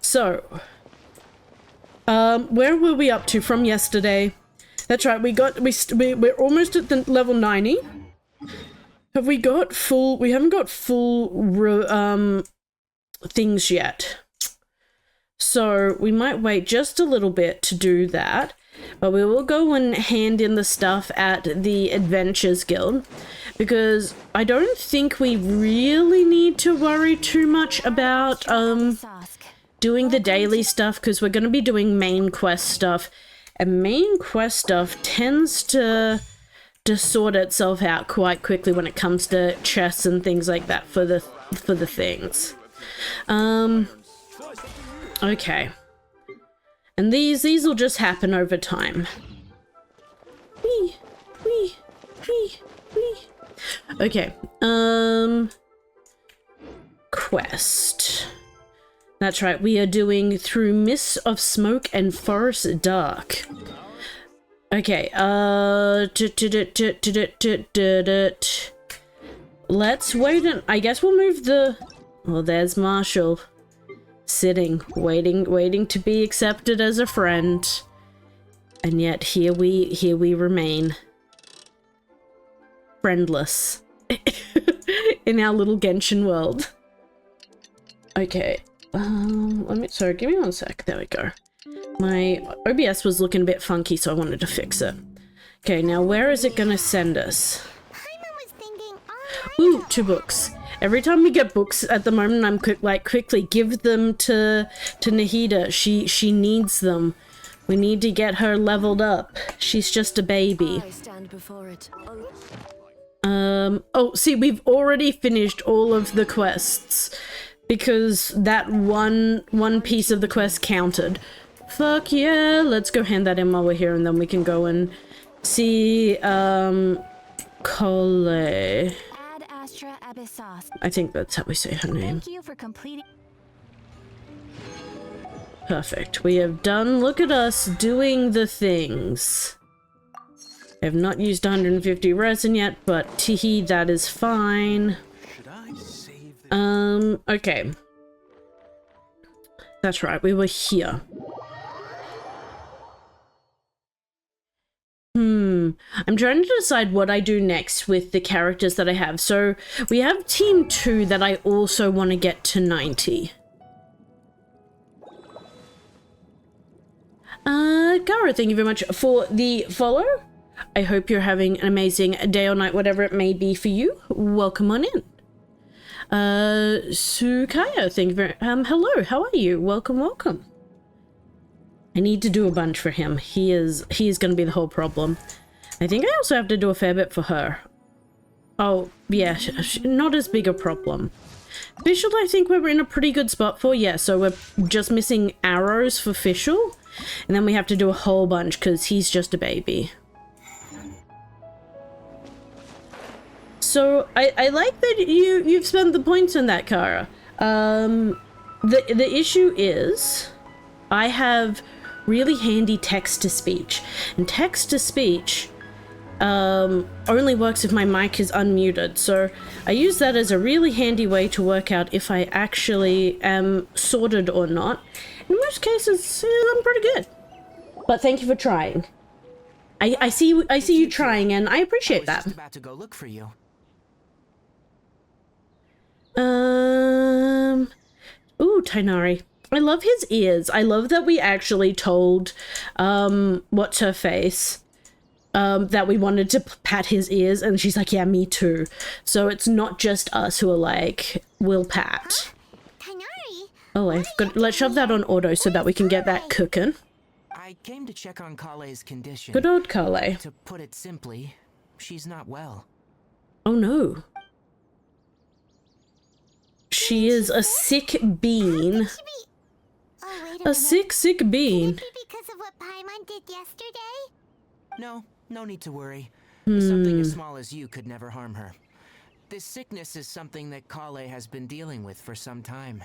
So, where were we up to from yesterday? That's right, we're almost at the level 90. Have we got full, we haven't got full, things yet. So, we might wait just a little bit to do that. But we will go and hand in the stuff at the Adventures Guild. Because I don't think we really need to worry too much about, doing the daily stuff. Because we're going to be doing main quest stuff. And main quest stuff tends to sort itself out quite quickly when it comes to chests and things like that for the things. Okay. And these will just happen over time. Wee, wee, wee, wee. Okay. Quest. That's right, we are doing Through Mists of Smoke and Forest Dark. Okay, let's wait and I guess we'll move the... Well, there's Marshall. Sitting, waiting to be accepted as a friend. And yet here we remain. Friendless. In our little Genshin world. Okay. Sorry, give me one sec. There we go. My OBS was looking a bit funky, so I wanted to fix it. Okay, now where is it gonna send us? Ooh, 2 books. Every time we get books at the moment, I'm quickly give them to Nahida. She needs them. We need to get her leveled up. She's just a baby. I stand before it. Oh, see, we've already finished all of the quests because that one piece of the quest counted. Fuck yeah, let's go hand that in while we're here, and then we can go and see Cole. I think that's how we say her name. Thank you for completing. Perfect. We have done. Look at us doing the things. I have not used 150 resin yet, but teehee, that is fine. Should I save this? Okay. That's right, we were here. I'm trying to decide what I do next with the characters that I have. So we have Team 2 that I also want to get to 90. Gara, thank you very much for the follow. I hope you're having an amazing day or night, whatever it may be for you. Welcome on in. Sukaya, thank you very hello, how are you? Welcome. I need to do a bunch for him. He is going to be the whole problem. I think I also have to do a fair bit for her. Oh, yeah, not as big a problem. Fischl, I think we're in a pretty good spot for. Yeah, so we're just missing arrows for Fischl. And then we have to do a whole bunch because he's just a baby. So, I like that you've spent the points on that, Kara. The issue is I have really handy text-to-speech. And text-to-speech only works if my mic is unmuted. So I use that as a really handy way to work out if I actually am sorted or not. In most cases, I'm pretty good. But thank you for trying. I see you trying, and I appreciate that. I was just about to go look for you. Ooh, Tainari. I love his ears. I love that we actually told, what's her face, that we wanted to pat his ears, and she's like, yeah, me too. So it's not just us who are like, we'll pat. Oh, let's shove that on auto so that we can get that cooking. I came to check on Kale's condition. Good old Kale. To put it simply, she's not well. Oh no. She is a sick bean. A sick bean. Could it be because of what Paimon did yesterday? No need to worry. Something as small as you could never harm her. This sickness is something that Kale has been dealing with for some time.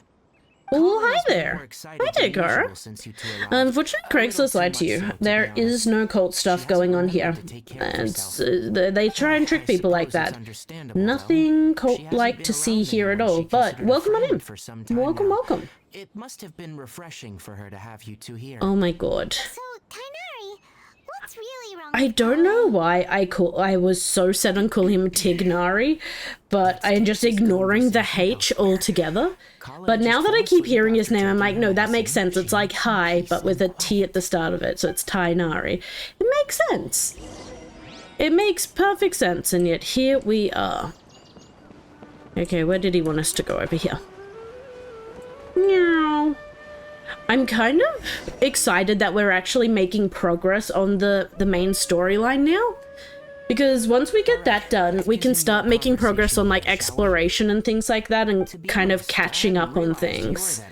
Oh, Kale hi has been there. more excited Hi there, than usual Gara. since you two arrived. Unfortunately, A little Craigslist too lied to much you. so, to be There is honest. no cult She stuff hasn't going on remembered here. to take care of And herself. they try and trick I people like suppose it's that. understandable, though. Nothing She cult-like hasn't to been see around here at anyone all. she But considered a welcome on friend in. for some time Welcome, now. welcome. It must have been refreshing for her to have you two here. Oh my god. So, Tainari, what's really wrong I with don't know Kale? why I was so set on calling him Tignari, but I'm just ignoring the H altogether. But now that I keep hearing his name, I'm like, no, that makes sense. It's like hi, but with a T at the start of it, so it's Tainari. It makes sense. It makes perfect sense, and yet here we are. Okay, where did he want us to go? Over here. Meow. I'm kind of excited that we're actually making progress on the main storyline now. Because once we get that done, we can start making progress on like exploration and things like that and kind of catching up on things.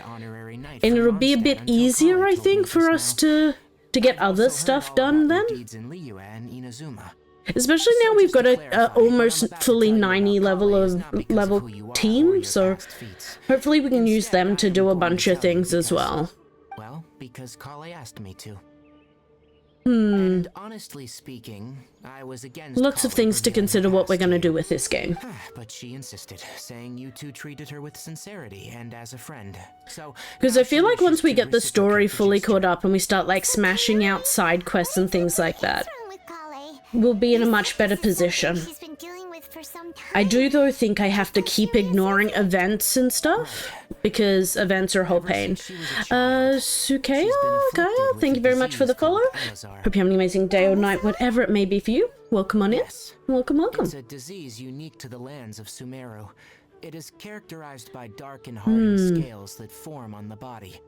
And it'll be a bit easier, I think, for us to get other stuff done then. Especially now we've got a almost fully 90 level team, so hopefully we can use them to do a bunch of things as well. Well, because Kale asked me to. And honestly speaking, I was against Lots of Kale things to revealing her consider what we're past going to to you. do with this game. But she insisted, saying you two treated her with sincerity and as a friend. So Because now I feel she like once wishes we to get the story reciprocate the fully gesture. caught up and we start like smashing out side quests and things like that, What's wrong with Kale? we'll be in a You much said better this is something position. she's been dealing with for some time. I do though think I have to keep ignoring events and stuff, because events are a whole pain. Sukea, Gaia, thank you very much for the follow. Hope you have an amazing day or night, whatever it may be for you. Welcome on in. Yes. Welcome, welcome. It's a disease unique to the lands of Sumeru. It is characterized by dark and hardened scales that form on the body.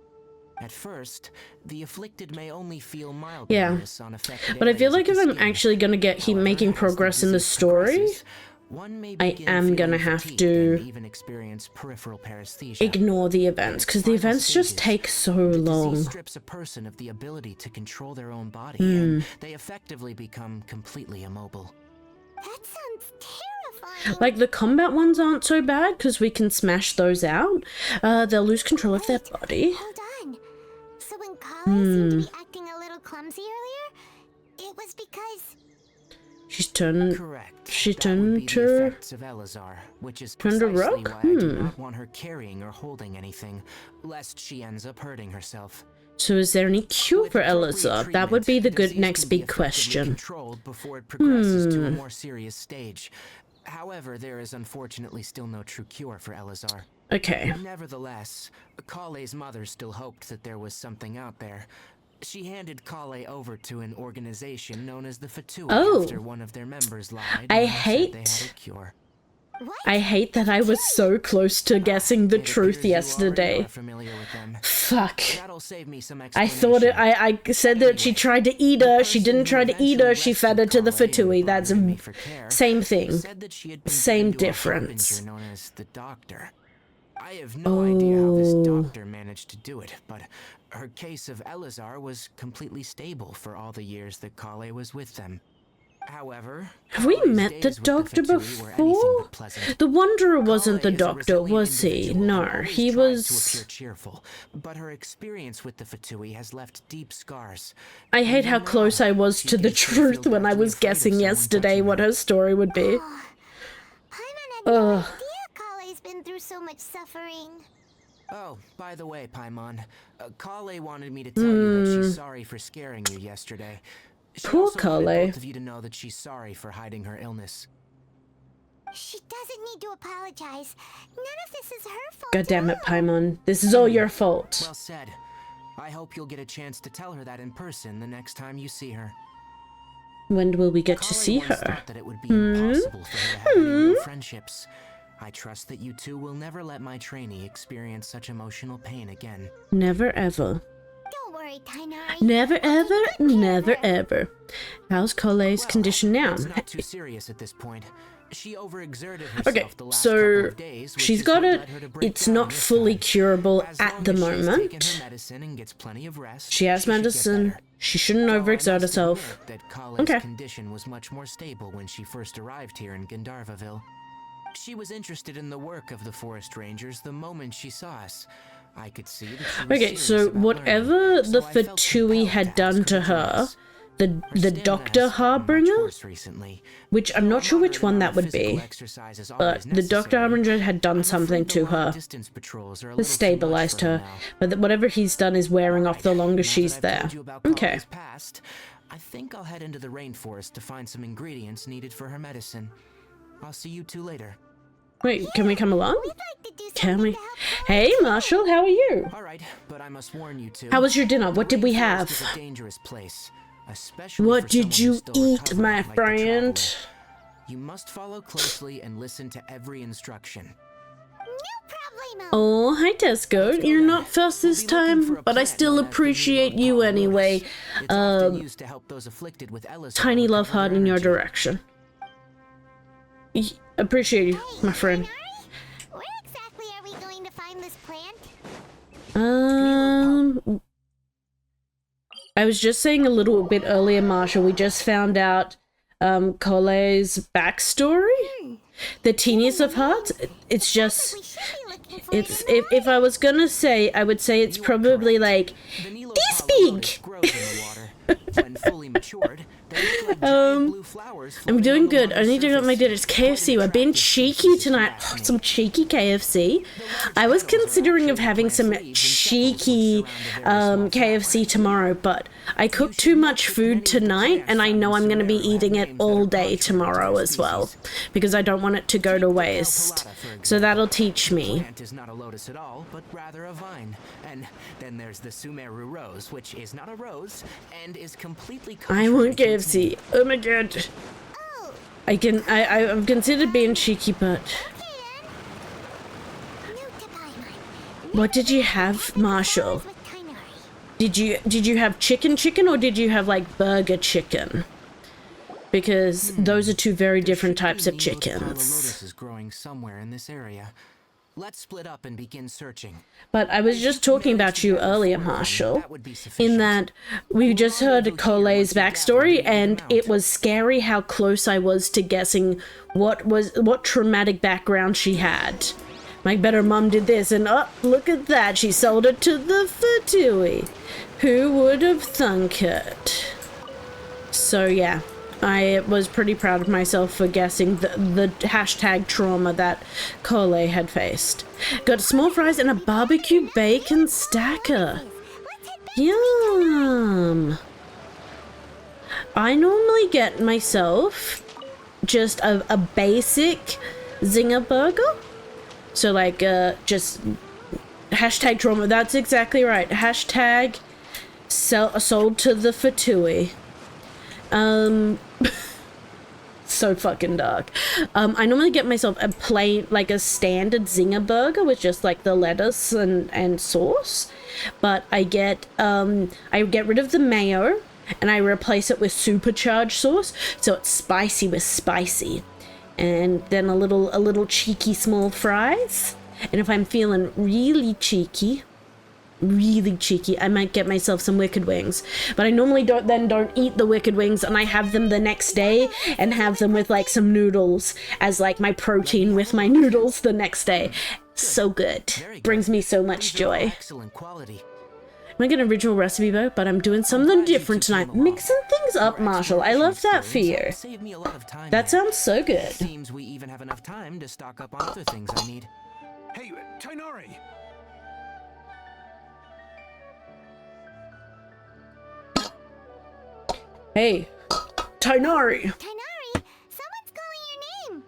At first, the afflicted may only feel mild illness on affected But I feel areas like of if the I'm skin. actually going to keep However, making as the progress in the disease story, progresses, one may I begin am gonna feeling have fatigue to and even experience peripheral paresthesia. ignore the events, because the Final events just stages, take so the long. disease strips a person of the ability to control their own body, and they effectively become completely immobile. That sounds terrifying. Like, the combat ones aren't so bad, because we can smash those out. They'll lose control of their body. Hold on. So when Kale seemed to be acting a little clumsy earlier, it was because She's turned... Correct. She That would be turned the her... effects of Elazar, which is turned a precisely rock? why I do not want her carrying or holding anything, lest she ends up hurting herself. So is there any cure With for appropriate Elazar? That would treatment, be the the good disease next can be big effectively question. Controlled before it progresses to a more serious stage. However, there is unfortunately still no true cure for Elazar. Okay. Nevertheless, Kale's mother still hoped that there was something out there. She handed Kale over to an organization known as the Fatui Oh. after one of their members lied I and said they had hate- a cure. what? I hate that I was so close to guessing the It truth appears you already yesterday. are familiar with them. Fuck. That'll save me some I thought it. explanation. I said that she tried to eat her. She didn't try to eat her. She fed her to the Fatui. That's a same thing. Same difference. Known as the Doctor. I have no idea how this doctor managed to do it, but her case of Elazar was completely stable for all the years that Kale was with them. However, Have we Kale's met the days with doctor Fatui were anything before? but pleasant. The Wanderer wasn't the Kale is a doctor, resilient was he? individual No, and always he tries to was... appear cheerful, but her experience with the Fatui has left deep scars. I hate how Even close now, I was she to the can still feel truth when I deathly was afraid of guessing someone yesterday touching what her. her story would be. Paimon had no idea Kale's been through so much suffering. Oh, by the way, Paimon, Kale wanted me to tell you that she's sorry for scaring you yesterday. She Poor also wanted Kale. both of you to know that she's sorry for hiding her illness. She doesn't need to apologize. None of this is her fault. God damn it, at all. Paimon. This is all your fault. Well said. I hope you'll get a chance to tell her that in person the next time you see her. When will we get to Kale see once her? thought that it would be impossible for her to have any real friendships. I trust that you two will never let my trainee experience such emotional pain again. Never ever. Don't worry, Tainari. Never ever, Good care of never her. ever. How's Kale's condition now? It's not too serious at this point. She overexerted herself Okay, the last so couple of days, which she's is got what it. led her to break It's down not this fully time. curable As at long the as she's taken moment. her medicine and gets plenty of rest, She has should get medicine. better. She shouldn't Though I overexert must herself. admit that Kale's Okay. condition was much more stable when she first arrived here in Gandharvaville. She was interested in the work of the forest rangers the moment she saw us. I could see that she was Okay, serious so about whatever learning, the so I felt Fatui compelled had to done ask to to join her, us. the Her stamina Doctor has gotten much Harbinger, worse recently, which I'm though not a sure which moderate one amount that of would physical be, exercise is but always the Doctor necessary. Harbinger had done I'm something afraid the to her long-distance patrols are a to little too much stabilize for her her, now. but whatever he's done is wearing off the longer Now she's that I've there. told you about Okay. Kale's past, I think I'll head into the rainforest to find some ingredients needed for her medicine. I'll see you two later. Wait, can we come along? We'd like to do Can something we? to help Hey, Chloe, too. Marshall, how are you? All right, but I must warn you two. How was your dinner? What the did we rainforest have? is a dangerous place, especially What for did someone you who's still eat, recovering, my like the friend? traveler. You must follow closely and listen to every instruction. No problemo. Oh, hi Tesco. You're not first this time, but I still appreciate you anyway. It's often used to help those afflicted with Ellis Tiny love recover heart their in your energy. direction. Appreciate you, my friend. Tighnari, where exactly are we going to find this plant? I was just saying a little bit earlier, Marsha, we just found out Cole's backstory. The teeniest of hearts. It's just, We should be looking for it's it in the if I was gonna say, I would say it's probably like The Nilo this Palo big. lotus grows in the water. When fully matured, they look like giant blue flowers I'm floating doing on the good. water's Only doing up my surface. dinner. It's KFC. I've been cheeky tonight. Oh, some cheeky KFC. I was considering of having some cheeky KFC tomorrow, but I cooked too much food tonight, and I know I'm going to be eating it all day tomorrow as well, because I don't want it to go to waste. So that'll teach me. Plant is not a lotus at all, but rather a vine. And then there's the Sumeru rose, which is not a rose and is completely I want contrary to its KFC. Oh my god. Oh, I've considered being cheeky, but okay then. New to Paimon. what did you have, Marshall? With Tighnari. Did you have chicken or did you have like burger chicken? Because those are two very different types of Nilo Palo chickens. lotus is growing somewhere in this area. Let's split up and begin searching. But I was just talking about you earlier, Marshall, That would be sufficient. in that we just heard Cole's backstory, and it was scary how close I was to guessing what traumatic background she had. My better mum did this, and oh, look at that, she sold it to the Fatui. Who would have thunk it? So yeah, I was pretty proud of myself for guessing the hashtag trauma that Cole had faced. Got small fries and a barbecue bacon stacker. Let's head back. Yum. I normally get myself just a basic zinger burger. So like just hashtag trauma. That's exactly right. Hashtag sold to the Fatui. So fucking dark. I normally get myself a plain, like a standard zinger burger with just like the lettuce and sauce, but I get rid of the mayo and I replace it with supercharged sauce, so it's spicy with spicy, and then a little cheeky small fries. And if I'm feeling really cheeky, I might get myself some wicked wings, but I normally don't eat the wicked wings, and I have them the next day and have them with like some noodles as like my protein with my noodles the next day. So good. Brings me so much These are all joy. Excellent quality. I'm making an original recipe though, but I'm doing something different tonight. Mixing things up, Marshall. I love that for you. Save me a lot of time That here. sounds so good. Seems we even have enough time to stock up on other things I need. Hey, Tighnari! Hey, Tighnari. Tighnari, someone's calling your name.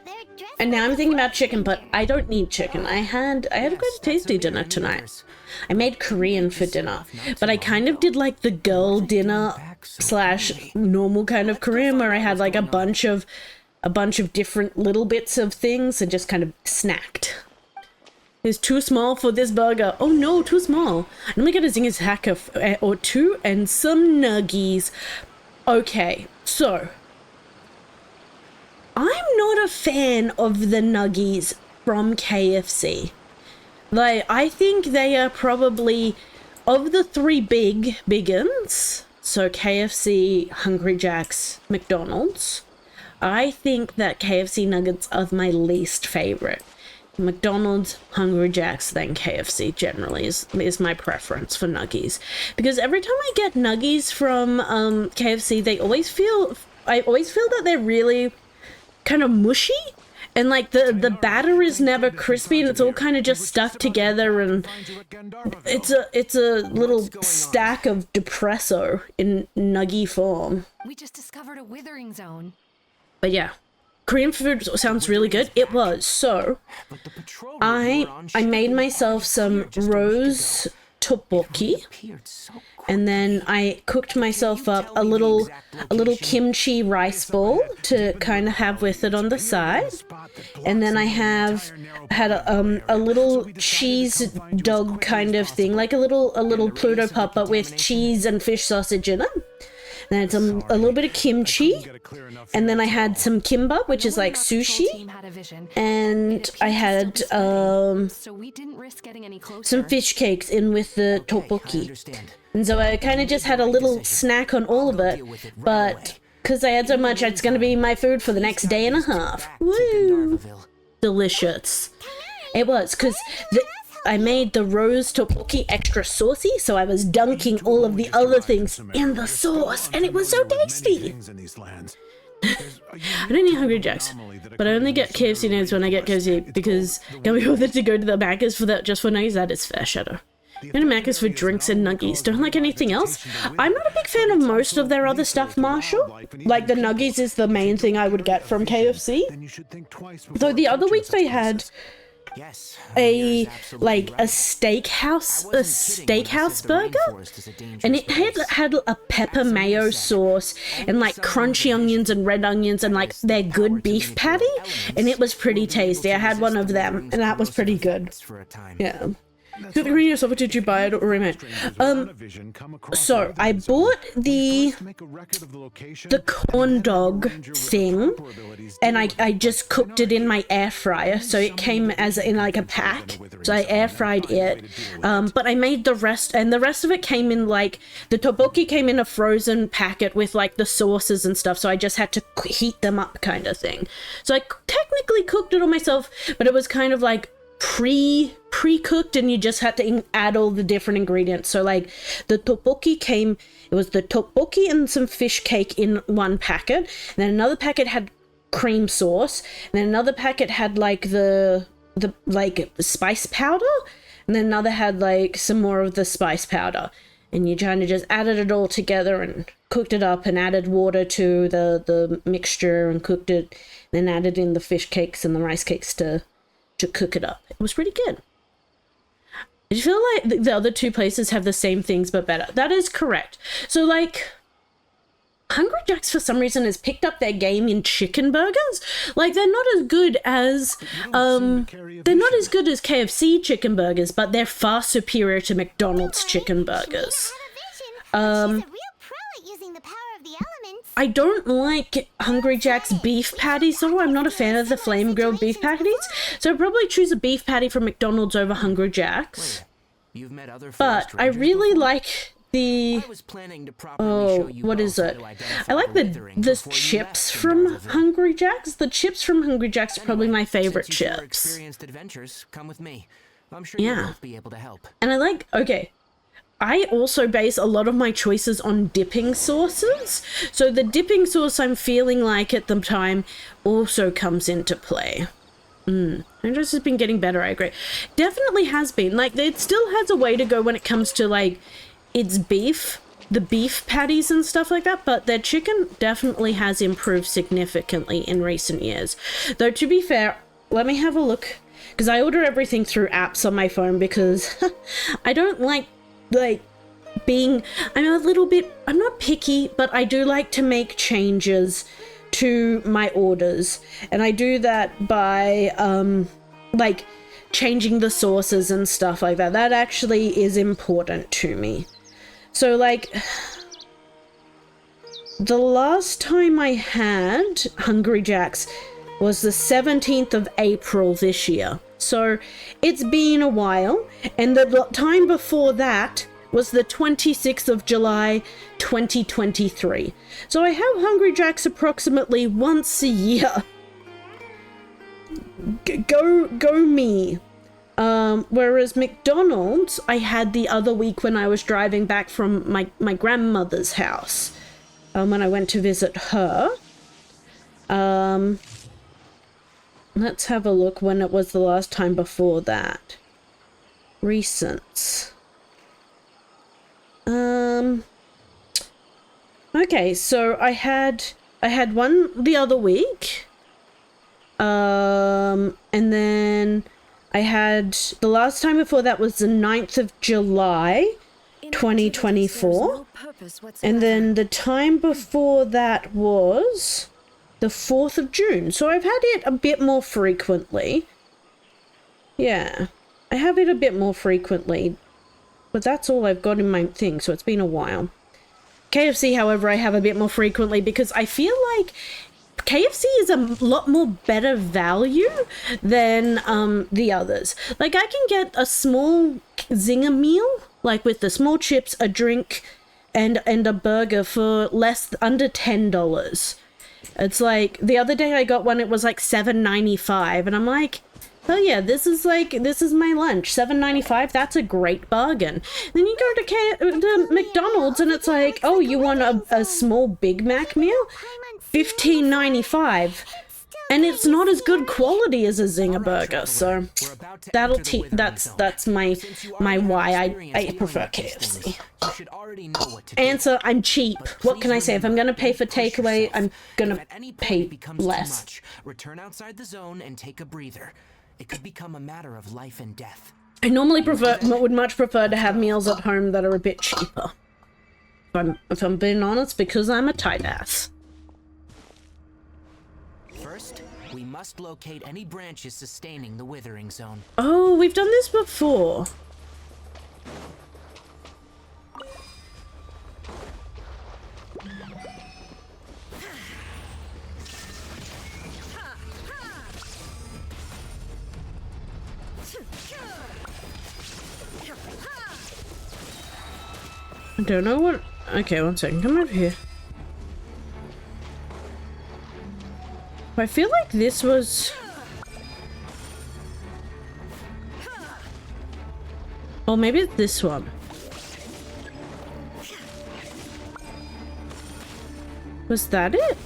They're dressed And now I'm like thinking about chicken, but I don't need chicken. I had a Yes, quite that's tasty a dinner mirror tonight. universe. I made Korean for dinner, but I kind of did like the girl dinner / normal kind of Korean, where I had like a bunch of different little bits of things and just kind of snacked. It's too small for this burger. Oh no, too small. I'm gonna get a Zinger's hacker or two and some nuggies. Okay, so I'm not a fan of the nuggies from KFC. Like, I think they are probably, of the three big uns, so KFC, Hungry Jack's, McDonald's, I think that KFC nuggets are my least favorite. McDonald's, Hungry Jack's, then KFC generally is my preference for nuggies. Because every time I get nuggies from KFC, I always feel that they're really kind of mushy. And like the batter is never crispy and it's all kind of just stuck together, and it's a little stack of depresso in nuggy form. We just discovered a withering zone. But yeah, Korean food sounds really good. It was. So I made myself some rose tteokbokki, and then I cooked myself up a little kimchi rice ball to kind of have with it on the side, and then I had a little cheese dog kind of thing, like a little Pluto pup, but with cheese and fish sausage in it. And I had a little bit of kimchi, and then I had some kimbap, which is like sushi, and I had some fish cakes in with the tteokbokki. And so I kind of just had a little snack on all of it, but because I had so much, it's going to be my food for the next day and a half. Woo! Delicious. It was, because I made the rose tteokbokki extra saucy, so I was dunking all of the other things in the sauce, and it was so tasty. I don't eat Hungry Jack's, but I only get KFC nuggets when I get KFC, because can't be bothered to go to the Macca's for that, just for nuggies. That is fair, Shadow. Go to Macca's for drinks and nuggies. Don't like anything else. I'm not a big fan of most of their other stuff, Marshall. Like, the nuggies is the main thing I would get from KFC. Though the other week they had a steakhouse burger, and it had a pepper mayo sauce and like crunchy onions and red onions and like their good beef patty, and it was pretty tasty. I had one of them and that was pretty good. Yeah. Did you yourself, or did you buy it or remake? So I bought the corn dog thing, and I just cooked it in my air fryer, so it came as in like a pack. So I air fried it, but I made the rest, and the rest of it came in like the tteokbokki came in a frozen packet with like the sauces and stuff. So I just had to heat them up, kind of thing. So I technically cooked it all myself, but it was kind of like pre-cooked, and you just had to add all the different ingredients. So like the tteokbokki it was the tteokbokki and some fish cake in one packet, and then another packet had cream sauce, and then another packet had like the like spice powder, and then another had like some more of the spice powder, and you kind of just added it all together and cooked it up and added water to the mixture and cooked it, and then added in the fish cakes and the rice cakes to cook it up. It was pretty good. I feel like the other two places have the same things but better. That is correct. So like Hungry Jack's for some reason has picked up their game in chicken burgers. Like they're not as good as KFC chicken burgers, but they're far superior to McDonald's chicken burgers. I don't like Hungry Jack's beef patties, though. I'm not a fan of the flame grilled beef patties, so I'd probably choose a beef patty from McDonald's over Hungry Jack's. But I really like the what is it? I like the chips from Hungry Jack's. The chips from Hungry Jack's are probably my favorite chips. Yeah. And I like, okay, I also base a lot of my choices on dipping sauces. So the dipping sauce I'm feeling like at the time also comes into play. And this has been getting better, I agree. Definitely has been. Like, it still has a way to go when it comes to, like, its beef, the beef patties and stuff like that, but their chicken definitely has improved significantly in recent years. Though, to be fair, let me have a look, because I order everything through apps on my phone because I don't like being, I'm not picky, but I do like to make changes to my orders, and I do that by like changing the sauces and stuff like that. That actually is important to me. So like the last time I had Hungry Jack's was the 17th of April this year. So it's been a while, and the time before that was the 26th of July, 2023. So I have Hungry Jack's approximately once a year. Go me. Whereas McDonald's, I had the other week when I was driving back from my grandmother's house, when I went to visit her. Let's have a look when it was the last time before that. Recents. Okay, so I had one the other week. And then I had the last time before that was the 9th of July, 2024. And then the time before that was the 4th of June. So I've had it a bit more frequently. Yeah, I have it a bit more frequently. But that's all I've got in my thing, so it's been a while. KFC, however, I have a bit more frequently because I feel like KFC is a lot more better value than the others. Like, I can get a small zinger meal, like with the small chips, a drink, and a burger for under $10. It's like, the other day I got one, it was like $7.95, and I'm like, oh yeah, this is my lunch, $7.95, that's a great bargain. Then you go to McDonald's and it's like, oh, you want a small Big Mac meal? $15.95. And it's not as good quality as a zinger burger, so that's my why I prefer KFC. Answer, I'm cheap. What can I say? If I'm gonna pay for takeaway, I'm gonna pay less. Return outside the zone and take a breather. It could become a matter of life and death. I normally would much prefer to have meals at home that are a bit cheaper. If I'm being honest, because I'm a tight ass. First, we must locate any branches sustaining the withering zone. Oh, we've done this before. I don't know what... Okay, one second. Come over here. I feel like this was... Oh, maybe it's this one. Was that it?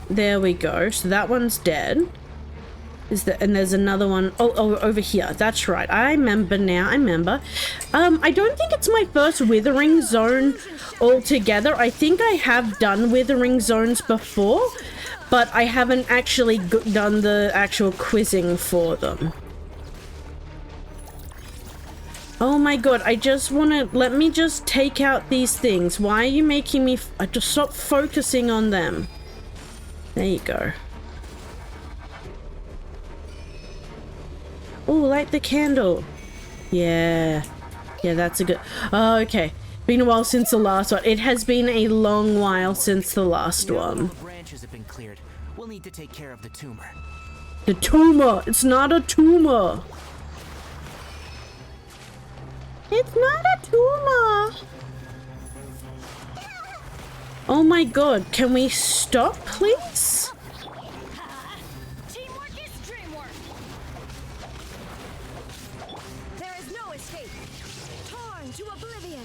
There we go. So that one's dead. And there's another one. Oh, over here. That's right. I remember now. I remember. I don't think it's my first withering zone altogether. I think I have done withering zones before, but I haven't actually done the actual quizzing for them. Oh my god, I just want to... Let me just take out these things. Why are you making me... just stop focusing on them. There you go. Oh, light the candle. Yeah. Yeah, that's a good... Oh, okay. Been a while since the last one. It has been a long while since the last one. Branches have been cleared. We'll need to take care of the tumor. The tumor! It's not a tumor! It's not a tumor! Oh my god, can we stop, please? Teamwork is dreamwork. There is no escape. Torn to oblivion.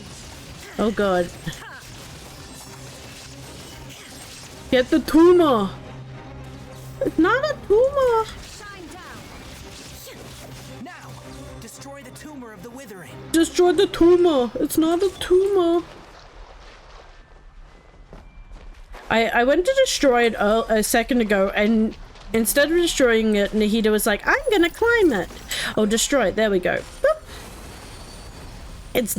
Oh god. Get the tumor! It's not a tumor! Shine down. Now, destroy the tumor of the withering. Destroy the tumor! It's not a tumor! I went to destroy it a second ago, and instead of destroying it, Nahida was like, I'm gonna climb it! Oh, destroy it. There we go. Boop. It's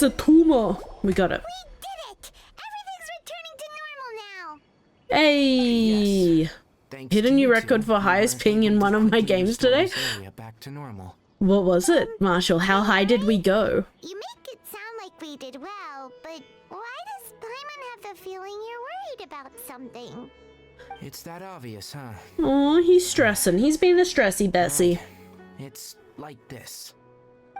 a tumor. We got it. We did it! Everything's returning to normal now. Hey! Thanks Hit a to new you record two, for highest we're ping in able one to of my quickly games restore today. this area back to normal. What was it, Marshall? How high did we go? You make it sound like we did well, but why does Paimon have the feeling you're worried about something? It's that obvious, huh? Oh, he's stressing. He's being a stressy Bessie. It's like this.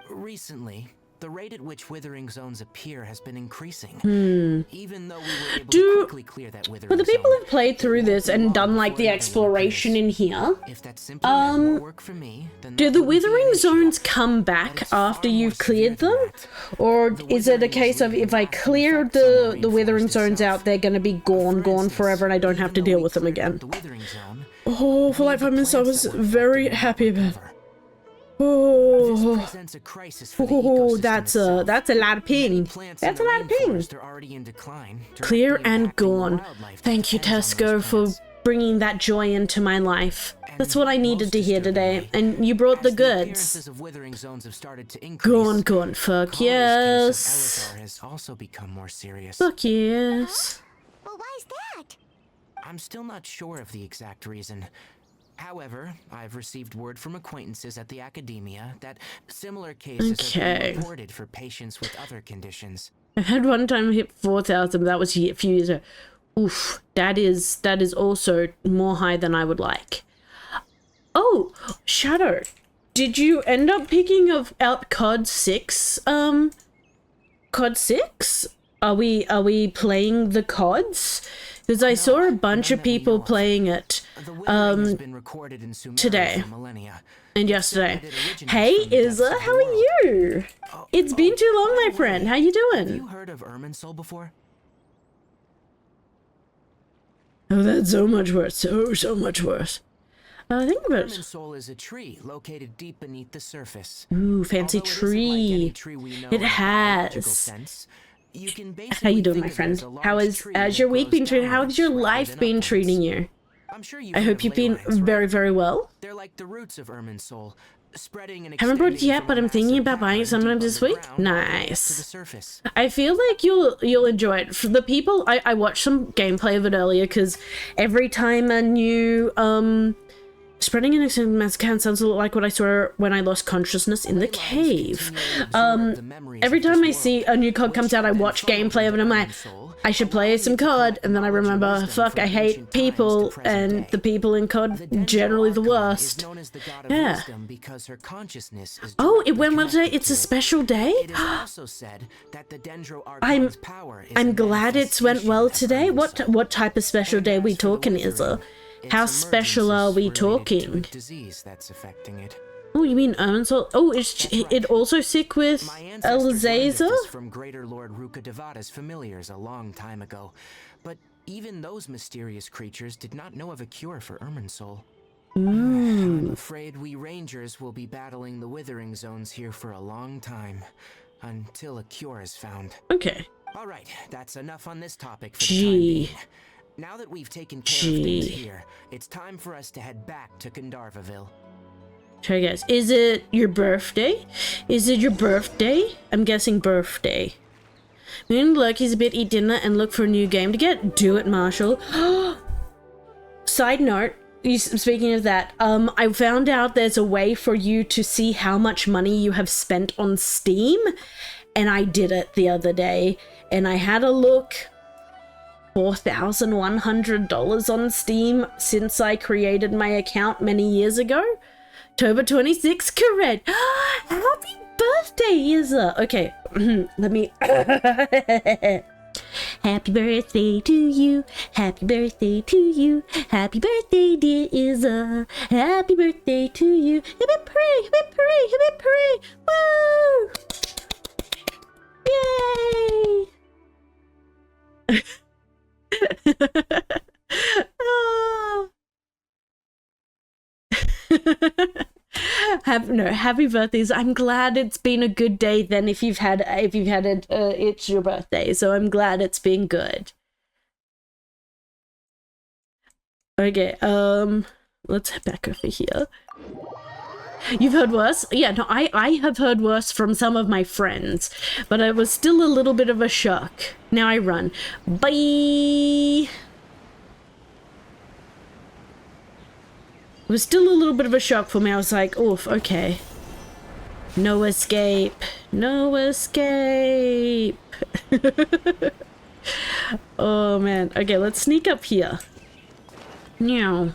Recently, the rate at which withering zones appear has been increasing. Even though we were able Do- to quickly clear that withering For the people zone, who've played through this and done like the before another one exploration in appears. here, If that simply meant more work for me, then do that the wouldn't be an withering issue. zones come back But it's far after more you've cleared severe them? than that. Or The is it a withering case is of leaving if I lasting clear effects on the withering rainforest zones itself. out, they're gonna be gone For forever and I don't instance, have to even deal though with we them cleared again? up the withering zone, Oh, for many like of the 5 minutes I plants was that were very affected happy will not about. recover. Oh, This presents a crisis for the oh, ecosystem that's itself. a lot of Many ping. plants in That's a the lot of ping. rainforest are already in decline, Clear directly and impacting the gone. wildlife that Thank you, depends on Tesco, those for plants. bringing that joy into my life. That's what I And needed most to hear today. disturbingly, And you brought the as goods. appearances of withering zones have started to increase, Gone, fuck Calder's yes. case of Elazar has also become more serious. Fuck yes. Well, why's that? I'm still not sure of the exact reason. However, I've received word from acquaintances at the academia that similar cases have Okay. been reported for patients with other conditions. I had one time hit 4,000, but that was a few years ago. Oof, that is also more high than I would like. Oh, Shadow, did you end up picking out COD 6? COD 6? Are we playing the CODs? Because I saw a bunch none of that we people know of. playing it The withering has been recorded in Sumeru today. for millennia. and It's said yesterday. that it originates Hey, from the depths Izza, of the how are world. you? It's been too long, by my the friend. way, How you Have doing? you heard of Irminsul before? Oh, that's so much worse. So much worse. Think about it. Irminsul is a tree located deep beneath the surface. Ooh, fancy Although it isn't like any tree. tree we know It in a biological has. sense, you can How basically you doing, think my of it friend? as a How large is tree how's that your week grows been treating? How's downwards your rather life than been upwards. treating you? I'm sure you've I heard hope of you've been ley lines, very, right? very well. They're like the roots of Irminsul, spreading and Haven't brought it extending yet, from but a I'm thinking massive about buying it cavern sometime deep this week. underground all the way up to the Nice. surface. I feel like you'll enjoy it. For the people, I watched some gameplay of it earlier because every time a new spreading an extended mass can sounds a lot like what I saw when I lost consciousness in the Ley lines cave. continue to absorb the memories Every of this time I world, see a new COD which comes out, I then watch funnels gameplay of it into and I'm like, Irminsul, I should play allowing some you to COD, collect and then I knowledge and remember, wisdom fuck, from I hate ancient times to people, present and day. the people in The COD Dendro generally the Archon worst. is known as the god of Yeah. wisdom because her consciousness is Oh, it directly went well today. connected It's to a it. special day. It is also said that the Dendro Archon's power is I'm a glad it's went well manifestation of today. Irminsul. What type of special And day as we for the talking, withering, Izza? its How emergence special are is we related to a talking? disease that's affecting it. Oh, you mean Irminsul? Oh, is That's it right. also sick with My ancestors learned of Elzaza? this from Greater Lord Rukkhadevada's familiars a long time ago, but even those mysterious creatures did not know of a cure for Irminsul. I'm afraid we rangers will be battling the withering zones here for a long time, until a cure is found. Okay. All right, that's enough on this topic for the Gee. time being. Now that we've taken care of things Gee. here, it's time for us to head back to Gandharvaville. Try guess. Is it your birthday? Is it your birthday? I'm guessing birthday. We can look, he's a bit, eat dinner, and look for a new game to get. Do it, Marshall. Side note, speaking of that, I found out there's a way for you to see how much money you have spent on Steam, and I did it the other day, and I had a look. $4,100 on Steam since I created my account many years ago. October 26th, correct. Happy birthday, Izza. Okay, let me. Happy birthday to you. Happy birthday to you. Happy birthday, dear Izza. Happy birthday to you. Hip hip hooray, hip hip hooray, hip hip hooray. Woo! Ah. Happy birthdays. I'm glad it's been a good day then if you've had it, it's your birthday, so I'm glad it's been good. Okay, let's head back over here. You've heard worse? Yeah, no, I have heard worse from some of my friends, but it was still a little bit of a shock. Now I run. Bye! It was still a little bit of a shock for me. I was like, oof, okay. No escape. No escape. Oh, man. Okay, let's sneak up here. Meow.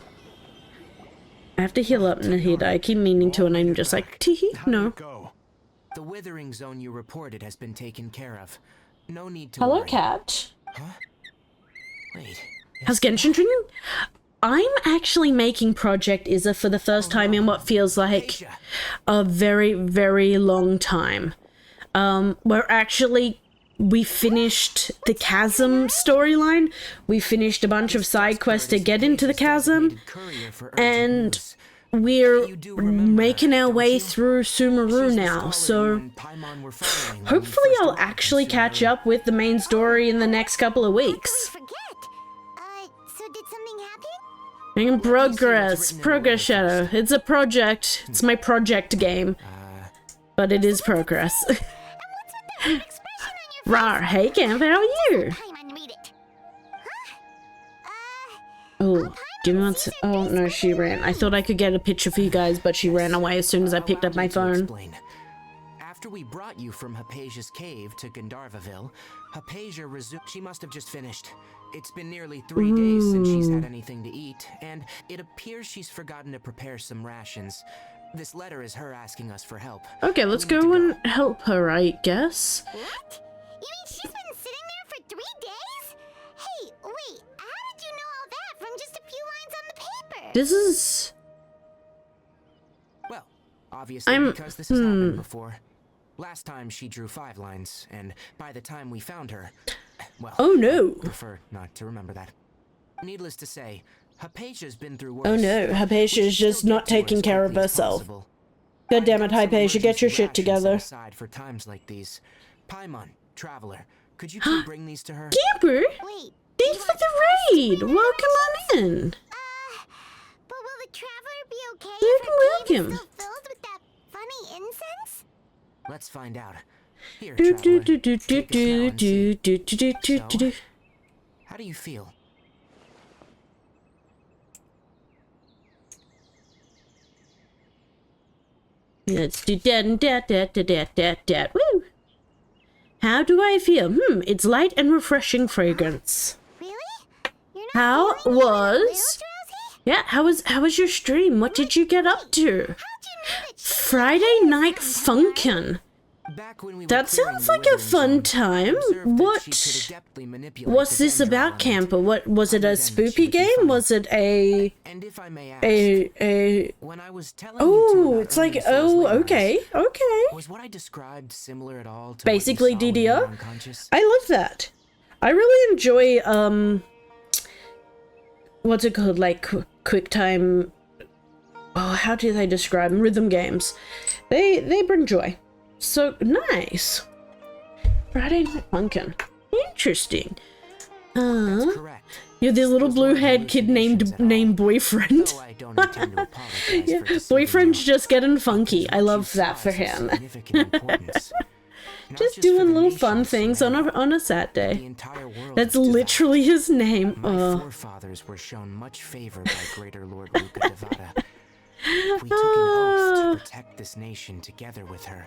I have to heal up Nahida. I keep meaning to, and I'm just like, tee How do you no. go? The withering zone you reported has been taken care of. No need to Hello, worry. cat. Huh? Wait. How's Genshin treating? I'm actually making Project Izza for the first time in what feels like Asia. a very, very long time. We finished the chasm storyline. We finished a bunch of side quests to get into the chasm, and we're making our way through Sumeru now, so hopefully I'll actually catch up with the main story in the next couple of weeks. Forget. So did something happen? Making progress shadow. It's a project. It's my project game, but it is progress. And what's with that weird expression on your Rawr, hey Camp, how are you? Paimon, read it. Huh? Oh, give me one sec. Oh no, she ran. I thought I could get a picture for you guys, but she ran away as soon as I picked up my phone. Explain. After we brought you from Hypatia's cave to Gandharvaville, Hypatia resumed. She must have just finished. It's been nearly 3 days since she's had anything to eat, and it appears she's forgotten to prepare some rations. This letter is her asking us for help. Okay, let's We need to go and help her, I guess. What? You mean she's been sitting there for 3 days? Hey, wait, how did you know all that from just a few lines on the paper? This is... Well, obviously because this has happened before. Last time she drew 5 lines, and by the time we found her, well, Oh no. I prefer not to remember that. Needless to say, Hypatia's been through worse. Oh no, Hypatia is just Still not get to her taking as care of quickly as herself. possible. God damn it, I've got some Hypatia, get your emergency shit rations set together. aside for times like these. Paimon, Traveler, could you two bring these to her? Camper, Wait, thanks for the raid. Welcome on in. but will the traveler be okay Welcome, if her cave is welcome. still filled with that funny incense? Let's find out. Here, Do Traveler, do do do do take a smell do and see. do do do do do do. How do you feel? Let's do that and that. Woo! How do I feel? It's light and refreshing fragrance. Really? You're not How feeling even a little was? drowsy? Yeah, how was your stream? What did you get up to? How'd you know that she Friday night funkin'. Back when we were That clearing sounds the like a withering fun zone, time. I observed that What? she could adeptly manipulate What's the this dendron about, element. Camper? What was it? A Other than she spoopy would be game? funny. Was it a And if I may ask, a? when I was telling you two Oh, about it's like Urban Soul's okay. was what I described similar at all to Basically what you saw when you were DDR. unconscious? I love that. I really enjoy what's it called? Like quick time. Oh, how do they describe them? Rhythm games? They bring joy. So nice. Friday Night Funkin'. Interesting. That's correct. You're this little Those blue weren't haired kid hallucinations at all. named Boyfriend. Though I don't intend to apologize Yeah, for deceiving Boyfriend's you. just getting funky. Because I what you love that saw for is of him. significant importance. Not Just for doing the little nation fun of things on Sumeru, a the Saturday. entire world That's is devout. literally his name. My Oh. forefathers were shown much favor by Greater Lord Luca Devata. We took an oath to protect this nation together with her.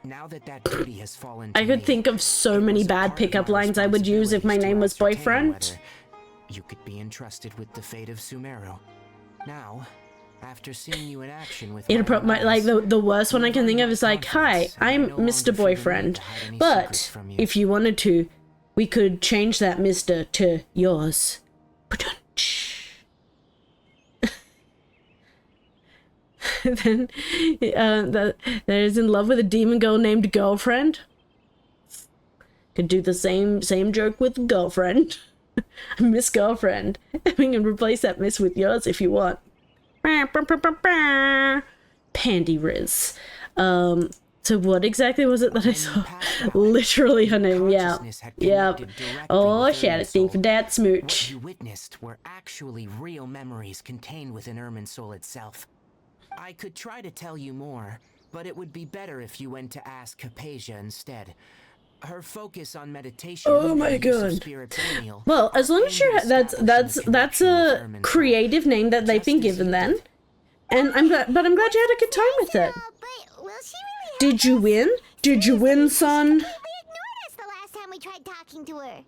Now that duty has fallen to I could me, think of so it many was a bad part of pickup my lines I would use if my responsibilities to name was ascertain Boyfriend. whether you could be entrusted with the fate of Sumeru. Now, after seeing you in action with Like the worst one I can think of is like, hi, I'm Mr. Boyfriend, but if you wanted to, we could change that Mr. to yours. Ba-dunch. Then that is in love with a demon girl named Girlfriend. Could do the same joke with Girlfriend. Miss Girlfriend. We can replace that Miss with yours if you want. Pandy Riz. So what exactly was it that I saw? Literally her name, yeah. Yep. Oh, she had a thing for that What smooch. you witnessed were actually real memories contained within Irmin's soul itself. I could try to tell you more, but it would be better if you went to ask Hypatia instead. Her focus on meditation. Oh my and use of God. spirits lineal Well, as long as you're that's a connection with creative name that they've been given then. And I'm glad you had a good time with it. But will she really Did you win? Did you win, son? They ignored us the last time we tried talking to her.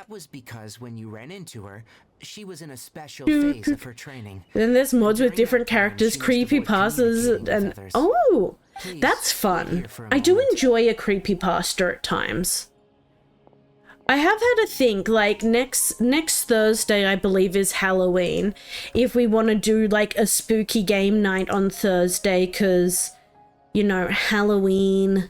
That was because when you ran into her, she was in a special phase of her training. Then there's mods with During different that time, characters, she must creepy avoid pastas, communicating with and others. oh, Please, that's fun. wait here for a I do moment. enjoy a creepy pasta at times. I have had to think, like, next Thursday, I believe, is Halloween. If we want to do, like, a spooky game night on Thursday, because, you know, Halloween,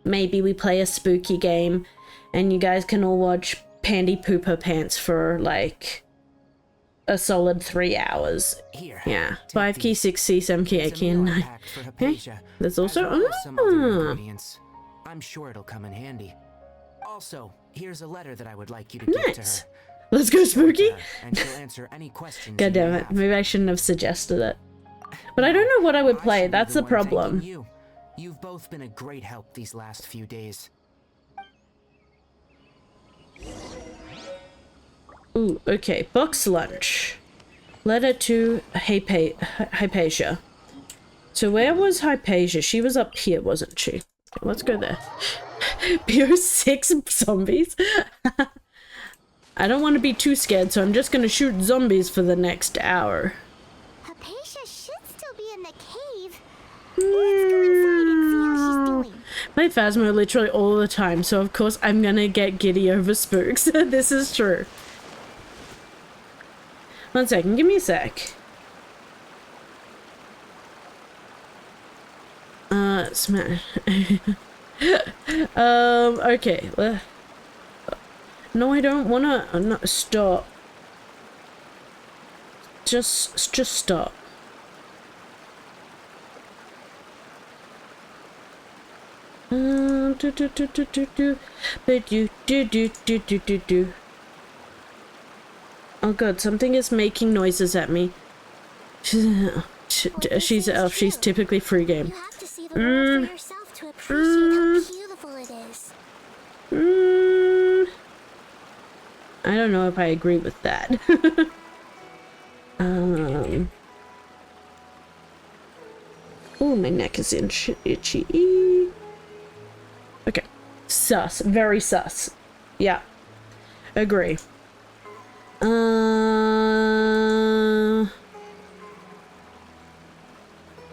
maybe we play a spooky game, and you guys can all watch Pandy Poop Her Pants for, like, a solid 3 hours. Here. Yeah, take 5 key, these. 6 key, 7 key, 8 It's a key, and meal I 9. packed for Okay, Hypatia, there's also, as well as some other ah. ingredients. I'm sure it'll come in handy. Also, here's a letter that I would like you to give to Nice. her. Let's go Show it to spooky. her, and she'll answer any questions. God you damn may it, have. maybe I shouldn't have suggested it. But I don't know what I would I play, should be that's the one thanking problem. you. You've both been a great help these last few days. Ooh, okay, box lunch. Letter to Hypatia. So where was Hypatia? She was up here, wasn't she? Okay, let's go there. PO6 zombies? I don't want to be too scared, so I'm just going to shoot zombies for the next hour. Hypatia should still be in the cave. Let's go inside and see how she's doing. Play Phasmo literally all the time, so of course I'm going to get giddy over spooks. This is true. One second, give me a sec. Smash. Okay. No, I don't wanna, no, stop. Just stop. Oh god, something is making noises at me. She's an elf, she's typically free game. You have to see the world for yourself to appreciate how beautiful it is. I don't know if I agree with that. Oh, my neck is itchy. Okay. Sus. Very sus. Yeah. Agree.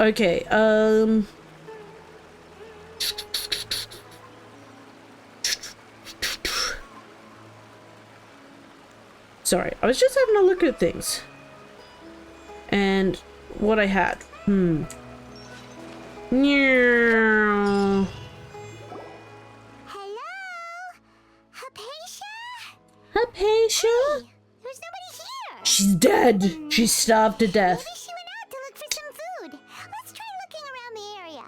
Okay, sorry, I was just having a look at things. And what I had. Meow. Hello? Hypatia? Hypatia? Hey, there's nobody here. She's dead. She's starved to death. Maybe she went out to look for some food. Let's try looking around the area.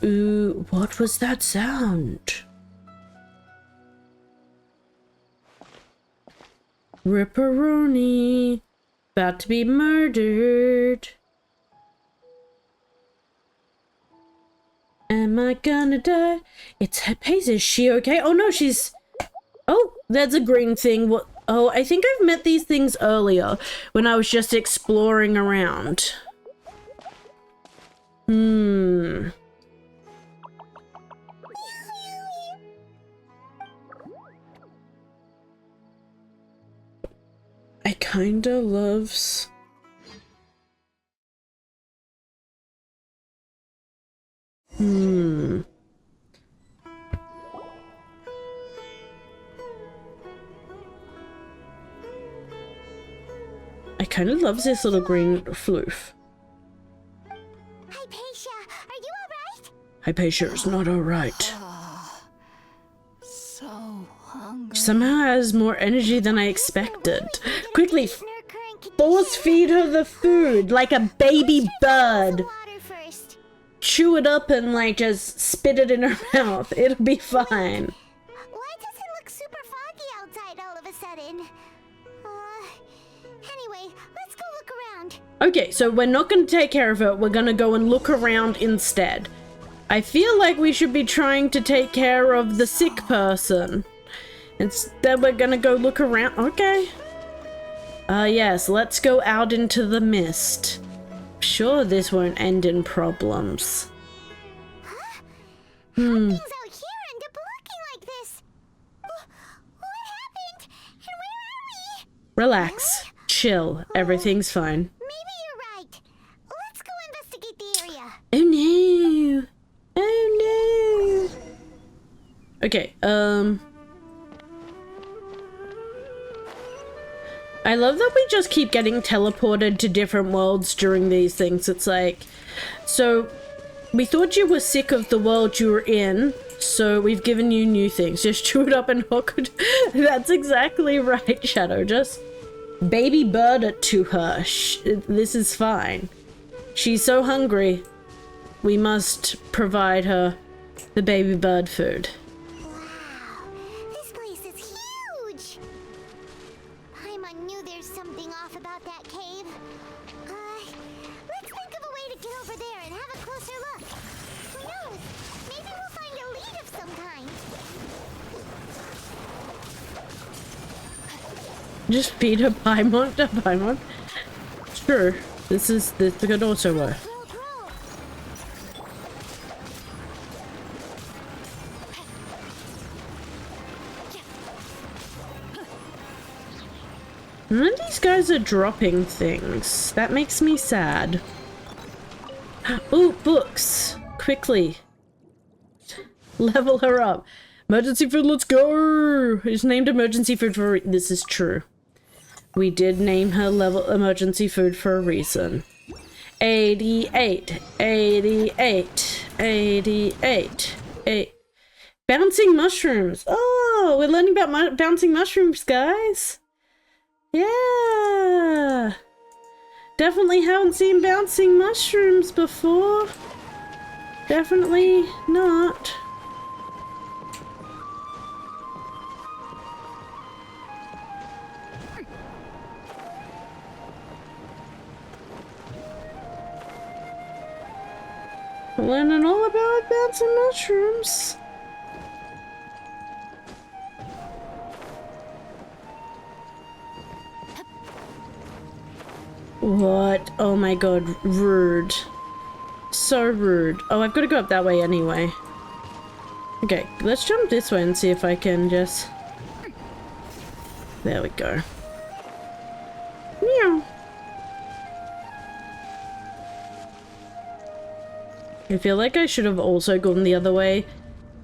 Ooh, what was that sound? Ripperoni. About to be murdered. Am I gonna die? It's Hypatia. Is she okay? Oh no, she's... Oh, that's a green thing. What? Oh, I think I've met these things earlier when I was just exploring around. I kinda loves... I kinda loves this little green floof. Hypatia, are you alright? Hypatia is not alright. So hungry. Somehow has more energy than I expected. Quickly, Nurse current force feed her the food like a baby bird. water first. Chew it up and like just spit it in her mouth. It'll be fine. Why does it look super foggy outside all of a sudden? Anyway, let's go look around. Okay, so we're not going to take care of it. We're going to go and look around instead. I feel like we should be trying to take care of the sick person. Instead, we're going to go look around. Okay. Yes, let's go out into the mist. Sure, this won't end in problems. Things out here end up looking like this. Relax. Chill. Everything's fine. Maybe you're right. Let's go investigate the area. Oh no. Oh no. Okay, I love that we just keep getting teleported to different worlds during these things. It's like, so we thought you were sick of the world you were in, so we've given you new things. Just chew it up and hook it. That's exactly right, Shadow. Just baby bird it to her. This is fine. She's so hungry. We must provide her the baby bird food. Wow, this place is huge. Paimon knew there's something off about that cave. Let's think of a way to get over there and have a closer look. Who knows? Maybe we'll find a lead of some kind. Just feed her Paimon to Paimon. Sure, this could also work. None of these guys are dropping things. That makes me sad. Ooh, books! Quickly. Level her up. Emergency food, let's go! It's named emergency food for this is true. We did name her level emergency food for a reason. 88. 88. 88. 8. Bouncing mushrooms. Oh, we're learning about bouncing mushrooms, guys. Yeah, definitely haven't seen bouncing mushrooms before. Definitely not. Learning all about bouncing mushrooms. What? Oh my god, rude. So rude. Oh, I've got to go up that way anyway. Okay, let's jump this way and see if I can just... There we go. Meow. I feel like I should have also gone the other way.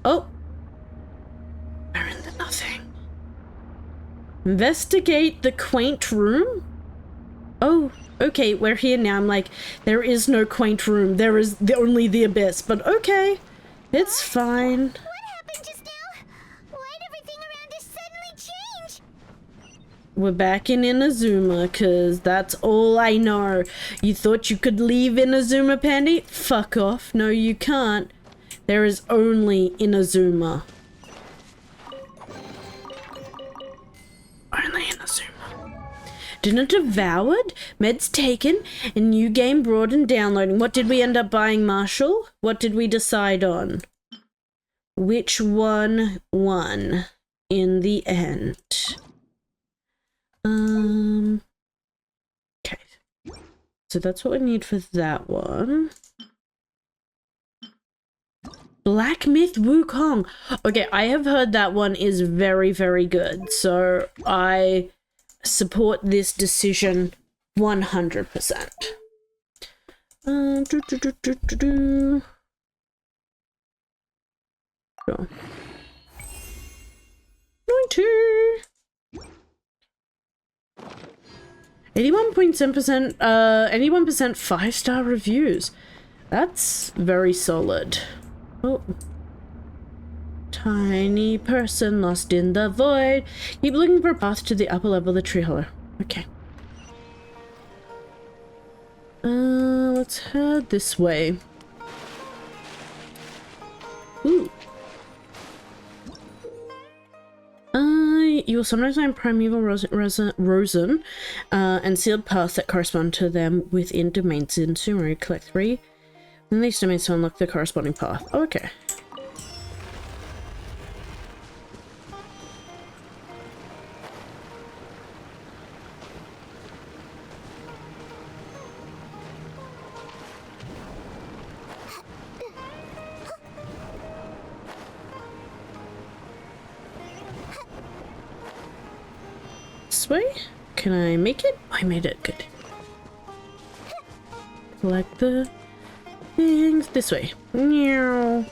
Oh! We're in the nothing. Investigate the quaint room? Oh. Okay, we're here now. I'm like, there is no quaint room. There is only the abyss. But okay, it's fine. What happened just now? Why'd everything around us suddenly change? We're back in Inazuma, because that's all I know. You thought you could leave Inazuma, Pandy? Fuck off. No, you can't. There is only Inazuma. Only Inazuma. Dinner devoured, meds taken, and new game brought and downloading. What did we end up buying, Marshall? What did we decide on? Which one won in the end? Okay. So that's what we need for that one. Black Myth Wukong. Okay, I have heard that one is very, very good. So I support this decision 100%. Sure. 90. 81.7%, 81% 5-star reviews. That's very solid. Oh. Tiny person lost in the void. Keep looking for a path to the upper level of the tree hollow. Okay. Let's head this way. Ooh. You will sometimes find primeval rosen and sealed paths that correspond to them within domains in Sumeru. Collect 3. And these domains to unlock the corresponding path. Okay. This way? Can I make it? I made it. Good. Collect the things this way. Meow.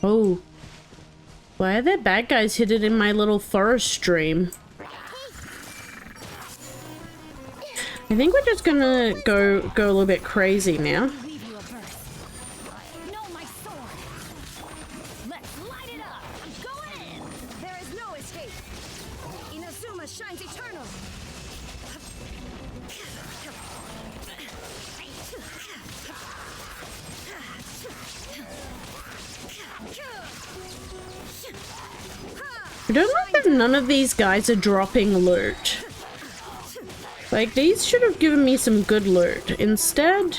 Oh. Why are there bad guys hidden in my little forest stream? I think we're just gonna go a little bit crazy now. Leave you a verse. Know my sword. Let's light it up. Go in. There is no escape. Inazuma shines eternal. I don't like that none of these guys are dropping loot. Like, these should have given me some good loot. Instead,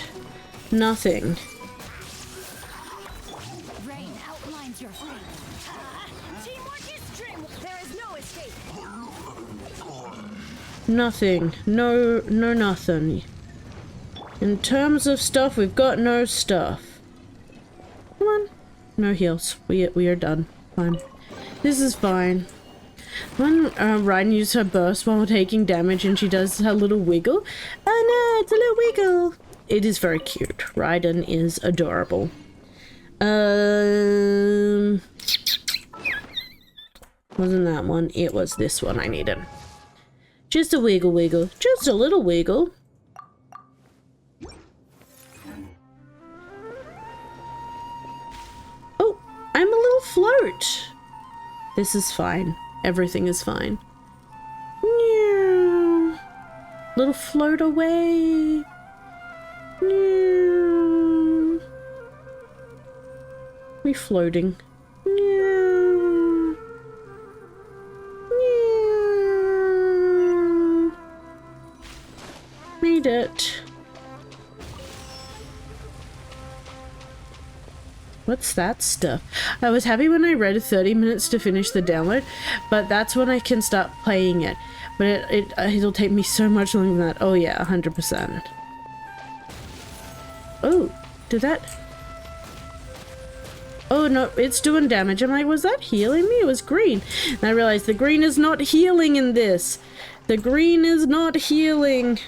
nothing. Rain outlines your fate. Teamwork is dream. There is no escape. Nothing. No nothing. In terms of stuff, we've got no stuff. Come on. No heals. We are done. Fine. This is fine. When Raiden uses her burst while taking damage and she does her little wiggle. Oh no, it's a little wiggle. It is very cute. Raiden is adorable. Wasn't that one? It was this one I needed. Just a wiggle wiggle. Just a little wiggle. Oh, I'm a little float. This is fine. Everything is fine. Meow. Little float away. Meow. We floating. Meow. Meow. Made it. What's that stuff? I was happy when I read 30 minutes to finish the download, but that's when I can start playing it. But it'll take me so much longer than that. Oh yeah, 100%. Oh, did that? Oh no, it's doing damage. I'm like, was that healing me? It was green. And I realized the green is not healing in this. The green is not healing.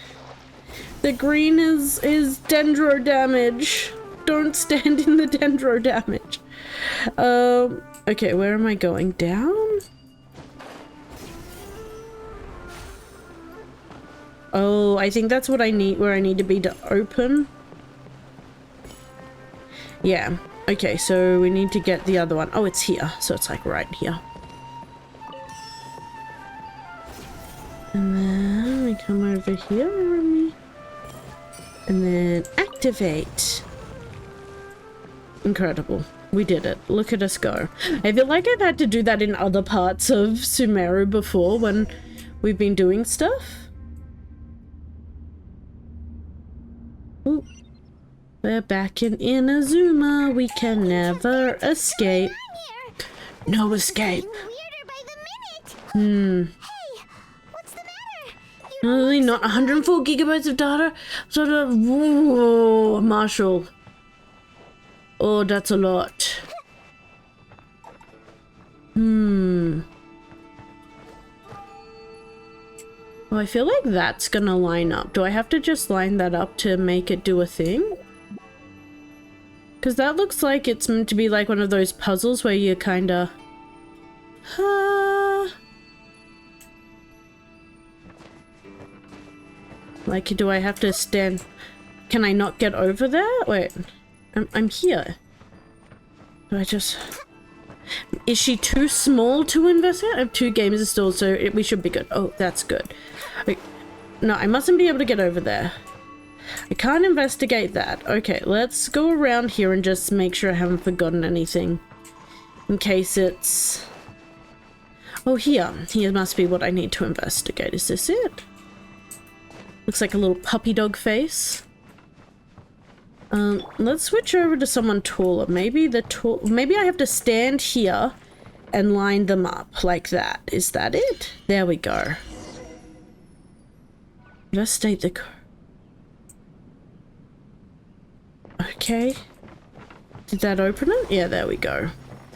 The green is dendro damage. Don't stand in the dendro damage. Okay, where am I going? Down? Oh, I think that's what I need, where I need to be to open. Yeah. Okay, so we need to get the other one. Oh, it's here. So it's like right here. And then we come over here. And then activate. Incredible. We did it. Look at us go. I feel like I've had to do that in other parts of Sumeru before when we've been doing stuff. Ooh. We're back in Inazuma. We can never escape. No escape. Hey, what's the matter? Really not 104 gigabytes of data? Sort of. Whoa, Marshall. Oh, that's a lot. Oh, I feel like that's gonna line up. Do I have to just line that up to make it do a thing? Because that looks like it's meant to be like one of those puzzles where you kinda... Like, do I have to stand... Can I not get over there? Wait. I'm here. Do I just... Is she too small to investigate? I have 2 games installed, so we should be good. Oh, that's good. Wait. No, I mustn't be able to get over there. I can't investigate that. Okay, let's go around here and just make sure I haven't forgotten anything. In case it's... Oh, here. Here must be what I need to investigate. Is this it? Looks like a little puppy dog face. Let's switch over to someone taller. Maybe maybe I have to stand here and line them up like that. Is that it? There we go. Let's state the... Okay. Did that open it? Yeah, there we go.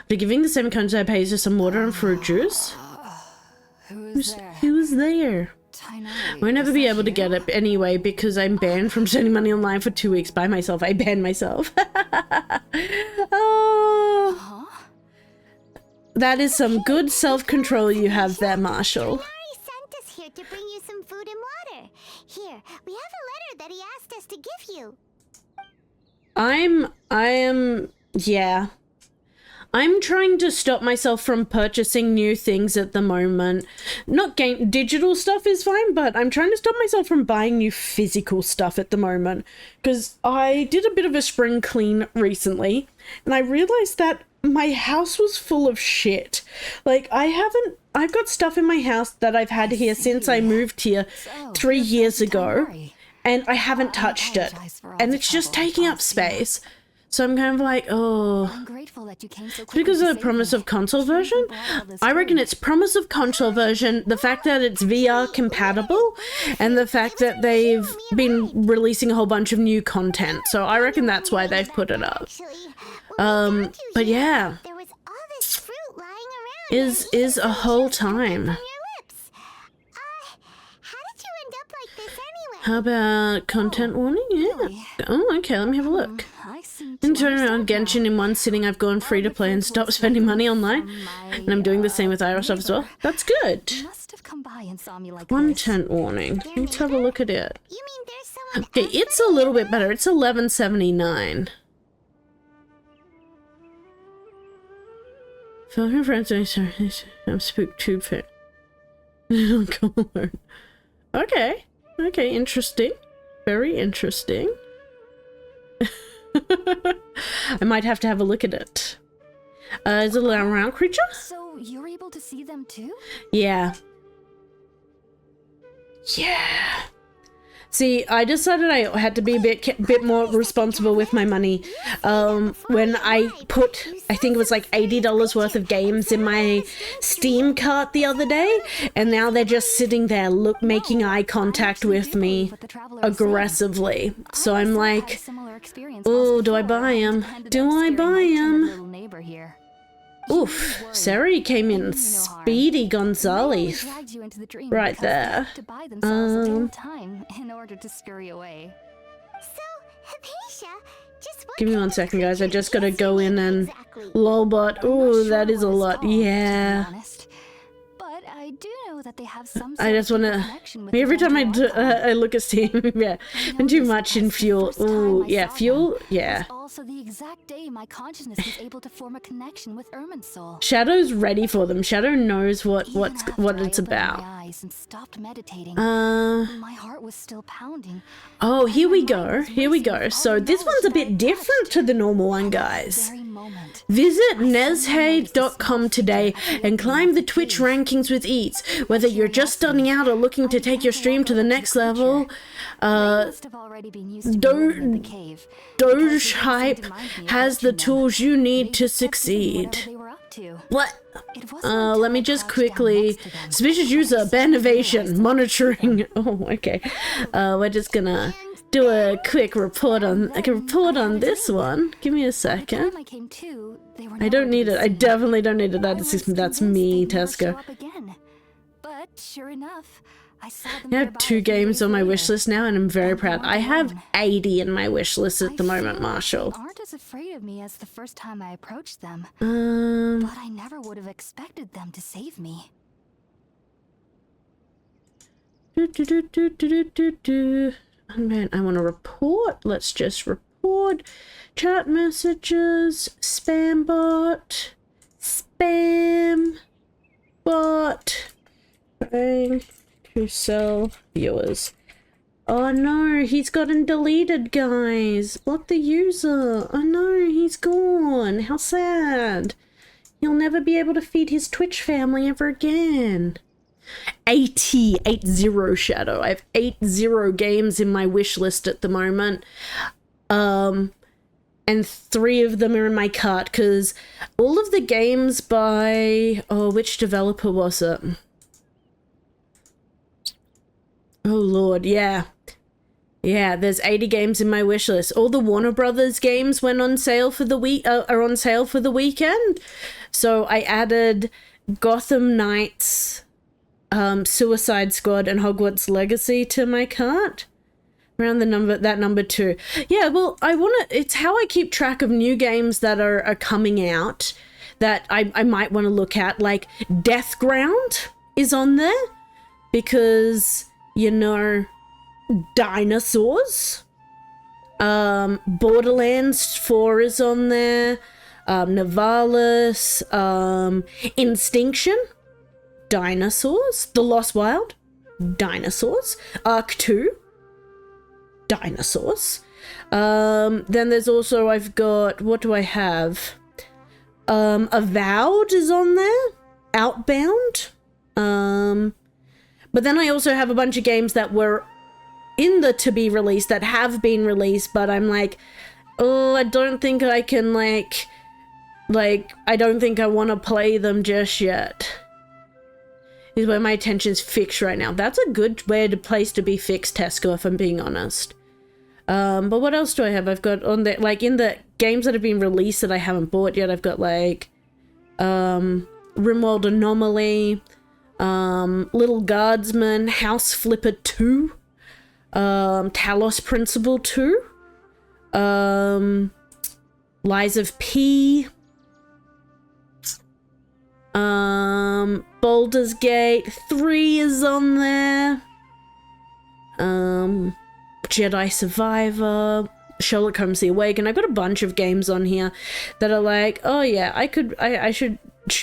After giving the same coins I pays for some water and fruit juice. Who's there? Who's there? Tainari, Won't ever is be that able to you? get it anyway because I'm banned from sending money online for 2 weeks by myself. I banned myself. Oh, Huh? that is some good self-control you have there, Marshall. Tainari sent us here to bring you some food and water. Here, we have a letter that he asked us to give you. Yeah. I'm trying to stop myself from purchasing new things at the moment. Not digital stuff is fine, but I'm trying to stop myself from buying new physical stuff at the moment. Because I did a bit of a spring clean recently, and I realized that my house was full of shit. Like, I've got stuff in my house that I've had here since I moved here So, 3 you're years Cousin ago, Tainari. and I haven't touched it. apologize for all And the it's just trouble I taking up caused you. space. So I'm kind of like, oh... I'm grateful that you came so quickly Because to of the save promise me. of console You even version, brought all this I reckon food. it's promise of console version, the fact that it's VR compatible, and the fact that they've been releasing a whole bunch of new content. So I reckon that's why they've put it up. Actually, when we found you But here, yeah, there was all this fruit lying around. is a whole time. On your lips. How did you end up like this anyway? How about content warning? Yeah. really? Oh, okay, let me have a look. I seem to In turn around understand Genshin in one sitting, I've gone free to play and stopped spending money online. And I'm doing the same with Iroh stuff as well. That's good. now. Must have come by and saw me like this. Content warning. Let's have a look at it. You mean there's someone Okay, else it's a little bit better. It's 11.79. Phone friends, I'm spooked tube fan. Okay. Okay, interesting. Very interesting. I might have to have a look at it. Is it a round creature? So you're able to see them too? Yeah. Yeah. See, I decided I had to be a bit more responsible with my money. When I put, I think it was like $80 worth of games in my Steam cart the other day, and now they're just sitting there, making eye contact with me aggressively. So I'm like, oh, do I buy them? Do I buy them? Oof, Seri came in speedy Gonzales. Right there. In order to scurry away. So, Hypatia, just what Give me kind 1 of second, guys. I creature just gotta is go she in and exactly? lolbot. I'm not Ooh, sure that is a what it's lot. called, to be Yeah. honest. But I do know that they have some I sort just of wanna. connection with Every the time Vendor archive. I look at Steam, yeah, and too much in fuel. Ooh, yeah, fuel, yeah. Also, the exact day my consciousness was able to form a connection with Ermin's soul. Shadow's ready for them. Shadow knows what Even after what I it's opened about. My eyes and stopped meditating. Uh. My heart was still pounding. Oh, here we My go. mind was Here we racing go. with all So the this knowledge one's a that I bit different touched. to the normal one, At guys. this very moment, Visit nezhay.com today and climb the Twitch rankings with ease. Whether you're just starting out or looking to take your stream to the next level, they must have already been used to be living in the cave, Doge because they didn't Hype seem to mind me has the approaching them. tools you need They to just kept doing whatever succeed. they were up to. What? It wasn't until Let me I just crouched down quickly. next to them Suspicious that I user, realized Bannovation, monitoring. Oh, okay. We're just gonna do a quick report on this one. Give me a by the second. time I came to, they were I don't nowhere to need be it. I seen. definitely don't need a I data was system. That's convinced me, they'd never show Tesco. up again. But sure enough, I saw them I have nearby 2 a few games days on my later. wish list now, and I'm very And they proud. weren't I have alone. 80 in my wish list at the I moment, feel like Marshall. They aren't as afraid of me as the first time I approached them. But I never would have expected them to save me. Man, I want to report. Let's just report. Chat messages. Spam bot. Spam bot. Trying to sell viewers. Oh no, he's gotten deleted, guys. Block the user. Oh no, he's gone. How sad. He'll never be able to feed his Twitch family ever again. 80 Shadow. I have 80 games in my wish list at the moment. And 3 of them are in my cart because all of the games by, oh, which developer was it? Oh lord, yeah. Yeah, there's 80 games in my wish list. All the Warner Brothers games went on sale for the week, are on sale for the weekend. So I added Gotham Knights, Suicide Squad, and Hogwarts Legacy to my cart. Around that number 2. Yeah, well, it's how I keep track of new games that are coming out that I might want to look at. Like Death Ground is on there because, you know, dinosaurs. Borderlands 4 is on there. Nivalis, Instinction, dinosaurs. The Lost Wild, dinosaurs. Arc 2, dinosaurs. Then there's also, I've got, what do I have? Avowed is on there. Outbound. But then I also have a bunch of games that were in the to be released that have been released, but I'm like, oh, I don't think I can like I don't think I want to play them just yet. Is where my attention's fixed right now. That's a good place to be fixed, Tesco, if I'm being honest. But what else do I have? I've got on the, like, in the games that have been released that I haven't bought yet, I've got like Rimworld Anomaly, Little Guardsman, House Flipper 2, Talos Principle 2, Lies of P, Baldur's Gate 3 is on there, Jedi Survivor, Sherlock Holmes The Awakened. I've got a bunch of games on here that are like, oh yeah, I should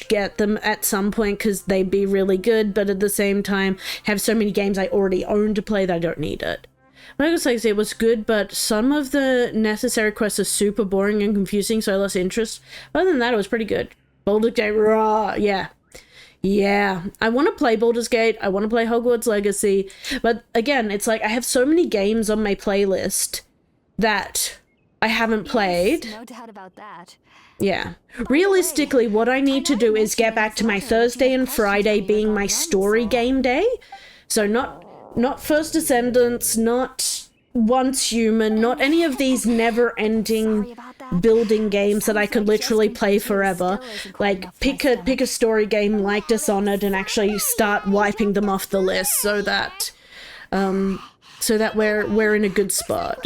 get them at some point because they'd be really good, but at the same time have so many games I already own to play that I don't need it. Like I say, it was good, but some of the necessary quests are super boring and confusing, so I lost interest. Other than that, it was pretty good. Baldur's Gate, raw, yeah. Yeah, I want to play Baldur's Gate, I want to play Hogwarts Legacy, but again, it's like I have so many games on my playlist that I haven't played. Yes, no doubt about that. Yeah. Realistically, what I need to do is get back to my Thursday and Friday being my story game day. So not First Descendants, not Once Human, not any of these never-ending building games that I could literally play forever. Like, pick a story game like Dishonored and actually start wiping them off the list so that we're in a good spot.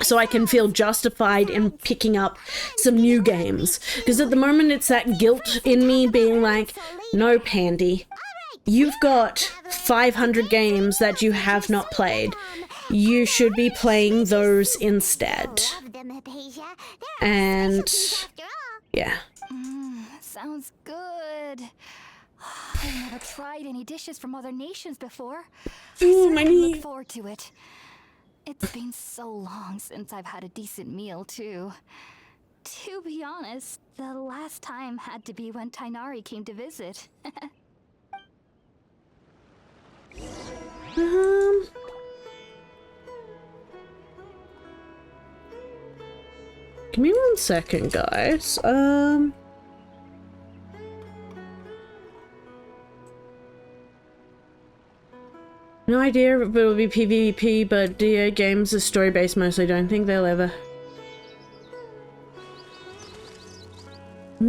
So I can feel justified in picking up some new games. Because at the moment it's that guilt in me being like, no, Pandy, you've got 500 games that you have not played. You should be playing those instead. And yeah. Sounds good. I've never tried any dishes from other nations before. Ooh, my I knee. look forward to it. It's been so long since I've had a decent meal, too. To be honest, the last time had to be when Tainari came to visit. Give me 1 second, guys. No idea if it'll be PvP, but DA games are story-based mostly. Don't think they'll ever. Give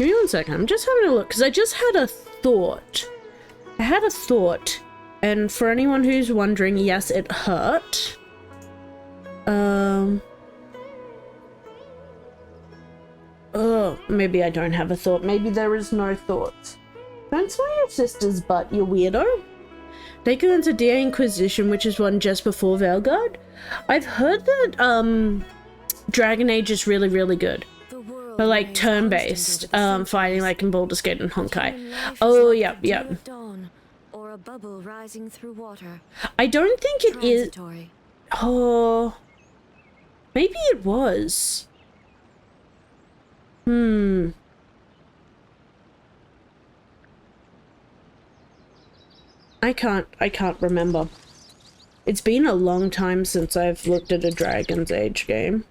me 1 second. I'm just having a look, because I just had a thought. And for anyone who's wondering, yes, it hurt. Oh, maybe I don't have a thought. Maybe there is no thoughts. Don't smell your sister's butt, you weirdo. They go into DA Inquisition, which is one just before Veilguard. I've heard that Dragon Age is really, really good. But like turn-based, fighting like in Baldur's Gate and Honkai. Oh, yep. Or a bubble rising through water. I don't think it is. Transitory. Oh, maybe it was. I can't remember. It's been a long time since I've looked at a Dragon's Age game.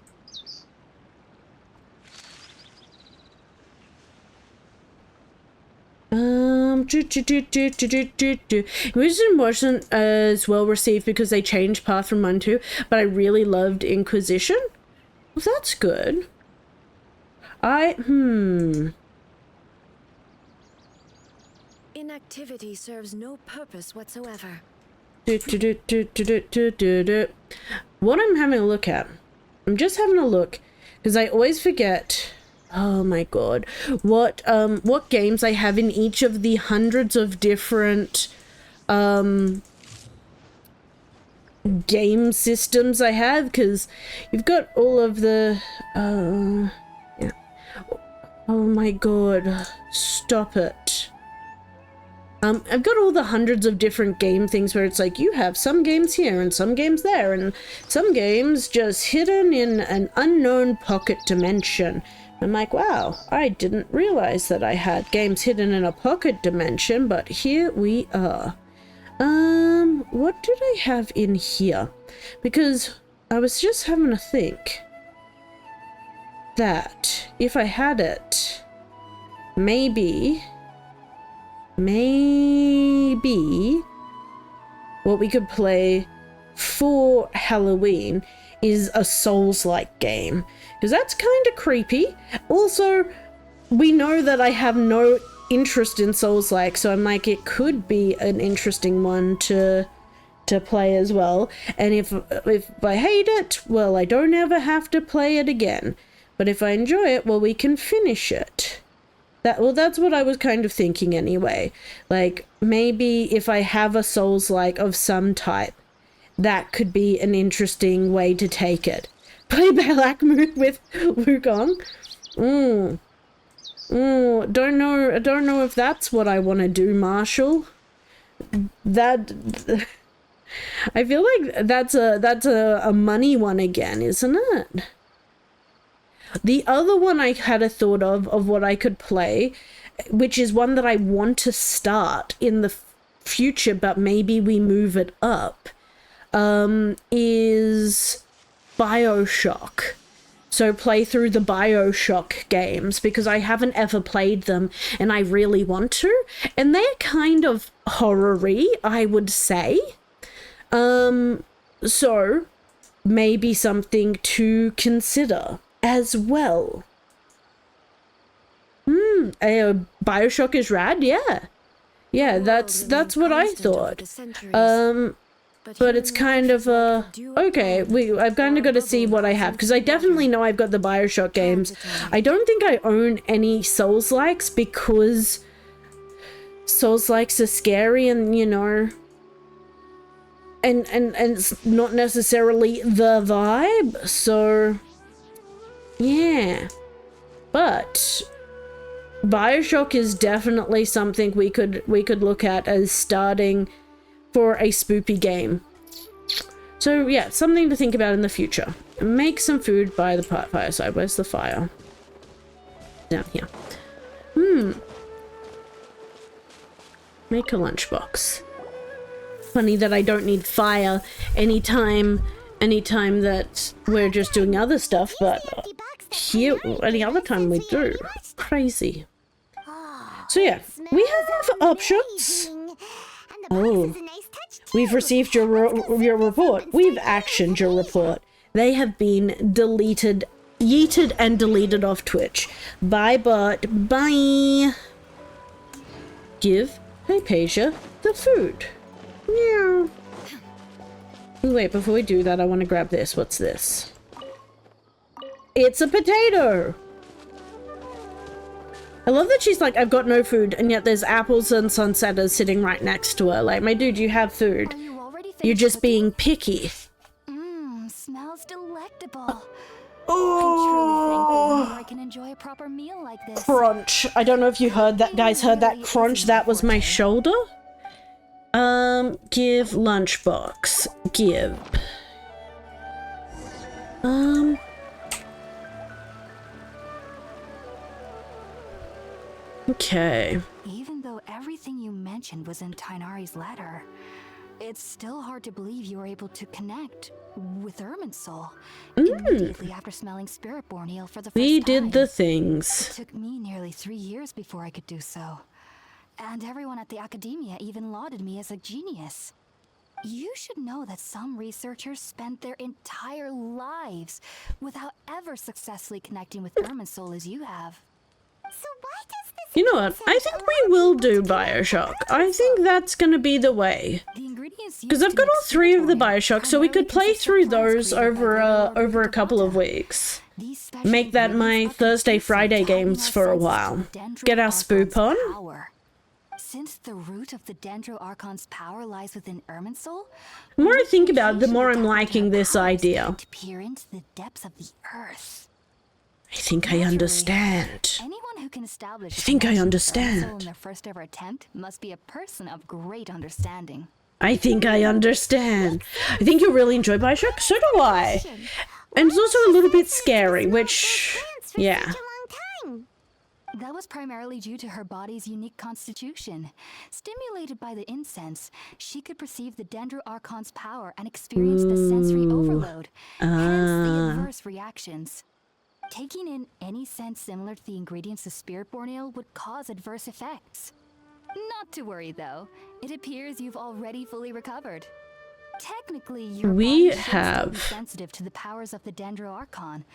Inquisition wasn't as well received because they changed Path from 1 to 2, but I really loved Inquisition. Well, that's good. Inactivity serves no purpose whatsoever. What I'm having a look at, I'm just having a look because I always forget. Oh my god, what games I have in each of the hundreds of different game systems I have, because you've got all of the yeah. Oh my god, stop it. I've got all the hundreds of different game things where it's like you have some games here and some games there and some games just hidden in an unknown pocket dimension. I'm like, wow, I didn't realize that I had games hidden in a pocket dimension, but here we are. What did I have in here? Because I was just having to think that if I had it, maybe what we could play for Halloween is a Souls-like game, because that's kind of creepy. Also, we know that I have no interest in Souls-like, so I'm like, it could be an interesting one to play as well. And if I hate it, well, I don't ever have to play it again. But if I enjoy it, well, we can finish it. That's what I was kind of thinking anyway. Like, maybe if I have a Souls-like of some type, that could be an interesting way to take it. Play Black Moon with Wukong. Don't know if that's what I want to do, Marshall. I feel like that's a money one again, isn't it? The other one I had a thought of what I could play, which is one that I want to start in the future, but maybe we move it up, is BioShock. So play through the BioShock games, because I haven't ever played them and I really want to. And they're kind of horror-y, I would say. So maybe something to consider as well. BioShock is rad, yeah. Yeah, that's what I thought. But it's kind of okay, I've kind of got to see what I have, because I definitely know I've got the BioShock games. I don't think I own any Souls-likes, because Souls-likes are scary and, you know, and it's not necessarily the vibe, so yeah. But BioShock is definitely something we could look at as starting for a spoopy game. So yeah, something to think about in the future. Make some food by the fireside. Where's the fire? Down here. Make a lunchbox. Funny that I don't need fire anytime that we're just doing other stuff, but here, any other time we do. Crazy. So yeah, we have options. Oh, we've received your report. We've actioned your report. They have been deleted, yeeted and deleted off Twitch. Bye, bot. Bye. Give Hypatia the food. Yeah. Wait, before we do that, I want to grab this. What's this? It's a potato! I love that she's like, I've got no food, and yet there's apples and sunsetters sitting right next to her. Like, my dude, you have food. You're just being picky. Smells delectable. Oh, I'm truly thankful I can enjoy a proper meal like this. Crunch. I don't know if you heard that, guys heard that crunch. That was my shoulder. Give lunchbox. Give. Okay. Even though everything you mentioned was in Tainari's letter, it's still hard to believe you were able to connect with Irminsul immediately after smelling Spiritborn eel for the first time. We did the things. It took me nearly 3 years before I could do so. And everyone at the academia even lauded me as a genius. You should know that some researchers spent their entire lives without ever successfully connecting with Irminsul as you have. So why does this? You know what? I think we will do Bioshock. I think that's gonna be the way. The ingredients Because I've got all 3 of the Bioshock, so we could play through those over a couple of weeks. Make that my Thursday, Friday games for a while. Get our spoop on. Since the root of the Dendro Archon's power lies within Irminsul, The more I think about it, the more I'm liking this idea. to peer into the depths of the earth. I think I understand. Anyone who can establish I think I a connection with understand. Irminsul in their first ever attempt must be a person of great understanding. I think I understand. I think you'll really enjoy Bioshock. So do I. And it's also a little bit scary, which, yeah. Such a long time. That was primarily due to her body's unique constitution. Stimulated by the incense, she could perceive the Dendro Archon's power and experience the sensory overload, hence the adverse reactions. Taking in any scent similar to the ingredients of Spiritborn Ale would cause adverse effects. Not to worry though, it appears you've already fully recovered. Technically, your We body should still have. be sensitive to the powers of the Dendro Archon,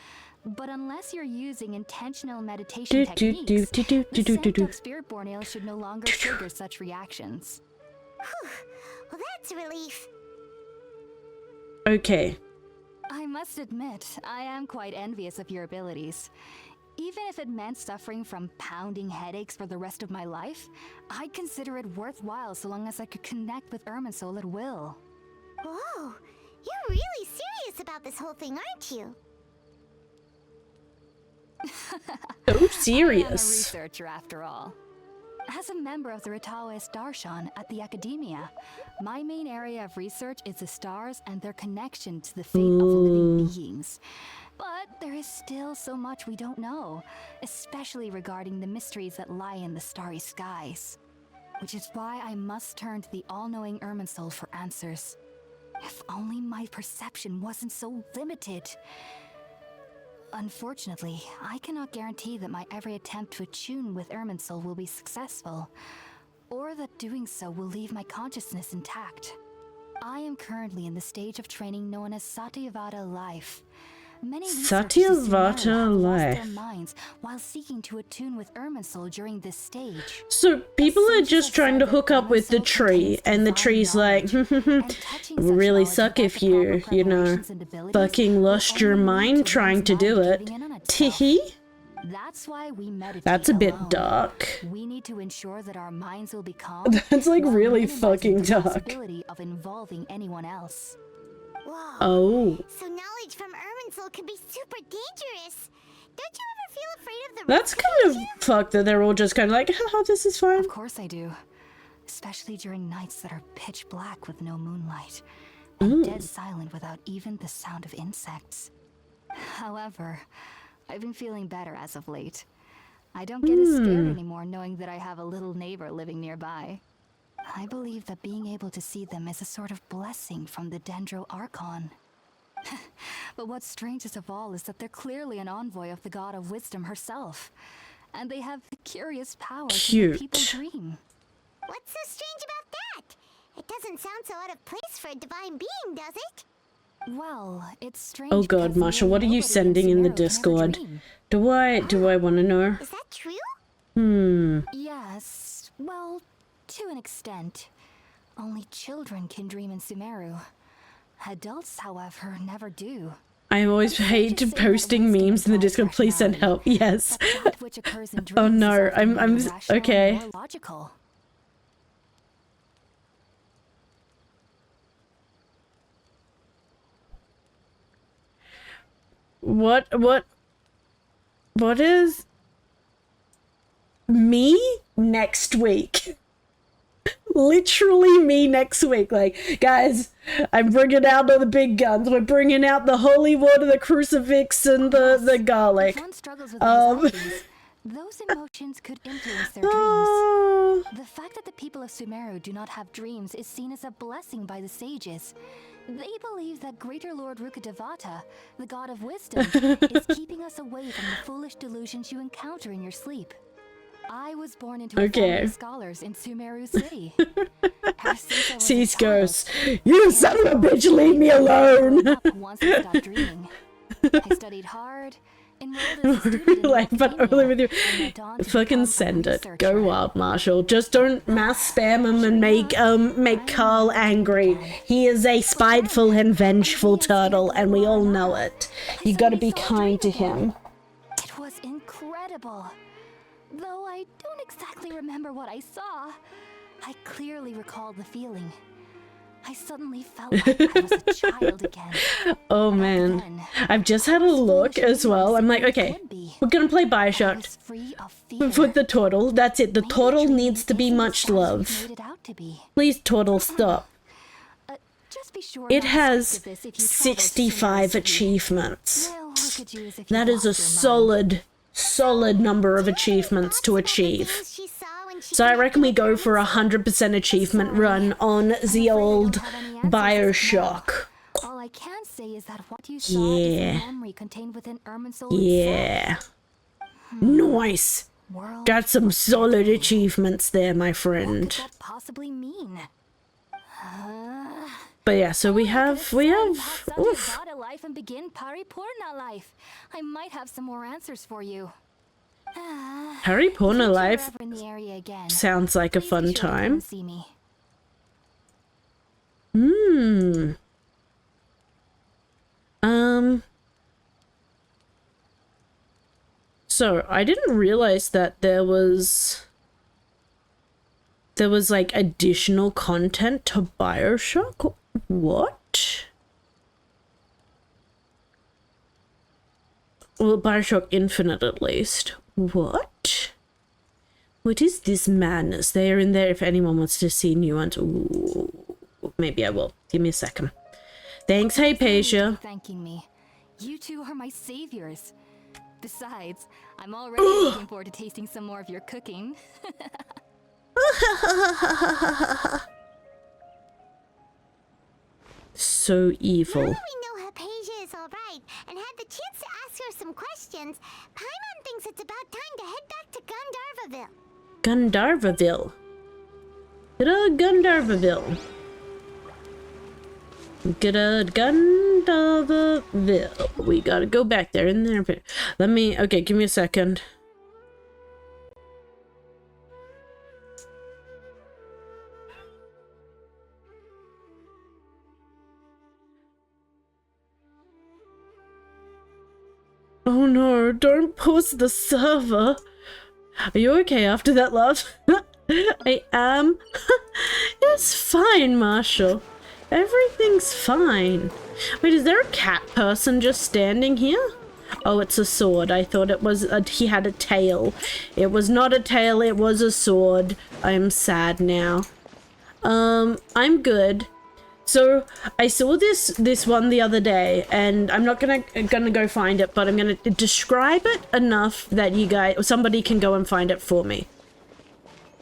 but unless you're using intentional meditation techniques, the scent of Spiritborn Ale should no longer trigger such reactions. Well, that's a relief. Okay. I must admit, I am quite envious of your abilities. Even if it meant suffering from pounding headaches for the rest of my life, I'd consider it worthwhile so long as I could connect with Irminsul at will. Whoa, you're really serious about this whole thing, aren't you? So I am a serious. researcher after all. As a member of the Ritaoist Darshan at the Academia, my main area of research is the stars and their connection to the fate of living beings. But there is still so much we don't know, especially regarding the mysteries that lie in the starry skies. Which is why I must turn to the all-knowing Irminsul for answers. If only my perception wasn't so limited. Unfortunately, I cannot guarantee that my every attempt to attune with Irminsul will be successful, or that doing so will leave my consciousness intact. I am currently in the stage of training known as Satyavada life. Many researchers in Sumeru Satyavada have lost life. their minds while seeking to attune with Irminsul during this stage. So people are just trying to hook up with the tree, and the tree's like, it would really suck if you know, fucking lost your mind trying to do it. Tihi? That's why we meditate. That's a bit alone. dark. We need to ensure that our minds will be calm. That's like while really minimizing fucking the dark. possibility of involving anyone else. Whoa. Oh. So knowledge from Irminsul could be super dangerous. Don't you ever feel afraid of the That's risk kind of you? fucked that they're all just kind of like, haha, this is fine. Of course I do. Especially during nights that are pitch black with no moonlight. And dead silent without even the sound of insects. However, I've been feeling better as of late. I don't get as scared anymore knowing that I have a little neighbor living nearby. I believe that being able to see them is a sort of blessing from the Dendro Archon. But what's strangest of all is that they're clearly an envoy of the God of Wisdom herself. And they have the curious power to make people Cute. dream. What's so strange about that? It doesn't sound so out of place for a divine being, does it? Well, it's strange. Oh god, because Masha, nearly what are you nobody sending in the Sumeru can ever Discord? dream. Do I want to know? Is that true? Yes, well, to an extent. Only children can dream in Sumeru. Adults, however, never do. I always hate posting memes in the Discord. Please send help. Yes. But that which occurs in dreams Oh no, is often I'm more rational and okay. more logical. What is me next week? Literally me next week. Like, guys, I'm bringing out all the big guns. We're bringing out the holy water, the crucifix, and the garlic. If one struggles with anxieties, those emotions could influence their dreams. Oh, The fact that the people of Sumeru do not have dreams is seen as a blessing by the sages. They believe that Greater Lord Rukadevata, the god of wisdom, is keeping us away from the foolish delusions you encounter in your sleep. I was born into a Okay. family of scholars in Sumeru City. Ever since I was a Cease child, goes, "You son of a bitch, leave me alone!" growing up once I stopped dreaming. I studied hard, enrolled as a student in Like, but academia, only with you. and went on to Fucking become a send it. researcher. Go wild, Marshall. Just don't mass spam him and make Carl angry. He is a spiteful and vengeful turtle, and we all know it. You gotta be kind to him. It was incredible. Though I don't exactly remember what I saw, I clearly recall the feeling. I suddenly felt like I was a child again. Oh man. I've just had a look as well. I'm like, okay, we're gonna play I Bioshock was free of fear. with the turtle. That's it. The Maybe turtle dreaming needs to be isn't much as bad as love. you've made it out to be. Please, turtle, stop. Just be sure It not to has speak of this if you travel to 65 Sumeru City. achievements. They'll look at you as if you That is a lost your mind. solid number of achievements to achieve. So I reckon we go for a 100% achievement run on the old Bioshock. All I can say is that what you saw is Yeah. a memory contained within Irminsul Yeah. Nice. World, Got some solid achievements there, my what could friend. that possibly mean? But yeah, so we have, Pass on to oof. Bada life and begin Paripurna life. I might have some more answers for you. Harry Potter If you're Life ever in the area again, sounds like a please be fun sure to come time. and see me. So I didn't realize that there was like additional content to Bioshock. What? Well, Bioshock Infinite at least. What? What is this madness? They are in there if anyone wants to see new ones. Ooh, maybe I will. Give me a second. Thanks, Hypatia. Thanking me. You two are my saviors. Besides, I'm already looking forward to tasting some more of your cooking. So evil. Now that we know Hypatia is alright and had the chance to ask her some questions, Paimon thinks it's about time to head back to Gandharvaville. Gandharvaville. Good old Gandharvaville. Good old Gandharvaville. We gotta go back there in there. Let me, okay, give me a second. Oh no, don't pause the server. Are you okay after that, love? I am. It's fine, Marshall. Everything's fine. Wait, is there a cat person just standing here? Oh, it's a sword. I thought it was he had a tail. It was not a tail, it was a sword. I'm sad now. I'm good. So I saw this one the other day, and I'm not gonna go find it, but I'm gonna describe it enough that you guys, or somebody can go and find it for me.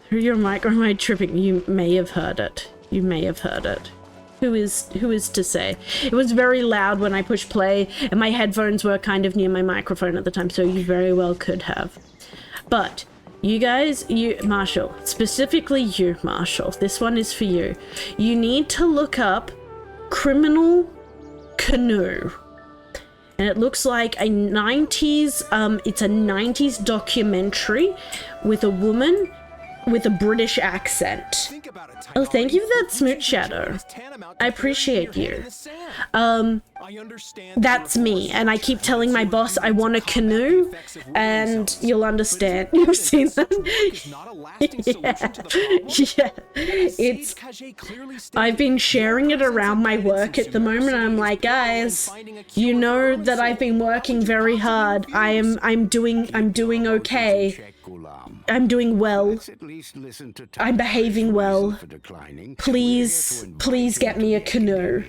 Through your mic, or am I tripping? You may have heard it. You may have heard it. Who is to say? It was very loud when I pushed play, and my headphones were kind of near my microphone at the time, so you very well could have. But you guys, Marshall, specifically you, Marshall, this one is for you. You need to look up Criminal Canoe. And it looks like a 90s, it's a 90s documentary with a woman with a British accent. Oh, thank you for that smooch shadow. I appreciate you. That's me, and I keep telling my boss I want a canoe, and you'll understand. You've seen that? Yeah. It's, I've been sharing it around my work at the moment. I'm like, guys, you know that I've been working very hard. I'm doing okay. I'm doing well. I'm behaving well. Please get me a canoe.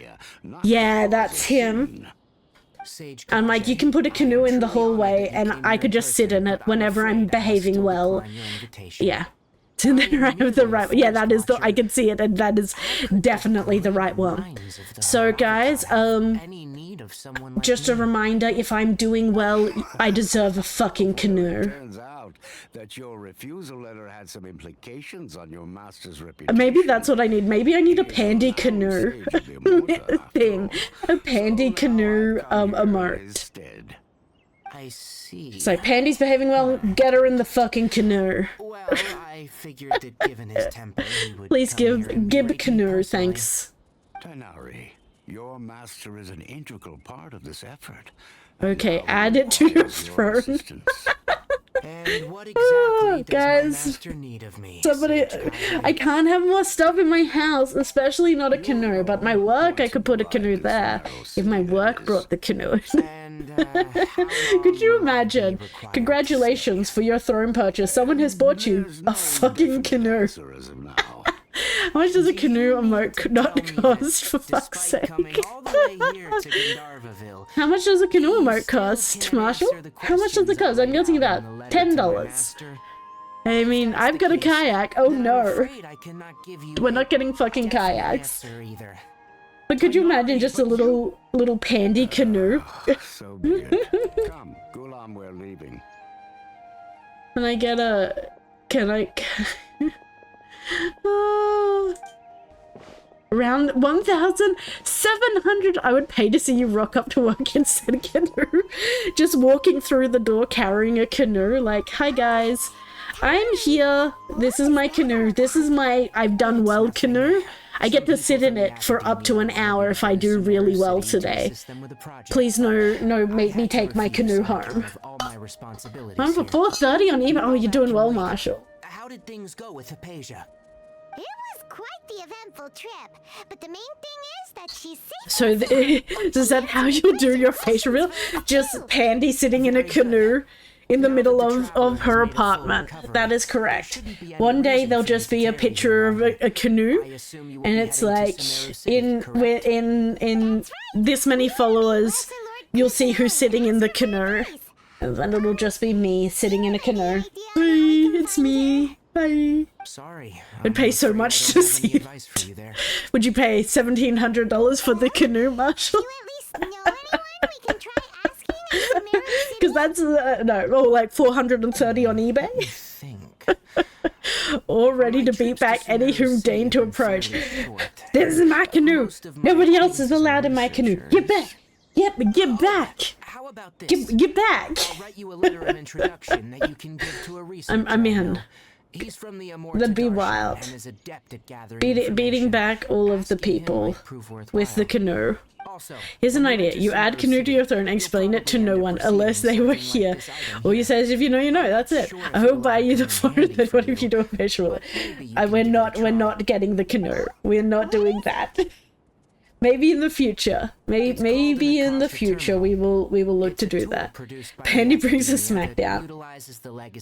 Yeah, that's him. I'm like, you can put a canoe in the hallway and I could just sit in it whenever I'm behaving well. Yeah. To the right of the right. Yeah, that is the. I can see it, and that is definitely the right one. So, guys, just a reminder: if I'm doing well, I deserve a fucking canoe. Turns out that your refusal letter had some implications on your master's reputation. Maybe that's what I need. Maybe I need a pandy canoe thing. A pandy canoe emote. I see. So Pandy's behaving well. Get her in the fucking canoe. Well, I figured that given his temper, he would Please come here and give be a canoe, personally. thanks. Tighnari, your master is an integral part of this effort. Okay, add it to your throne. And what exactly does guys, my master need of me? Somebody, Tighnari? I can't have more stuff in my house, especially not a canoe. But my work, I could put a canoe there if my work brought the canoe. And, how Could you long will imagine? he require Congratulations for your throne purchase. Someone has bought you a fucking canoe. How much does a canoe emote not cost, for fuck's sake? How much does a canoe emote cost, Marshall? How much does it cost? I'm guessing about $10. I mean, I've got a kayak. Oh no. We're not getting fucking kayaks. But could you imagine just a little pandy canoe? So be it. Come, Gulam, we're leaving. Can I get a... Can I... Around 1,700. I would pay to see you rock up to work instead of canoe. Just walking through the door carrying a canoe. Like, hi guys, I'm here. This is my canoe. This is my I've done well canoe. I get to sit in it for up to an hour if I do really well today. Please no make me take my canoe home. I'm for 4:30 on eBay. Oh, you're doing well, Marshall. How did things go with Hypatia? It was quite the eventful trip, but the main thing is that she's safe. So is that how you do your facial reel? Just Pandy sitting in a canoe in the middle of her apartment. That is correct. One day there'll just be a picture of a canoe, and it's like in this many followers, you'll see who's sitting in the canoe, and then it'll just be me sitting in a canoe. Hi, it's me. Bye. Sorry. I'd pay so much to see it. Would you pay $1,700 for the canoe, Marshall? You at least know anyone we can try asking in Sumeru City? Because that's like 430 on eBay. All ready to beat back any whom deign to approach. This is my canoe. Nobody else is allowed in my canoe. Get back. Yep, get back. How about this? Get back. I'll write you a letter of introduction that you can give to a researcher. I'm in. He's from the That'd be wild. and is adept at gathering Beating information. back all of the Asking him people might prove with the worthwhile. canoe. Also, Here's an when idea. enter You add Sumeru canoe to City, your throne and you'll explain it to probably no end up one receiving unless they were something here. like this item All you say is if you know, you know. That's it. Sure, I will buy you the it's phone. handy Then for what if you do a visual? We're not getting the canoe. We're not doing that. Maybe in the future. Maybe in the future we will look to do that. Pandy brings a smackdown.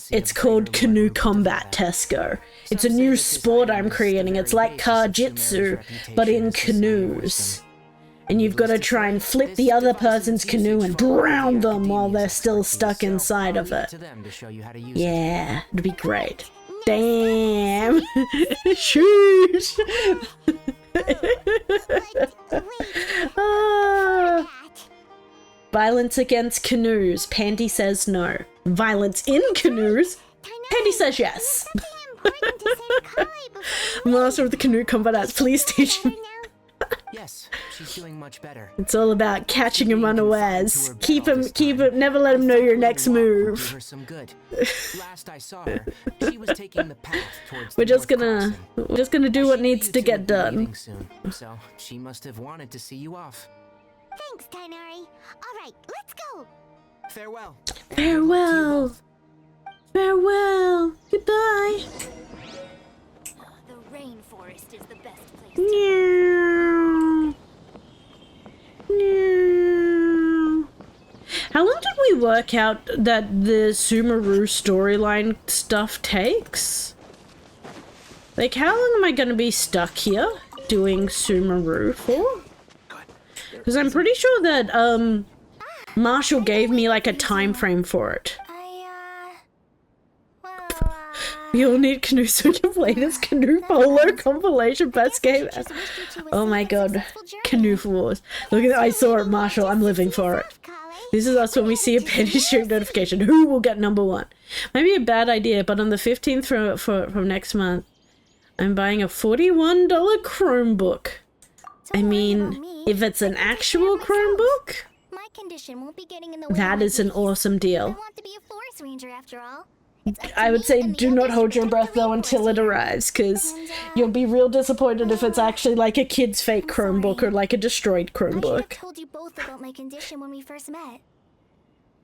It's called Canoe Combat Tesco. It's a new sport I'm creating. It's like Car-Jitsu, but in canoes. And you've got to try and flip the other person's canoe and drown them while they're still stuck inside of it. Yeah, it'd be great. Damn! Shoot! Ah. Violence against canoes. Pandy says no. Violence in canoes? Pandy says yes. Master of the Canoe Combat Arts, please teach me. Yes, she's doing much better. It's all about catching him unawares. Keep him, never let him know your next move. Do her some good. Last I saw her, she was taking the path towards We're the just North gonna do what Crossing. needs You to two get would be done. leaving soon, so she must have wanted to see you off. Thanks, Tighnari. All right, let's go. Farewell. Farewell. Farewell. Goodbye. The rainforest is the best place. Meow. Meow. How long did we work out that the Sumeru storyline stuff takes? Like, how long am I gonna be stuck here doing Sumeru for? Because I'm pretty sure that Marshall gave me like a time frame for it. We all need canoe so we can play this canoe polo compilation best game. Oh my god, canoe wars. Look at that, I saw it, Marshall. I'm living for it. This is us when we see a penny stream notification. Who will get number 1? Maybe a bad idea, but on the 15th from next month, I'm buying a $41 Chromebook. I mean, if it's an actual Chromebook, My condition won't be getting in the way. that is an awesome I deal. want to be a forest ranger after all. It's up to I would me say and the do not others hold to your get breath the though until it reinforcement. arrives, because And, you'll be real disappointed if it's actually like a kid's fake I'm sorry. Chromebook or like a destroyed I should have Chromebook. told you both about my condition when we first met.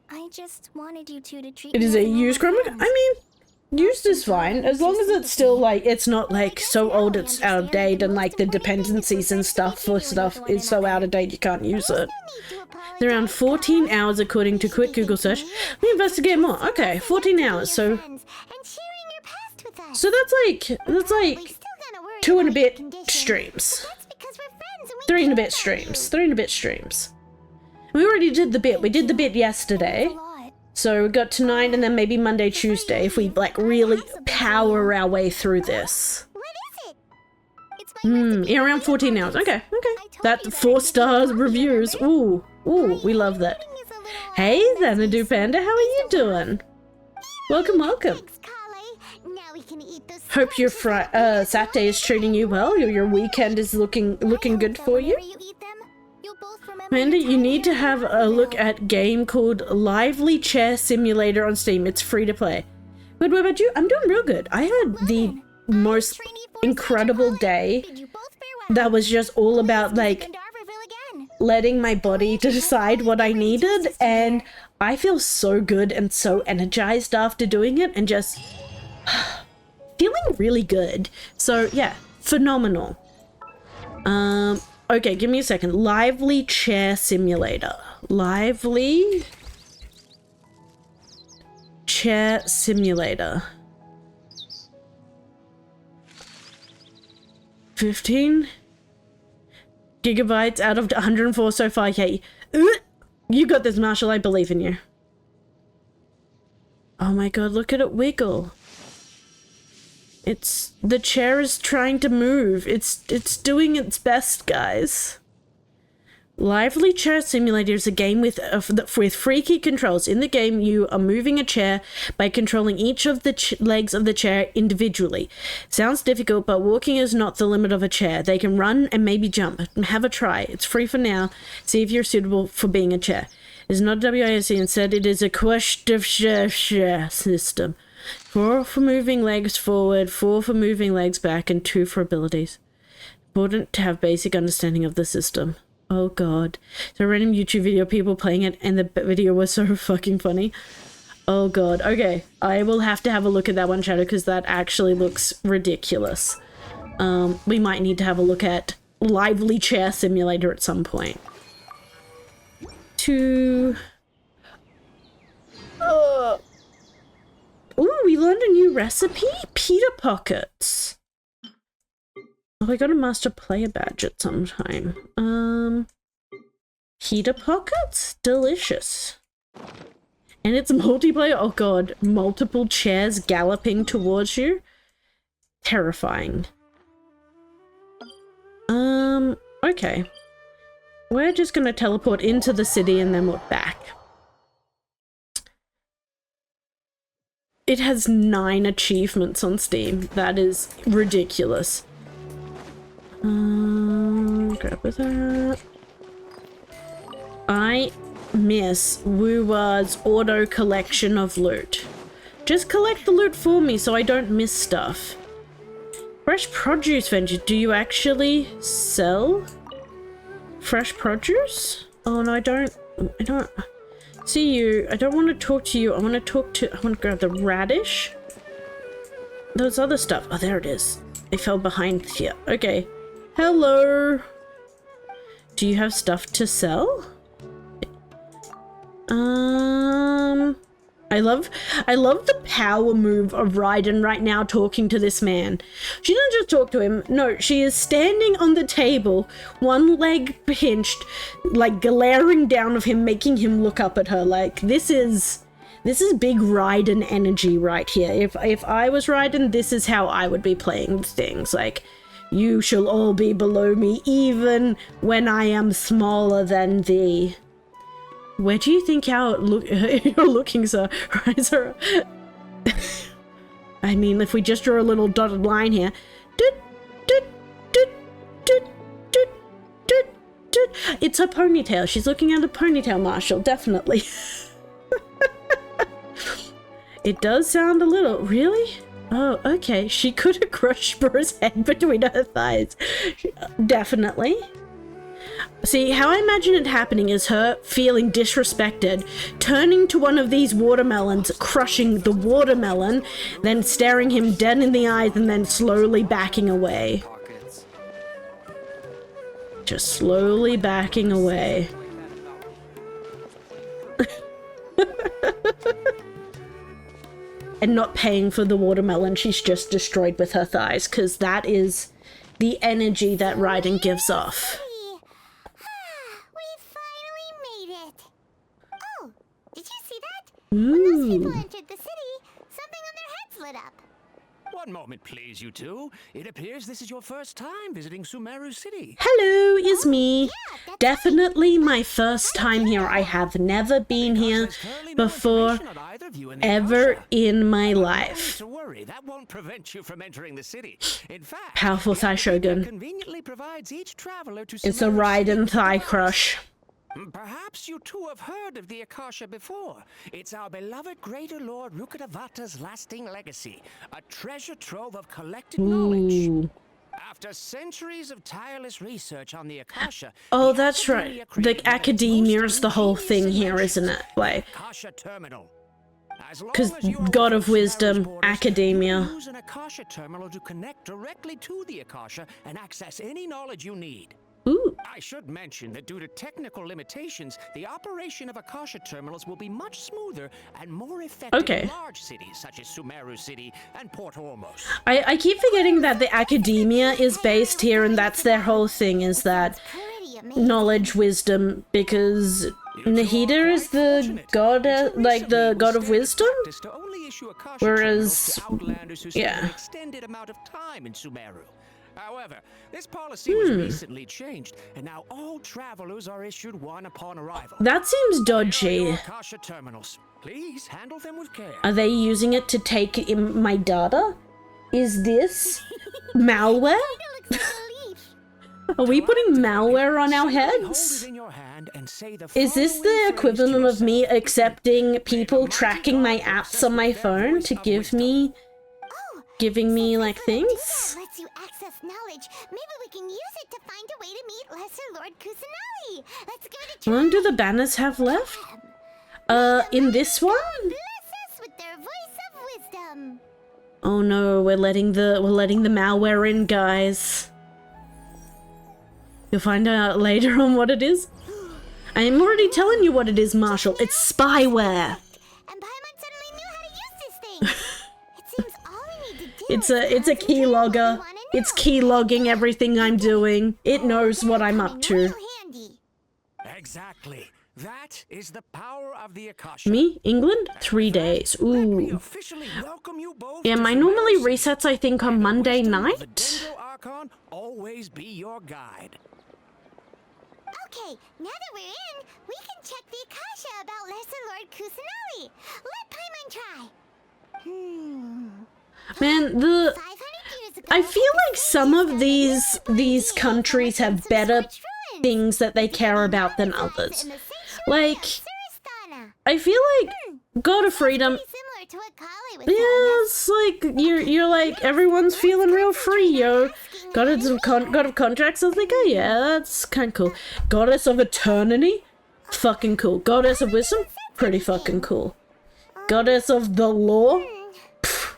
I just wanted you two to treat It me is as a normal used Chromebook? friends. I mean, used is fine, as long as it's still like, it's not like so old it's out of date and like the dependencies and stuff is so out of date you can't use it. No need to apologize, They're around 14 Carly. hours according to You should quick be Google thanking search. me Let me investigate more. for Okay, so 14 much hours, being your so friends and sharing your past with us. so that's We're like still gonna worry 2 and a about your bit condition, streams. but that's because we're friends and we 3 and a care bit about streams. you. 3 and a bit streams. We already did the bit. We did the bit yesterday. Thanks a lot. So we got tonight and then maybe Monday, Tuesday if we like really power our way through this. What is it? It's my recipe Yeah, for around 14 hours. cookies. Okay, I okay. told That you that 4 I'd give you a stars copy, reviews. remember? Ooh, we love that. Pudding is a little, Hey, messy, Xanadu so Panda, how are you please don't laugh. doing? Welcome. Thanks, Carly. Now we can eat those Hope your scrumptious Saturday is treating you well. Your weekend is looking I hope good that for you. whenever you eat them, you'll both remember Amanda, your you time need to here in have a Harveyville. look at game called Lively Chair Simulator on Steam. It's free to play. But what about you? I'm doing real good. I had the most Trainee Force incredible Ranger day Bid you both farewell. that was just all about like In Darverville again. letting my body to decide what I needed, and I feel so good and so energized after doing it and just feeling really good. So yeah, phenomenal. Okay, give me a second. Lively Chair Simulator. Lively Chair Simulator. 15 gigabytes out of 104 so far. Okay, you got this, Marshall. I believe in you. Oh my god, look at it wiggle. The chair is trying to move. It's doing its best, guys. Lively Chair Simulator is a game with free key controls. In the game, you are moving a chair by controlling each of the legs of the chair individually. Sounds difficult, but walking is not the limit of a chair. They can run and maybe jump. Have a try. It's free for now. See if you're suitable for being a chair. It's not WASD. Instead, it is a question system. 4 for moving legs forward, 4 for moving legs back, and 2 for abilities. Important to have basic understanding of the system. Oh god. So a random YouTube video, people playing it, and the video was so fucking funny. Oh god. Okay. I will have to have a look at that one, Shadow, because that actually looks ridiculous. We might need to have a look at Lively Chair Simulator at some point. Ooh, we learned a new recipe? Pita Pockets. Oh, I got a master player badge at some time. Pita Pockets? Delicious. And it's multiplayer? Oh god, multiple chairs galloping towards you? Terrifying. Okay. We're just gonna teleport into the city and then we're back. It has 9 achievements on Steam. That is ridiculous. Grab that. I miss Wuwa's auto collection of loot. Just collect the loot for me so I don't miss stuff. Fresh produce venture. Do you actually sell fresh produce? Oh no, I don't see you. I don't want to talk to you. I want to grab the radish. Those other stuff. Oh, there it is. It fell behind here. Okay. Hello. Do you have stuff to sell? I love the power move of Raiden right now talking to this man. She doesn't just talk to him. No, she is standing on the table, one leg pinched, like glaring down of him, making him look up at her. Like, this is This is big Raiden energy right here. If I was Raiden, this is how I would be playing things. Like, you shall all be below me, even when I am smaller than thee. Where do you think you're looking, sir? Right, sir? I mean, if we just draw a little dotted line here. It's her ponytail. She's looking at a ponytail, Marshall. Definitely. It does sound a little... Really? Oh, okay. She could have crushed Bro's head between her thighs. Definitely. See, how I imagine it happening is her feeling disrespected, turning to one of these watermelons, crushing the watermelon, then staring him dead in the eyes, and then slowly backing away. Just slowly backing away. And not paying for the watermelon she's just destroyed with her thighs, because that is the energy that Raiden gives off. We finally made it. Oh, did you see that? When those people entered the city, something on their heads lit up. One moment, please, you two. It appears this is your first time visiting Sumeru City. Hello, is me. Definitely my first time here. I have never been here before, ever in my life. To worry, that won't prevent you from entering the city. In fact, Powerful Thigh Shogun. Conveniently provides each traveler to It's a Sumeru Raiden City thigh with crush. Perhaps you two have heard of the Akasha before. It's our beloved Greater Lord Rukkhadevata's lasting legacy, a treasure trove of collected knowledge. After centuries of tireless research on the Akasha... Oh, that's right. The academia is the whole thing here, isn't it? Like, Akasha Terminal. because God of Wisdom, academia. Use an Akasha terminal to connect directly to the Akasha and access any knowledge you need. Ooh. I should mention that due to technical limitations, the operation of Akasha terminals will be much smoother and more effective in large cities such as Sumeru City and Port Ormos. I keep forgetting that the academia is based here, and that's their whole thing, is that knowledge, wisdom, because Nahida is the god, like the god of wisdom, whereas, yeah. Extended amount of time in Sumeru. However, this policy was recently changed, and now all travelers are issued one upon arrival. That seems dodgy. Akasha terminals. Please handle them with care. Are they using it to take in my data? Is this malware? Are we putting malware on our heads? Is this the equivalent of me accepting people tracking my apps on my phone to giving me like things? Lets you access knowledge. Maybe we can use it to find a way to meet Lesser Lord Kusanagi. Let's give it a try. How long do the banners have left? In this one? Bless us with their voice of wisdom. Oh no, we're letting the malware in, guys. You'll find out later on what it is. I am already telling you what it is, Marshall. It's spyware. And Paimon suddenly knew how to use this thing. It seems all we need to do It's a key logger. It's key logging everything I'm doing. It knows what I'm up to. Exactly. That is the power of the Akasha. Me? England? 3 days. Ooh. Yeah, mine normally resets, I think, on Monday night. Always be your guide. Okay, now that we're in, we can check the Akasha about Lesser Lord Kusanagi. Let Paimon try. Man, I feel like some of these countries have better things that they care about than others. Like, I feel like God of Freedom. Yeah, it's like you're like everyone's feeling real free, yo. God of Contracts. I was like, oh yeah, that's kind of cool. Goddess of Eternity, fucking cool. Goddess of Wisdom, pretty fucking cool. Goddess of the Law, pff,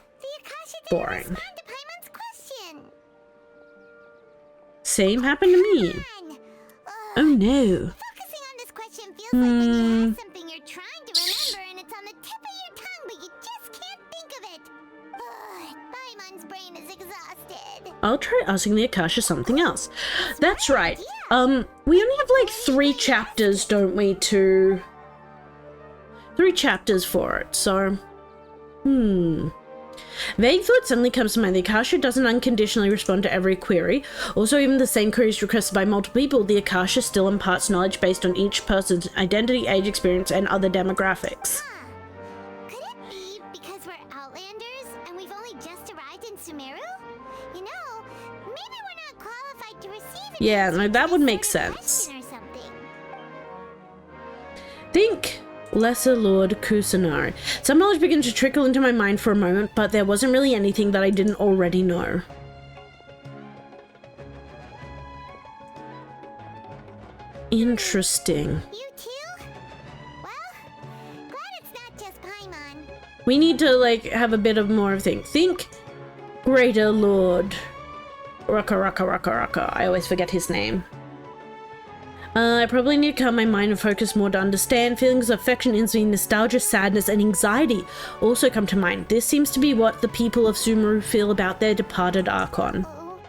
boring. Same happened to me. Oh no. Focusing on this question feels like when you have something you're trying to remember and it's on the tip of your tongue, but you just can't think of it. Paimon's brain is exhausted. I'll try asking the Akasha something else. That's right. We only have like 3 chapters, don't we, to 3 chapters for it, so... Vague thought suddenly comes to mind. The Akasha doesn't unconditionally respond to every query. Also, even the same query is requested by multiple people, the Akasha still imparts knowledge based on each person's identity, age, experience, and other demographics. Could it be because we're Outlanders and we've only just arrived in Sumeru? You know, maybe we're not qualified to receive it. Yeah, no, that would make sense. Or something. Think Lesser Lord Kusanari. Some knowledge began to trickle into my mind for a moment, but there wasn't really anything that I didn't already know. Interesting. You too? Well, glad it's not just Paimon. We need to, like, have a bit of more of thing. Think Greater Lord Raka. I always forget his name. I probably need to calm my mind and focus more to understand. Feelings of affection, instinct, nostalgia, sadness, and anxiety also come to mind. This seems to be what the people of Sumeru feel about their departed Archon. Oh,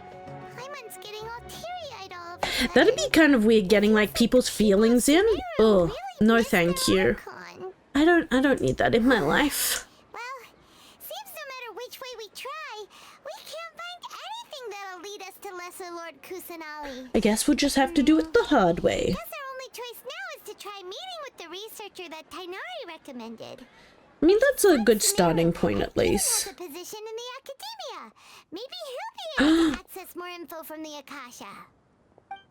Paimon's getting all teary-eyed all of a sudden. That'd be kind of weird, getting like people's feelings in. Oh, no thank you. Archon. I don't need that in my life. Well, seems no matter which way we try, we can't find anything that'll lead us to Lesser Lord Kusanali. I guess we'll just have to do it the hard way. Guess our only choice now is to try meeting with the researcher that Tainari recommended. I mean, that's a good starting point at He least. has a position in the academia. Maybe he'll be able to access more info from the Akasha.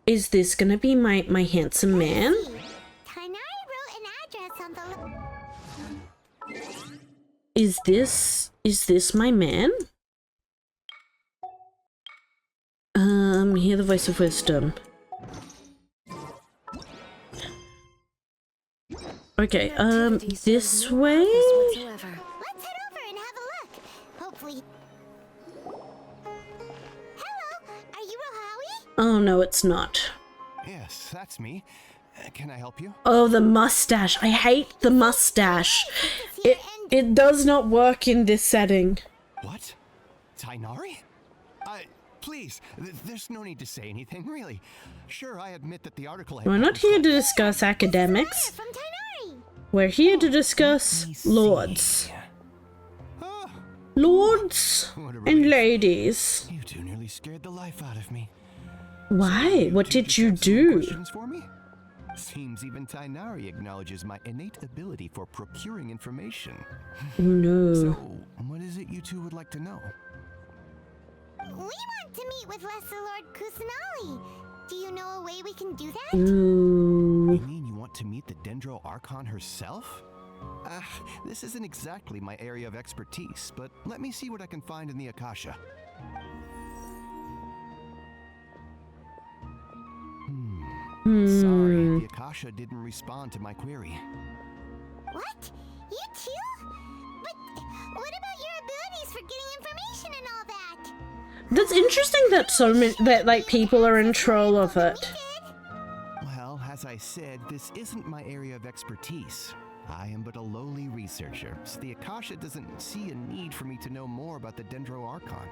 Is this gonna be my handsome man? Tainari wrote an address on the... Is this my man? Hear the voice of wisdom. Okay, this way? Whatsoever. Let's head over and have a look. Hopefully... Hello, are you Rohawi? Oh no, it's not. Yes, that's me. Can I help you? Oh, the mustache. I hate the mustache. It does not work in this setting. What? Tainari? Please, there's no need to say anything, really. Sure, I admit that the article... We're not here to discuss academics. From Tainari. We're here to discuss lords. Oh, Lords what a and relief. ladies. You two nearly scared the life out of me. Why? What Two did just you have some do? questions for me? Seems even Tainari acknowledges my innate ability for procuring information. Oh no. So, what is it you two would like to know? We want to meet with Lesser Lord Kusanali. Do you know a way we can do that? Ooh. You mean you want to meet the Dendro Archon herself? This isn't exactly my area of expertise, but let me see what I can find in the Akasha. Sorry, the Akasha didn't respond to my query. What? You too? But what about your abilities for getting information and all that? That's interesting that so many like people are in control of it. Well, as I said, this isn't my area of expertise. I am but a lowly researcher, so the Akasha doesn't see a need for me to know more about the Dendro Archon.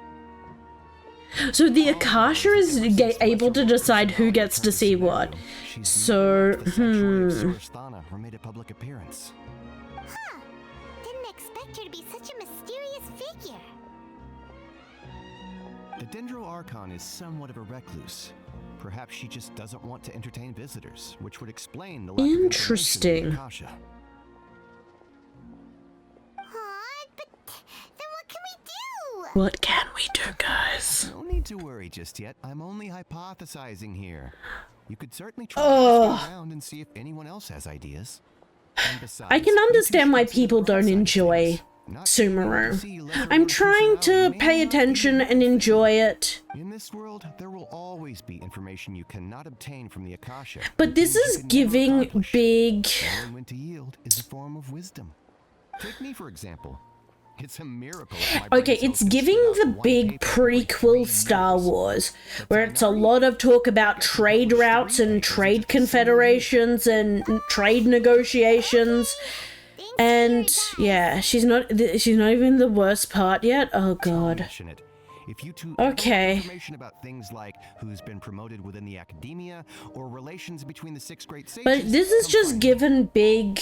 So the Akasha is able to decide who gets to see what. So, The sanctuary of Sorasthana made a public appearance. Huh. Didn't expect her to be such a mysterious figure. The Dendro Archon is somewhat of a recluse. Perhaps she just doesn't want to entertain visitors, which would explain the lack of Interesting. information in the Akasha. Aw, but then what can we do? what can we do, guys? No need to worry just yet. I'm only hypothesizing here. You could certainly try Ugh. to ask around and see if anyone else has ideas. And besides, I can you understand two why should consider people the don't bright side of enjoy things. Not being able to see Sumeru. Lesser I'm Lord trying to Kusanali pay may not be attention a and bad thing. enjoy it. In this world, there will always be information you cannot obtain from the Akasha. But this Things you is can never giving accomplish. big... Knowing when to yield is a form of wisdom. Take me, for example. It's a miracle. if my Okay, brain it's cells can giving spit out the one big paper every 3 prequel Star years. Wars, But where it's a Tainari lot of talk about trade routes and trade confederations and trade negotiations. And yeah, she's not even the worst part yet. Oh god. passionate. If you two Okay. have information about things like who's been promoted within the academia or relations between the 6 great sages, But this is come just find me. given big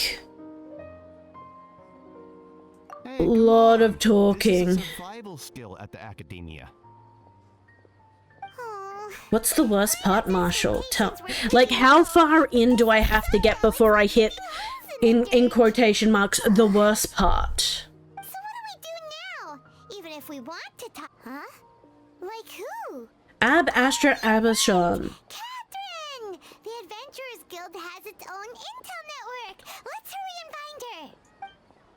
lot of talking. This is a survival skill at the academia. What's the worst part, Marshall? Like, how far in do I have to get before I hit, in quotation marks, the worst part? So what do we do now? Even if we want to talk, huh? Like who? Astra Abishon. Catherine! The Adventurers Guild has its own intel network. Let's hurry and find her.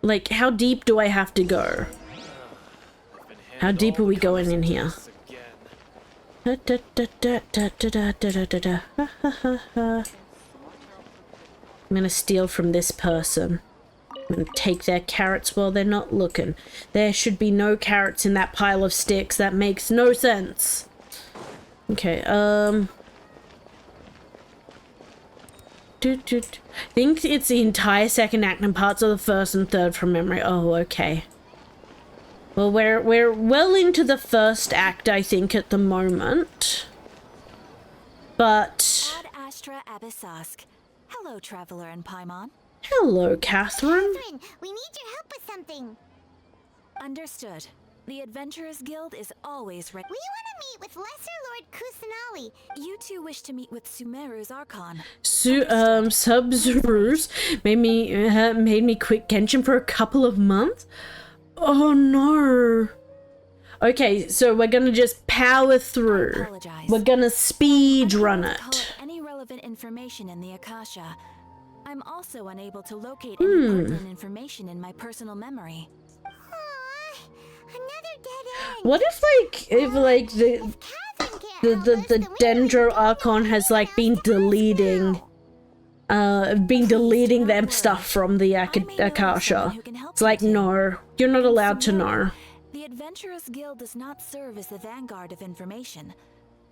Like, how deep do I have to go? How deep are we going in here? I'm gonna steal from this person. I'm gonna take their carrots while they're not looking. There should be no carrots in that pile of sticks. That makes no sense. Okay, think it's the entire second act and parts of the first and third from memory. Oh, okay. Well, we're well into the first act, I think, at the moment. But Ad Astra Abyssosk. Hello, traveler in Paimon. hello, Catherine. Catherine, we need your help with something. Understood. The Adventurers Guild is always ready. We want to meet with Lesser Lord Kusanali. You two wish to meet with Sumeru's Archon. Sub-Zero's made me quit Genshin for a couple of months. Oh no. Okay, so we're gonna just power through. We're gonna speed run it. Any relevant information in the Akasha. I'm also unable to locate any pertinent information in my personal memory. Another dead end. What if the Dendro Archon has like been deleting them stuff from the Akasha? It's like, no, you're not allowed to know. The Adventurers Guild does not serve as the vanguard of information.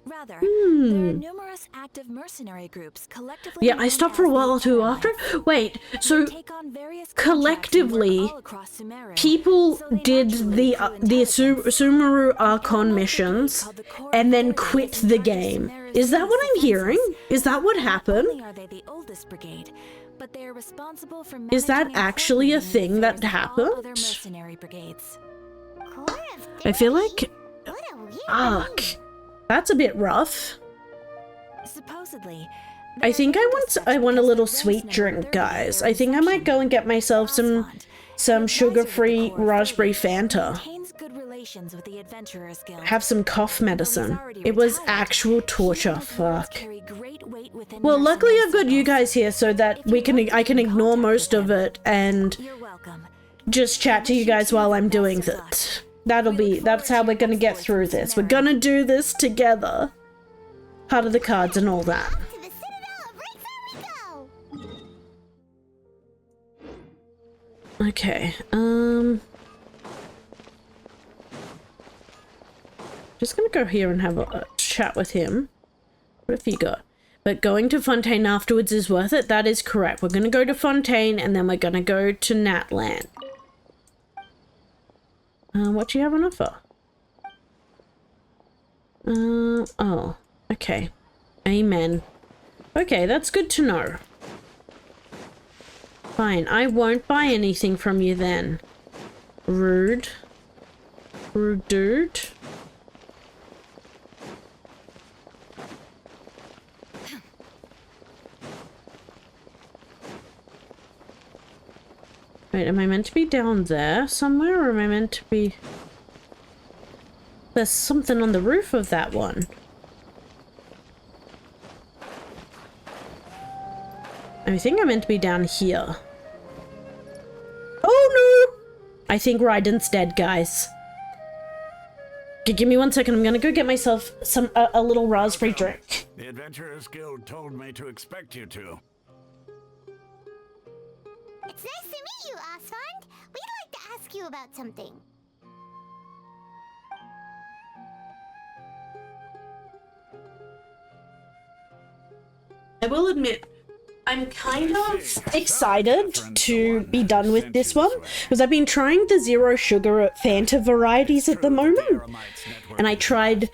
Rather, there are numerous active mercenary groups collectively. Yeah, I stopped for a while or two after. Wait, so collectively, people did the Sumeru Archon missions and then quit the game. Is that what I'm hearing? Is that what happened? Is that actually a thing that happened? I feel like, fuck. That's a bit rough. Supposedly, I think I want a little sweet drink, guys. I think I might go and get myself some sugar-free raspberry Fanta. Have some cough medicine. It was actual torture, fuck. Well, luckily I've got you guys here so that I can ignore most of it and just chat to you guys while I'm doing it. That's how we're gonna get through this. We're gonna do this together. Part of the cards and all that. Okay, just gonna go here and have a chat with him. What have you got? But going to Fontaine afterwards is worth it. That is correct. We're gonna go to Fontaine and then we're gonna go to Natland. What do you have on offer? Oh, okay. Amen. Okay, that's good to know. Fine, I won't buy anything from you then. Rude. Rude dude. Wait, am I meant to be down there somewhere, or am I meant to be... There's something on the roof of that one. I think I'm meant to be down here. Oh no! I think Raiden's dead, guys. Okay, give me 1 second, I'm gonna go get myself a little raspberry drink. The Adventurers Guild told me to expect you to. It's nice to meet you, Osfond. We'd like to ask you about something. I will admit, I'm kind of excited to be done with this one, because I've been trying the zero sugar Fanta varieties at the moment, and I tried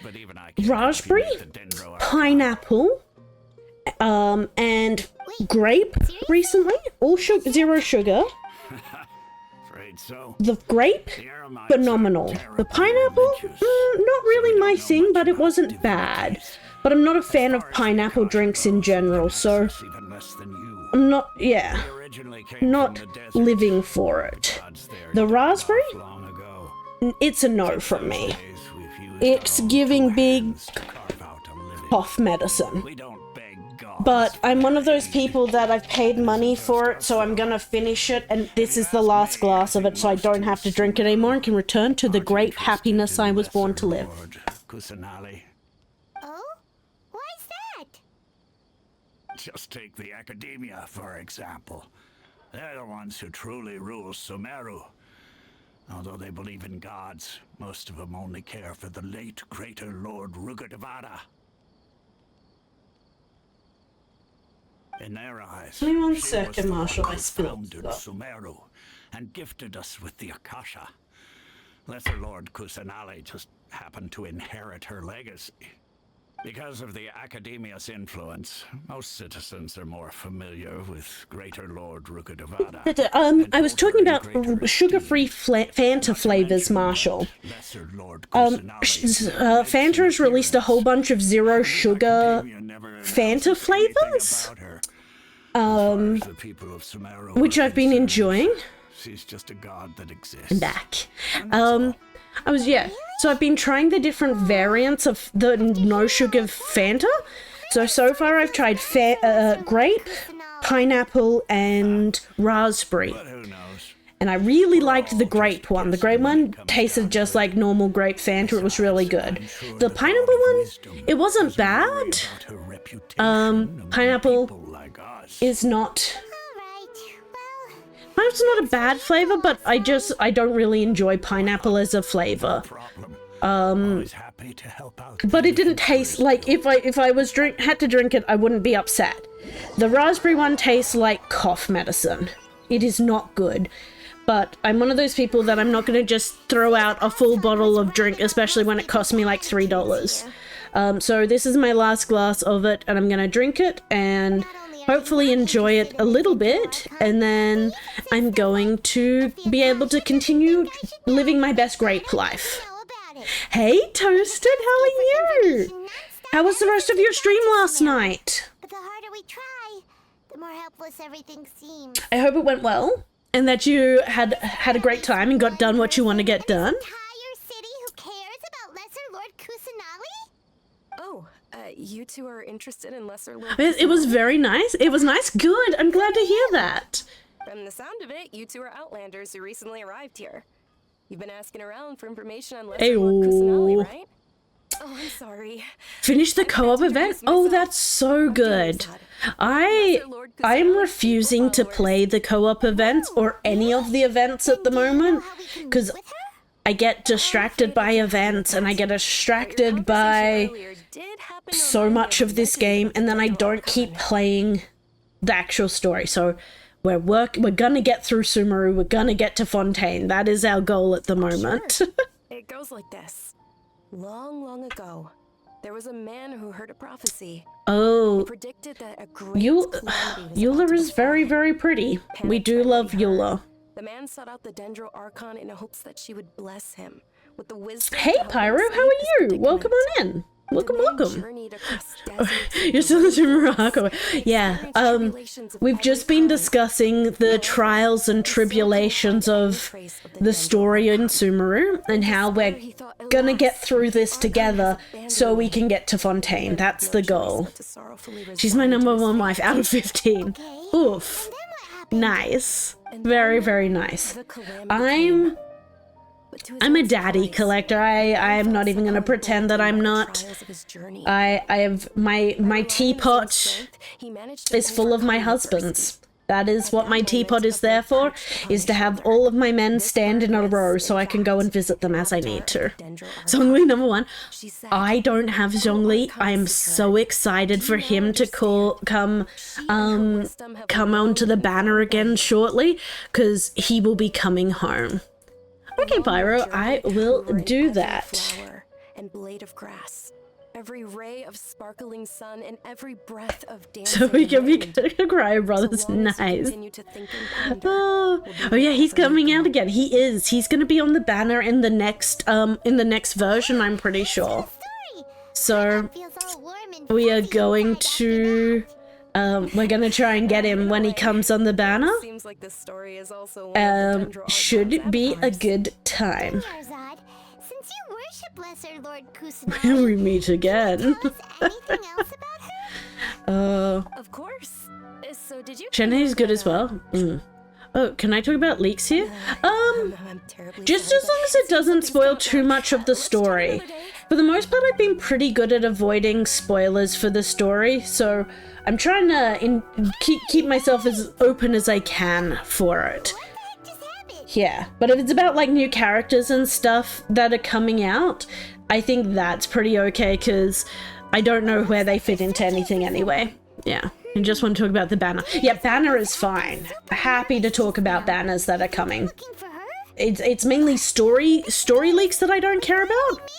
raspberry, pineapple, and grape recently, all zero sugar. The grape, phenomenal. The pineapple, not really my thing, but it wasn't bad. But I'm not a fan of pineapple drinks in general, so I'm not, not living for it. The raspberry, it's a no from me. It's giving big cough medicine. But I'm one of those people that I've paid money for it, so I'm gonna finish it, and this is the last glass of it, so I don't have to drink it anymore and can return to the great happiness I was born to live. Oh? Why's that? Just take the Academia, for example. They're the ones who truly rule Sumeru. Although they believe in gods, most of them only care for the late Greater Lord Rukkhadevata. In their eyes, Give me one she second, was the Marshall, one I who spilled founded stuff. Sumeru and gifted us with the Akasha. Lesser Lord Kusanali just happened to inherit her legacy. Because of the Academia's influence, most citizens are more familiar with Greater Lord Rukkhadevata. I was talking about sugar-free Fanta flavors, Marshall. Fanta has released a whole bunch of zero sugar Fanta flavors, which I've been enjoying. She's just a god that exists. I'm back. So I've been trying the different variants of the no sugar Fanta. So far I've tried grape, pineapple, and raspberry. And I really liked the grape one. The grape one tasted just like normal grape Fanta. It was really good. The pineapple one, it wasn't bad. Pineapple is not... Pineapple's not a bad flavor, but I don't really enjoy pineapple as a flavor. But it didn't taste like, if I had to drink it, I wouldn't be upset. The raspberry one tastes like cough medicine. It is not good. But I'm one of those people that I'm not going to just throw out a full bottle of drink, especially when it costs me like $3. So this is my last glass of it, and I'm going to drink it and hopefully enjoy it a little bit, and then I'm going to be able to continue living my best grape life. Hey, Toasted, how are you? How was the rest of your stream last night? But the harder we try, the more helpless everything seems. I hope it went well, and that you had a great time and got done what you want to get done. Entire city who cares about Lesser Lord Kusanali? Oh, you two are interested in Lesser Lord It was very nice. It was nice. Good. I'm glad to hear that. From the sound of it, you two are Outlanders who recently arrived here. You've been asking around for information on Lesser Lord Kusanali, right? Oh, I'm sorry. Finish the co-op event? Oh, that's so good. I'm refusing to play the co-op events or any of the events at the moment because I get distracted by events and I get distracted by so much of this game, and then I don't keep playing the actual story. So we're gonna get through Sumeru, we're gonna get to Fontaine. That is our goal at the moment. Sure. It goes like this. Long, long ago, there was a man who heard a prophecy. Oh, he predicted that a great Eula is very, very pretty. We do love Eula. The man sought out the Dendro Archon in hopes that she would bless him with the wisdom. Hey, Pyro, how are you? Welcome on in. Welcome. You're still in Morocco. Yeah, we've just been discussing the trials and tribulations of the story in Sumeru and how we're gonna get through this together so we can get to Fontaine. That's the goal. She's my #1 wife out of 15. Oof. Nice. Very, very nice. I'm a daddy collector. I am not even gonna pretend that I'm not. I have my teapot is full of my husbands. That is what my teapot is there for, is to have all of my men stand in a row so I can go and visit them as I need to. Zhongli #1. I don't have Zhongli. I am so excited for him to come onto the banner again shortly, because he will be coming home. Okay, Pyro, I will do that. And blade of grass. Every ray of sparkling sun and every breath of dancing So we can be wind. Cryo Brothers. So long as you Nice. continue to think and ponder, Oh, we'll be yeah, he's wherever you coming go. out again. He is. He's gonna be on the banner in the next version, I'm pretty sure. So Feels all warm and we are fuzzy going inside after to we're gonna try and get him when he comes on the banner. Seems like this story is also one of the Dendro Should Archive's be a avatars. good time. Yarzad, since you worship Lesser Lord Kusanagi, We meet again. tell us anything else about her? Of course. So did you? Shenhe's good as well. Oh, can I talk about leaks here? I'm terribly Just sorry, as long as it doesn't spoil too much of the story. For the most part, I've been pretty good at avoiding spoilers for the story, so I'm trying to keep myself as open as I can for it. Yeah, but if it's about like new characters and stuff that are coming out, I think that's pretty okay because I don't know where they fit into anything anyway. Yeah, I just want to talk about the banner. Yeah, banner is fine. Happy to talk about banners that are coming. Looking for her? It's mainly story leaks that I don't care about,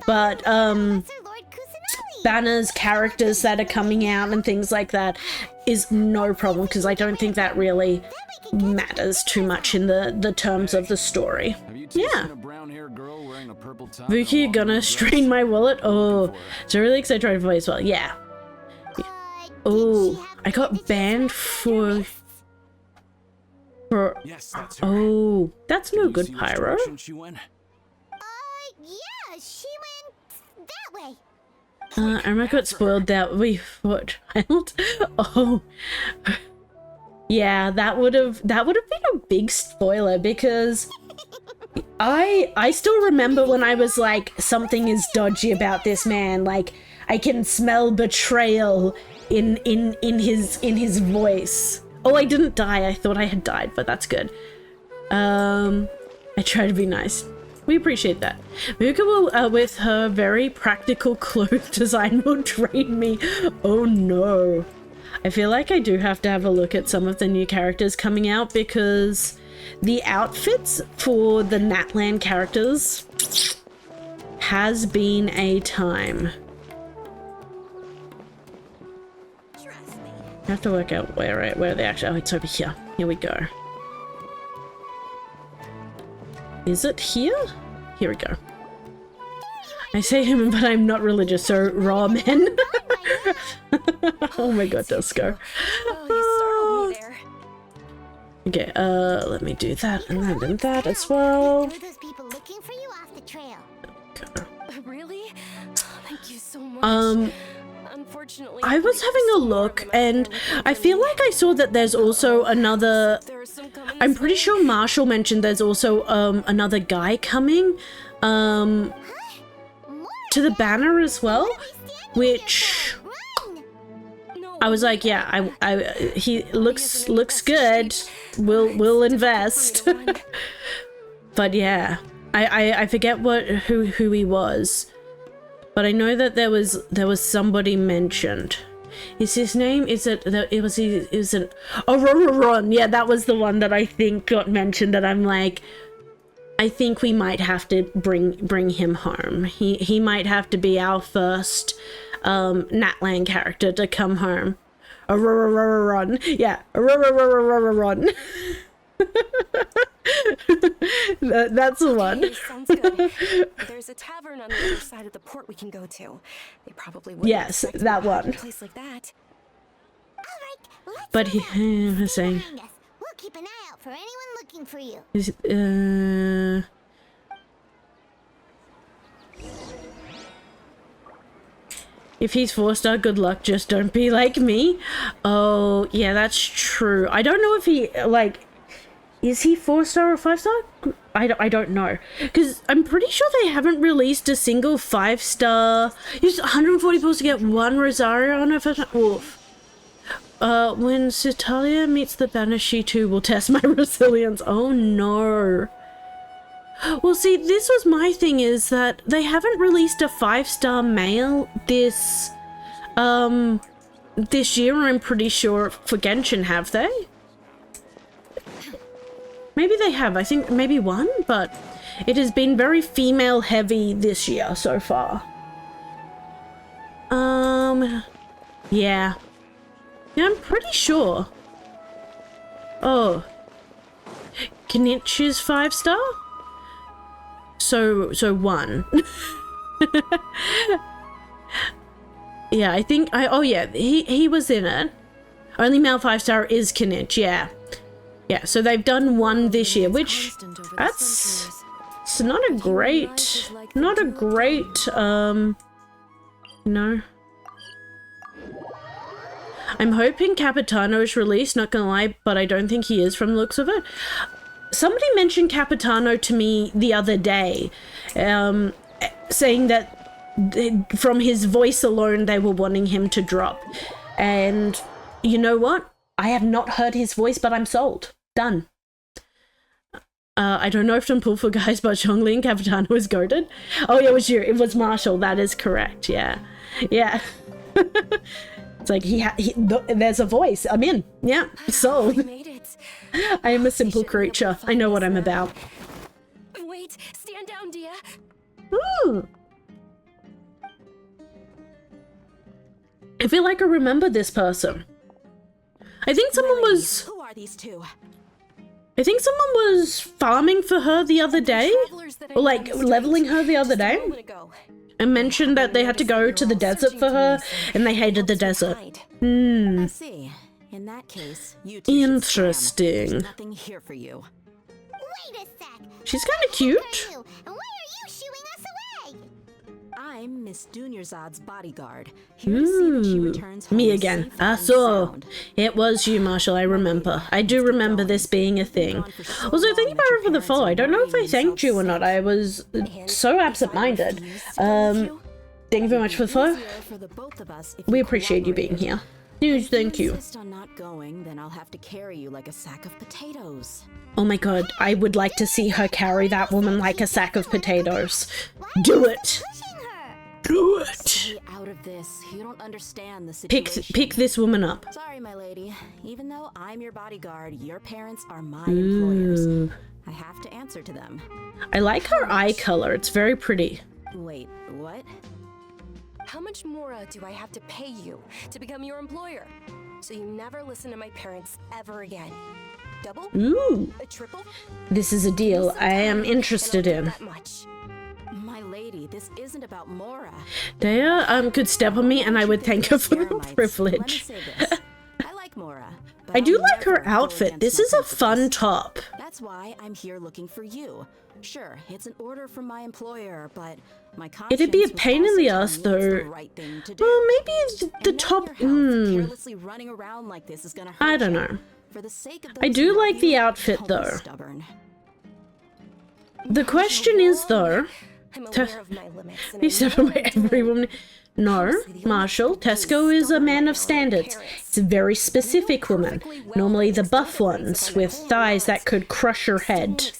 but Lesser Lord Kusanagi. banners, characters that are coming out and things like that is no problem because I don't think that really matters too much in the terms of the story. Yeah. Vuki, you're gonna strain my wallet? Oh, so really excited to try for as well. Yeah. Oh, I got banned for. Yes, that's her. Oh, that's no good, Pyro. Yeah, she went that way. Irma got spoiled that we what child? Oh, yeah, that would have been a big spoiler because I still remember when I was like, something is dodgy about this man. Like, I can smell betrayal in his voice. Oh, I didn't die. I thought I had died, but that's good. I try to be nice. We appreciate that. Muka will, with her very practical clothes design, will train me. Oh no. I feel like I do have to have a look at some of the new characters coming out because the outfits for the Natlan characters has been a time. I have to work out where they actually. Oh, it's over here. Here we go. Is it here? Here we go. I say him, but I'm not religious, so ramen. Oh my god, Dusko. Oh, you startled me there. Okay, let me do that and that and that as well. Those people looking for you off the trail. Really? Thank you so much. Unfortunately, I was having a look and I feel like I saw that there's also another. I'm pretty sure Marshall mentioned there's also another guy coming to the banner as well, which I was like, yeah, he looks good. We'll invest. But yeah, I forget who he was. But I know that there was somebody mentioned. Is his name? Is it Ron? Yeah, that was the one that I think got mentioned. That I'm like, I think we might have to bring him home. He might have to be our first Natlan character to come home. Ron. Yeah, Ron. That's the one. Okay, sounds good. There's a tavern on the other side of the port we can go to. They probably wouldn't Yes, expect that me to have one. a place like that. But he was saying. We'll keep an eye out for anyone looking for you. Is it, if he's 4-star, good luck, just don't be like me. Oh, yeah, that's true. I don't know if he, like, is he 4-star or 5-star? I don't know. Because I'm pretty sure they haven't released a single 5-star. Use 140 pulls to get one Rosario on it. Oof. When Citalia meets the banner, she too will test my resilience. Oh no. Well, see, this was my thing, is that they haven't released a 5-star male this year, I'm pretty sure, for Genshin, have they? Maybe they have, I think maybe one, but it has been very female heavy this year so far. Yeah. Yeah, I'm pretty sure. Oh. Kenichi's 5-star? So 1. Yeah, I think oh yeah, he was in it. Only male 5-star is Kenich, yeah. Yeah, so they've done 1 this year, which that's it's not a great no. I'm hoping Capitano is released, not gonna lie, but I don't think he is from the looks of it. Somebody mentioned Capitano to me the other day, saying that from his voice alone they were wanting him to drop. And you know what? I have not heard his voice, but I'm sold. Done. I don't know if I'm pulled for guys, but Zhongli and Capitano was goated. Oh yeah, it was you. It was Marshall. That is correct. Yeah. Yeah. It's like there's a voice. I'm in. Yeah, sold. I am a simple creature. I know what I'm about. Wait, stand down, Dia. Ooh. I feel like I remember this person. I think someone was... Who are these two? I think someone was farming for her the other day. Or like leveling her the other day. And mentioned that they had to go to the desert for her, and they hated the desert. I see. In that case, you two interesting. There's nothing here for you. Wait a sec. She's kind of cute. And why are you shooing us away? I'm Miss Dunyarzad's bodyguard. Here to see that she returns home Me again. safe I and saw. sound. It was you, Marshall. I remember. I do remember this being a thing. Also, thank you for the follow. I don't know if I thanked you or not. I was so absent-minded. Thank you very much for the follow. We appreciate you being here. Huge thank you. Insist on not going, then I'll have to carry you like a sack of potatoes. Oh my god, I would like to see her carry that woman like a sack of potatoes. Do it! Do it! Stay out of this. You don't understand the situation. Pick this woman up. Sorry, my lady. Even though I'm your bodyguard, your parents are my employers. I have to answer to them. I like her eye color. It's very pretty. Wait, what? How much more do I have to pay you to become your employer? So you never listen to my parents ever again. Double? Ooh. A triple? This is a deal I am interested in. That much. My lady, this isn't about Mora. Daya could step on me and I would thank her for the privilege. I like Mora. I do like her outfit. This is a fun top. That's why I'm here looking for you. Sure, it's an order from my employer, but my conscience It'd be a pain in the ass though. Right well, maybe the top. Carelessly running around like this is gonna hurt I don't you. know. For the sake of I those do who like love the you, outfit don't be though. stubborn. The question is though. I'm aware of my limits. And You said everyone. No, Marshall, Tesco is a man of standards. It's a very specific woman. Normally the buff ones with thighs that could crush your head.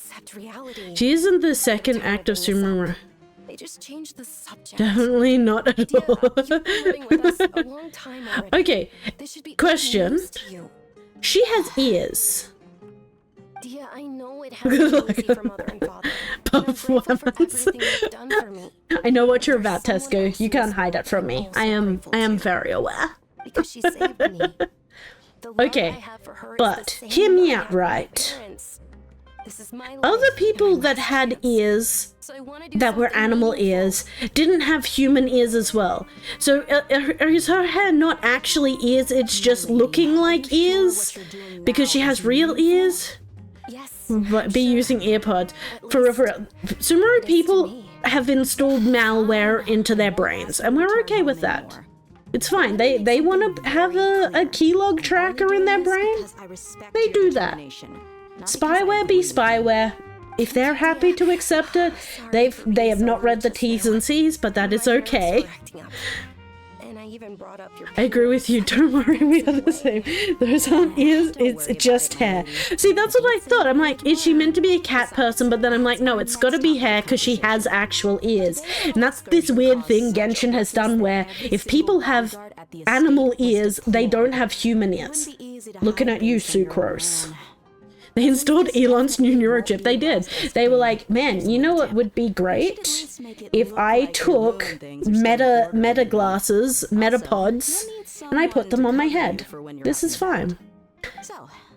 She isn't the second act of Sumeru. They just changed the subject. Definitely not at all. You've been living with us a long time already. Okay, This should be question. news to you. She has ears. Dia, I know it has to be from mother and father. Buff I'm grateful for ones. everything you've done for me. I know what you're about, Tesco. You can't hide it from me. I am very aware. Because she saved me. The love Okay, I have for her is but the same hear me I out have for my right. parents. This is my Other life, people and I that must had dance. ears So I wanna do that were something animal meaningful. ears didn't have human ears as well. So is her hair not actually ears, it's just looking like ears? Because she has real ears? Yes. But be using earpods. For real. Sumeru people have installed malware into their brains, and we're okay with that. It's fine. They want to have a keylog tracker in their brain. They do that. Spyware be spyware. If they're happy to accept it, they have not read the T's and C's, but that is okay. And I even brought up your I agree with you. Don't worry, we are the same. Those aren't ears, it's just hair. See, that's what I thought. I'm like, is she meant to be a cat person? But then I'm like, no, it's gotta be hair because she has actual ears. And that's this weird thing Genshin has done where if people have animal ears, they don't have human ears. Looking at you, Sucrose. They installed Elon's new neurochip. They did. They were like, man, you know what would be great? If I took meta glasses, metapods, and I put them on my head. This is fine.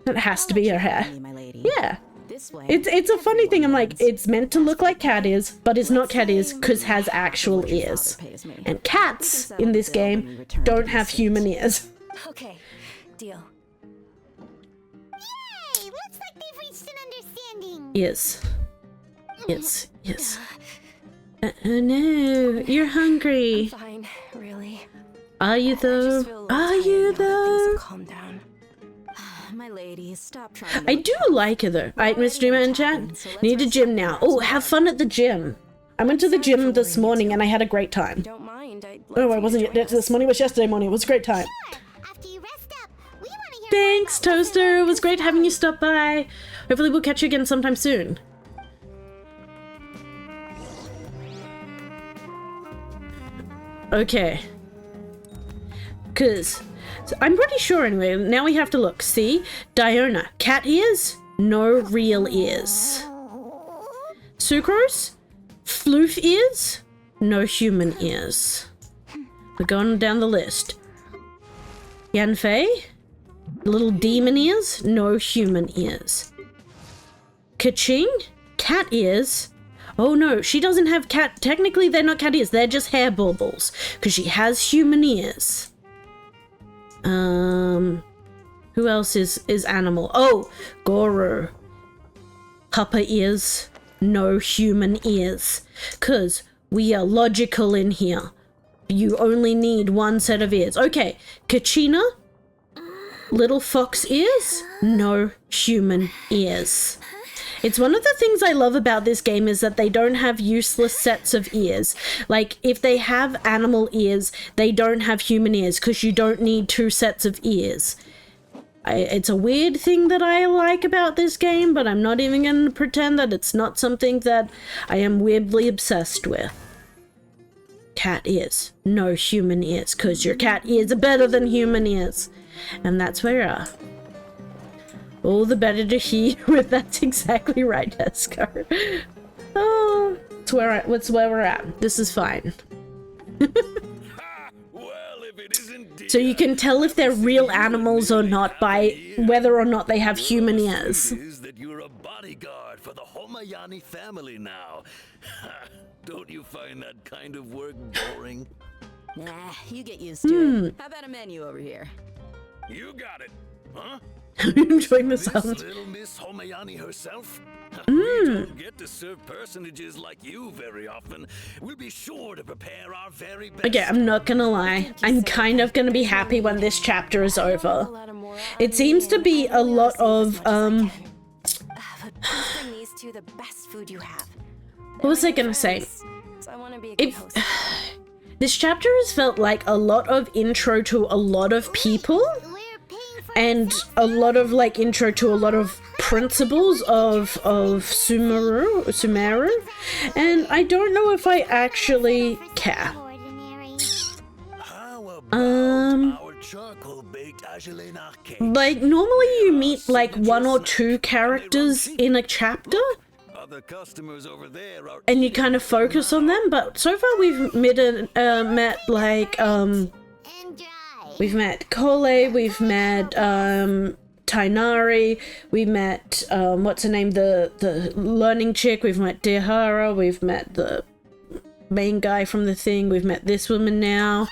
It has to be her hair. Yeah. It's a funny thing. I'm like, it's meant to look like cat ears, but it's not cat ears because has actual ears. And cats in this game don't have human ears. Okay, deal. Yay! Looks like they've reached an understanding. Yes. Yes. Yes. No, you're hungry. Fine, really. Are you though? Are you though? Calm down. My lady, stop trying. I do like it though. Alright, Miss Dreamer and chat. Need a gym now. Oh, have fun at the gym. I went to the gym this morning and I had a great time. Don't mind. Oh, I wasn't yet this morning. It was yesterday morning. It was a great time. After you rest up, we want to hear Thanks, Toaster. It was great having you stop by. Hopefully we'll catch you again sometime soon. Okay. Cause I'm pretty sure anyway. Now we have to look. See? Diona. Cat ears? No real ears. Sucrose? Floof ears? No human ears. We're going down the list. Yanfei? Little demon ears? No human ears. Kaching? Cat ears? Oh no, she doesn't have cat. Technically, they're not cat ears. They're just hair baubles. Because she has human ears. Who else is animal? Oh, Goro. Puppa ears. No human ears. Because we are logical in here. You only need one set of ears. Okay, Kachina. Little fox ears. No human ears. It's one of the things I love about this game is that they don't have useless sets of ears. Like, if they have animal ears, they don't have human ears because you don't need two sets of ears. It's a weird thing that I like about this game, but I'm not even going to pretend that it's not something that I am weirdly obsessed with. Cat ears. No human ears because your cat ears are better than human ears. And that's where we are. All the better to hear with. That's exactly right, Escar. Oh, it's where we're at. This is fine. So you can tell if they're real animals or not by whether or not they have human ears. That you're a bodyguard for the Homayani family now. Don't you find that kind of work boring? Nah, you get used to it. How about a menu over here? You got it, huh? I'm enjoying the sound. This little Miss Homayani herself? We don't get to serve personages like you very often. We'll be sure to prepare our very best. Okay, I'm not gonna lie. I'm kind of gonna be happy when this chapter is over. It seems to be a lot of, But please bring these two the best food you have. What was I gonna say? So I want to be a good host. This chapter has felt like a lot of intro to a lot of people. And a lot of like intro to a lot of principles of Sumeru, and I don't know if I actually care. Like normally you meet like one or two characters in a chapter, and you kind of focus on them. But so far we've met like we've met Kole, we've met Tainari, we've met what's her name, the learning chick, we've met Dehara, we've met the main guy from the thing, we've met this woman now.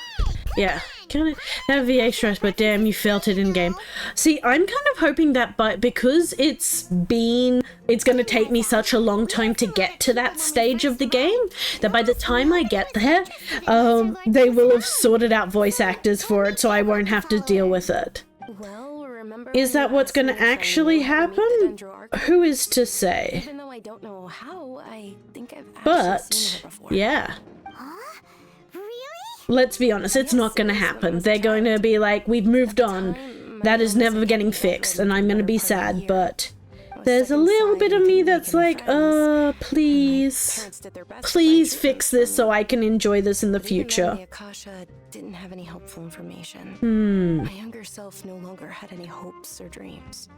Yeah, kind of have VA stress, but damn, you felt it in game. See, I'm kind of hoping that because it's going to take me such a long time to get to that stage of the game, that by the time I get there, they will have sorted out voice actors for it, so I won't have to deal with it. Is that what's going to actually happen? Who is to say? Even though I don't know how, I think I've But, seen her before. yeah. Let's be honest, it's not going to happen. They're going to be like, we've moved on. That is never getting fixed, and I'm going to be sad, but there's a little bit of me that's like, please fix this so I can enjoy this in the future. The Akasha didn't have any helpful information. My younger self no longer had any hopes or dreams.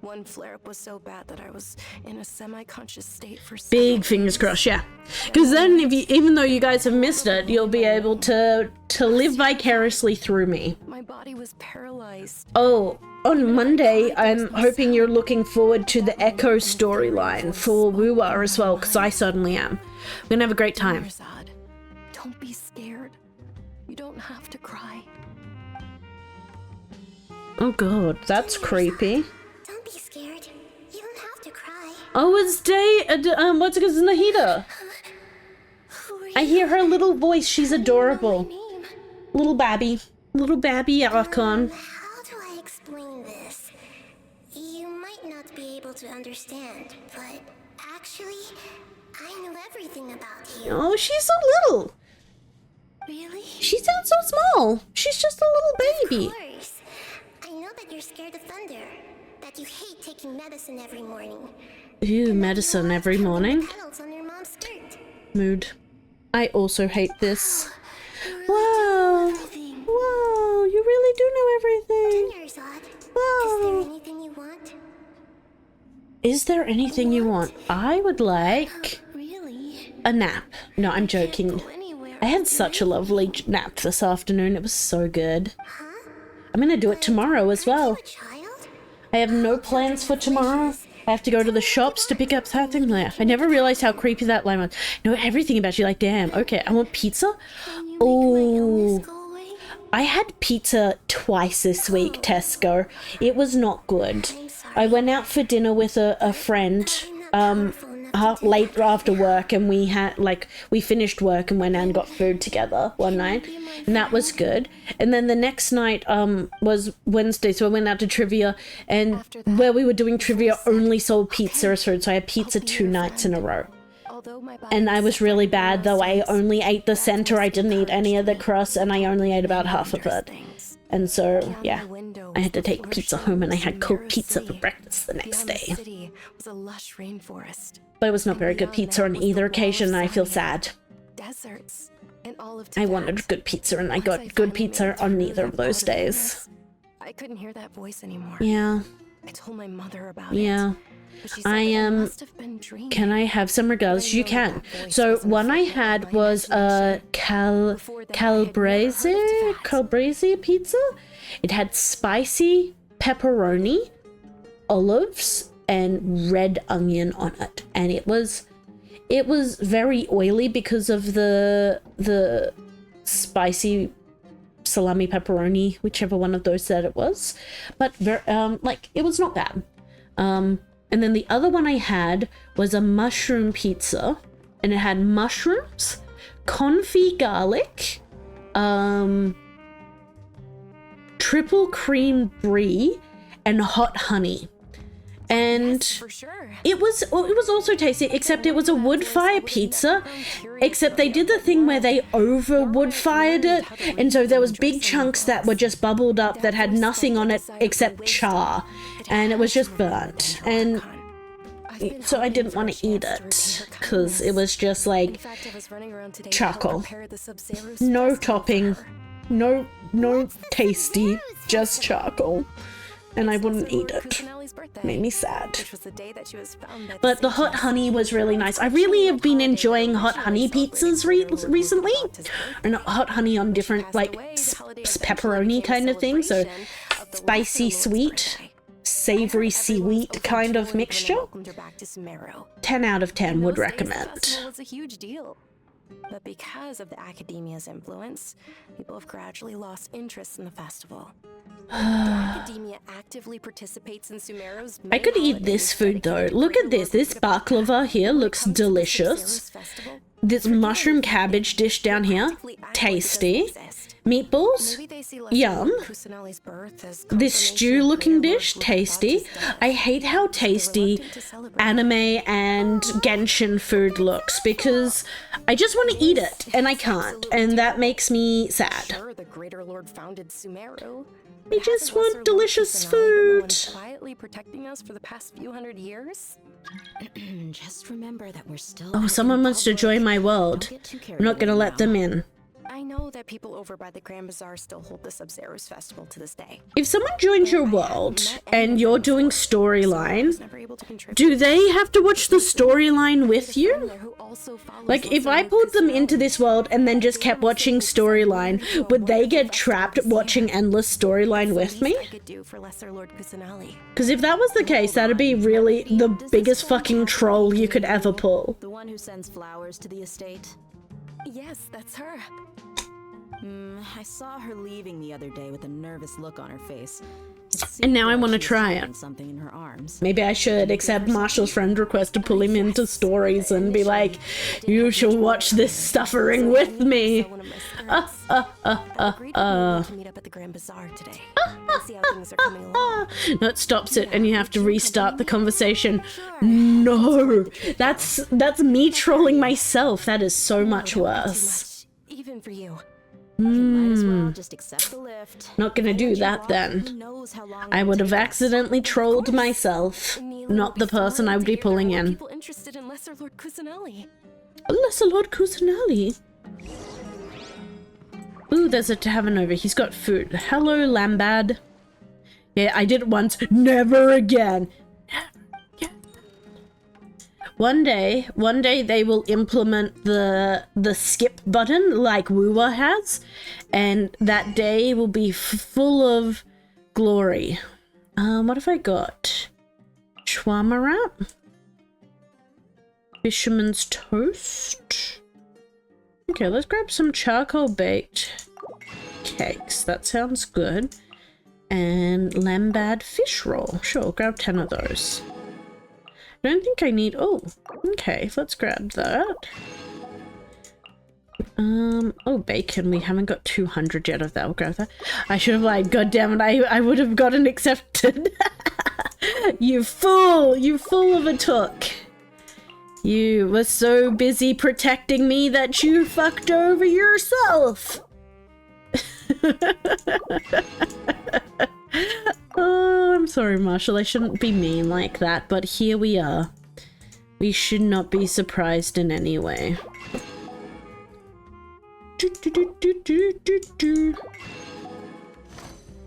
One flare-up was so bad that I was in a semi-conscious state for Big fingers crossed, yeah. Because then, even though you guys have missed it, you'll be able to live vicariously through me. My body was paralyzed. Oh, on Monday, I'm hoping you're looking forward to the Echo storyline for Wuwa as well, because I certainly am. We're gonna have a great time. Don't be scared. You don't have to cry. Oh god, that's creepy. Don't be scared. You don't have to cry. Oh, it's what's it, Nahida? I hear her little voice, she's adorable. Little Babby. Little Babby Archon. How do I explain this? You might not be able to understand, but actually, I know everything about you. Oh, she's so little. Really? She sounds so small. She's just a little baby. Of course. I know that you're scared of thunder, that you hate taking medicine every morning. Ew, medicine every morning. On your mom's skirt. Mood. I also hate this. Wow. Wow, you really do know everything. Wow. Is there anything you want? Is there anything you want? I would like a nap. No, I'm joking. I had such a lovely nap this afternoon. It was so good. I'm gonna do it tomorrow as well. I have no plans for tomorrow. I have to go to the shops to pick up something. I never realized how creepy that line was. I know everything about you. Like, damn. Okay, I want pizza. Oh, I had pizza twice this week, Tesco. It was not good. I went out for dinner with a friend late after work, and we finished work and went out and got food together one night, and that was good. And then the next night was Wednesday, so I went out to trivia, and where we were doing trivia only sold pizza as food, so I had pizza 2 nights in a row. And I was really bad, though. I only ate the center. I didn't eat any of the crust, and I only ate about half of it. And so, yeah, I had to take pizza home, and I had cold pizza for breakfast the next day. But it was not very good pizza on either occasion, and I feel sad. I wanted good pizza, and I got good pizza on neither of those days. I couldn't hear that voice anymore. Yeah. I told my mother about it. I am. Can I have some regards? You can. So one I had was a calabrese pizza. It had spicy pepperoni, olives, and red onion on it, and it was very oily because of the spicy salami pepperoni, whichever one of those that it was. But it was not bad. And then the other one I had was a mushroom pizza, and it had mushrooms, confit garlic, triple cream brie, and hot honey. And it was also tasty, except it was a wood fire pizza, except they did the thing where they over wood fired it, and so there was big chunks that were just bubbled up that had nothing on it except char, and it was just burnt. And so I didn't want to eat it because it was just like charcoal, no topping, no tasty, just charcoal. And I wouldn't eat it. Made me sad. But the hot honey was really nice. I really have been enjoying hot honey pizzas recently. And hot honey on different, like, pepperoni kind of thing. So spicy sweet, savory sweet kind of mixture. 10 out of 10 would recommend. But because of the academia's influence, people have gradually lost interest in the festival. Academia actively participates in Sumeru's. I could eat this food though. Look at this. This baklava here looks delicious. This mushroom cabbage dish down here, tasty. Meatballs, yum. This stew looking dish, tasty. I hate how tasty anime and Genshin food looks because I just want to eat it and I can't, and that makes me sad. I just want delicious food. Quietly protecting us for the past few hundred years. Just remember that we're still. Oh, someone wants to join my world. I'm not gonna let them in. I I know that people over by the Grand Bazaar still hold the Sub-Zero's festival to this day. If someone joins your world and you're doing storyline, do they have to watch the storyline with you? Like, if I pulled them into this world and then just kept watching storyline, would they get trapped watching endless storyline with me? Because if that was the case, that'd be really the biggest fucking troll you could ever pull. The one who sends flowers to the estate? Yes, that's her. I saw her leaving the other day with a nervous look on her face. And now I want to try it. Something in her arms. Maybe I should accept Marshall's friend request to pull him into stories and be like, you shall watch this suffering with me. To meet up at the Grand Bazaar today. See how things are coming along. No, it stops it and you have to restart the conversation. No, that's me trolling myself. That is so much worse. Even for you. Might as well just accept the lift. Not gonna do that then. I would have accidentally trolled myself, not the person I would be pulling in. People interested in Lesser Lord Kusanali. Lesser Lord Kusanali. Ooh, there's a tavern over. He's got food. Hello, Lambad. Yeah, I did it once. Never again. One day they will implement the skip button like Woowa has, and that day will be full of glory. What have I got? Shawarma wrap? Fisherman's toast? Okay, let's grab some charcoal baked cakes. That sounds good. And lambad fish roll. Sure, grab 10 of those. I don't think I need... Oh, okay, let's grab that. Oh, bacon. We haven't got 200 yet of that. We'll grab that. I should have lied. God damn it, I would have gotten accepted. You fool! You fool of a took. You were so busy protecting me that you fucked over yourself. Oh, I'm sorry, Marshall. I shouldn't be mean like that, but here we are. We should not be surprised in any way.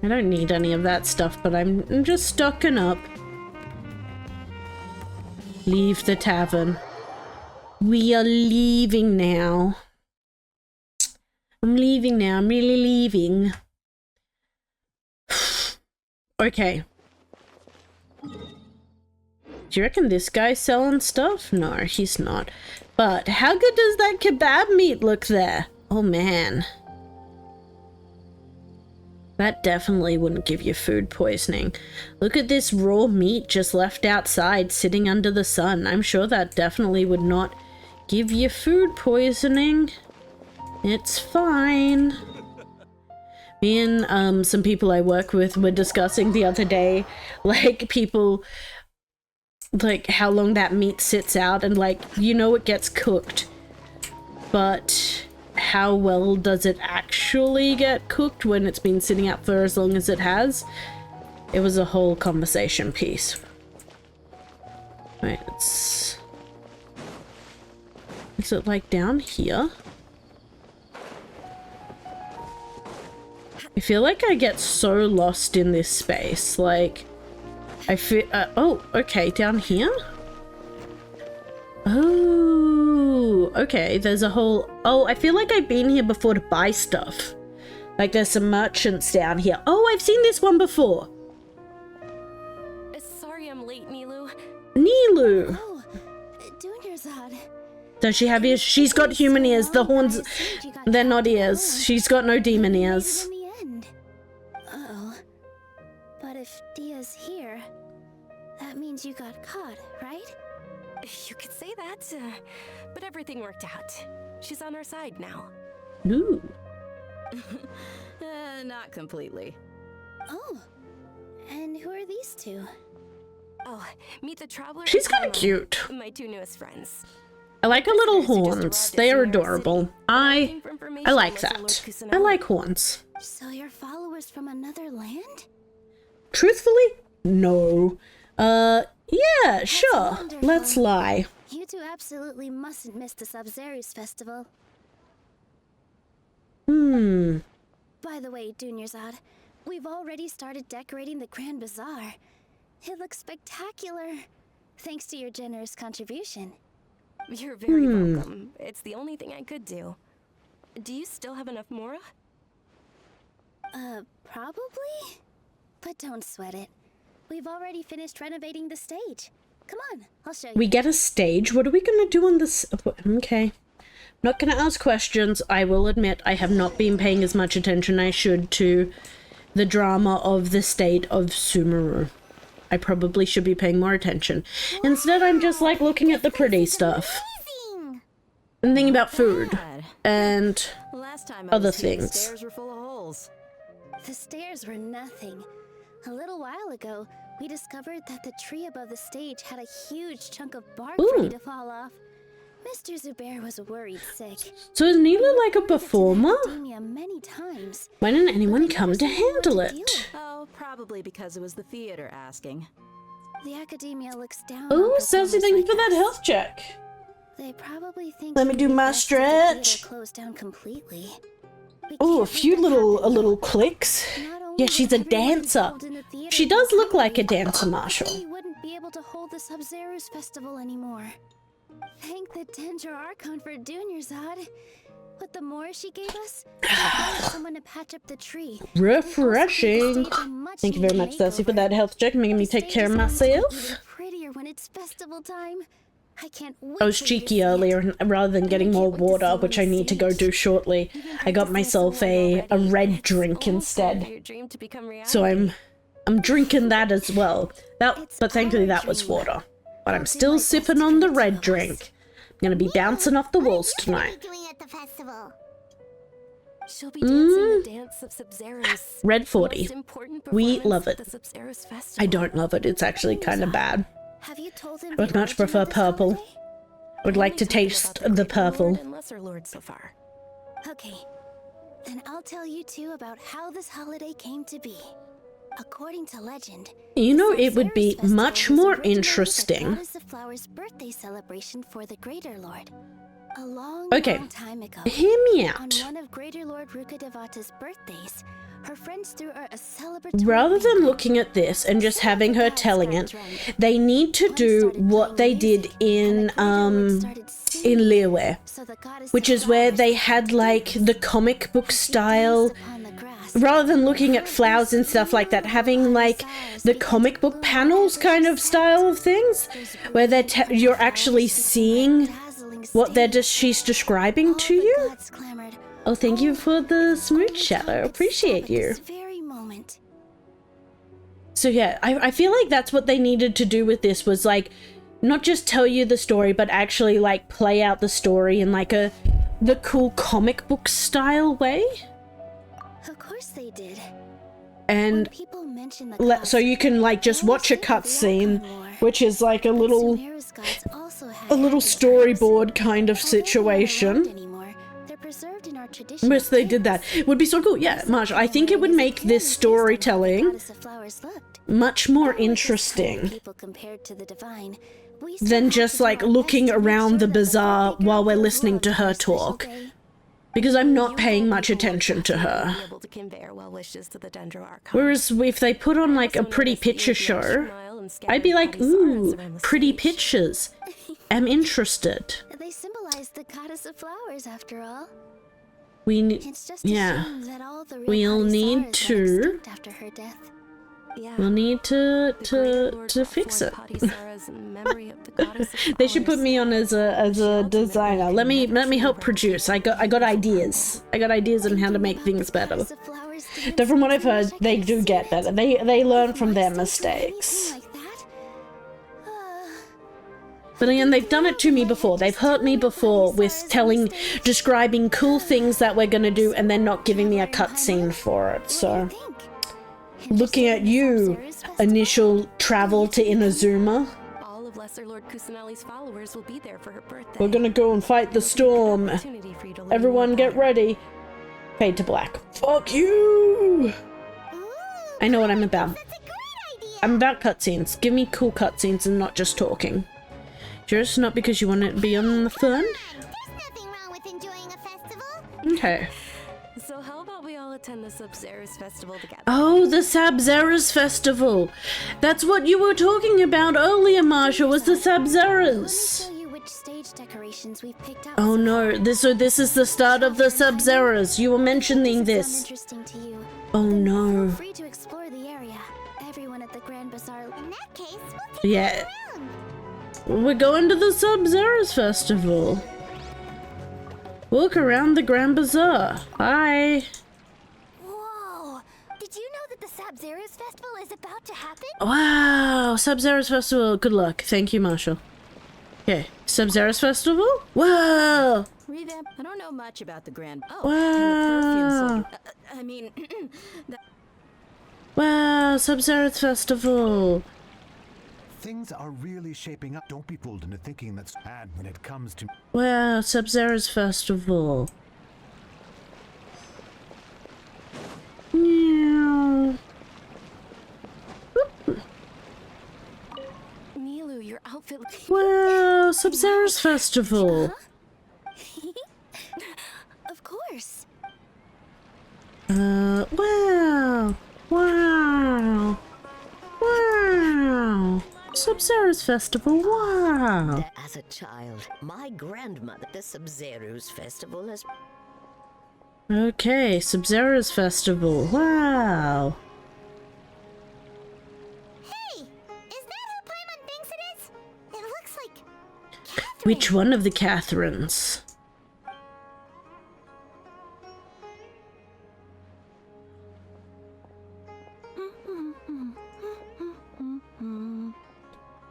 I don't need any of that stuff, but I'm just stocking up. Leave the tavern. We are leaving now. I'm leaving now. I'm really leaving. Okay. Do you reckon this guy's selling stuff? No, he's not. But how good does that kebab meat look there? Oh man. That definitely wouldn't give you food poisoning. Look at this raw meat just left outside sitting under the sun. I'm sure that definitely would not give you food poisoning. It's fine. Me and some people I work with were discussing the other day, like, people, like, how long that meat sits out, and, like, you know it gets cooked, but how well does it actually get cooked when it's been sitting out for as long as it has? It was a whole conversation piece. Right, it's... Is it, like, down here? I feel like I get so lost in this space, like, I feel, oh, okay, down here? Oh, okay, there's a whole, oh, I feel like I've been here before to buy stuff. Like, there's some merchants down here. Oh, I've seen this one before. Sorry I'm late, Nilu. Nilu! Oh, Dunyarzad. Does she have ears? She's got human ears. The horns, they're not ears. She's got no demon ears. But if Dia's here, that means you got caught, right? You could say that, but everything worked out. She's on our side now. Ooh. Not completely. Oh, and who are these two? Oh, meet the traveler. She's kind of cute. My two newest friends. I like her little horns. They are adorable. I like that. I like horns. So you're followers from another land? Truthfully, no. Yeah, sure. Wonderful. Let's lie. You two absolutely mustn't miss the Sub-Zero's festival. By the way, Dunyarzad, we've already started decorating the Grand Bazaar. It looks spectacular, thanks to your generous contribution. You're very welcome. It's the only thing I could do. Do you still have enough Mora? Probably? But don't sweat it. We've already finished renovating the stage. Come on, I'll show you. We get a stage? What are we gonna do on this? Okay. Not gonna ask questions. I will admit I have not been paying as much attention as I should to the drama of the state of Sumeru. I probably should be paying more attention. Instead, I'm just like looking at the pretty stuff. And thinking about food. And Last time other was here, things. The stairs were full of holes. The stairs were nothing. A little while ago, we discovered that the tree above the stage had a huge chunk of bark ready to fall off. Mr. Zubair was worried sick. So is Neela like a performer? Many times. Why didn't anyone come to handle it? Oh, probably because it was the theater asking. The academia looks down. Oh, Sassy, thank you for that health check. They probably think. Let me do my stretch. Closed down completely. Oh, a few little clicks. Yeah, she's a dancer. She does look like a dancer, Marshall. We wouldn't be able to hold the Sub-Zero's festival anymore. Thank the Dendro Archon for Dunyarzad. But the more she gave us, someone to patch up the tree. Refreshing. Thank you very much, Sassy, for that health check, making me take care of myself. Prettier when it's festival time. I can't wait. I was cheeky earlier, and rather than getting more water, which I need to go do shortly, I got myself a red drink instead. So I'm drinking that as well. But thankfully that was water. But I'm still sipping on the red drink. I'm gonna be bouncing off the walls tonight. She'll be dancing the dance of Sub-Zeros. Red 40. We love it. I don't love it. It's actually kind of bad. Have you told him I would much prefer purple. I would like to taste the purple. Okay, then I'll tell you too about how this holiday came to be. According to legend, you know, it would be much more interesting. The Flower's birthday celebration for the Greater Lord. A long time ago, hear me out. On one of Greater Lord Rukkhadevata's birthdays, her friends threw her a celebratory. Rather than looking at this and just having her telling it, they need to do what they did in Leerware, which is where they had like the comic book style. Rather than looking at flowers and stuff like that, having like the comic book panels kind of style of things, where you're actually seeing what she's describing to you. Oh, thank you for the smooth shadow. Appreciate you. So yeah, I feel like that's what they needed to do with this, was like not just tell you the story, but actually like play out the story in like the cool comic book style way. Of course they did. And so you can like just watch a cutscene, which is like a little storyboard kind of situation. Yes, they did that. It would be so cool. Yeah, Marsh, I think it would make this storytelling much more interesting than just like looking around the bazaar while we're listening to her talk. Because I'm not paying much attention to her. Whereas if they put on like a pretty picture show, I'd be like, ooh, pretty pictures. I'm interested. They symbolize the goddess of flowers, after all. We'll need to. We'll need to fix it. They should put me on as a designer. Let me help produce. I got ideas. I got ideas on how to make things better. Though from what I've heard, they do get better. They learn from their mistakes. But again, they've done it to me before. They've hurt me before with describing cool things that we're gonna do and then not giving me a cutscene for it. So, looking at you, initial travel to Inazuma. All of Lesser Lord Kusanali's followers will be there for her birthday. We're gonna go and fight the storm. Everyone get ready. Fade to black. Fuck you! I know what I'm about. I'm about cutscenes. Give me cool cutscenes and not just talking. Just not because you want to be on the fun? There's nothing wrong with enjoying a festival. Okay. attend the Sub-Zerus festival together. Oh, the Sub-Zerus festival. That's what you were talking about earlier, Marsha, was the Sub-Zerus. Show you which stage decorations we've picked up. Oh no, this is the start of the Sub-Zerus. You were mentioning this. Interesting to you. Oh no. Feel free to explore the area. Everyone at the Grand Bazaar. In that case, we'll take Yeah. you around. We're going to the Sub-Zerus festival. Walk around the Grand Bazaar. Hi. Whoa! Did you know that the Sub-Zerus festival is about to happen? Wow, Sub-Zerus festival. Good luck. Thank you, Marshall. Okay, Sub-Zerus festival? Whoa! Revamp. I don't know much about the Grand. Oh, Wow. and the perfume soldier. I mean, Wow, Sub-Zerus festival. Things are really shaping up. Don't be fooled into thinking that's bad when it comes to... Wow, Sub-Zerus festival. Meow. Milu, your outfit. Wow, Sub-Zerus festival. Of course. Wow. Wow. Wow. Sub-Zerus festival, wow. As a child, my grandmother, the Sub-Zerus festival has... Okay, Sub-Zerus festival, wow. Hey, is that who Paimon thinks it is? It looks like Catherine. Which one of the Catherines?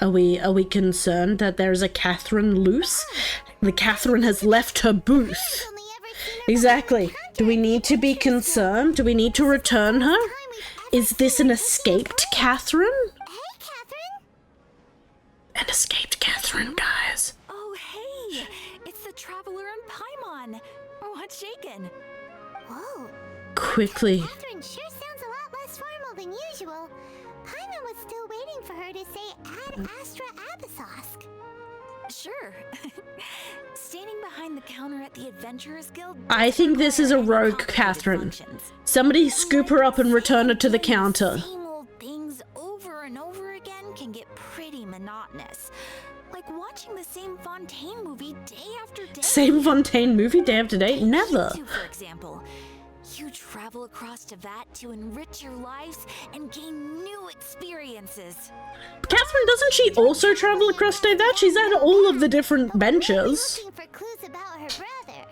Are we concerned that there's a Catherine loose? The Catherine has left her booth. Exactly. Do we need to be concerned? Do we need to return her? Is this an escaped Catherine? Hey, Catherine. An escaped Catherine, guys. Oh, hey! It's the Traveler and Paimon! What's shaken? Whoa. Quickly. Catherine sure sounds a lot less formal than usual. Paimon was still waiting for her to say Ad Astra Abyssosque. Sure. Standing behind the counter at the Adventurers Guild. I think this is a rogue Catherine. Somebody scoop her up and return her to the counter. Same old things over and over again can get pretty monotonous. Like watching the same Fontaine movie day after day. Same Fontaine movie day after day? Never. You, for example. You travel across Tevat to enrich your lives and gain new experiences. Catherine, doesn't she also travel across Tevat? She's at all of the different benches. Looking for clues about her brother.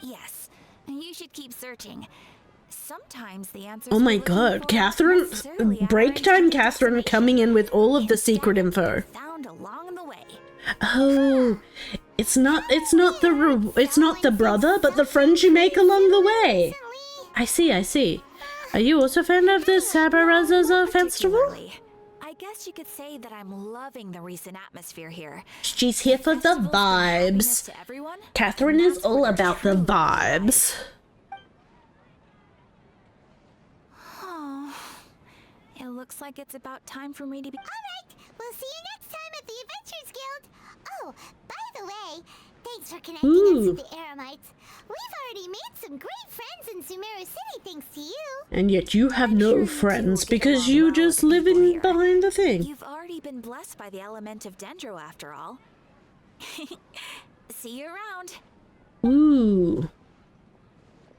Yes, you should keep searching. Sometimes the answer. Oh my god, Catherine, break time Catherine coming in with all of the secret info. Found along the way. Oh, it's not the brother, but the friends you make along the way. I see. Are you also a fan of the Sabarazaza festival? I guess you could say that I'm loving the recent atmosphere here. She's here for the vibes. Catherine is all about the vibes. Oh, it looks like it's about time for me to be. Alright, we'll see you next time at the Adventurers Guild. Oh, by the way, thanks for connecting us with the Eremites. We've already made some great friends in Sumeru City thanks to you. And yet you have no friends because you just living behind the thing. You've already been blessed by the element of Dendro after all. See you around. Ooh.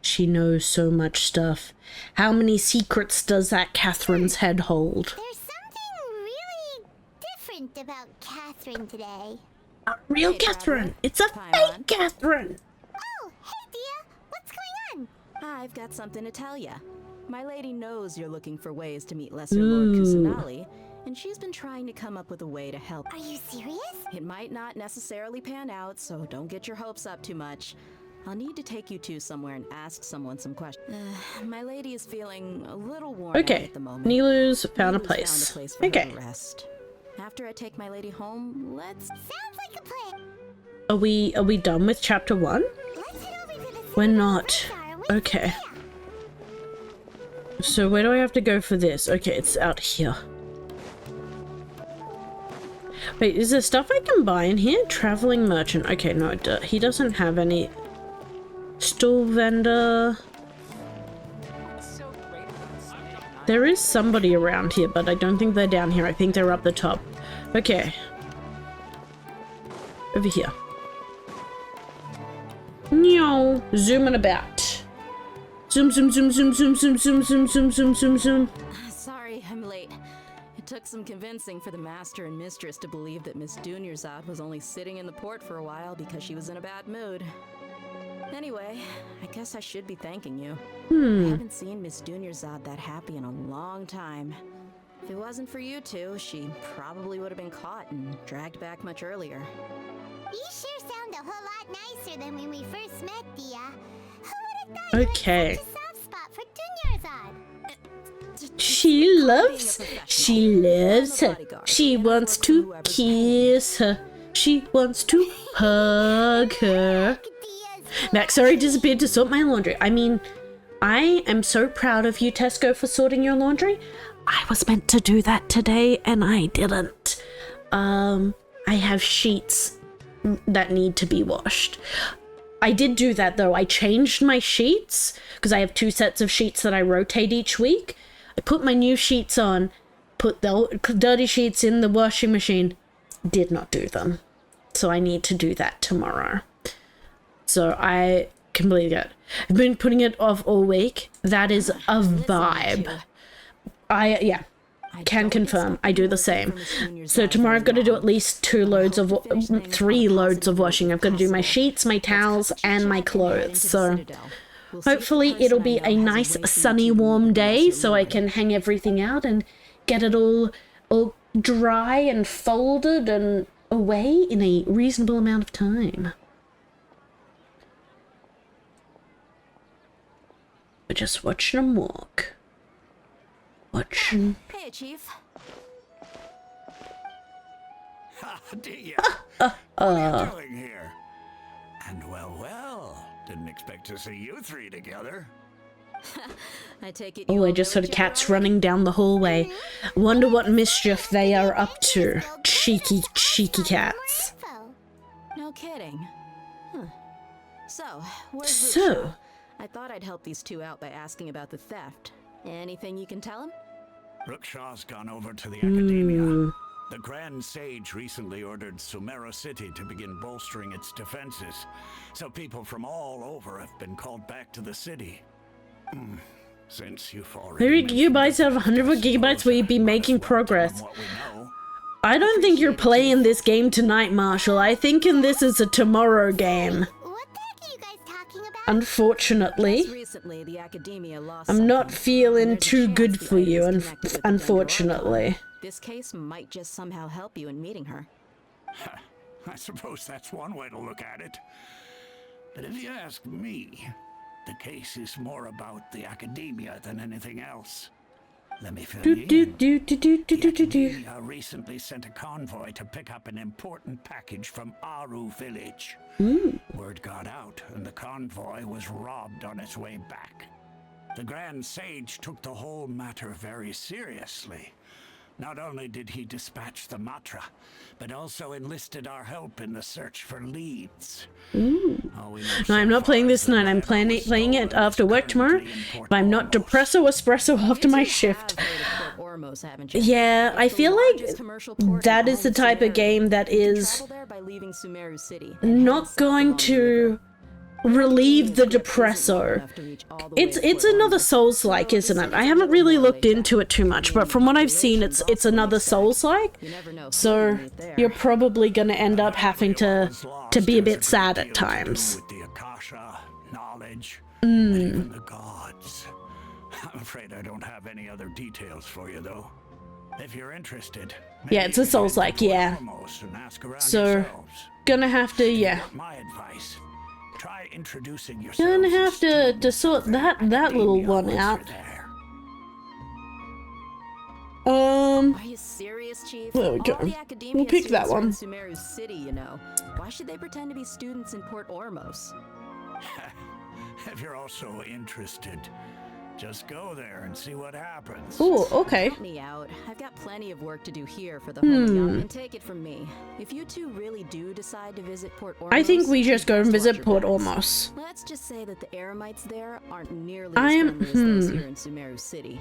She knows so much stuff. How many secrets does that Catherine's head hold? There's something really different about Catherine today. A real Catherine! It's a fake Catherine! Oh, hey Dia! What's going on? I've got something to tell ya. My lady knows you're looking for ways to meet Lesser Lord Kusanali, and she's been trying to come up with a way to help. Are you serious? It might not necessarily pan out, so don't get your hopes up too much. I'll need to take you two somewhere and ask someone some questions. My lady is feeling a little worn out Okay, at the moment. Nilu's found a Nilu's place. found a place for Okay. her to rest. After I take my lady home, let's... Sounds like a plan. Are we done with chapter 1? Let's head over to the We're not. Okay. So where do I have to go for this? Okay, it's out here. Wait, is there stuff I can buy in here? Traveling merchant. Okay, no, he doesn't have any crystal vendor. There is somebody around here, but I don't think they're down here. I think they're up the top. Okay. Over here. No, zooming about. Zoom, zoom, zoom, zoom, zoom, zoom, zoom, zoom, zoom, zoom, zoom, zoom. Sorry, I'm late. It took some convincing for the master and mistress to believe that Miss Dunyarzad was only sitting in the port for a while because she was in a bad mood. Anyway, I guess I should be thanking you. I haven't seen Miss Dunyarzad that happy in a long time. If it wasn't for you two, she probably would have been caught and dragged back much earlier. You sure sound a whole lot nicer than when we first met, Dia. Who would have thought Okay. you had such a soft spot for Dunyarzad? She loves her. She wants to kiss her. She wants to hug her. Max already disappeared to sort my laundry. I mean, I am so proud of you, Tesco, for sorting your laundry. I was meant to do that today and I didn't. I have sheets that need to be washed. I did do that though. I changed my sheets because I have 2 sets of sheets that I rotate each week. I put my new sheets on, put the dirty sheets in the washing machine. Did not do them. So I need to do that tomorrow. So I completely get it. I've been putting it off all week. That is a vibe. I can confirm. I do the same. So tomorrow I've got to do at least 3 loads of washing. I've got to do my sheets, my towels, and my clothes. So hopefully it'll be a nice sunny warm day so I can hang everything out and get it all dry and folded and away in a reasonable amount of time. We're just watching them walk. Watching. Hey, Chief. Ha, Dia. What are you doing here? And well, didn't expect to see you 3 together. I take it. Oh, I just heard cats running down the hallway. Wonder what mischief they are up to. Cheeky cats. No kidding. Huh. So, where's So. Rickshaw? I thought I'd help these two out by asking about the theft. Anything you can tell him? Rookshaw's gone over to the Academia. The Grand Sage recently ordered Sumeru City to begin bolstering its defenses, so people from all over have been called back to the city. Since you've already... 30 gigabytes out of 100 gigabytes will you be making progress? I don't think you're playing this game tonight, Marshall. I think this is a tomorrow game. Unfortunately, I'm not feeling too good for you, unfortunately. This case might just somehow help you in meeting her. I suppose that's one way to look at it. But if you ask me, the case is more about the Academia than anything else. Let me fill you in. The Academia recently sent a convoy to pick up an important package from Aru village. Word got out, and the convoy was robbed on its way back. The Grand Sage took the whole matter very seriously. Not only did he dispatch the Matra, but also enlisted our help in the search for leads. No, I'm not playing this tonight. I'm playing it after work tomorrow. If I'm not depresso espresso after my shift. Yeah, I feel like that is the type of game that is not going to relieve the depresso. It's another Souls-like, isn't it? I haven't really looked into it too much, but from what I've seen, it's another Souls-like. So you're probably gonna end up having to be a bit sad at times. With the Akasha, knowledge, and even the gods. I'm afraid I don't have any other details for you, though. If you're interested, Yeah, it's a Souls-like, yeah. So gonna have to, yeah. My advice. Try introducing yourself. Gonna have to sort that little one out. Are you serious, Chief? There we go. All the Academia We'll pick that students are one. in Sumeru City, you know. Why should they pretend to be students in Port Ormos? If you're also interested, Just go there and see what happens. Oh, okay. Help me out. I've got plenty of work to do here for the Homeyoung, and take it from me. If you two really do decide to visit Port Ormos, I think we just go and visit watch Port your backs. Ormos. Let's just say that the Eremites there aren't nearly I as am- friendly as those here in Sumeru City.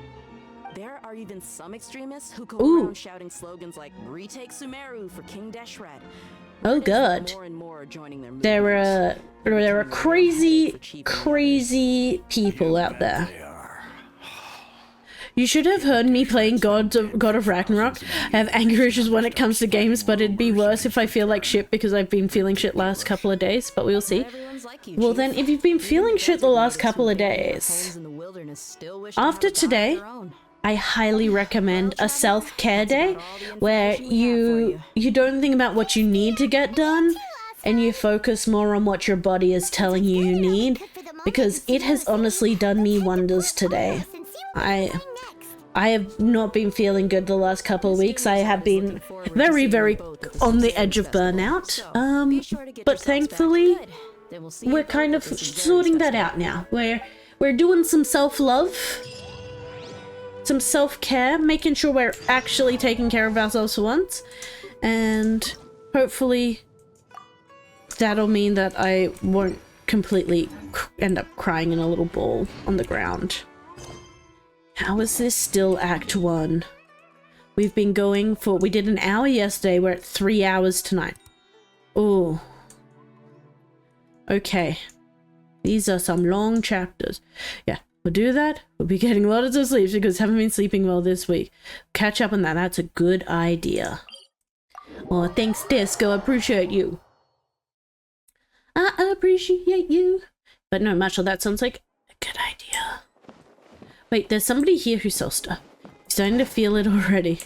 There are even some extremists who go Ooh. around shouting slogans like "Retake Sumeru for King Deshret." Oh, good. More and more are joining their There are crazy people out there. You should have heard me playing God of Ragnarok. I have anger issues when it comes to games, but it'd be worse if I feel like shit because I've been feeling shit last couple of days, but we'll see. Well then, if you've been feeling shit the last couple of days, after today, I highly recommend a self-care day where you don't think about what you need to get done and you focus more on what your body is telling you need, because it has honestly done me wonders today. I have not been feeling good the last couple of weeks. I have been very, very on the edge of burnout. But thankfully, we're kind of sorting that out now. We're doing some self-love, some self-care, making sure we're actually taking care of ourselves for once, and hopefully that'll mean that I won't completely end up crying in a little ball on the ground. How is this still Act 1? We've been going for... We did an hour yesterday. We're at 3 hours tonight. Oh. Okay. These are some long chapters. Yeah, we'll do that. We'll be getting lots of sleep because I haven't been sleeping well this week. Catch up on that. That's a good idea. Oh, thanks, Disco. I appreciate you. I appreciate you. But no, Marshall, that sounds like a good idea. Wait, there's somebody here who sells stuff. I'm starting to feel it already.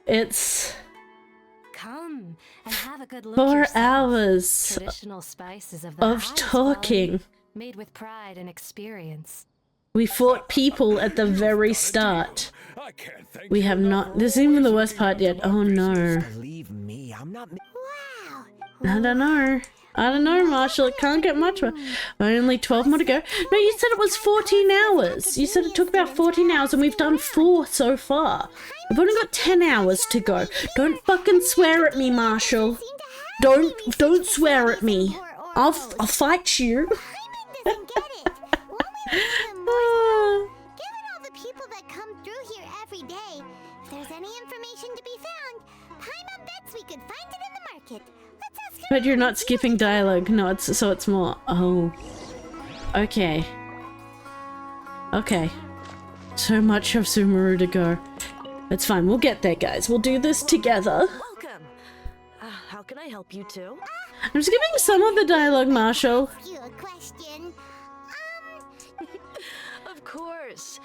It's Come and have a good look 4 yourself. hours Traditional spices of the of highest talking. quality, made with pride and experience. We fought people at the very start. We have not. This isn't even the worst part yet. Oh no. Believe me, I'm not. I don't know. I don't know, Marshall. It can't get much more. Only 12 more to go. No, you said it was 14 hours. You said it took about 14 hours and we've done 4 so far. We've only got 10 hours to go. Don't fucking swear at me, Marshall. Don't swear at me. I'll fight you. Given all the people that come through here every day, if there's any information to be found, Paimon bets we could find it in the market. Let's ask her. But you're not skipping dialogue. No, it's more. Oh. Okay. Okay. So much of Sumeru to go. It's fine. We'll get there, guys. We'll do this together. Welcome. How can I help you too? I'm skipping some of the dialogue, Marshall. You a question. Of course.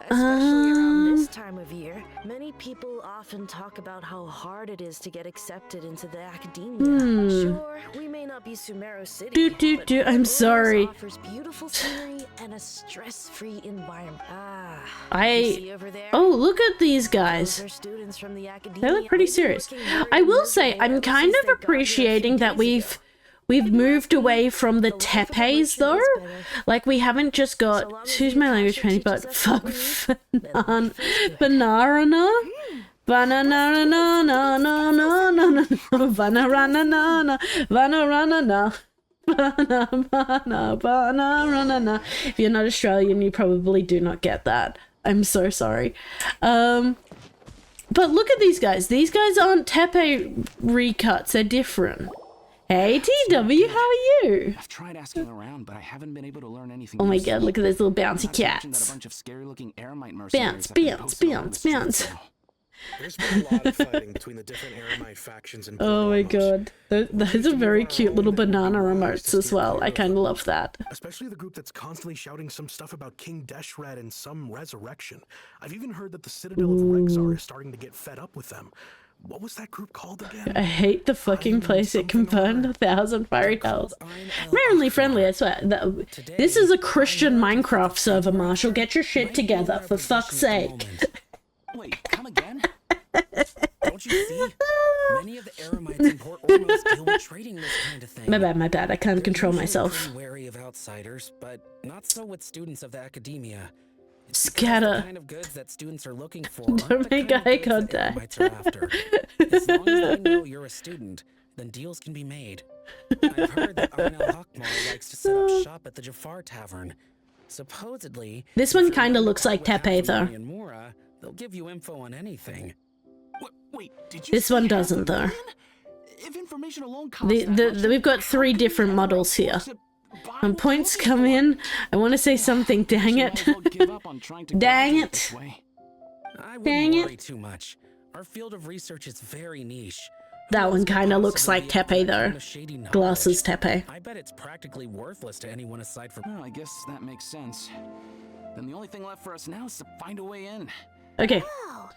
Especially around this time of year, many people often talk about how hard it is to get accepted into the academia. Sure, we may not be Sumeru City, but I'm sorry. offers beautiful scenery and a stress-free environment. Oh, look at these guys. Students from the academia. They look pretty serious. I will say, I'm kind of appreciating that we've moved away from the tepes though. Like, we haven't just got, excuse my language, Penny, but fuck banana. Banana. Banana. If you're not Australian, you probably do not get that. I'm so sorry. But look at these guys. These guys aren't tepe recuts. They're different. Hey, TW, how are you? I've tried asking around, but I haven't been able to learn anything. Oh my god, look at those little bouncy cats. A bunch of scary-looking Eremite Bounce, mercenaries bounce, bounce, bounce. There's been a lot of fighting between the different Eremite factions in Oh my god. Those are very cute little banana remotes as well. I kind of love that. Especially the group that's constantly shouting some stuff about King Deshret and some resurrection. I've even heard that the Citadel of Rexar is starting to get fed up with them. What was that group called again? I hate the fucking place. It can burn 1,000 fiery hells. Apparently friendly, I swear. This is a Christian Minecraft server, Marshall. Get your shit together, for fuck's sake. Wait, come again? Don't you see? Many of the Eremites in Port Ormos deal with trading this kind of thing. My bad. I can't control myself. Pretty wary of outsiders, but not so with students of the academia. Scatter. The kind of goods that students are looking for. Don't make eye contact. As long as they know you're a student, then deals can be made. I've heard that Arnel Hakmar likes to set up shop at the Jafar Tavern. Supposedly, this one kind of looks like Tepe though. Mora, they'll give you info on anything. Wait, did you This one doesn't though. If information alone costs We've got 3 different models here. When points come in, I want to say something. Dang it! Dang it! I Dang wouldn't worry it! too much. Our field of research is very niche. That one kind of looks like Tepe though. Glasses Tepe. I bet it's practically worthless to anyone aside from. Well, I guess that makes sense. Then the only thing left for us now is to find a way in. Okay. Oh,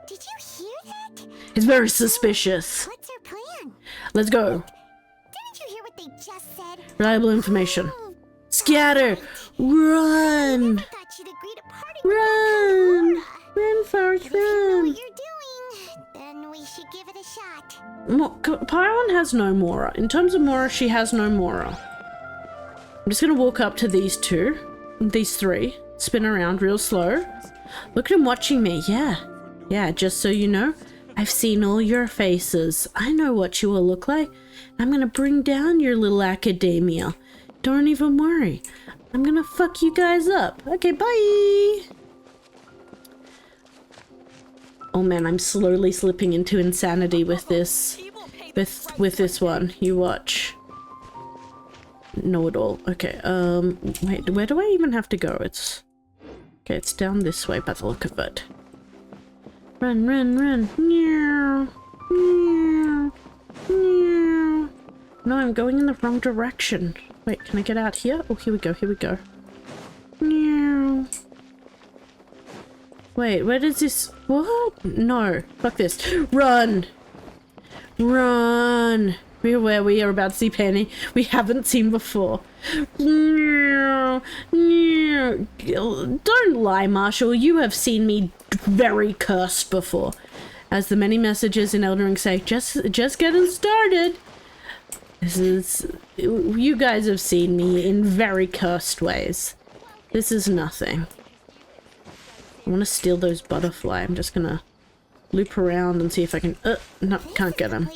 did you hear that? It's very suspicious. What's our plan? Let's go. Didn't you hear what they just said? Reliable information. Scatter! Run! Run! Run, Forrest, run! Then we should give it a shot. Pyrone has no Mora. In terms of Mora, she has no Mora. I'm just gonna walk up to these 3, spin around real slow. Look at him watching me. Yeah, just so you know, I've seen all your faces. I know what you will look like. I'm gonna bring down your little academia. Don't even worry. I'm gonna fuck you guys up. Okay, bye! Oh man, I'm slowly slipping into insanity with this. With this one. You watch. Know it all. Okay, wait, where do I even have to go? Okay, it's down this way by the look of it. Run, run, run. Meow. Meow. Meow. No, I'm going in the wrong direction. Wait, can I get out here? Oh, here we go. Meow. Wait, where does this... What? No. Fuck this. Run! Run! We're where we are about to see Penny. We haven't seen before. Don't lie, Marshall. You have seen me very cursed before. As the many messages in Elden Ring say, just getting started. This is... You guys have seen me in very cursed ways. This is nothing. I want to steal those butterfly. I'm just gonna loop around and see if I can... no, can't get him.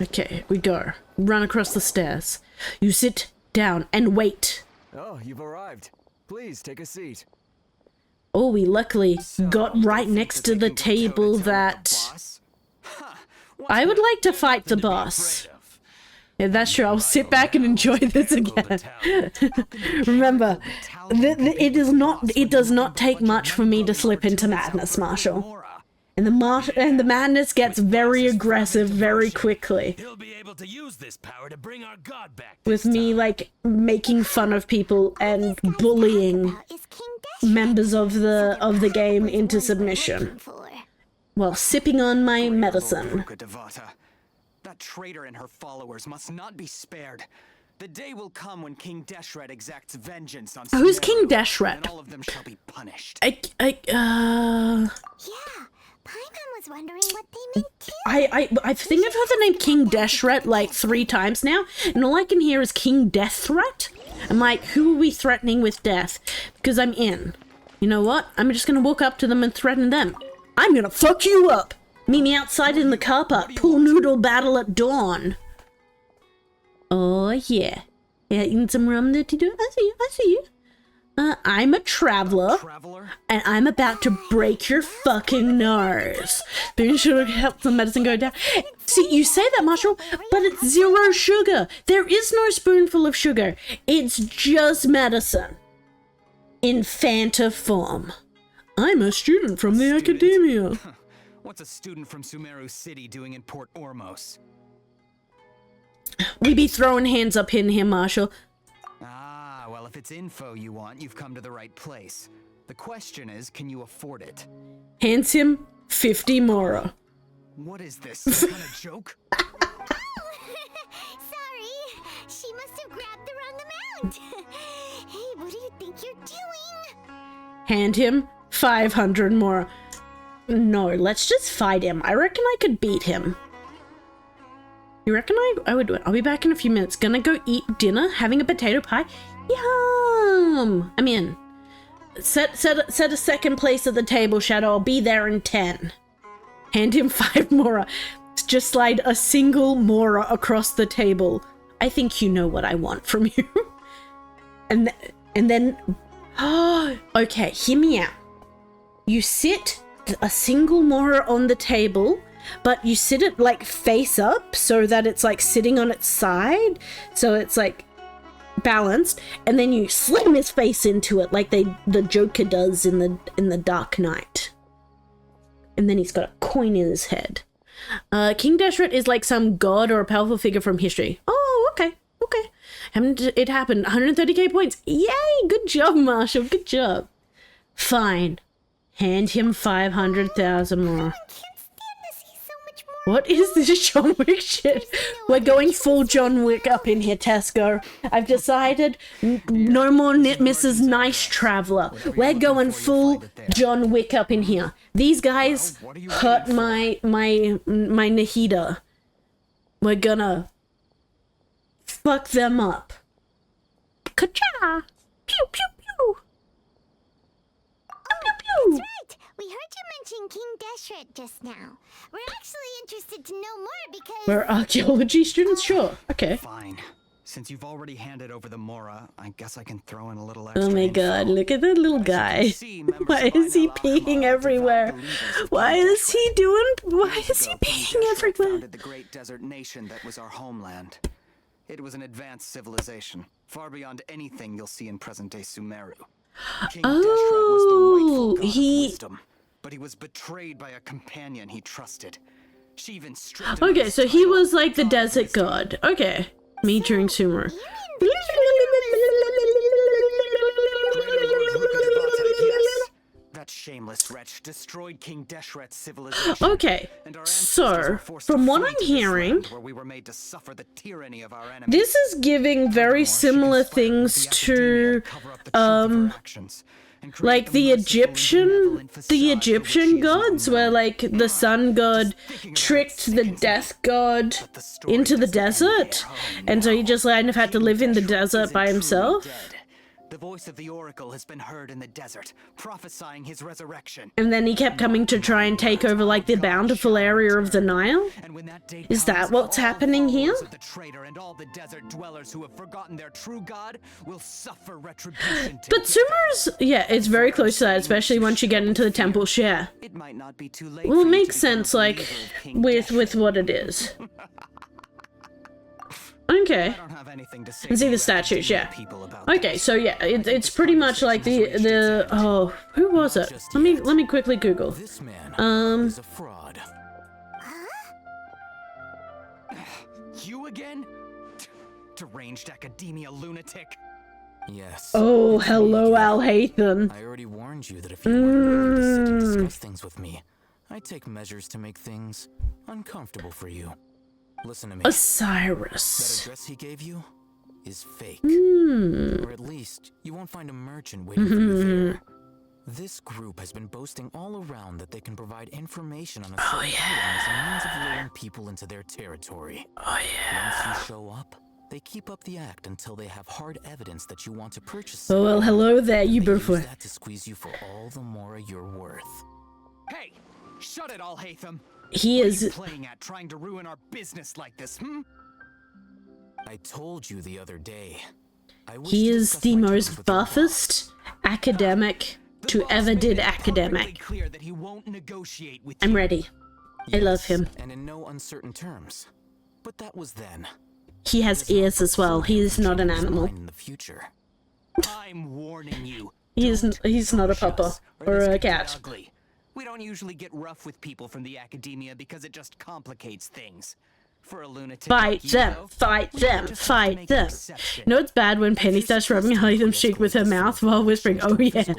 Okay, we go. Run across the stairs. You sit down and wait. Oh, you've arrived. Please take a seat. Oh, we luckily got right next to the table that... I would like to fight the boss. Yeah, that's true. I'll sit back and enjoy this again. Remember, it does not take much for me to slip into madness, Marshall. And the madness gets very aggressive very quickly. With me, like, making fun of people and bullying members of the game into submission. While sipping on my medicine. That traitor and her followers must not be spared. The day will come when King Deshret exacts vengeance on Who's King Deshret? And all of them shall be punished. Yeah, Paimon was wondering what they meant too. I think I've heard the name King Deshret like 3 times now, and all I can hear is King Death Threat. I'm like, who are we threatening with death? Because I'm in. You know what? I'm just gonna walk up to them and threaten them. I'm gonna fuck you up! Meet me outside in the car park. Pool noodle battle at dawn. Oh, yeah. Yeah, eating some rum that you do. I see you. I'm a traveler, and I'm about to break your fucking nose. Spoon sugar helps the medicine go down. See, you say that, Marshall, but it's 0 sugar. There is no spoonful of sugar. It's just medicine. In Fanta form. I'm a student from the academia. What's a student from Sumeru City doing in Port Ormos? We be throwing hands up in here, Marshall. Ah, well, if it's info you want, you've come to the right place. The question is, can you afford it? Hands him 50 Mora. What is this, some kind of joke? Sorry, she must have grabbed the wrong amount. Hey, what do you think you're doing? Hand him 500 more. No, let's just fight him. I reckon I could beat him. You reckon I would do it? I'll be back in a few minutes. Gonna go eat dinner, having a potato pie. Yum! I'm in. Set a second place at the table, Shadow. I'll be there in 10. Hand him 5 Mora. Just slide a single Mora across the table. I think you know what I want from you. and then... Oh, okay, hear me out. You sit a single Mora on the table, but you sit it like face up so that it's like sitting on its side. So it's like balanced, and then you slam his face into it like the Joker does in the Dark Knight. And then he's got a coin in his head. King Deshret is like some god or a powerful figure from history. Oh, okay. It happened. 130k points. Yay! Good job, Marshall. Good job. Fine. Hand him 500,000 more. What is this John Wick shit? We're going full John Wick up in here, Tesco. I've decided no more Mrs. Nice Traveler. We're going full John Wick up in here. These guys hurt my Nahida. We're gonna fuck them up. Ka-cha! Pew pew pew! Pew pew! That's right. We heard you mention King Deshret just now. We're actually interested to know more because... We're archaeology students? Sure. Okay. Fine. Since you've already handed over the Mora, I guess I can throw in a little extra Oh my god, look at that little guy. Why is he peeing everywhere? Why is he peeing everywhere? The great desert nation that was our homeland. It was an advanced civilization, far beyond anything you'll see in present-day Sumeru. King Deshret was the rightful god of wisdom, but he was betrayed by a companion he trusted. She even stripped him Okay, so he was like the desert god. Okay. Me during Sumeru. That shameless wretch destroyed King Deshret's civilization. Okay, so from what I'm hearing, this is giving very similar things to like the Egyptian gods, where like the sun god tricked the death god into the desert, and so he just kind of had to live in the desert by himself. The voice of the oracle has been heard in the desert, prophesying his resurrection. And then he kept coming to try and take over like the bountiful area of the Nile? Is that what's happening here? The traitor and all the desert dwellers who have forgotten their true god will suffer retribution. But Sumeru's, yeah, it's very close to that, especially once you get into the temple share. It might not be too late. Well, it makes sense, like, with what it is. Okay. And see the statues, yeah. Okay, so yeah, it's pretty much like the oh, who was it? Let me quickly Google. This man is a fraud. You again? Deranged academia lunatic. Yes. Oh, hello, Al-Haytham. I already warned you that if you wanted to sit and discuss things with me, I'd take measures to make things uncomfortable for you. Listen to me. Osiris. That address he gave you is fake. Hmm. Or at least, you won't find a merchant waiting for you there. This group has been boasting all around that they can provide information on a certain item as a means of luring people into their territory. Oh yeah. Once you show up, they keep up the act until they have hard evidence that you want to purchase. Oh well, hello there, you before. Use that to squeeze you for all the more you're worth. Hey, shut it, Al-Haytham. He is playing at trying to ruin our business like this, I told you the other day. He is the most buffest academic to ever did academic. I'm ready. I love him. And in no uncertain terms. But that was then. He has ears as well. He is not an animal. In the future. I'm warning you. He's not a papa or a cat. We don't usually get rough with people from the academia because it just complicates things. For a lunatic Fight them! Fight them! Fight them! You know it's bad when Penny starts rubbing Al-Haytham's cheek with her mouth while whispering, oh yeah.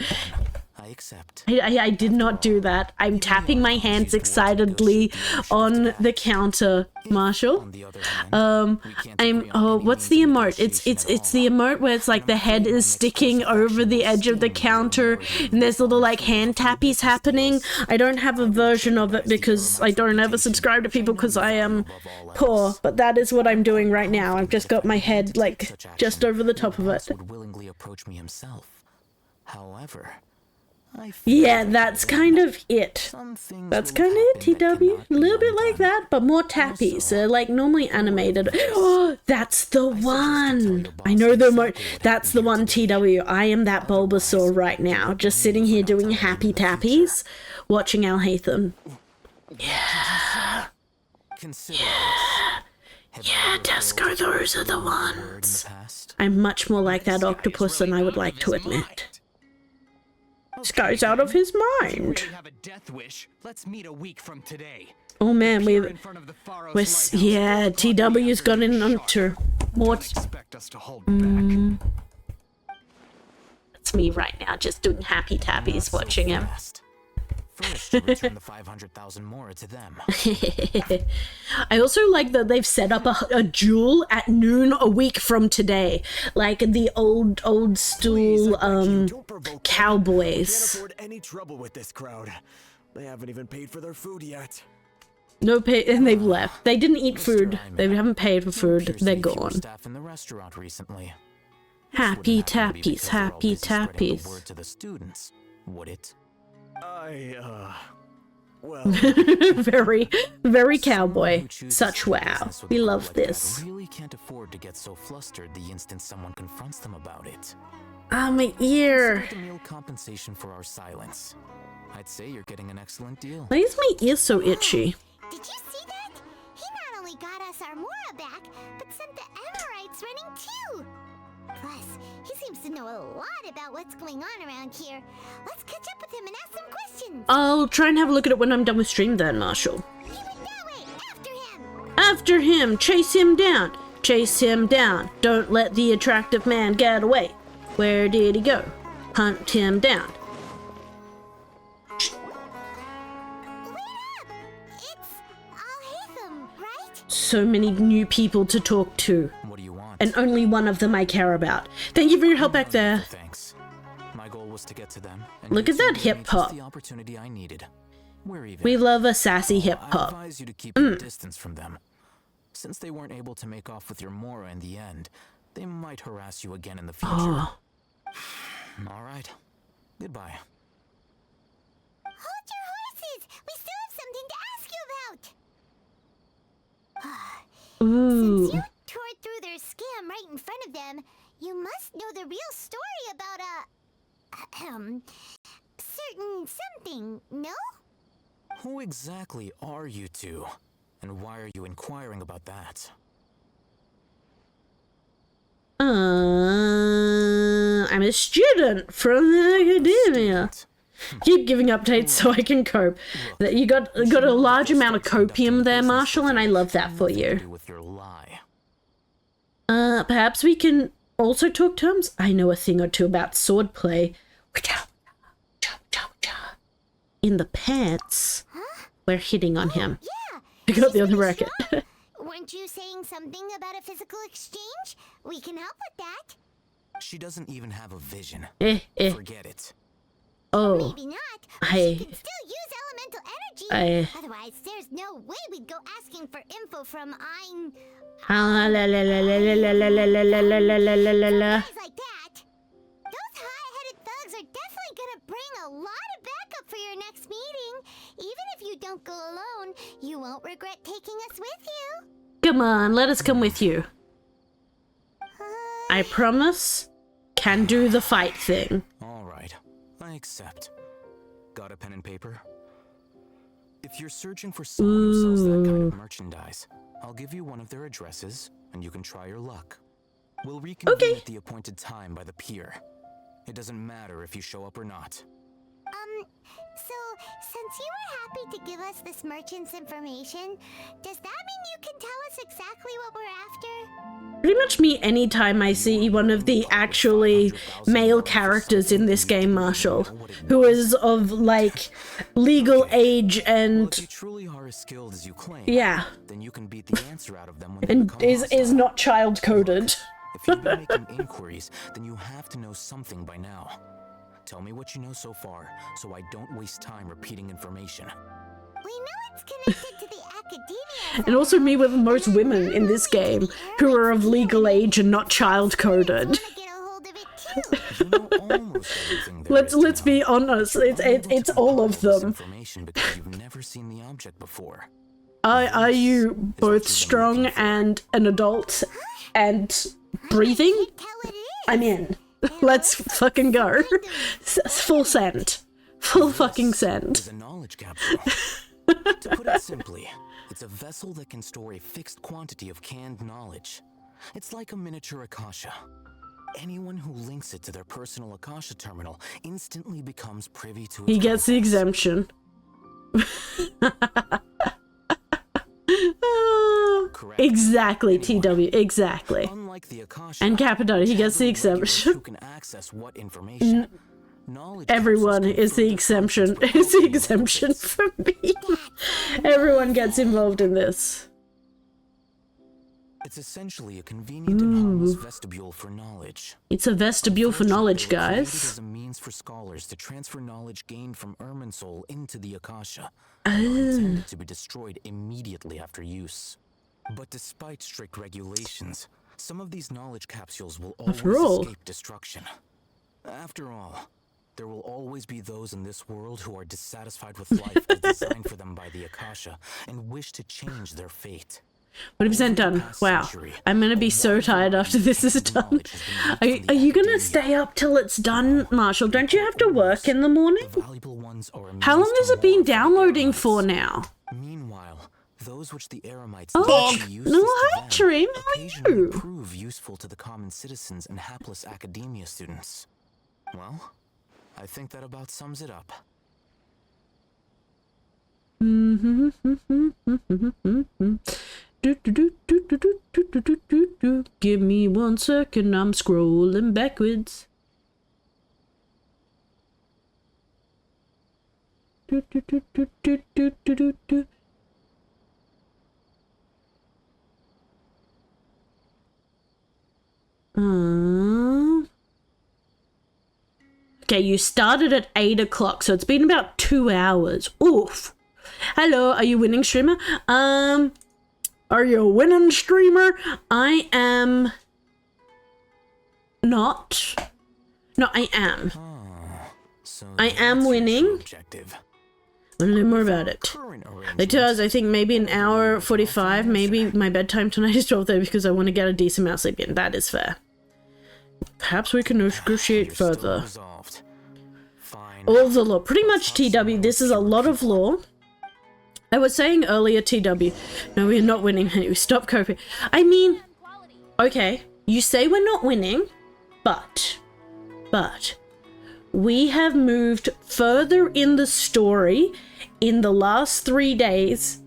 I accept. I did not do that. I'm tapping my hands excitedly on the counter, Marshall. What's the emote? It's the emote where it's like the head is sticking over the edge of the counter and there's little like hand tappies happening. I don't have a version of it because I don't ever subscribe to people because I am poor, but that is what I'm doing right now. I've just got my head like just over the top of it. Would willingly approach me himself. However, yeah, that's kind of it. That's kind of it, TW. A little bit like that, but more tappies. They're like normally animated. Oh, that's the one. I know that's the one, TW. I am that Bulbasaur right now, just sitting here doing happy tappies, watching Alhaitham. Yeah. Yeah, Tesco, those are the ones. I'm much more like that octopus than I would like to admit. This guy's out of his mind. Have a death wish. Let's meet a week from today. Oh man, yeah, TW's got in onto more. It's me right now, just doing happy tappies, watching him. First, return the 500,000 more to them. I also like that they've set up a duel at noon a week from today, like the old school cowboys. Can't afford any trouble with this crowd. They haven't even paid for their food yet. No pay, and they've left. They didn't eat food. They haven't paid for food. They're gone. Staff in the restaurant recently. Happy tappies, happy tappies. Word to the students, would it? Well. very, very cowboy. Such wow. We love this. I really can't afford to get so flustered the instant someone confronts them about it. Ah, my ear. Consider the meal compensation for our silence. I'd say you're getting an excellent deal. Why is my ear so itchy? Did you see that? He not only got us our Mora back, but sent the Amorites running too. Plus, he seems to know a lot about what's going on around here. Let's catch up with him and ask some questions. I'll try and have a look at it when I'm done with stream then, Marshall. He went that way. After him. After him. Chase him down. Chase him down. Don't let the attractive man get away. Where did he go? Hunt him down. Wait up! It's Alhaitham, right? So many new people to talk to. What do you want? And only one of them I care about. Thank you for your help back there. Thanks. My goal was to get to them. And look at that hip hop. The opportunity I needed. We're even. We love a sassy hip hop. I advise you to keep your distance from them. Since they weren't able to make off with your Mora in the end, they might harass you again in the future. Oh. All right. Goodbye. Hold your horses! We still have something to ask you about! Ooh. Since you tore through their scam right in front of them, you must know the real story about certain something, no? Who exactly are you two? And why are you inquiring about that? I'm a student from the academia. Keep giving updates so I can cope. That you got a large amount of copium there, Marshall, and I love that for you. Perhaps we can also talk terms. I know a thing or two about swordplay. In the pants, we're hitting on him. Yeah. I got the other racket. Weren't you saying something about a physical exchange? We can help with that. She doesn't even have a vision. Forget it. Oh. Maybe not. She can still use elemental energy. Otherwise, there's no way we'd go asking for info from Guys like that. Those high-headed thugs are definitely gonna bring a lot of backup for your next meeting. Even if you don't go alone, you won't regret taking us with you. Come on, let us come with you. I promise. Can do the fight thing. All right, I accept. Got a pen and paper? If you're searching for someone who sells that kind of merchandise, I'll give you one of their addresses, and you can try your luck. We'll reconvene at the appointed time by the pier. It doesn't matter if you show up or not. So, since you were happy to give us this merchant's information, does that mean you can tell us exactly what we're after? pretty much me anytime I see one of the actually male characters in this game, Marshall, who is of like legal age and truly are as skilled as you claim. Yeah. Then you can beat the answer out of them when and is not child coded. If you've been making inquiries, then you have to know something by now. Tell me what you know so far, so I don't waste time repeating information. We know it's connected to the academia. And also me with most women in this game who are of legal age and not child coded. Let's be honest, it's all of them. Information because you've never seen the object before. Are you both strong and an adult and breathing? I'm in. Let's fucking go. Full send. Full fucking send. Is a knowledge capsule. To put it simply, it's a vessel that can store a fixed quantity of canned knowledge. It's like a miniature Akasha. Anyone who links it to their personal Akasha terminal instantly becomes privy to its He gets the exemption. Exactly, TW, exactly. And Capadonna, he gets the exemption. Everyone is the exemption. Is the exemption for me. Everyone gets involved in this. It's essentially a convenient and harmless vestibule for knowledge. It's a vestibule for knowledge, guys. It is a means for scholars to transfer knowledge gained from Irminsul into the Akasha, intended to be destroyed immediately after use. But despite strict regulations, some of these knowledge capsules will always escape destruction. After all, there will always be those in this world who are dissatisfied with life as designed for them by the Akasha and wish to change their fate. 100% done. Wow. I'm gonna be so tired after this is done. Are you gonna stay up till it's done, Marshall? Don't you have to work in the morning? How long has it been downloading for now? Meanwhile, those which the Eremites no, hi, Dream. How are you? Prove useful to the common citizens and hapless academia students. Well, I think that about sums it up. Give me 1 second, I'm scrolling backwards. Okay, you started at 8 o'clock, so it's been about 2 hours. Oof. Hello, are you winning, streamer? Are you a winning, streamer? I am not. No, I am. I am winning. A little more about it. It does, I think, maybe an hour 45. Maybe my bedtime tonight is 12:30 because I want to get a decent amount of sleep in. That is fair. Perhaps we can negotiate further. All the lore. Pretty much, TW, this is a lot of lore. I was saying earlier, TW, no, we're not winning, honey. Stop coping. I mean, okay, you say we're not winning, but we have moved further in the story in the last 3 days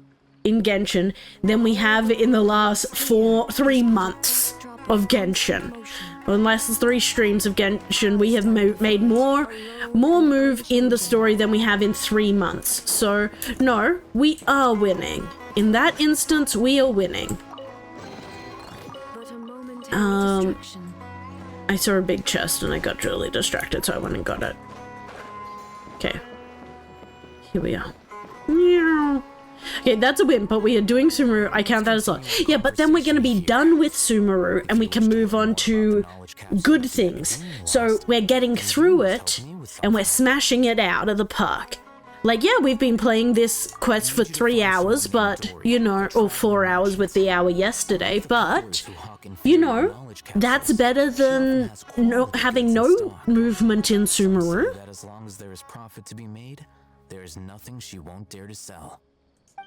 in Genshin than we have in the last 3 months of Genshin. Unless it's 3 streams of Genshin, we have made more move in the story than we have in 3 months. So, no, we are winning. In that instance, we are winning. I saw a big chest and I got really distracted, so I went and got it. Okay. Here we are. Meow. Okay, that's a win, but we are doing Sumeru. I count that as a lot. Yeah, but then we're going to be done with Sumeru and we can move on to good things. So we're getting through it and we're smashing it out of the park. Like, yeah, we've been playing this quest for 3 hours, but, you know, or 4 hours with the hour yesterday, but, you know, that's better than having no movement in Sumeru. That as long as there is profit to be made, there is nothing she won't dare to sell.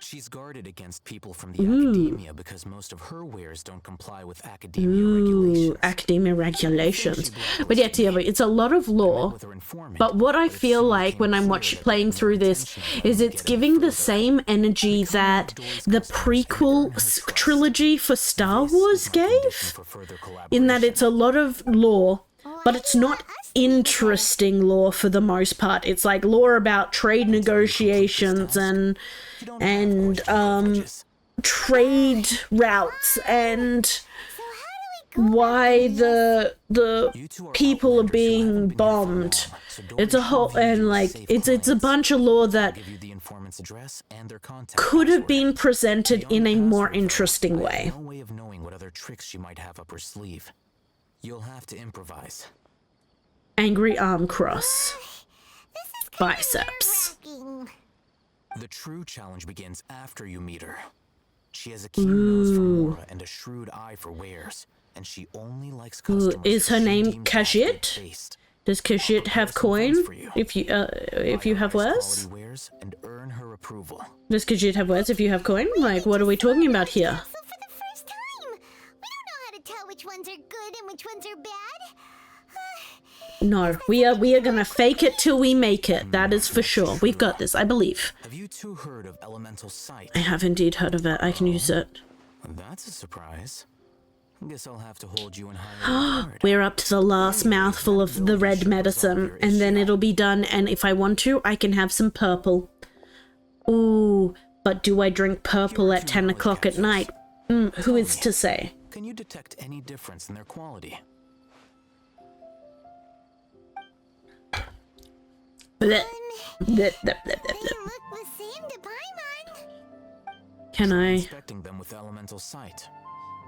She's guarded against people from the academia because most of her wares don't comply with academia regulations. Academia regulations. But yeah, it's a lot of lore. But what I feel like when I'm playing through this is it's giving the same energy that the prequel trilogy for Star Wars gave, in that it's a lot of lore, but it's not interesting lore for the most part. It's like lore about trade negotiations and trade routes and why the people are being bombed. It's a whole, and like it's a bunch of lore that could have been presented in a more interesting way. No way of knowing what other tricks she might have up her sleeve. You'll have to improvise. Angry arm cross. Biceps. The true challenge begins after you meet her. She has a keen nose for Mora and a shrewd eye for wares, and she only likes customers. Is her name Khajiit? Does Khajiit have coin? If you have wares? And earn her approval. Does Khajiit have wares if you have coin? Like, what are we talking about here? So for the first time, we don't know how to tell which ones are good and which ones are bad. No, we are gonna fake it till we make it. That is for sure. We've got this, I believe. Have you two heard of elemental sight? I have indeed heard of it. I can use it. That's a surprise. Guess I'll have to hold you in high regard. We're up to the last mouthful of the red medicine, and then it'll be done, and if I want to, I can have some purple. Ooh, but do I drink purple at 10 o'clock at night? Who is to say? Can you detect any difference in their quality? Can I? Inspecting them with elemental sight.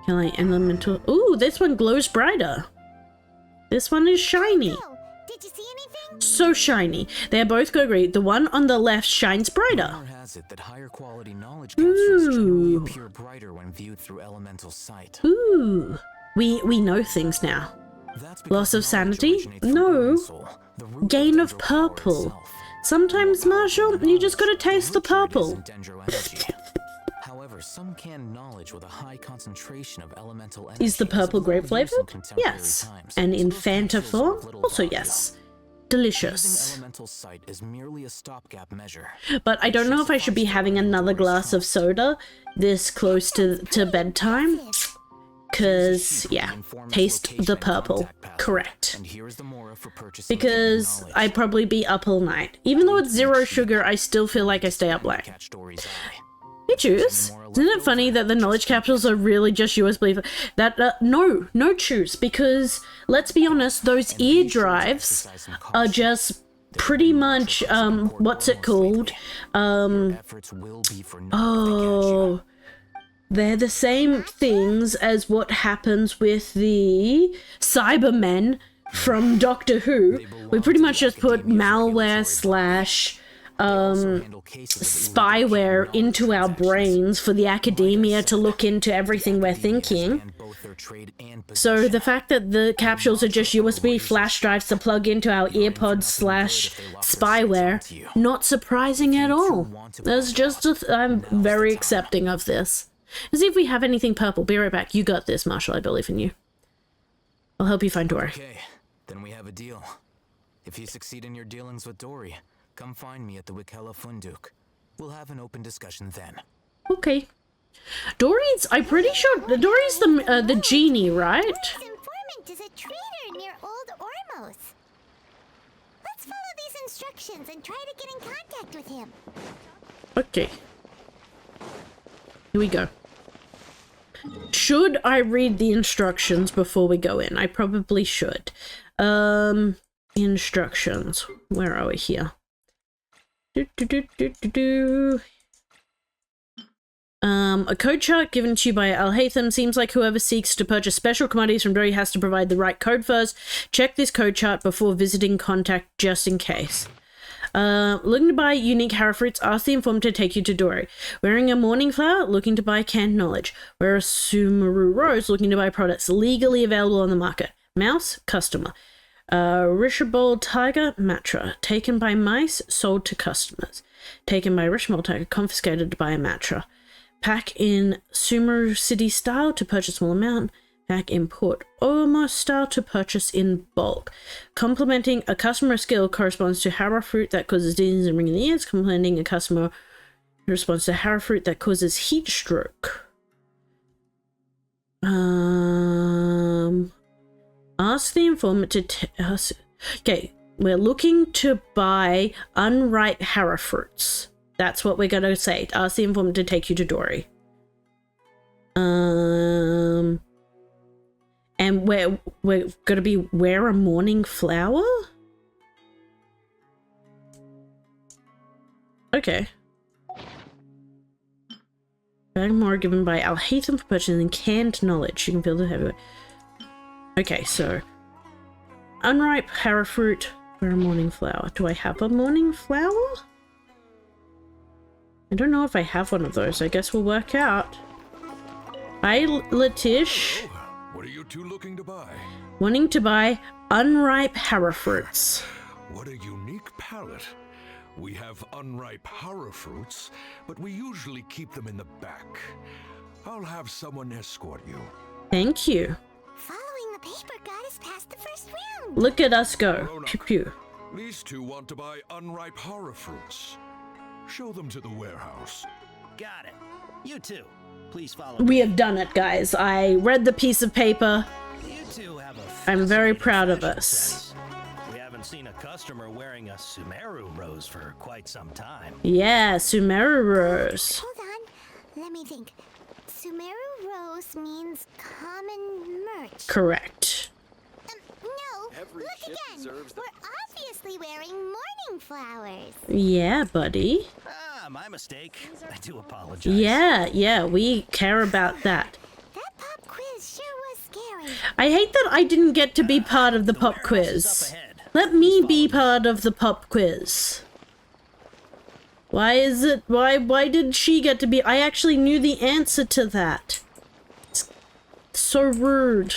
Can I elemental? Ooh, this one glows brighter. This one is shiny. Did you see anything? So shiny. They both go green. The one on the left shines brighter. Rumor has it that higher quality knowledge capsules generally appear brighter when viewed through elemental sight. Ooh. We know things now. Loss of sanity? No. Gain of purple. Sometimes, Marshall, you just gotta taste the purple. However, some canned knowledge with a high concentration of elemental energy Is the purple grape flavored? Yes. And in Fanta form? Also yes. Delicious. Elemental sight is merely a stopgap measure. But I don't know if I should be having another glass of soda this close to bedtime. Cause, yeah, taste the purple. Correct. Because I'd probably be up all night. Even though it's 0 sugar, I still feel like I stay up late. Hey, Choose. Isn't it funny that the knowledge capsules are really just USB? No, Choose, because let's be honest, those ear drives are just pretty much, what's it called? They're the same things as what happens with the Cybermen from Doctor Who. We pretty much just put malware slash spyware into our brains for the academia to look into everything we're thinking. So the fact that the capsules are just USB flash drives to plug into our earpods slash spyware, not surprising at all. There's just I'm very accepting of this. Let's see if we have anything purple. Be right back. You got this, Marshall. I believe in you. I'll help you find Dory. Okay, then we have a deal. If you succeed in your dealings with Dory, come find me at the Wikella Funduk. We'll have an open discussion then. Okay. Dory's, I'm pretty sure, Dory's the genie, right? Dory's informant is a traitor near Old Ormos. Let's follow these instructions and try to get in contact with him. Okay. Here we go. Should I read the instructions before we go in? I probably should. Instructions. Where are we here? A code chart given to you by Al Haytham. Seems like whoever seeks to purchase special commodities from Dory has to provide the right code first. Check this code chart before visiting contact just in case. Looking to buy unique Hara fruits, ask the informant to take you to Dory. Wearing a morning flower, looking to buy canned knowledge. Wear a Sumeru rose, looking to buy products legally available on the market. Mouse, customer. Rishabald Tiger, Matra. Taken by mice, sold to customers. Taken by Rishabald Tiger, confiscated by a Matra. Pack in Sumeru City style to purchase small amount. Pack in Port Ormos style to purchase in bulk. Complementing a customer skill corresponds to Hara fruit that causes dizziness and ringing in the ears. Complementing a customer responds to Hara fruit that causes heat stroke. Ask the informant to okay, we're looking to buy unripe Hara fruits. That's what we're gonna say. Ask the informant to take you to Dory. And we're gonna be wear a morning flower? Okay. Bag more given by Alhaitham for purchasing canned knowledge. You can feel the heavyweight. Okay, so unripe Hara fruit, wear a morning flower. Do I have a morning flower? I don't know if I have one of those. I guess we'll work out. Hi, Latish. Hello. What are you two looking to buy? Wanting to buy unripe Hara fruits. What a unique palette. We have unripe Hara fruits, but we usually keep them in the back. I'll have someone escort you. Thank you. Following the paper got us past the first round. Look at us go. Pew pew. These two want to buy unripe Hara fruits. Show them to the warehouse. Got it. You too. Please follow We have done it, guys. I read the piece of paper. You two have I'm very proud of us. sense. We haven't seen a customer wearing a Sumeru rose for quite some time. Yeah, Sumeru rose. Hold on. Let me think. Sumeru rose means common merch. Correct. No, look again. We're obviously wearing morning flowers. Yeah, buddy. Ah, my mistake. I do apologize. Yeah, we care about that. That pop quiz sure was scary. I hate that I didn't get to be part of the pop quiz. Let me be part of the pop quiz. Why is it? Why did she get to be? I actually knew the answer to that. It's so rude.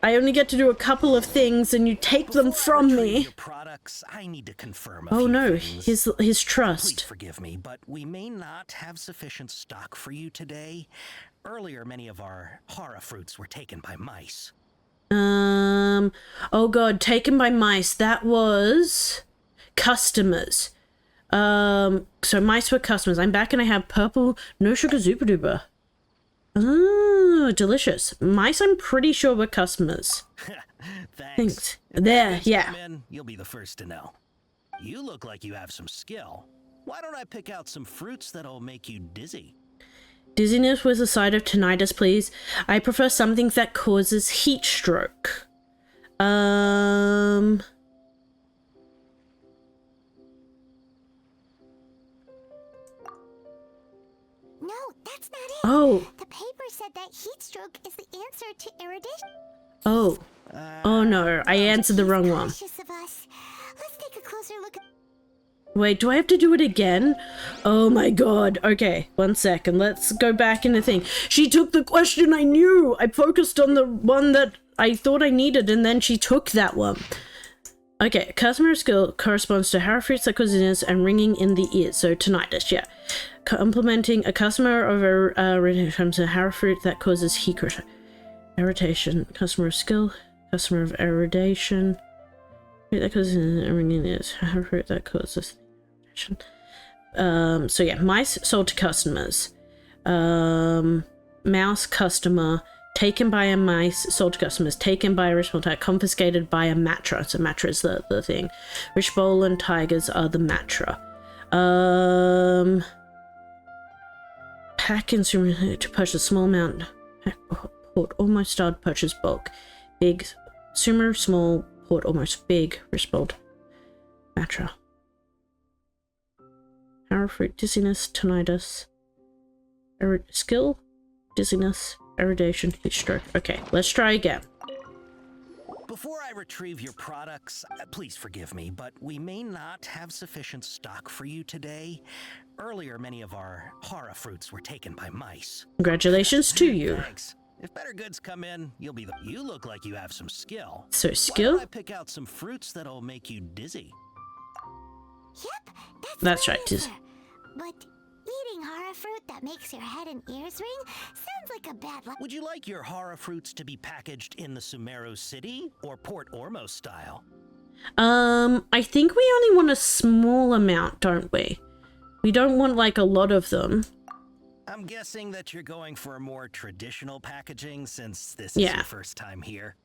I only get to do a couple of things and you take them from me. Your products, I need to confirm Oh no, his trust. Please forgive me, but we may not have sufficient stock for you today. Earlier, many of our Hara fruits were taken by mice. Oh god, taken by mice. That was customers. So mice were customers. I'm back and I have purple no sugar super duper. Oh, delicious. Mice, I'm pretty sure were customers. Thanks. There, yeah. You'll be the first to know. You look like you have some skill. Why don't I pick out some fruits that'll make you dizzy? Dizziness with a side of tinnitus, please. I prefer something that causes heat stroke. No, that's not it. Oh. The paper said that heat stroke is the answer to irritation. Oh. Oh no, I answered the wrong one. Cautious of us. Let's take a closer look at... Wait, do I have to do it again? Oh my god. Okay, 1 second. Let's go back in the thing. She took the question I knew. I focused on the one that I thought I needed and then she took that one. Okay, customer skill corresponds to Hara fruits that cause dizziness and ringing in the ears. So tinnitus, yeah. Complementing a customer of a Hara fruit that causes heat irritation. Customer skill, customer of irritation. That causes ringing in the ears. Hara fruit that causes irritation. So yeah, mice sold to customers. Mouse customer. Taken by a mice, sold to customers. Taken by a Richbold tiger, confiscated by a Matra. So Matra is the thing. Richbold and tigers are the Matra. Pack consumer to purchase small amount. Port almost started purchase bulk. Big consumer, small, port almost big. Richbold. Matra. Hara fruit, dizziness, tinnitus. Skill, dizziness. Irritation, heat stroke. Okay, let's try again. Before I retrieve your products, please forgive me, but we may not have sufficient stock for you today. Earlier, many of our Hara fruits were taken by mice. Congratulations to you. Thanks. If better goods come in, you'll be the. You look like you have some skill. So Why skill? don't I pick out some fruits that'll make you dizzy? Yep, That's right. but eating horror fruit that makes your head and ears ring sounds like a bad luck. Would you like your horror fruits to be packaged in the Sumeru City or Port Ormos style? I think we only want a small amount, don't we? We don't want like a lot of them. I'm guessing that you're going for a more traditional packaging since this is Yeah. your first time here.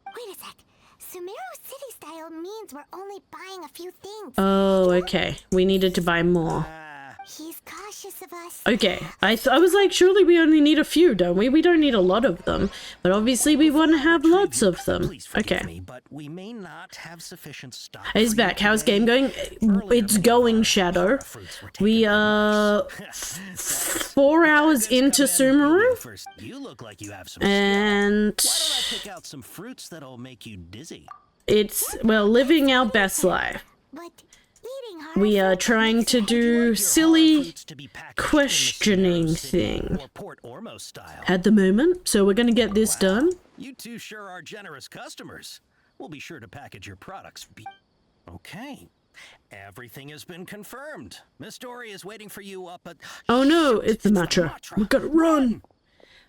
Wait a sec. Sumeru City style means we're only buying a few things. Oh, okay. We needed to buy more. He's cautious of us. Okay, I was like, surely we only need a few, don't we? We don't need a lot of them, but obviously we want to have lots of them. Okay. But we may not have sufficient stock. He's back. How's game going? It's going, Shadow. We are 4 hours into Sumeru, You look like you have some and skill. Why don't I pick out some fruits that'll make you dizzy? it's, well, living our best life. We are trying to do silly questioning thing at the moment, so we're going to get this done. You two sure are generous customers. We'll be sure to package your products. Okay. Everything has been confirmed. Miss Dory is waiting for you up at... Oh no, it's the matcha. We gotta run.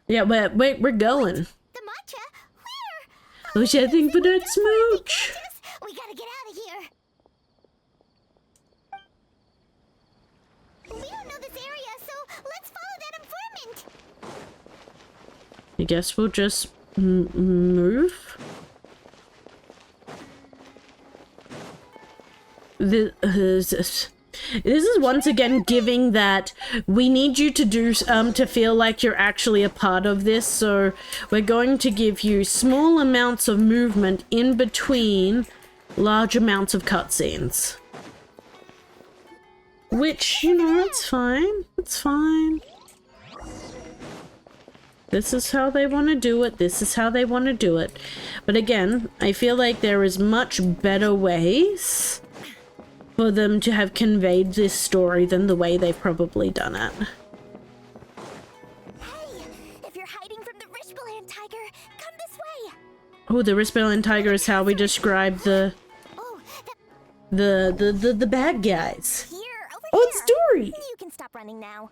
Yeah, we're going. The matcha? Where? I was heading for that smooch. We gotta get out of here. We don't know this area, so let's follow that informant. I guess we'll just move. This is once again giving that we need you to do to feel like you're actually a part of this, so we're going to give you small amounts of movement in between large amounts of cutscenes. Which, you know, it's fine. It's fine. This is how they want to do it. This is how they want to do it. But again, I feel like there is much better ways for them to have conveyed this story than the way they've probably done it. Hey, if you're hiding from the Rishbalan tiger, come this way. Oh, the Rishbalan tiger is how we describe the bad guys. Oh, it's Dory! You can stop running now.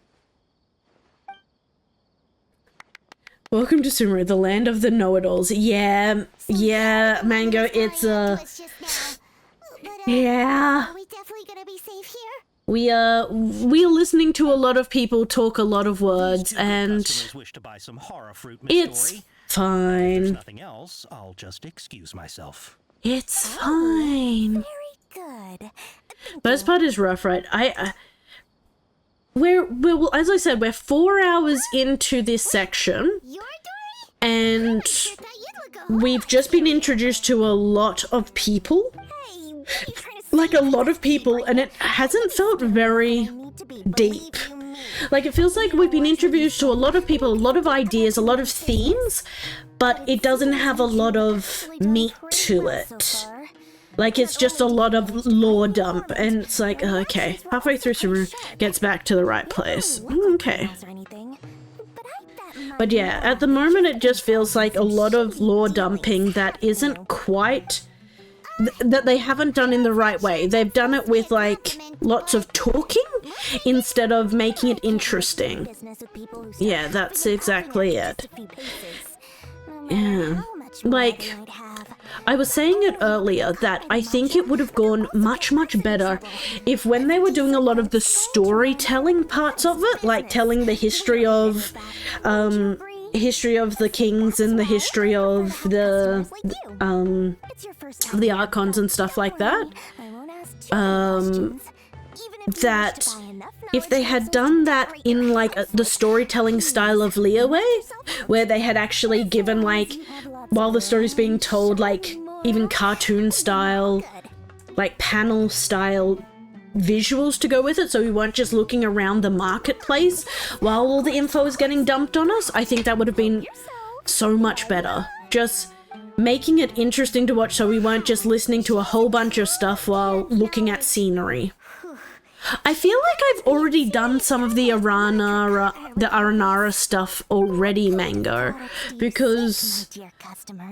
Welcome to Sumeru, the land of the know-it-alls. Yeah, Mango, it's yeah. Are we definitely gonna be safe here? We're listening to a lot of people talk a lot of words, and Wish to buy some horror fruit, Miss it's Dory. If fine. there's nothing else, I'll just excuse myself. It's fine. Good. But this part is rough, right? We're as I said, we're 4 hours into this section, and we've just been introduced to a lot of people. Like a lot of people, and it hasn't felt very deep. Like, it feels like we've been introduced to a lot of people, a lot of ideas, a lot of themes, but it doesn't have a lot of meat to it. Like, it's just a lot of lore dump, and it's like, okay, halfway through Sumeru gets back to the right place. Okay. But yeah, at the moment it just feels like a lot of lore dumping that isn't quite... that they haven't done in the right way. They've done it with, like, lots of talking instead of making it interesting. Yeah, that's exactly it. Yeah. Like, I was saying it earlier that I think it would have gone much, much better if when they were doing a lot of the storytelling parts of it, like telling the history of the kings and the history of the archons and stuff like that, that if they had done that in like the storytelling style of Leeway, where they had actually given, like, while the story's being told, like even cartoon style, like panel style visuals to go with it, so we weren't just looking around the marketplace while all the info is getting dumped on us, I think that would have been so much better. Just making it interesting to watch so we weren't just listening to a whole bunch of stuff while looking at scenery. I feel like I've already done some of the Aranara stuff already, Mango, because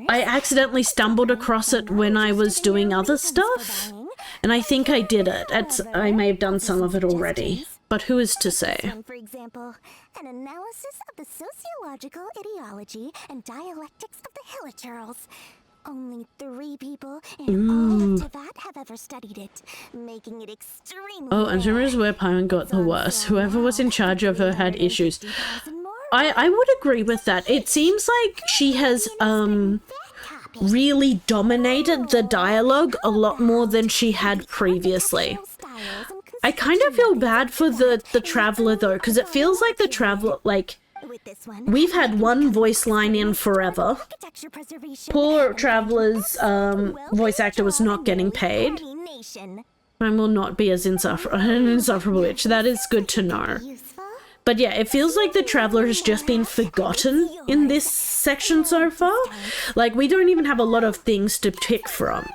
I accidentally stumbled across it when I was doing other stuff, and I think I did it. I may have done some of it already, but who is to say? For example, an analysis of the sociological ideology and dialectics of the Hilichurls. Only 3 people in all of Teyvat have ever studied it, making it extremely Oh, and Zumra's where Paimon got the worst. Whoever was in charge of her had issues. I would agree with that. It seems like she has really dominated the dialogue a lot more than she had previously. I kind of feel bad for the Traveler though, because it feels like the Traveler, like, we've had one voice line in forever. Poor Traveler's voice actor was not getting paid. And will not be as an insufferable witch. That is good to know. But yeah, it feels like the Traveler has just been forgotten in this section so far. Like, we don't even have a lot of things to pick from.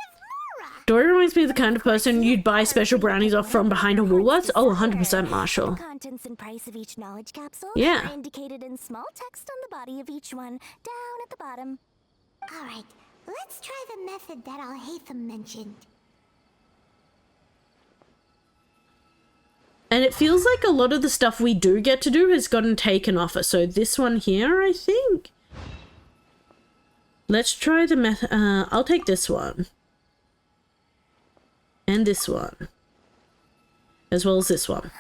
Dory reminds me of the kind of person you'd buy special brownies off from behind a Woolworths. Oh, 100% Marshall. Contents and price of each knowledge capsule Yeah. are indicated in small text on the body of each one, down at the bottom. Alright, let's try the method that Al-Haytham mentioned. And it feels like a lot of the stuff we do get to do has gotten taken off it. So this one here, I think. Let's try the method. I'll take this one. And this one. As well as this one.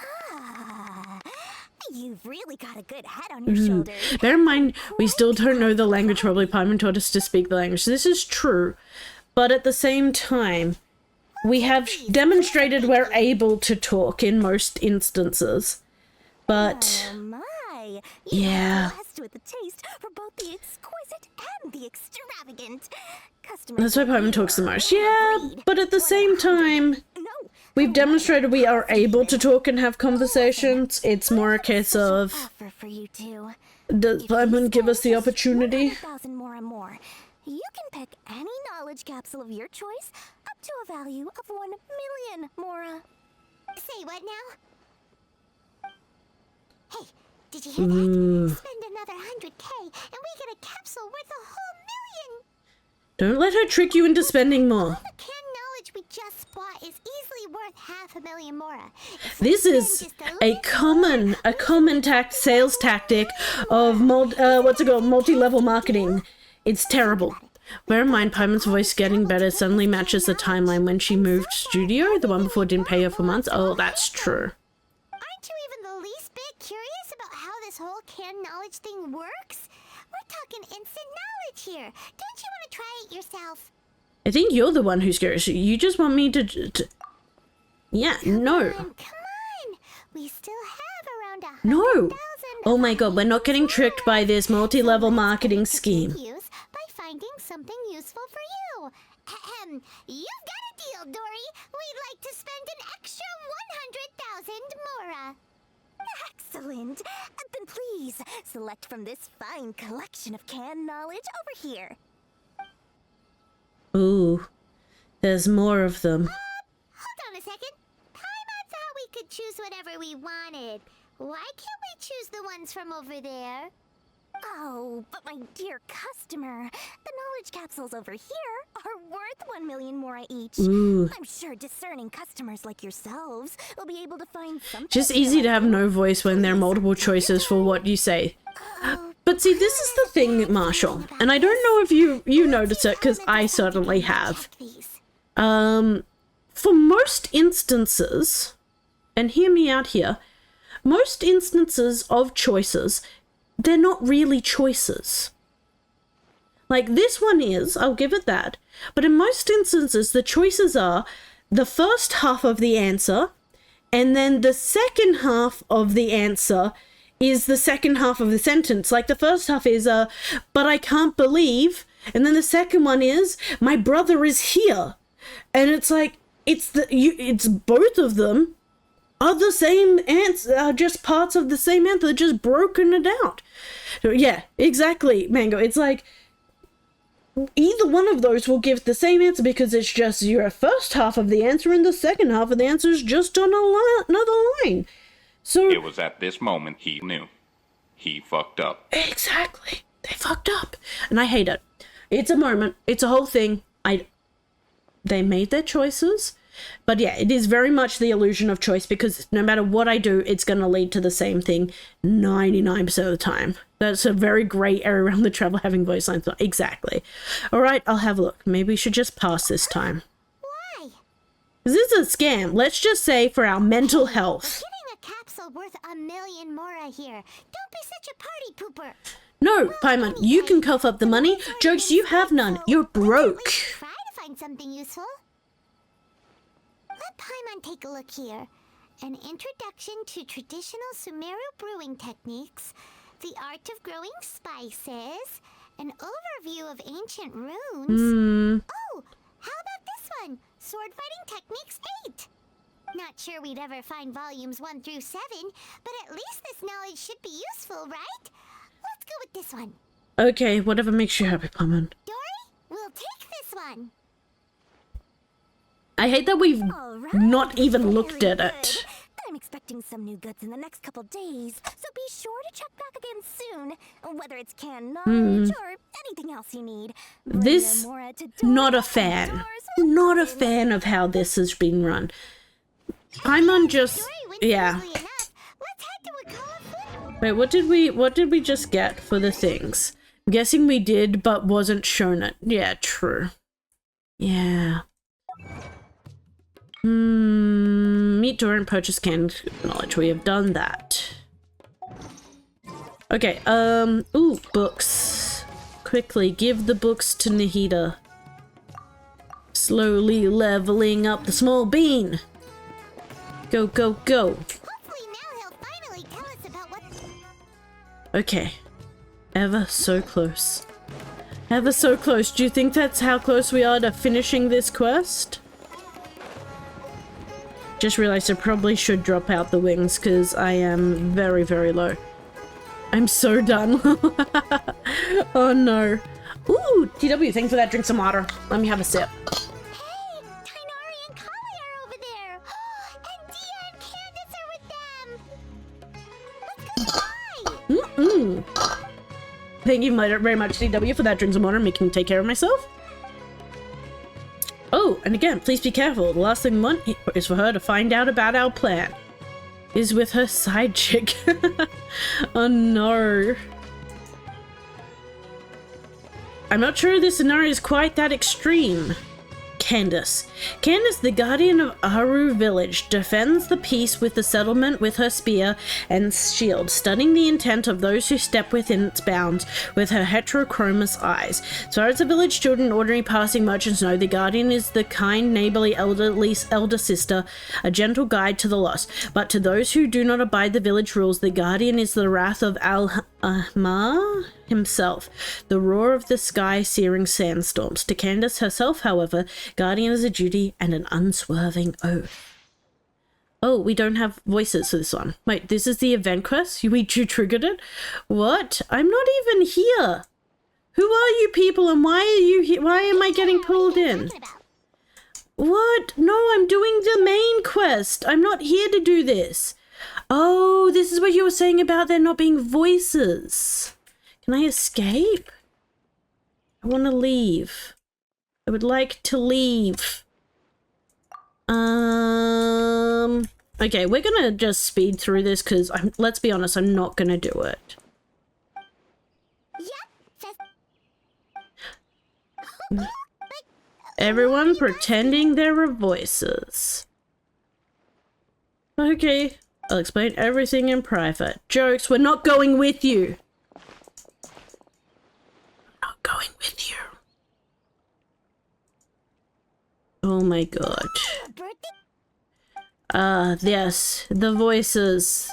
You've really got a good head on your shoulders. Bear in mind, we still don't know the language. Probably Paimon taught us to speak the language. This is true. But at the same time, we have demonstrated we're able to talk in most instances. But, yeah. With the taste for both the exquisite and the extravagant. That's why Paimon talks the most. Yeah, but at the same time, we've demonstrated we are able to talk and have conversations. It's more a case of, does Paimon give us the opportunity? You can pick any knowledge capsule of your choice up to a value of 1 million, Mora. Say what now? Hey, did you hear that? Spend another 100K and we get a capsule worth a whole million. Don't let her trick you into spending more. All the canned knowledge we just bought is easily worth 500,000 Mora. This is a common sales tactic of multi-level marketing. It's terrible. Bear in mind, Paimon's voice getting better suddenly matches the timeline when she moved studio. The one before didn't pay her for months. Oh, that's true. Aren't you even the least bit curious about how this whole canned knowledge thing works? We're talking instant knowledge here. Don't you want to try it yourself? I think you're the one who's curious. You just want me to... Yeah, no. Come on. We still have around 100,000. No. Oh my god, we're not getting tricked by this multi-level marketing scheme. By finding something useful for you. You've got a deal, Dory. We'd like to spend an extra 100,000 Mora. Excellent. Then please select from this fine collection of canned knowledge over here. Ooh, there's more of them. Hold on a second. Paimon thought we could choose whatever we wanted. Why can't we choose the ones from over there? Oh, but my dear customer, the knowledge capsules over here are worth 1 million Mora each. Ooh. I'm sure discerning customers like yourselves will be able to find something. Just easy to have no voice when there are multiple choices for what you say. But see, this is the thing, Marshall, and I don't know if you notice it, because I certainly have. For most instances, and hear me out here, most instances of choices, they're not really choices. Like, this one is, I'll give it that, but in most instances, the choices are the first half of the answer, and then the second half of the answer is the second half of the sentence. Like, the first half is, but I can't believe, and then the second one is, my brother is here. And it's like, it's both of them are the same answer, are just parts of the same answer, just broken it out. So, yeah, exactly, Mango. It's like, either one of those will give the same answer because it's just your first half of the answer and the second half of the answer is just on another line. So it was at this moment he knew. He fucked up. Exactly. They fucked up. And I hate it. It's a moment. It's a whole thing. They made their choices. But yeah, it is very much the illusion of choice because no matter what I do, it's going to lead to the same thing 99% of the time. That's a very grey area around the travel having voice lines. Exactly. All right, I'll have a look. Maybe we should just pass this time. Why? This is a scam. Let's just say for our mental health. We're getting a capsule worth 1,000,000 mora here. Don't be such a party pooper. No, Paimon, you can cough up the money. Jokes, you have none. You're broke. Try to find something useful. Let Paimon take a look here. An introduction to traditional Sumeru brewing techniques, the art of growing spices, an overview of ancient runes. Oh, how about this one? Sword fighting techniques 8. Not sure we'd ever find volumes 1 through 7, but at least this knowledge should be useful, right? Let's go with this one. Okay, whatever makes you happy, Paimon. Dory, we'll take this one. I hate that we've not even looked at it. I'm expecting some new goods in the next couple days, so be sure to check back again soon. Whether it's canned knowledge or anything else you need. This, not a fan. Not a fan of how this has been run. Paimon just, yeah. Wait, what did we just get for the things? I'm guessing we did, but wasn't shown it. Yeah, true. Yeah. Meet Dora and purchase canned knowledge. We have done that. Okay, ooh, books. Quickly, give the books to Nahida. Slowly leveling up the small bean. Go, go, go. Hopefully now he'll finally tell us about what... Okay. Ever so close. Ever so close. Do you think that's how close we are to finishing this quest? Just realized I probably should drop out the wings because I am very, very low. I'm so done. Oh no. Ooh, TW, thanks for that. Drink some water. Let me have a sip. Hey, Tainari and Kali are over there. And Dia and Candace are with them. Let's go by. Thank you very much, TW, for that. Drink some water, making me take care of myself. Oh, and again, please be careful. The last thing we want is for her to find out about our plan. Is with her side chick. Oh no. I'm not sure this scenario is quite that extreme. Candace. Candace, the guardian of Aru village, defends the peace with the settlement with her spear and shield, studying the intent of those who step within its bounds with her heterochromous eyes. As far as the village children and ordinary passing merchants know, the guardian is the kind, neighborly elder sister, a gentle guide to the lost. But to those who do not abide the village rules, the guardian is the wrath of Al-Ahmar himself, the roar of the sky searing sandstorms. To Candace herself, however, guardian is a duty and an unswerving oath. Oh, we don't have voices for this one. Wait, this is the event quest? You triggered it? What? I'm not even here. Who are you people and why are you here? Why am I getting pulled in? What? No, I'm doing the main quest. I'm not here to do this. Oh, this is what you were saying about there not being voices. Can I escape? I want to leave. I would like to leave. Okay, we're gonna just speed through this because let's be honest, I'm not gonna do it. Everyone pretending there are voices. Okay, I'll explain everything in private. Jokes, we're not going with you. I'm not going with you. Oh my god. Yes, the voices.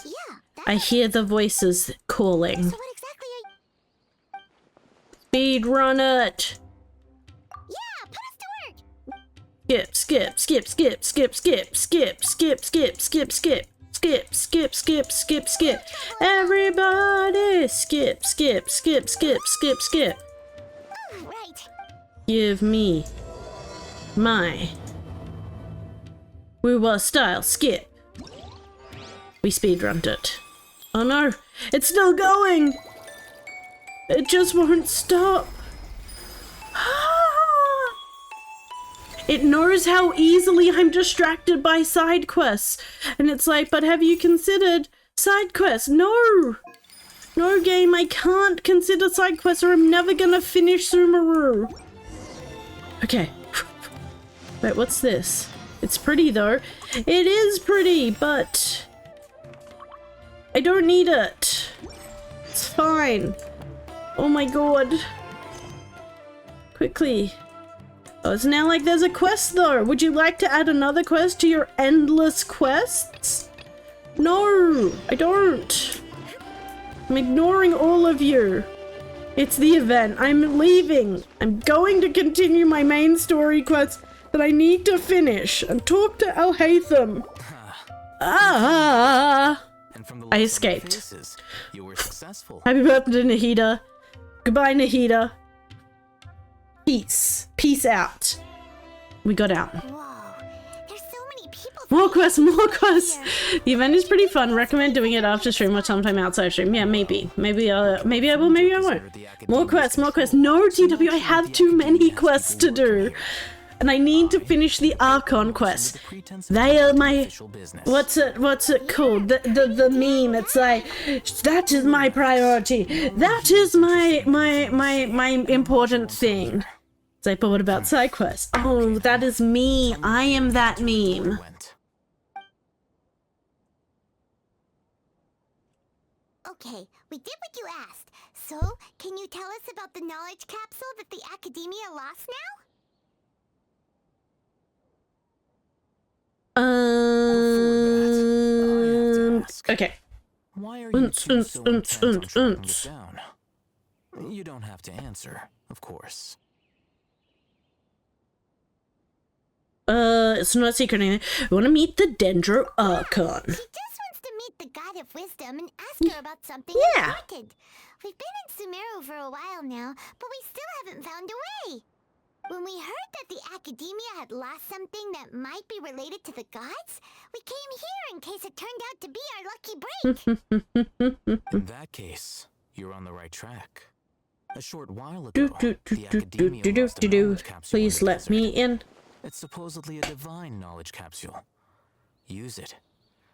I hear the voices calling. So what exactly are you... Speed run it. Yeah, put us to work. Skip, skip, skip, skip, skip, skip, skip, skip, skip, skip, skip. Skip, skip, skip, skip, skip. Everybody skip, skip, skip, skip, skip, skip. Right. Give me my woo-wah style skip. We speedrunned it. Oh no, it's still going! It just won't stop. It knows how easily I'm distracted by side quests. And it's like, but have you considered side quests? No! No game, I can't consider side quests or I'm never gonna finish Sumeru. Okay. Wait, what's this? It's pretty though. It is pretty, but I don't need it. It's fine. Oh my god. Quickly. Oh, it's now like there's a quest though. Would you like to add another quest to your endless quests? No, I don't. I'm ignoring all of you. It's the event. I'm leaving. I'm going to continue my main story quest that I need to finish and talk to Al-Haytham. I escaped. You were successful. Happy birthday, Nahida. Goodbye, Nahida. Peace. Peace out. We got out. More quests, more quests. The event is pretty fun. Recommend doing it after stream or sometime outside stream. Yeah, maybe. Maybe I will, maybe I won't. More quests, more quests. No, TW, I have too many quests to do. And I need to finish the Archon quest. They are my... What's it called? The meme. It's like, that is my priority. That is my important thing. It's like, but what about side quests? Oh, that is me. I am that meme. Okay, we did what you asked. So, can you tell us about the knowledge capsule that the Academia lost now? Okay. Why are you two so intent on tracking it down? You don't have to answer, of course. It's not a secret anything. We want to meet the Dendro Archon. She just wants to meet the God of Wisdom and ask her about something important. We've been in Sumeru for a while now, but we still haven't found a way. When we heard that the Academia had lost something that might be related to the gods, we came here in case it turned out to be our lucky break. In that case, you're on the right track. A short while ago, the Academia lost a knowledge capsule. Please let me in. It's supposedly a divine knowledge capsule. Use it,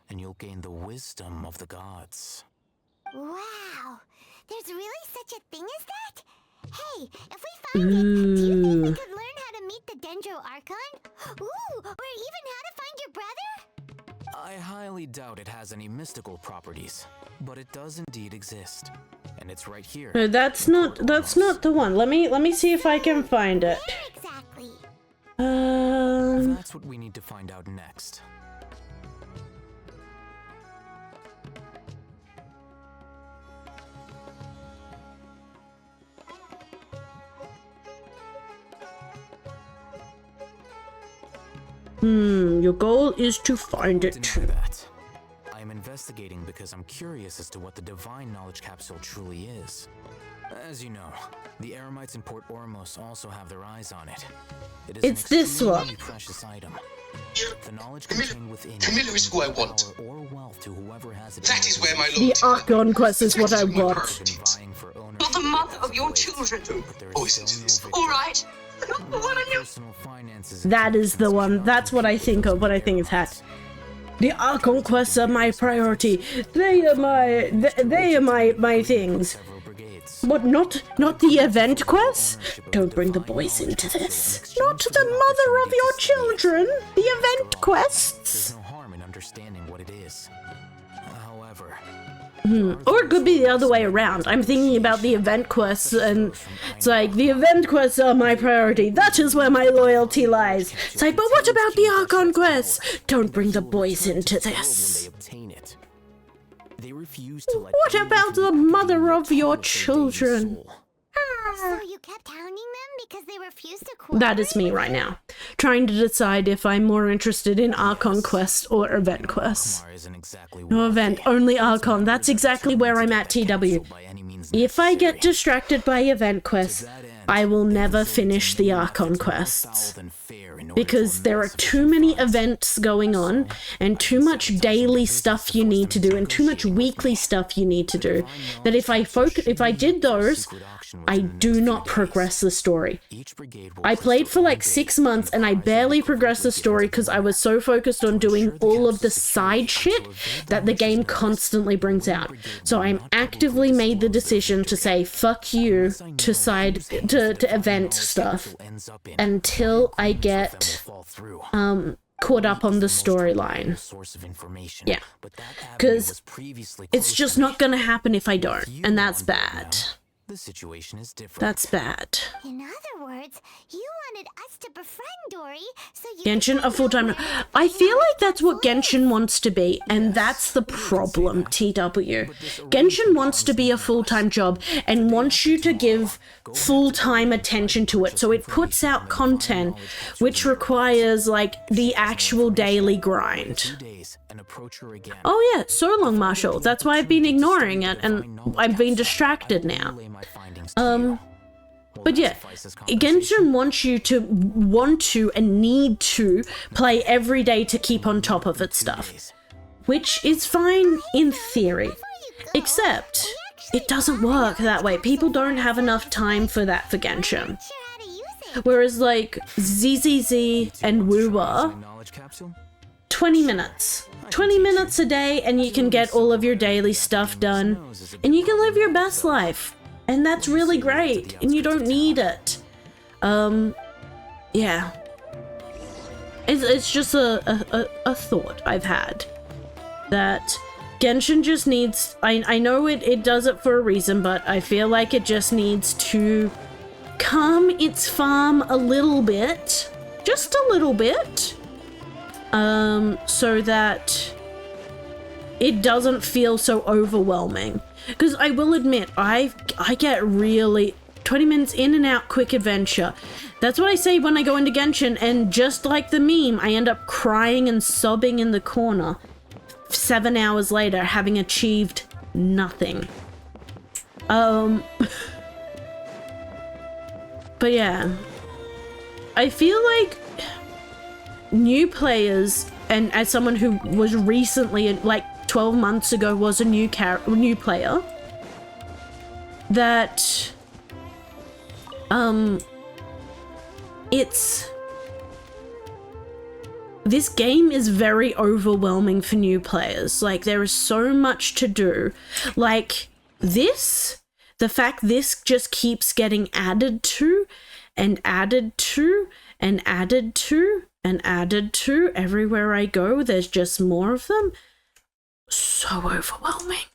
and you'll gain the wisdom of the gods. Wow! There's really such a thing as that? Hey, if we find it, do you think we could learn how to meet the Dendro Archon? Ooh, or even how to find your brother? I highly doubt it has any mystical properties, but it does indeed exist. And it's right here. No, that's not the one. Let me see if I can find it. Where exactly? That's what we need to find out next. Your goal is to find it. Deny that. I am investigating because I'm curious as to what the divine knowledge capsule truly is. As you know, the Eremites in Port Ormos also have their eyes on it. It is It's this one. Precious item. The knowledge contained within Camilla is who I want. Or wealth to whoever has it. That is where my The Archon quest is what I want. You're the mother of your children. Poison to this. All right. What are you? That is the one. That's what I think of when I think it's hat. The Archon quests are my priority. They are my things. What, not the event quests? Don't bring the boys into this. Not the mother of your children. The event quests. There's no harm in understanding what it is. However, or it could be the other way around. I'm thinking about the event quests, and it's like, the event quests are my priority. That is where my loyalty lies. It's like, but what about the Archon quests? Don't bring the boys into this. they refuse to let What about the mother of your children? So you kept hounding them because they refused to cooperate? That is me right now, trying to decide if I'm more interested in Archon Quest or Event Quest. No event, only Archon. That's exactly where I'm at, TW. If I get distracted by Event Quest, I will never finish the Archon quests. Because there are too many events going on, and too much daily stuff you need to do, and too much weekly stuff you need to do, that if I did those, I do not progress the story. I played for like 6 months and I barely progressed the story because I was so focused on doing all of the side shit that the game constantly brings out. So I'm actively made the decision to say fuck you to event stuff until I get caught up on the storyline. Yeah, because it's just not gonna happen if I don't, and that's bad. The situation is different. That's bad. In other words, you wanted us to befriend Dory, so you Genshin a full-time. I feel like that's what Genshin wants to be, and that's the problem, TW. Genshin wants to be a full-time job and wants you to give full-time attention to it, so it puts out content which requires like the actual daily grind. Oh yeah, so long, Marshall. That's why I've been ignoring it, and I've been distracted now. But yeah, Genshin wants you to want to and need to play every day to keep on top of its stuff, which is fine in theory, except it doesn't work that way. People don't have enough time for that for Genshin. Whereas like ZZZ and Woowa, 20 minutes. 20 minutes a day and you can get all of your daily stuff done and you can live your best life. And that's really great and you don't need it. Yeah. It's just a thought I've had that Genshin just needs, I know it does it for a reason, but I feel like it just needs to calm its farm a little bit, just a little bit. So that it doesn't feel so overwhelming. Because I will admit, I get really 20 minutes in and out quick adventure. That's what I say when I go into Genshin, and just like the meme, I end up crying and sobbing in the corner 7 hours later, having achieved nothing. But yeah, I feel like new players, and as someone who was recently, like 12 months ago, was a new player, that this game is very overwhelming for new players. Like, there is so much to do. Like this, the fact this just keeps getting added to and added to and added to and added to everywhere I go, there's just more of them. So overwhelming.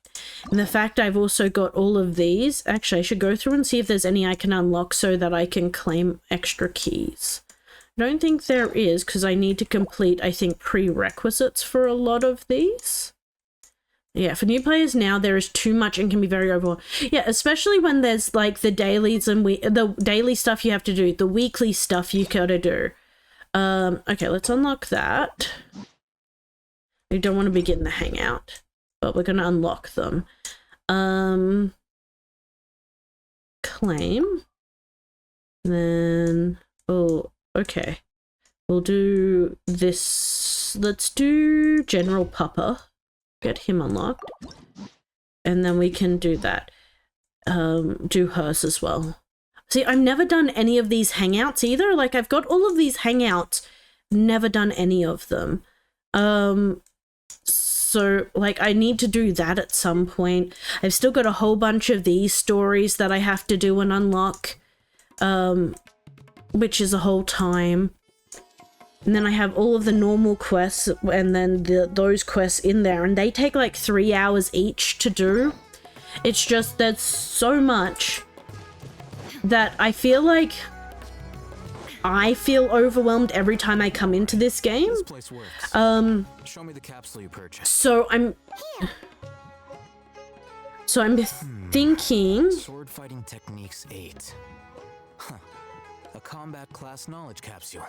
And the fact I've also got all of these, actually I should go through and see if there's any I can unlock so that I can claim extra keys. I don't think there is, because I need to complete, I think, prerequisites for a lot of these. Yeah, for new players now, there is too much and can be very overwhelming. Yeah, especially when there's like the dailies and the daily stuff you have to do, the weekly stuff you gotta do. Okay, let's unlock that. We don't want to begin the hangout, but we're gonna unlock them. Claim. Then, oh, okay. We'll do this. Let's do General Papa. Get him unlocked. And then we can do that. Do hers as well. See, I've never done any of these hangouts either. Like, I've got all of these hangouts, never done any of them. So, like, I need to do that at some point. I've still got a whole bunch of these stories that I have to do and unlock, which is a whole time. And then I have all of the normal quests and then those quests in there, and they take like 3 hours each to do. It's just, there's so much that I feel like I feel overwhelmed every time I come into this game. Show me the capsule you purchased. So So I'm thinking... Sword fighting techniques 8. Huh. A combat class knowledge capsule.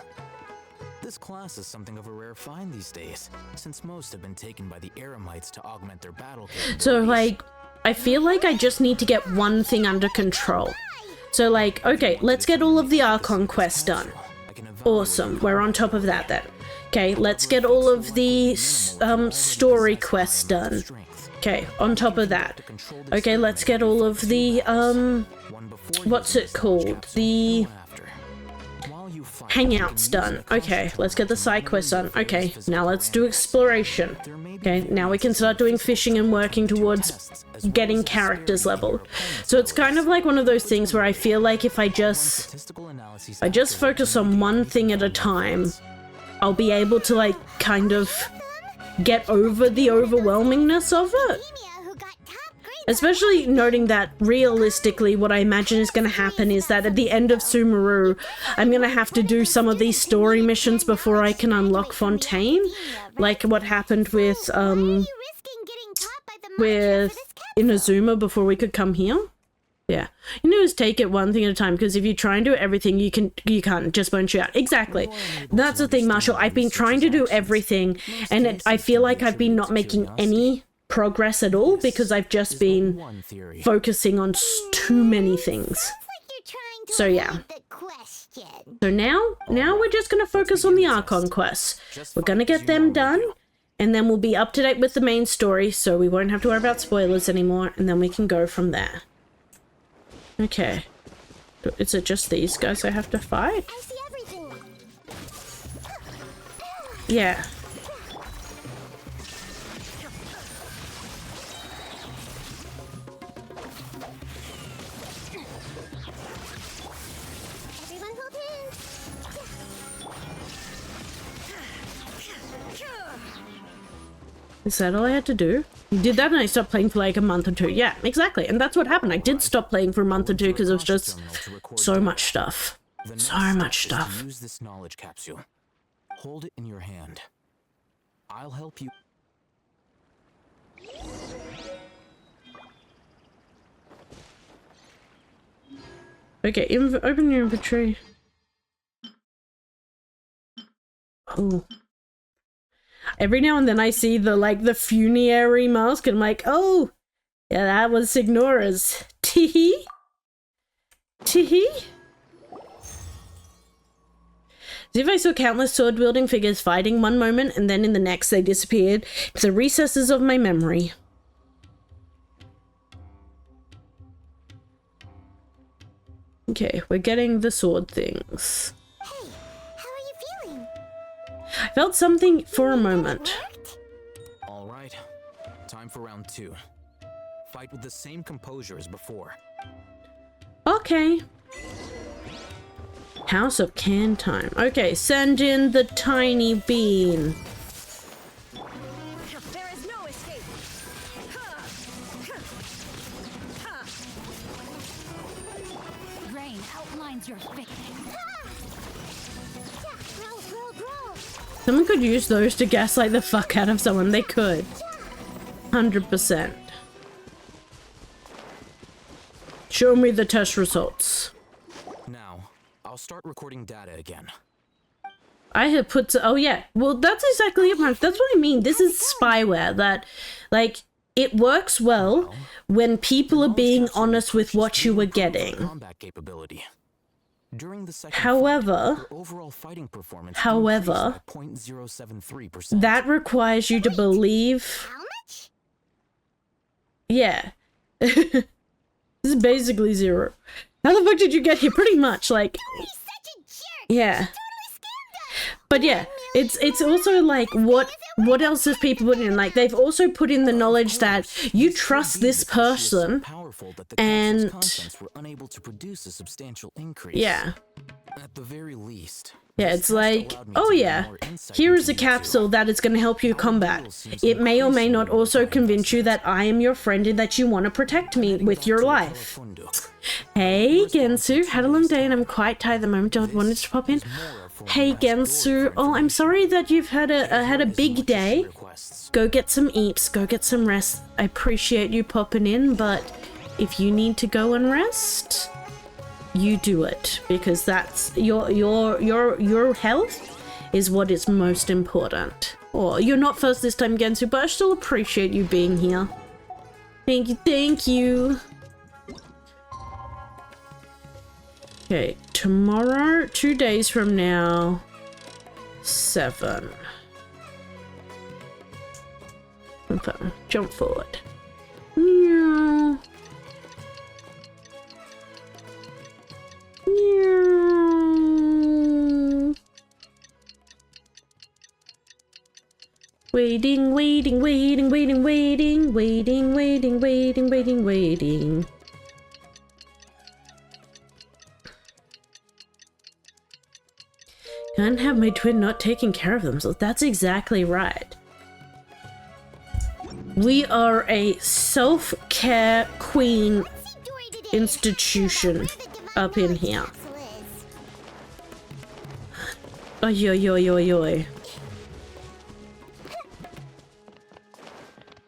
This class is something of a rare find these days, since most have been taken by the Eremites to augment their battle capabilities. So, like, I feel like I just need to get one thing under control. So, like, okay, let's get all of the Archon quests done. Awesome, we're on top of that then. Okay, let's get all of the story quests done. Okay, on top of that. Okay, let's get all of the, what's it called? The hangouts done. Okay, let's get the side quests done. Okay, now let's do exploration. Okay, now we can start doing fishing and working towards getting characters leveled. So it's kind of like one of those things where I feel like if I just focus on one thing at a time, I'll be able to, like, kind of get over the overwhelmingness of it. Especially noting that realistically what I imagine is going to happen is that at the end of Sumeru, I'm going to have to do some of these story missions before I can unlock Fontaine. Like what happened with Inazuma before we could come here. Yeah. You know, just take it one thing at a time, because if you try and do everything, you can't just burn you out. Exactly. That's the thing, Marshall. I've been trying to do everything, and I feel like I've been not making any progress at all because I've just been focusing on too many things. So yeah. So now we're just going to focus on the Archon quests. We're going to get them done, and then we'll be up to date with the main story, so we won't have to worry about spoilers anymore, and then we can go from there. Okay. Is it just these guys I have to fight? Yeah. Is that all I had to do? You did that and I stopped playing for like a month or two. Yeah, exactly. And that's what happened. I did stop playing for a month or two because it was just so much stuff. So much stuff. Use this knowledge capsule. Hold it in your hand. I'll help you. Okay, open your inventory. Oh. Every now and then I see the funerary mask and I'm like, oh, yeah, that was Signora's. Teehee? Teehee? As if I saw countless sword-wielding figures fighting one moment and then in the next they disappeared into the recesses of my memory. Okay, we're getting the sword things. I felt something for a moment. All right, time for round 2. Fight with the same composure as before. Okay. House of Can time. Okay, send in the tiny bean. There is no escape. Rain outlines your fate. Someone could use those to gaslight the fuck out of someone. They could. 100%. Show me the test results. Now, I'll start recording data again. I have put... Oh, yeah. Well, that's exactly it, Mark. That's what I mean. This is spyware that, like, it works well when people are being honest with what you are getting. Combat capability. During the second However, fight, overall fighting performance however, 0.073%. that requires you to believe... How much? Yeah. This is basically 0. How the fuck did you get here? Pretty much, like... Yeah. But yeah, it's also like, what else have people put in? Like, they've also put in the knowledge that you trust this person, and... were unable to produce a substantial increase. Yeah. At the very least. Yeah, it's like, oh yeah, here is a capsule that is going to help you combat. It may or may not also convince you that I am your friend and that you want to protect me with your life. Hey Gensu, had a long day and I'm quite tired at the moment. Don't wanted to pop in. Hey Gensu, oh I'm sorry that you've had a big day. Go get some eats, go get some rest. I appreciate you popping in, but if you need to go and rest, you do it, because that's your health is what is most important. Oh, you're not first this time, Gensu, but I still appreciate you being here. Thank you, thank you. Okay, tomorrow, 2 days from now, 7. Okay, jump forward. Yeah. Waiting, waiting, waiting, waiting, waiting, waiting, waiting, waiting, waiting, waiting. Can't have my twin not taking care of themselves. That's exactly right. We are a self-care queen institution up in here. Oi, oi, oi, oi, oi.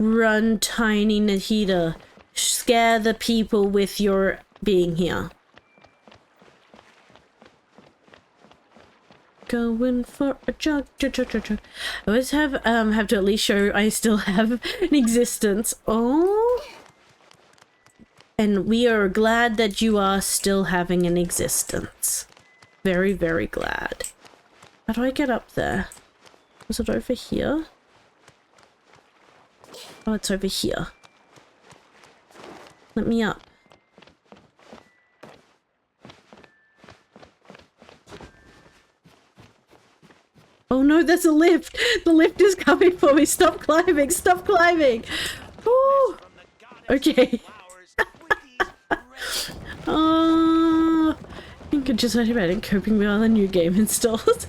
Run, tiny Nahida. Scare the people with your being here. Going for a jog. I always have to at least show I still have an existence. Oh. And we are glad that you are still having an existence. Very, very glad. How do I get up there? Was it over here? Oh, it's over here. Let me up. Oh no, there's a lift! The lift is coming for me! Stop climbing! Stop climbing! Ooh. Okay. Oh, I think I just heard about it coping with the new game installed.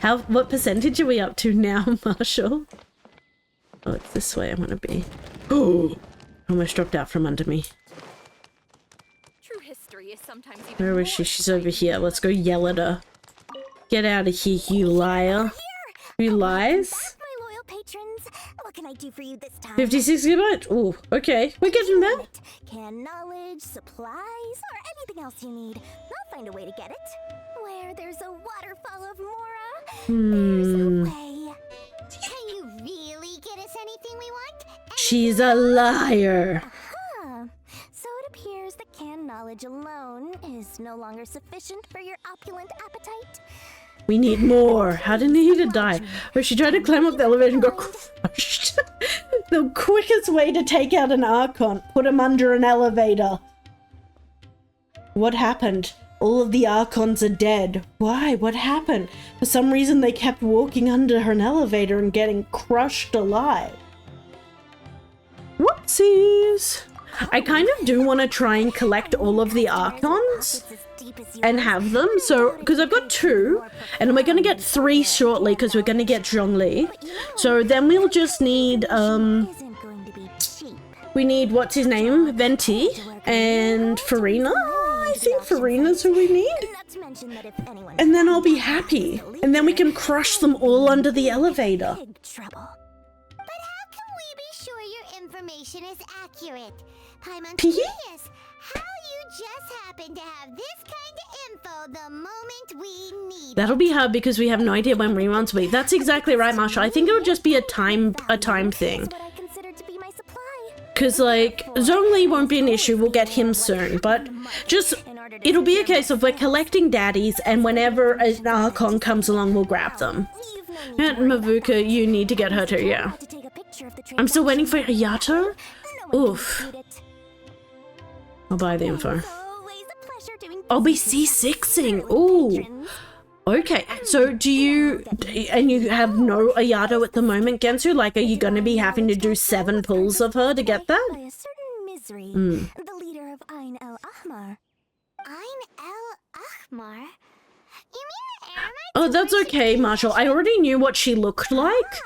What percentage are we up to now, Marshall? Oh, it's this way I'm gonna be. Oh, almost dropped out from under me. True history is sometimes even Where is she? She's over here. Let's go yell at her. Get out of here, you liar. You lies? My loyal patrons, what can I do for you this time? 56 gigabytes? Ooh, okay. We're getting there. Can knowledge, supplies, or anything else you need. I'll find a way to get it. Where there's a waterfall of Mora, there's a way. Can you really get us anything we want? She's a liar. Huh. So it appears that canned knowledge alone is no longer sufficient for your opulent appetite. We need more. How did Nahida die? Or she tried to climb up the elevator and got crushed. The quickest way to take out an Archon, put him under an elevator. What happened? All of the Archons are dead. Why? What happened? For some reason they kept walking under an elevator and getting crushed alive. Whoopsies. I kind of do want to try and collect all of the Archons and have them, so because I've got 2 and we're gonna get 3 shortly because we're gonna get Zhongli. So then we'll just need we need what's his name, Venti and Farina. I think Farina's who we need, and then I'll be happy, and then we can crush them all under the elevator. But how can we be sure your information is accurate? I'm curious how you just happen to have this kind of info the moment we need. That'll be hard because we have no idea when reruns will be. That's exactly right, Marshall. I think it'll just be a time thing. Because, like, Zhongli won't be an issue. We'll get him soon. But just, it'll be a case of we're collecting daddies, and whenever an Archon comes along, we'll grab them. And Mavuka, you need to get her too, yeah. I'm still waiting for Ayato? Oof. I'll buy the info. I'll be C6ing. Ooh. Okay, so do you, and you have no Ayato at the moment, Gensu? Like, are you going to be having to do 7 pulls of her to get that? By a certain misery, the leader of Ain el Ahmar. Ain el Akhmar? You mean the Eremites? Oh, that's okay, Marshall. I already knew what she looked like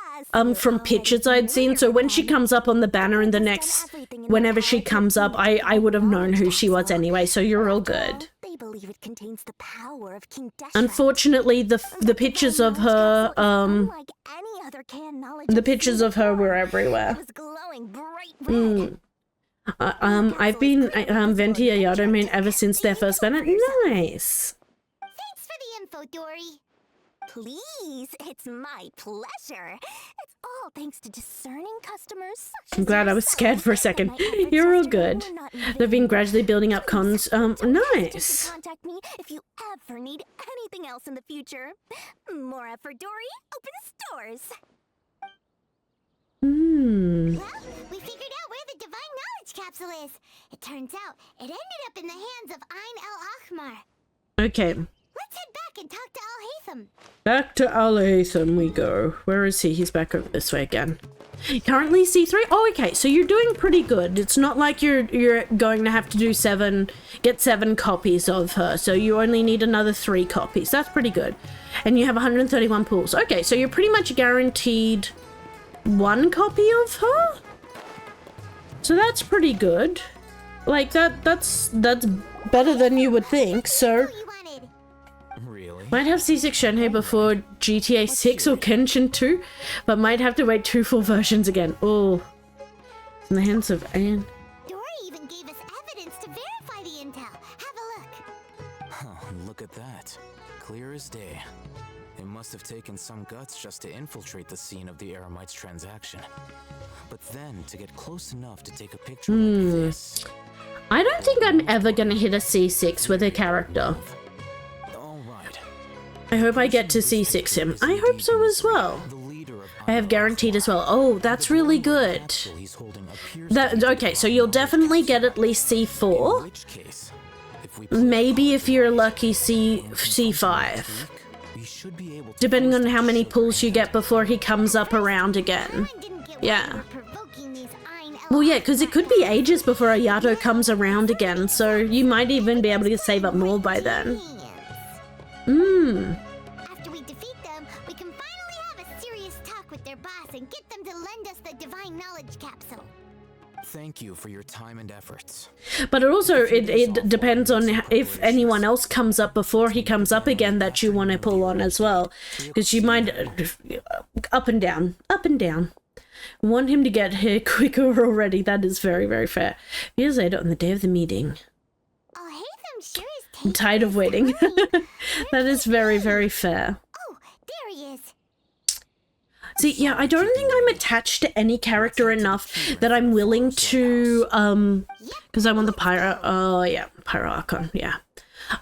from pictures I'd seen. So when she comes up on the banner in the next, whenever she comes up, I would have known who she was anyway. So you're all good. They believe it contains the power of King Deshret. Unfortunately, the pictures of her, Unlike any other can knowledge the pictures of her were everywhere. was glowing bright red. I've been Venti Ayato main ever since their first banner. Nice. Thanks for the info, Dory. Please, it's my pleasure. It's all thanks to discerning customers such I'm glad I was scared for a second. You're all good. They've been gradually building up cons. Nice. Contact me if you ever need anything else in the future. Mora for Dory opens doors. Well, we figured out where the divine knowledge capsule is. It turns out it ended up in the hands of Ain el Akhmar. Okay. Let's head back and talk to Al Haytham. Back to Al Haytham we go. Where is he? He's back over this way again. Currently C3? Oh, okay. So you're doing pretty good. It's not like you're going to have to do get 7 copies of her. So you only need another 3 copies. That's pretty good. And you have 131 pulls. Okay, so you're pretty much guaranteed 1 copy of her? So that's pretty good. Like that's better than you would think, so might have C6 Shenhe before GTA 6 or Genshin 2, but might have to wait 2 full versions again. Oh, in the hands of Anne. Dory even gave us evidence to verify the intel. Have a look. Huh, look at that. Clear as day. It must have taken some guts just to infiltrate the scene of the Eremites transaction. But then, to get close enough to take a picture like this... I don't think I'm ever gonna hit a C6 with a character. I hope I get to C6 him. I hope so as well. I have guaranteed as well. Oh, that's really good. Okay, so you'll definitely get at least C4. Maybe if you're lucky, C5. Depending on how many pulls you get before he comes up around again. Yeah. Well, yeah, because it could be ages before Ayato comes around again, so you might even be able to save up more by then. After we defeat them, we can finally have a serious talk with their boss and get them to lend us the divine knowledge capsule. Thank you for your time and efforts. But it also, it depends on if anyone else comes up before he comes up again that you want to pull on as well. Because you might, up and down. Want him to get here quicker already. That is very, very fair. Here's later on the day of the meeting. I'm tired of waiting. That is very, very fair. Oh, there he is. See, yeah, I don't think I'm attached to any character enough that I'm willing to, because I want the Pyro, oh yeah, Pyro Archon, yeah.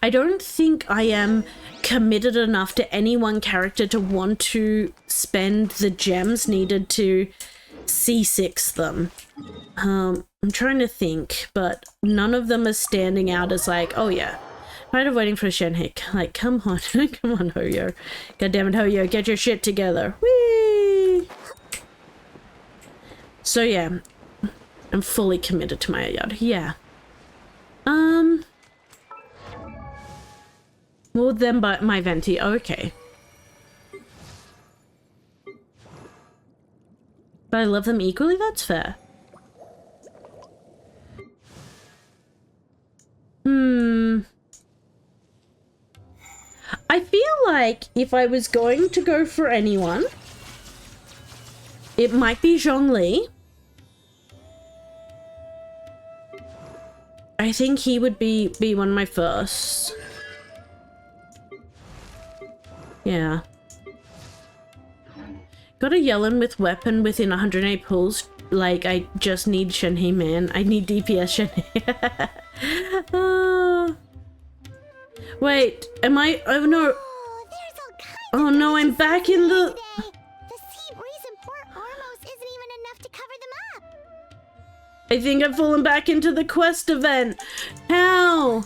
I don't think I am committed enough to any one character to want to spend the gems needed to C6 them. I'm trying to think, but none of them are standing out as like, oh yeah. Tired of waiting for Shenhe. Like, come on. Come on, Hoyo. God damn it, Hoyo. Get your shit together. Whee! So, yeah. I'm fully committed to my Ayato. Yeah. Well, then by my Venti. Okay. But I love them equally? That's fair. I feel like if I was going to go for anyone, it might be Zhongli. I think he would be one of my first. Yeah. Got a Yellen with weapon within 108 pulls. Like, I just need Shenhe, man. I need DPS Shenhe. Wait, am I? Oh no. Oh no, I'm back in the. The sea breeze in Port Ormos isn't even enough to cover them up. I think I've fallen back into the quest event. How?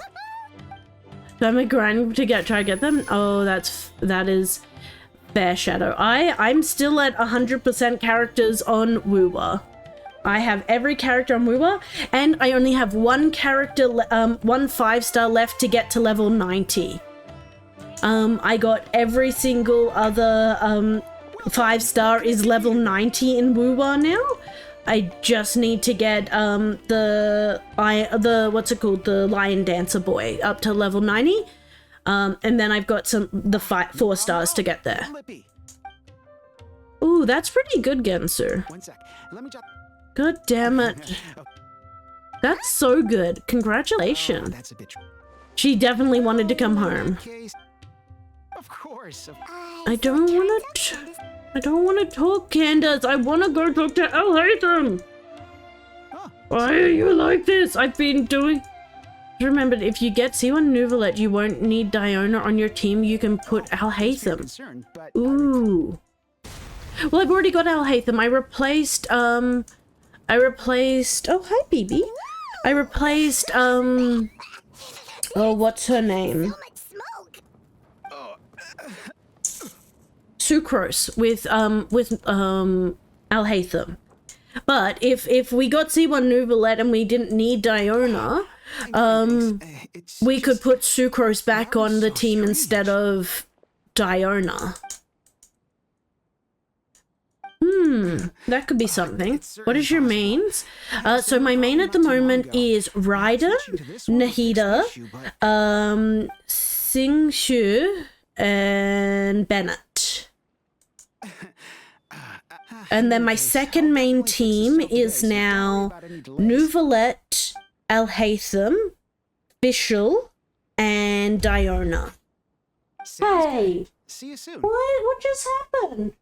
So I'm grinding to try to get them. Oh, that is fair, Shadow. I'm still at 100% characters on Wuwa. I have every character on Wuwa, and I only have one character, one 5-star left to get to level 90. I got every single other 5-star is level 90 in Wuwa now. I just need to get the what's it called, the Lion Dancer boy up to level 90. And then I've got the 4 stars to get there. Ooh, that's pretty good, Gensu. God damn it. That's so good. Congratulations. She definitely wanted to come home. Of course. I don't want to talk, Candace. I want to go talk to Alhaitham. Why are you like this? I've been doing... Remember, if you get C1 Nouvelet, you won't need Diona on your team. You can put Alhaitham. Ooh. Well, I've already got Alhaitham. I replaced... Oh, hi, BB. I replaced, oh, what's her name? Sucrose with Alhaitham. But if we got C1 Nouvelet and we didn't need Diona, we could put Sucrose back on the team instead of Diona. That could be something. What is your mains? So my main at the moment is Ryder, Nahida, Singshu, and Bennett. And then my second main team is now Nouvelet, Alhaitham, Bishal, and Diona. Hey! See you soon. What just happened?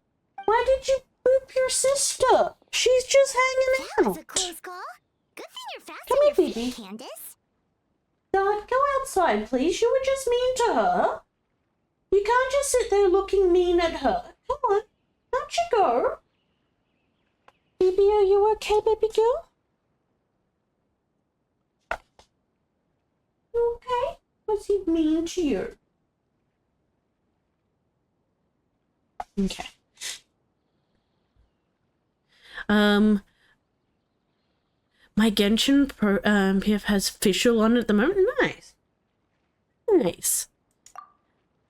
Why did you boop your sister? She's just hanging out. That was a close call. Good thing you're fast Come on here, your feet, baby. Candace. Dad, go outside, please. You were just mean to her. You can't just sit there looking mean at her. Come on. Out you go. Baby, are you okay, baby girl? You okay? Was he mean to you? Okay. My Genshin PF has official on at the moment. Nice. Nice.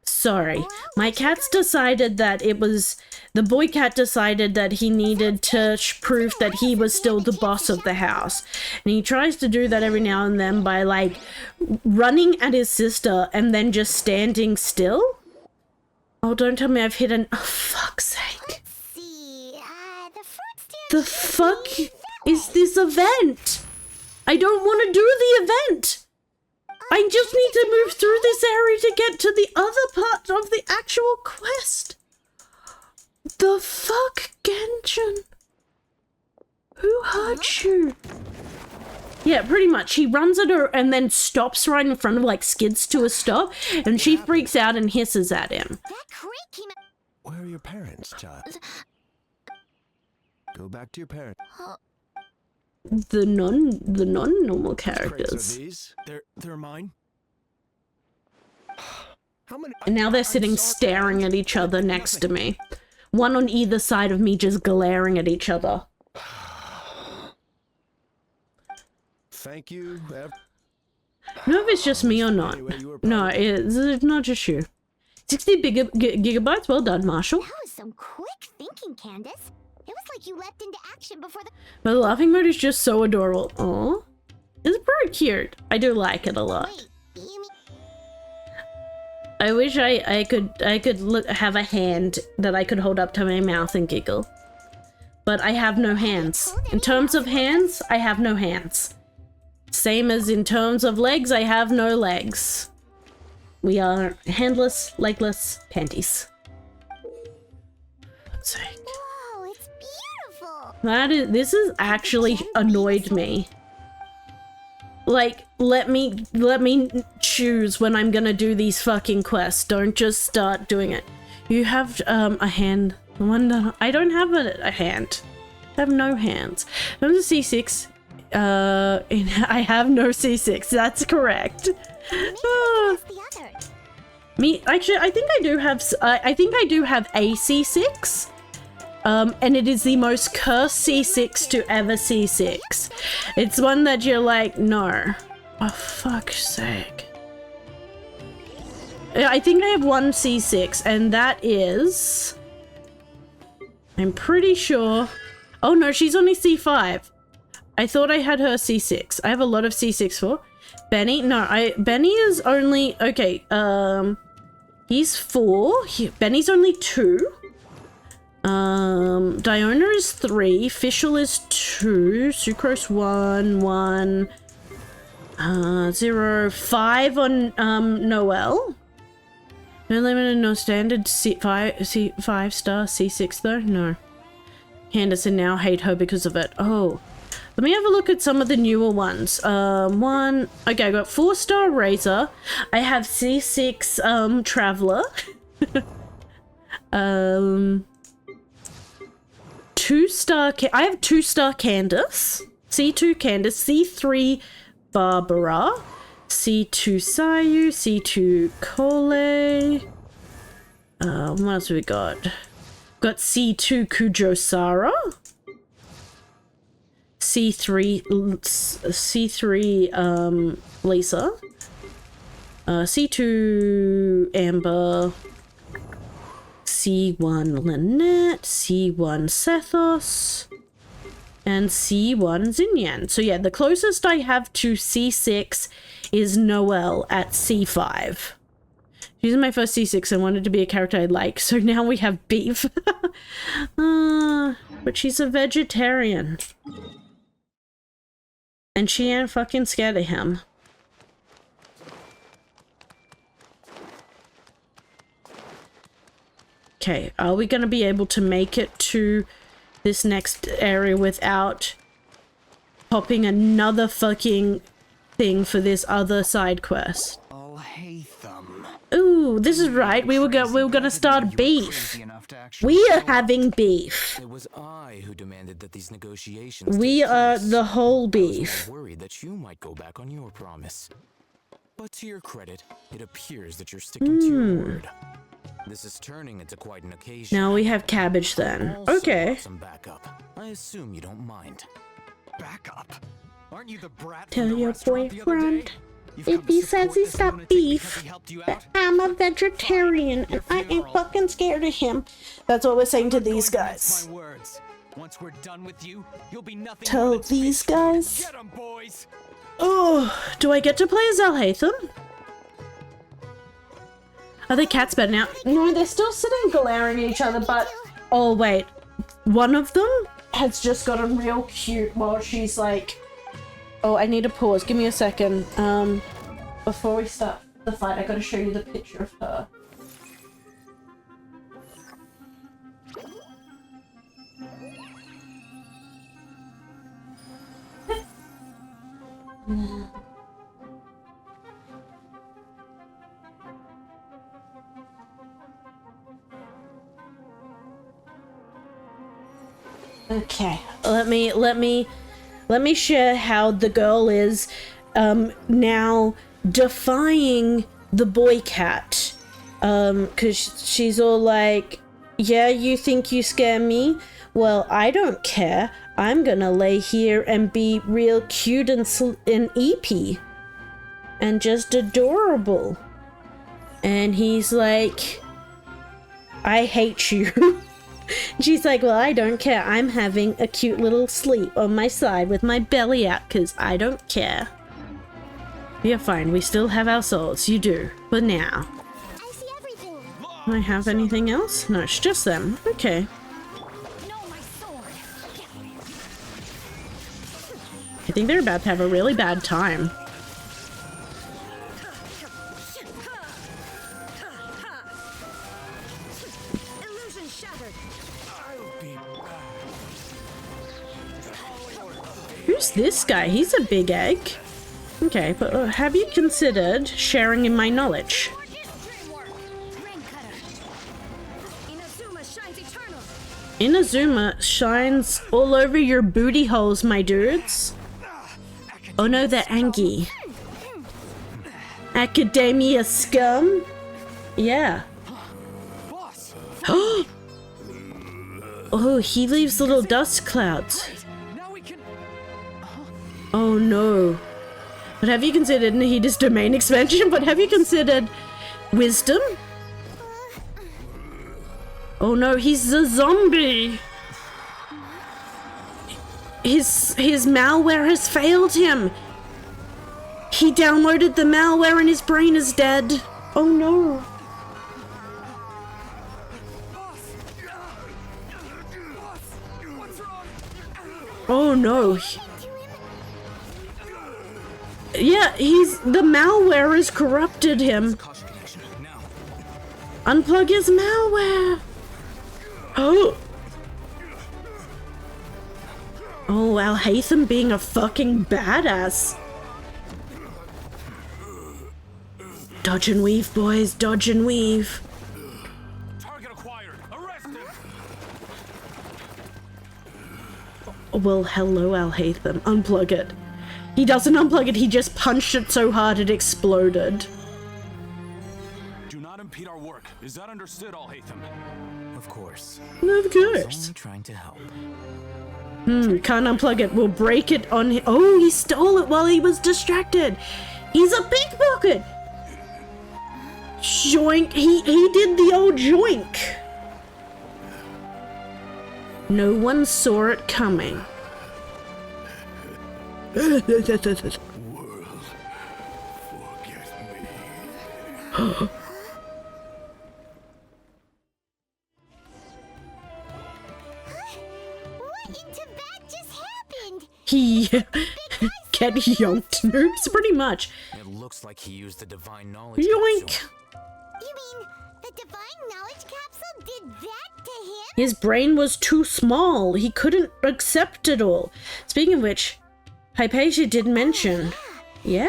Sorry. My cat's decided that it was... The boy cat decided that he needed to prove that he was still the boss of the house. And he tries to do that every now and then by, like, running at his sister and then just standing still. Oh, don't tell me I've hit an... Oh, fuck's sake. The fuck is this event? I don't want to do the event. I just need to move through this area to get to the other part of the actual quest. The fuck, Genshin? Who hurt you? Yeah, pretty much. He runs at her and then stops right in front of, like, skids to a stop, and she freaks out and hisses at him. Where are your parents, child? Go back to your parents. The non-normal characters. Are these? They're mine. How many? And now they're sitting staring at each other next to me. One on either side of me just glaring at each other. Thank you. No, if it's just me or not. No, it's not just you. 60 gigabytes. Well done, Marshall. That was some quick thinking, Candace. It was like you leapt into action before the... But the laughing mode is just so adorable. Aw. It's pretty cute. I do like it a lot. I wish I could have a hand that I could hold up to my mouth and giggle. But I have no hands. In terms of hands, I have no hands. Same as in terms of legs, I have no legs. We are handless, legless panties. Let's see. Whoa, it's beautiful. This has actually annoyed me. Like, let me choose when I'm gonna do these fucking quests. Don't just start doing it. You have a hand. I don't have a hand. I have no hands. I'm a C6. I have no C6. That's correct. Me, actually, I think I do have. I think I do have a C6. And it is the most cursed C6 to ever C6. It's one that you're like, no. Oh, fuck's sake. I think I have one C6, and that is... I'm pretty sure... Oh no, she's only C5. I thought I had her C6. I have a lot of C6 for. Benny? No, Benny is only... Okay, he's 4. Benny's only 2. Diona is 3. Fischl is 2. Sucrose 1. 1. 0. 5 on, Noelle. No limited, no standard. C5 star. C6 though? No. Henderson now hate her because of it. Oh. Let me have a look at some of the newer ones. Okay, I got 4-star Razor. I have C6 Traveler. 2-star. I have 2-star Candace. C2 Candace. C3 Barbara. C2 Sayu. C2 Kole. What else have we got? Got C2 Kujo Sara. C3 Lisa. C2 Amber. C1 Lynette. C1 Sethos. And C1 Xinyan. So yeah, the closest I have to C6 is Noelle at C5. She's my first C6 and wanted to be a character I like, so now we have beef. But she's a vegetarian. And she ain't fucking scared of him. Okay, are we gonna be able to make it to this next area without popping another fucking thing for this other side quest? Ooh, this is right. We were gonna start beef. We are having beef. It was I who demanded that these negotiations. We are the whole beef. I was worried that you might go back on your promise. But to your credit, it appears that you're sticking to your word. This is turning into quite an occasion. Now we have cabbage then. Okay. Some backup. I assume you don't mind. Backup? Aren't you the brat? Tell your boyfriend if he says he's got beef that I'm a vegetarian and I ain't fucking scared of him. That's what we're saying to these guys. Once we're done with you, you'll be nothing. Tell these guys. Oh, do I get to play as Alhaitham? Are the cats better now? No, they're still sitting glaring at each other, but... Oh, wait. One of them has just gotten real cute while she's like... Oh, I need to pause. Give me a second. Before we start the fight, I gotta show you the picture of her. Okay, let me share how the girl is now defying the boy cat, cause she's all like, yeah, you think you scare me? Well, I don't care. I'm gonna lay here and be real cute and eepy and just adorable. And he's like, I hate you. She's like, well, I don't care. I'm having a cute little sleep on my side with my belly out because I don't care. You're fine. We still have our souls. You do. But now. Do I have anything else? No, it's just them. Okay. I think they're about to have a really bad time. Who's this guy? He's a big egg. Okay, but have you considered sharing in my knowledge? Inazuma shines all over your booty holes, my dudes. Oh no, they're Angie. Academia scum? Yeah. Oh, he leaves little dust clouds. Oh no. But have you considered, he does domain expansion, but have you considered Wisdom? Oh no, he's a zombie! His malware has failed him! He downloaded the malware and his brain is dead! Oh no! Oh no! Yeah, the malware has corrupted him. Unplug his malware! Oh! Oh, Alhaitham being a fucking badass. Dodge and weave, boys, dodge and weave. Target acquired. Arrest him. Well, hello, Alhaitham. Unplug it. He doesn't unplug it, he just punched it so hard it exploded. Do not impede our work. Is that understood, Alhaitham? Of course. Of course. Only trying to help. Can't unplug it. We'll break it on him. Oh, he stole it while he was distracted. He's a pickpocket. Joink. He did the old joink. No one saw it coming. World, forget me. He get yoinked, noobs, pretty much. It looks like he used the divine knowledge. Yoink! Capsule. You mean the divine knowledge capsule did that to him? His brain was too small. He couldn't accept it all. Speaking of which, Hypatia did mention. Yeah,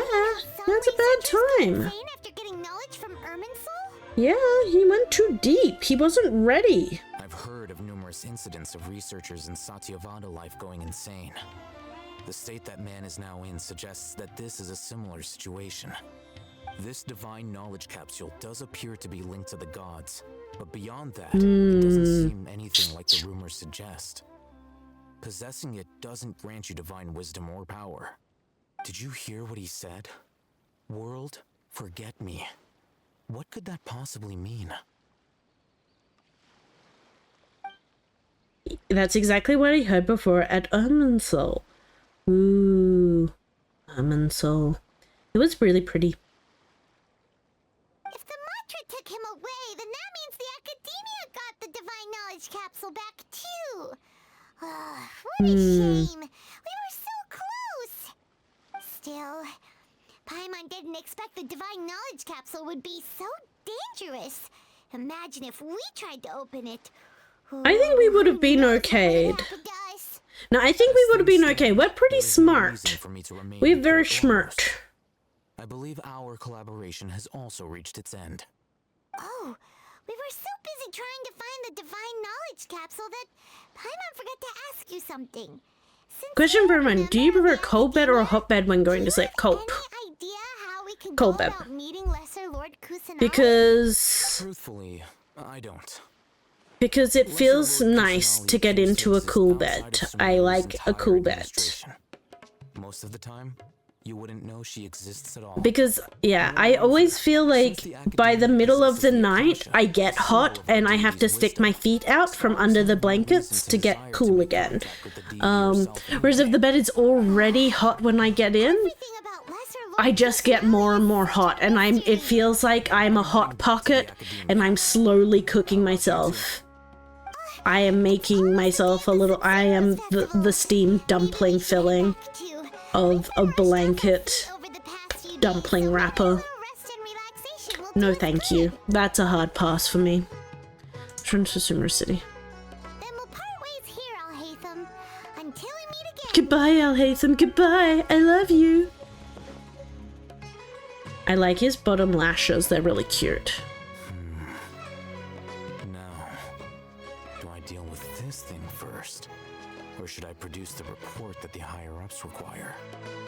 that's a bad time. After getting knowledge from Irminsul? Yeah, he went too deep. He wasn't ready. I've heard of numerous incidents of researchers in Satyavada life going insane. The state that man is now in suggests that this is a similar situation. This divine knowledge capsule does appear to be linked to the gods, but beyond that, it doesn't seem anything like the rumors suggest. Possessing it doesn't grant you divine wisdom or power. Did you hear what he said? World, forget me. What could that possibly mean? That's exactly what I heard before at Irminsul. Ooh, Irminsul. It was really pretty. If the mantra took him away, then that means the Academia got the divine knowledge capsule back too. What a shame. We were so close. Still, Paimon didn't expect the divine knowledge capsule would be so dangerous. Imagine if we tried to open it. I think we would have been okay. No, I think we would have been okay. We're pretty smart. We're very smart. I believe our collaboration has also reached its end. Oh, we were so busy trying to find the divine knowledge capsule that Paimon forgot to ask you something. Question for everyone. Do you prefer a cold bed or a hot bed when going to sleep? Cold. Cold bed. Because... Truthfully, I don't. Because it feels nice to get into a cool bed. I like a cool bed. Most of the time, you wouldn't know she exists at all. Because, yeah, I always feel like by the middle of the night, I get hot and I have to stick my feet out from under the blankets to get cool again. Whereas if the bed is already hot when I get in, I just get more and more hot, and it feels like I'm a hot pocket and I'm slowly cooking myself. I am making myself I am the steamed dumpling filling of a blanket dumpling wrapper. No thank you. That's a hard pass for me. Return to Sumer City. Then we'll part ways here, Alhaitham. Until we meet again. Goodbye, Alhaitham. Goodbye. I love you. I like his bottom lashes. They're really cute. Should I produce the report that the higher-ups require?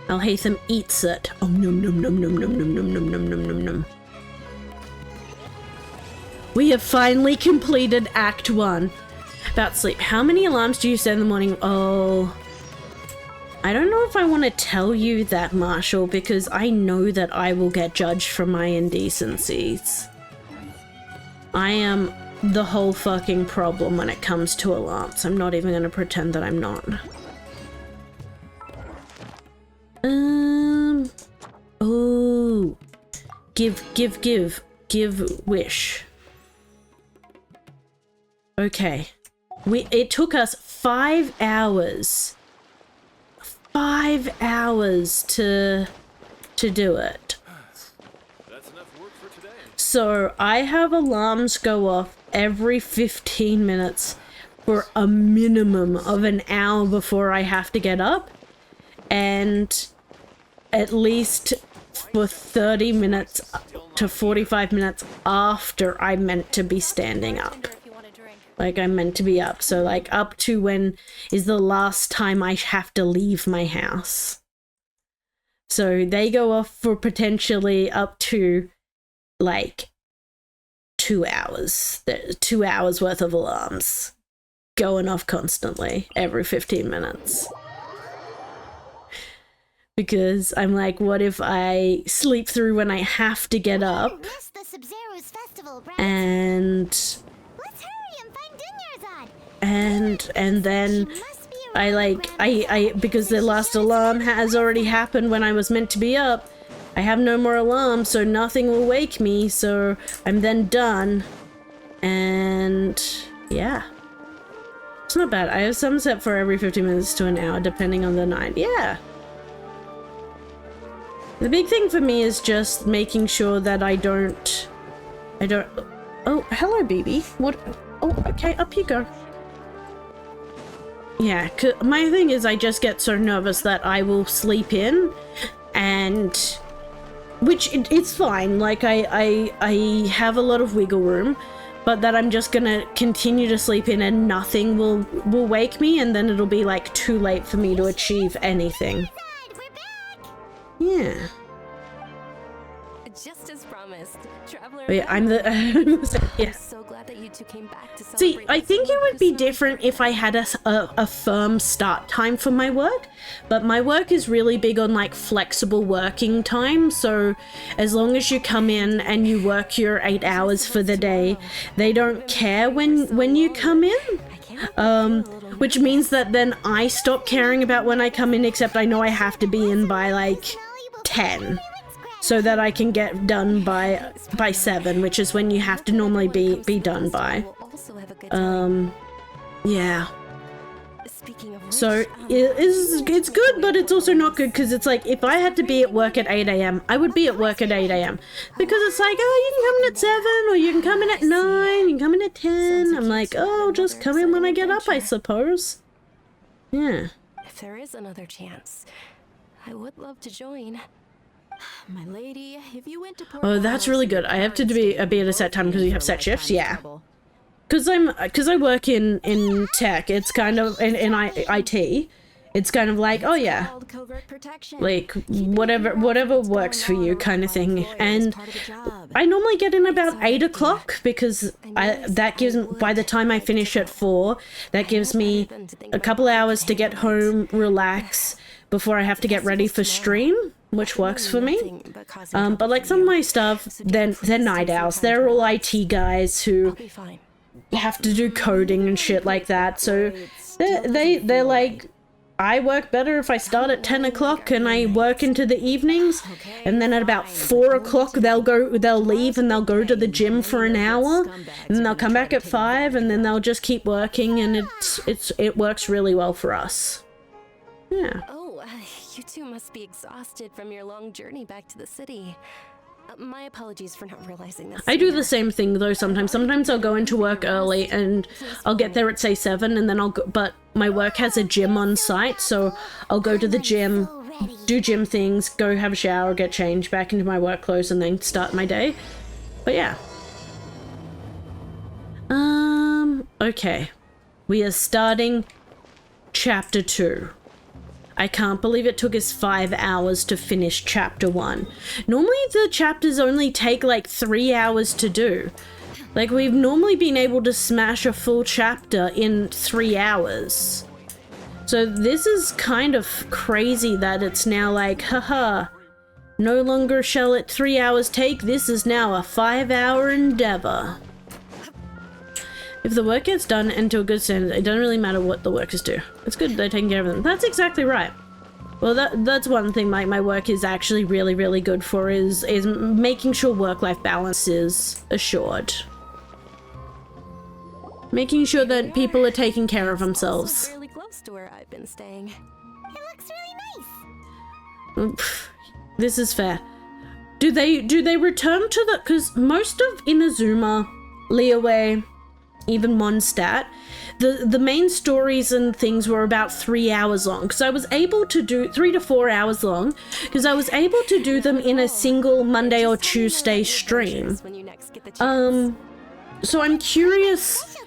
Alhaitham eats it. Oh, num num num num num num num num num num num num. We have finally completed Act 1. About sleep. How many alarms do you set in the morning? Oh... I don't know if I want to tell you that, Marshall, because I know that I will get judged for my indecencies. I am the whole fucking problem when it comes to alarms. I'm not even gonna pretend that I'm not. Oh. Give wish. Okay. It took us 5 hours. 5 hours to do it. That's enough work for today. So I have alarms go off every 15 minutes for a minimum of an hour before I have to get up, and at least for 30 minutes to 45 minutes after I'm meant to be standing up. Like, I'm meant to be up. So, like, up to when is the last time I have to leave my house. So they go off for potentially up to, like, 2 hours. 2 hours worth of alarms going off constantly every 15 minutes. Because I'm like, what if I sleep through when I have to get up? And then I because the last alarm has already happened when I was meant to be up. I have no more alarms, so nothing will wake me, so I'm then done. And yeah. It's not bad. I have some set for every 50 minutes to an hour, depending on the night. Yeah. The big thing for me is just making sure that I don't... Oh, hello, baby. What? Oh, okay, up you go. Yeah, my thing is I just get so nervous that I will sleep in, and... Which, it's fine, like, I have a lot of wiggle room, but that I'm just gonna continue to sleep in and nothing will wake me, and then it'll be, like, too late for me to achieve anything. Yeah. Just as promised, Traveler. Wait, I'm the yeah. I'm so glad that you two came back to See, celebrate. I think it would be different if I had a firm start time for my work, but my work is really big on like flexible working time, so as long as you come in and you work your 8 hours for the day, they don't care when you come in. Which means that then I stop caring about when I come in, except I know I have to be in by like 10. So that I can get done by 7, which is when you have to normally be done by. Yeah. So it's good, but it's also not good, because it's like if I had to be at work at 8 AM, I would be at work at 8 AM. Because it's like, oh, you can come in at 7, or you can come in at 9, you can come in at 10. I'm like, oh, just come in when I get up, I suppose. Yeah. If there is another chance, I would love to join. My lady, if you went to Port Oh, that's really good. I have to be at a set time because you have set shifts. Yeah. Because I work in tech. It's kind of in IT. It's kind of like, oh yeah, like whatever works for you kind of thing. And I normally get in about 8 o'clock because that gives, by the time I finish at 4, that gives me a couple hours to get home, relax before I have to get ready for stream, which works for me. But like some of my stuff, they're night owls. They're all IT guys who have to do coding and shit like that. So they're like, I work better if I start at 10 o'clock and I work into the evenings, and then at about 4 o'clock they'll leave and they'll go to the gym for an hour, and then they'll come back at 5, and then they'll just keep working, and it works really well for us. Yeah. Oh, you two must be exhausted from your long journey back to the city. My apologies for not realizing this. I do the same thing though sometimes. Sometimes I'll go into work early and I'll get there at say 7, and then I'll go, but my work has a gym on site, so I'll go to the gym, do gym things, go have a shower, get changed, back into my work clothes, and then start my day. But yeah. Okay. We are starting chapter 2. I can't believe it took us 5 hours to finish chapter 1. Normally the chapters only take like 3 hours to do. Like, we've normally been able to smash a full chapter in 3 hours. So this is kind of crazy that it's now like, haha, no longer shall it 3 hours take, this is now a 5-hour endeavor. If the work gets done and to a good standard, it doesn't really matter what the workers do. It's good they're taking care of them. That's exactly right. Well, that's one thing my work is actually really, really good for is making sure work-life balance is assured. Making sure that people are taking care of themselves. Really close to where I've been staying. It looks really nice. This is fair. Do they return to the... Because most of Inazuma, Liyue, even Mondstadt, the main stories and things were about 3 hours long. Because I was able to do... 3 to 4 hours long. Because I was able to do them in a single Monday or Tuesday stream. So I'm curious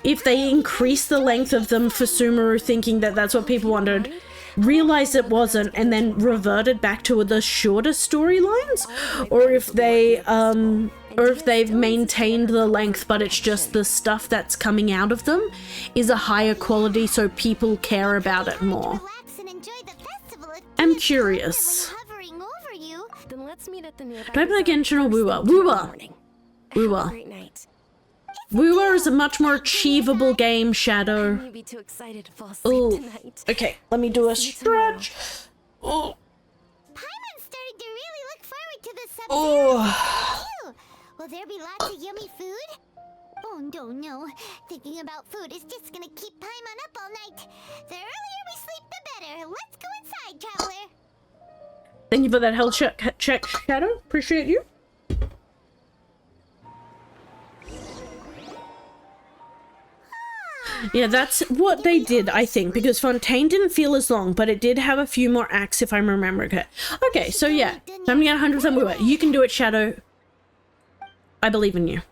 if they increased the length of them for Sumeru, thinking that that's what people wanted, realized it wasn't, and then reverted back to the shorter storylines, or if they've maintained the length, but it's just the stuff that's coming out of them is a higher quality, so people care about it more. I'm curious. Then let's meet at the nearby. Do I play Genshin or Wuwa? Wuwa. Wuwa. Wuwa is a much more achievable game, Shadow. You'd be too excited to fall asleep tonight. Okay, let me do a stretch. Oh. Paimon's starting to really look forward to the Sub-Zero. Oh. Will there be lots of yummy food? Oh, no. Thinking about food is just gonna keep Paimon up all night. The earlier we sleep, the better. Let's go inside, Traveler. Thank you for that health check, Shadow. Appreciate you. Yeah, that's what they did, I think, because Fontaine didn't feel as long, but it did have a few more acts, if I'm remembering it. Okay, so yeah, time to get 100% Wuwa. You can do it, Shadow. I believe in you.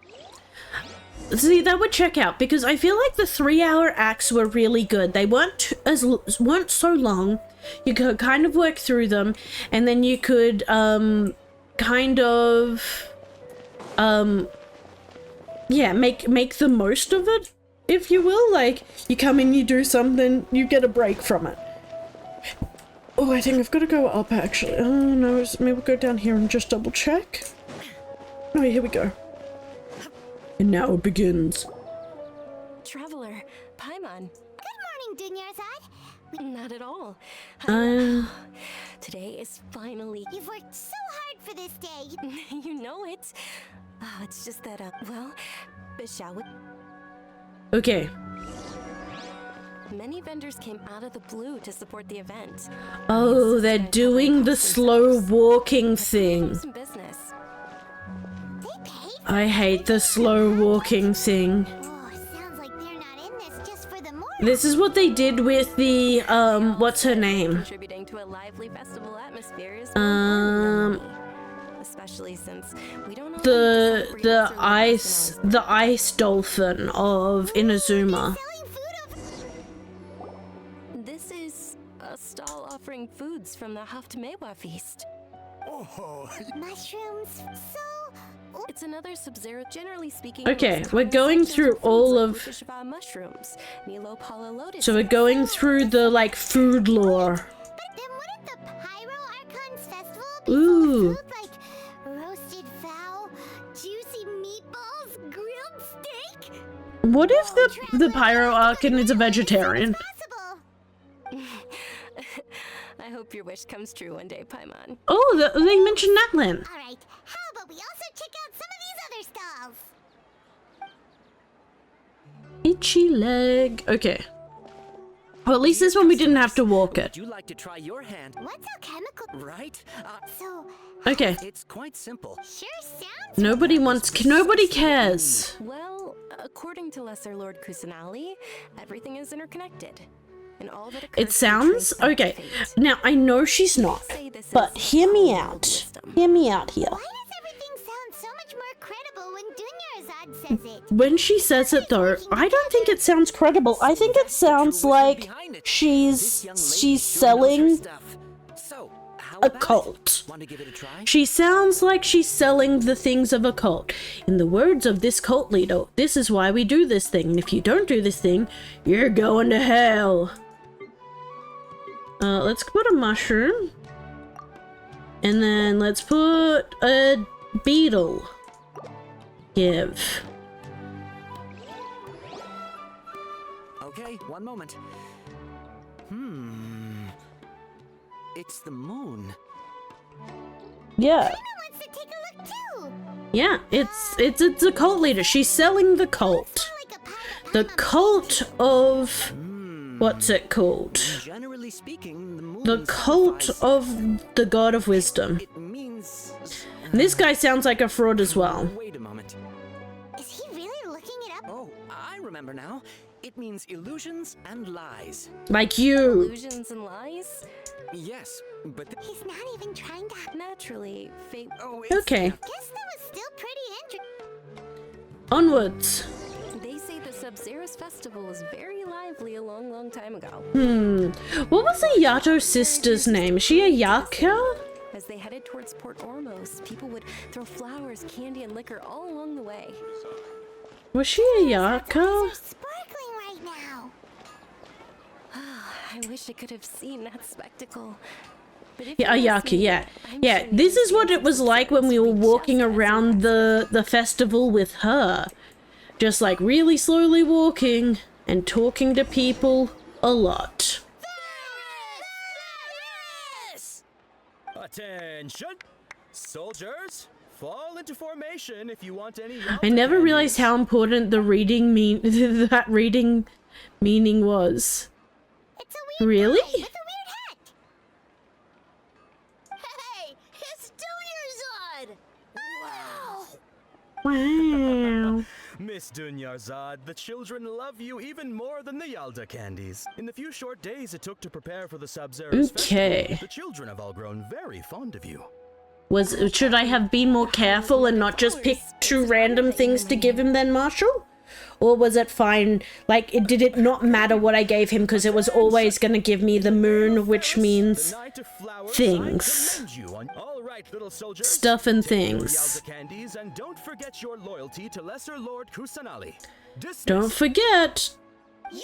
See, that would check out, because I feel like the 3-hour acts were really good. They weren't so long. You could kind of work through them, and then you could, yeah, make the most of it, if you will. Like, you come in, you do something, you get a break from it. Oh, I think I've got to go up, actually. Oh, no, maybe we'll go down here and just double check. Oh, here we go. And now it begins. Traveler, Paimon. Good morning, Dunyarzad. Not at all. Today is finally... You've worked so hard for this day. You know it. Oh, it's just that, well, shall we... Okay. Many vendors came out of the blue to support the event. Oh, they're doing the slow walking thing. I hate the slow walking thing. This is what they did with the, what's her name? Contributing to a lively festival atmosphere is especially since we don't know the ice dolphin of Inazuma. This is a stall offering foods from the Haftmewa feast. Oh, mushrooms. So it's another Sub-Zero. Generally speaking, okay, we're going through all of mushrooms. So we're going through the like food lore. But then wouldn't the Pyro Archon's festival be Ooh. full of food like roasted fowl, juicy meatballs, grilled steak? What if the Pyro Archon is a vegetarian? I hope your wish comes true one day, Paimon. Oh, they mentioned Natlan. All right, how about we also check out some of these other stalls? Itchy leg. Okay. Well, at least this one we didn't have to walk it. Would you like to try your hand? What's a chemical? Right? So. Okay. It's quite simple. Sure sounds. Nobody cares. Well, according to Lesser Lord Kusanali, everything is interconnected. And all that It sounds okay. Now I know she's not, but hear me out. Hear me out here. Why does everything sound so much more credible when Dunyarzad says it? When she says it though, I don't think it sounds credible. I think it sounds like she's selling a cult. She sounds like she's selling the things of a cult. In the words of this cult leader, this is why we do this thing, and if you don't do this thing, you're going to hell. Let's put a mushroom. And then let's put a beetle. Give. Okay, one moment. It's the moon. Yeah. Wants to take a look too. Yeah, it's a cult leader. She's selling the cult. The cult of what's it called? Generally speaking, the moon The cult of the god of wisdom. It means. And this guy sounds like a fraud as well. Wait a moment. Is he really looking it up? Oh, I remember now. It means illusions and lies. Like you. Illusions and lies? Yes, but he's not even trying to. Naturally, fate. Oh, okay. Guess that was still pretty interesting. Onwards. They say the Sub-Zero's festival was very lively a long time ago. What was the Yato sister's name? Is she a Yaka? As they headed towards Port Ormos, people would throw flowers, candy, and liquor all along the way. Was she a Yaka? Sparkling right now. I wish I could have seen that spectacle. But if Yeah, a you ask Yaka, me, yeah. I'm Yeah, sure this is what Nancy it was Andrews like when we were would be walking just as around the festival with her. Just like really slowly walking and talking to people a lot. Attention! Soldiers, fall into formation if you want any. I never realized how important the reading that reading meaning was. It's a weird Really? guy with a weird hat. Hey, it's Dunyarzad! Wow! Wow. Miss Dunyarzad, the children love you even more than the Yalda candies. In the few short days it took to prepare for the Sub-Zero's Okay. festival, the children have all grown very fond of you. Should I have been more careful and not just pick two random things to give him then, Marshall? Or was it fine? Like, did it not matter what I gave him because it was always going to give me the moon, which means things. All right, little soldiers. Stuff and Take your things. Yalda candies and don't forget your loyalty to Lesser Lord Kusanali. Don't forget,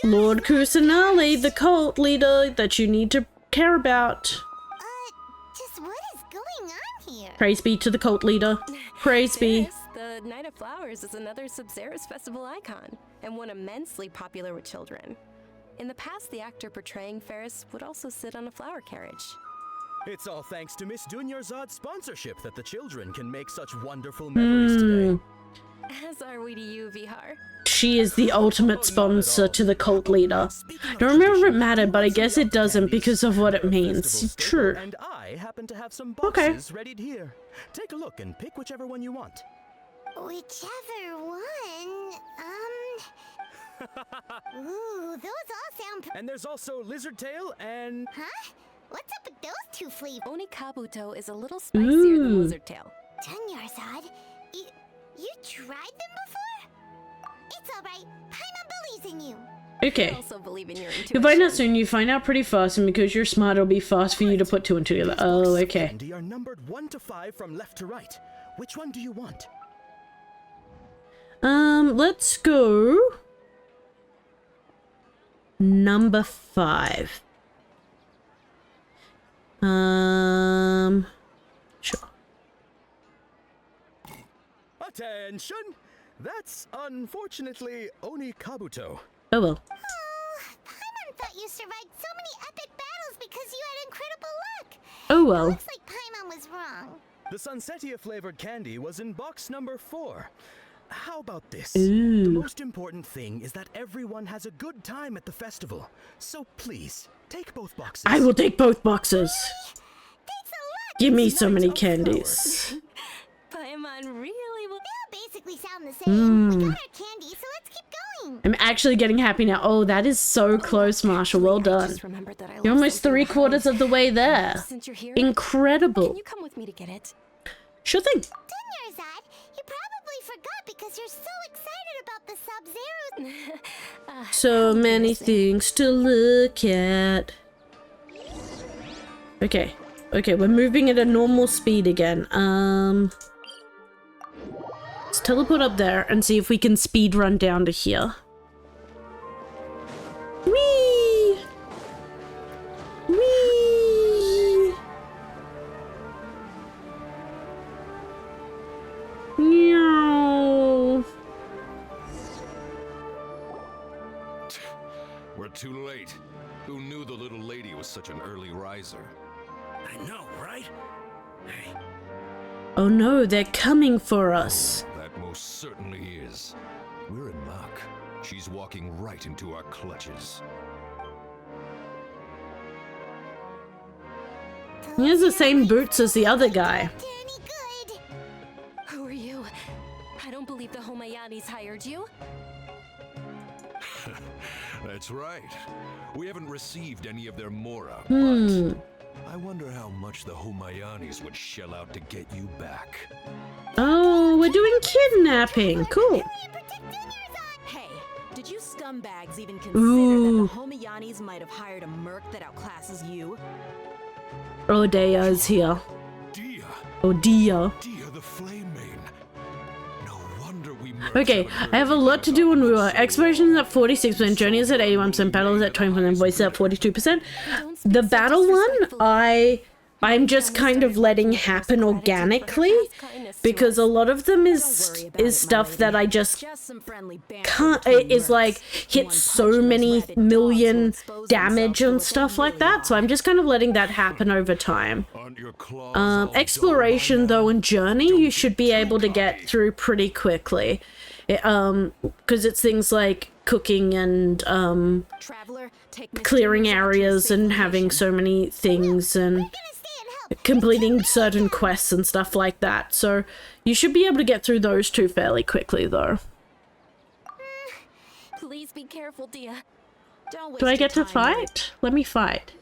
Lord Kusanali, the cult leader that you need to care about. Just what is going on here? Praise be to the cult leader. Praise be. This, the Night of Flowers is another Sub-Zero's festival icon, and one immensely popular with children. In the past, the actor portraying Ferris would also sit on a flower carriage. It's all thanks to Miss Dunyarzad's sponsorship that the children can make such wonderful memories today. As are we to you, Vihar. She is the ultimate sponsor to the cult leader. Don't remember if it mattered, but I guess it doesn't because of what it means. True. And I happen to have some boxes ready here. Take a look and pick whichever one you want. Whichever one, Ooh, those all sound. And there's also Lizard Tail and. Huh? What's up with those two flavors? Onikabuto is a little spicier than Lizard Tail. Dunyarzad, you tried them before? It's alright. Paimon believes in you. Okay. I also believe in your You'll find out soon. You find out pretty fast, and because you're smart, it'll be fast for you to put two and two together. Oh, okay. Candy are numbered 1 to 5 from left to right. Which one do you want? Let's go. Number 5. Sure. Attention! That's unfortunately Onikabuto. Oh well. Paimon thought you survived so many epic battles because you had incredible luck. Oh well. Looks like Paimon was wrong. The Sunsetia flavored candy was in box number 4. How about this? Ooh. The most important thing is that everyone has a good time at the festival. So please, take both boxes. I will take both boxes. Give me so many candies. Paimon really will. They all basically sound the same. We Mm. got our candy, so let's keep going. I'm actually getting happy now. Oh, that is so close, Marshall. Well done. You're almost 3/4 of the way there. Since you're here, Incredible. Can you come with me to get it? Sure thing. Dunyarzad, you probably forgot because you're so excited about the Sub-Zero. So many things to look at. Okay. Okay, we're moving at a normal speed again. Let's teleport up there and see if we can speed run down to here. Whee! Whee! Meow. We're too late. Who knew the little lady was such an early riser? I know, right? Hey. Oh no, they're coming for us. That most certainly is. We're in luck. She's walking right into our clutches. He has the same boots as the other guy. Who are you? I don't believe the Homayanis hired you. That's right. We haven't received any of their mora, Hmm. but I wonder how much the Homayanis would shell out to get you back. Oh, we're doing kidnapping. Cool. Hey, did you scumbags even consider Ooh. that the Homayanis might have hired a merc that outclasses you? Oh, Dia is here. Dia. Oh, Dia. Dia the Flame Main. No wonder we Okay, I have a lot to do on Rua. Exploration is at 46%, Journey is at 81%, Battle is at 20%, Voice is at 42%. The battle one, I'm just kind of letting happen organically because a lot of them is stuff that I just can't, is like hit so many million damage and stuff like that, so I'm just kind of letting that happen over time. Exploration though and Journey you should be able to get through pretty quickly because it's things like cooking and clearing areas and having so many things and completing certain quests and stuff like that, so you should be able to get through those two fairly quickly though. Please be careful, Dia. Don't waste Do I get to your time. fight? Let me fight.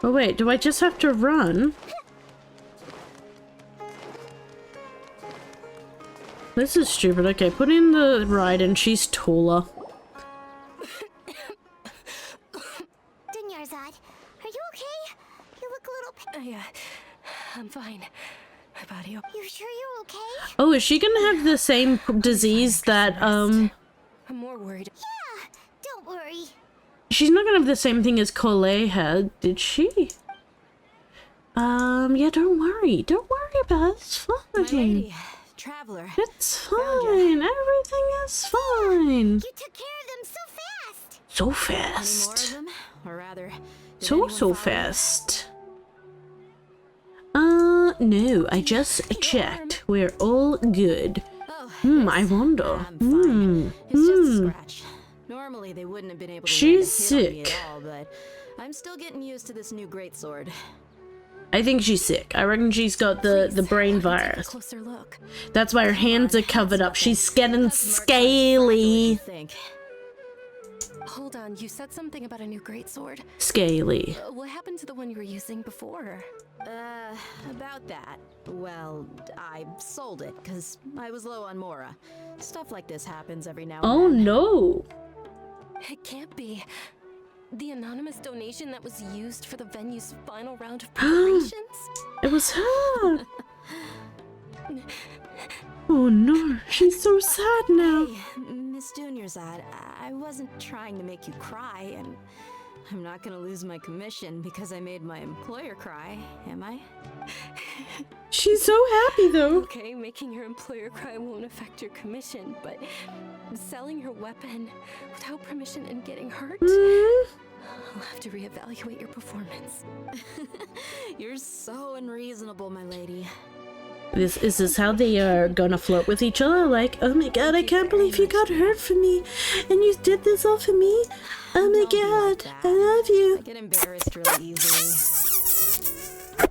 Oh wait, do I just have to run? This is stupid. Okay, put in the ride and she's taller. Dunyarzad, are you okay? You look a little... Yeah, I'm fine. My body... You sure you're okay? Oh, is she gonna have the same disease that, I'm more worried. Yeah, don't worry. She's not gonna have the same thing as Colette had, did she? Yeah, don't worry. Don't worry about it. It's fine. My lady, traveler. It's fine. Everything is fine. You took care of them so fast. So Any more fast. of them? Or rather, did So anyone follow? fast. No, I just checked. We're all good. I wonder. It's just a scratch. Normally they wouldn't have been able to She's land a hit on me sick. at all, but I'm still getting used to this new greatsword. I think she's sick. I reckon she's got the brain virus. Closer look. That's why her hands are covered up. She's getting scaly. Hold on, you said something about a new greatsword. Scaly. What happened to the one you were using before? About that. Well, I sold it because I was low on Mora. Stuff like this happens every now and Oh then. no. It can't be. The anonymous donation that was used for the venue's final round of preparations? It was her. Oh no, she's so sad now. Hey, Miss Dunyarzad, I wasn't trying to make you cry, and I'm not gonna lose my commission because I made my employer cry, am I? She's so happy though. Okay, making your employer cry won't affect your commission, but selling your weapon without permission and getting hurt? I'll have to reevaluate your performance. You're so unreasonable, my lady. Is this how they are gonna flirt with each other? Like, oh my god, I can't believe you got hurt for me, and you did this all for me. Oh my god, I love you. I get embarrassed really easily.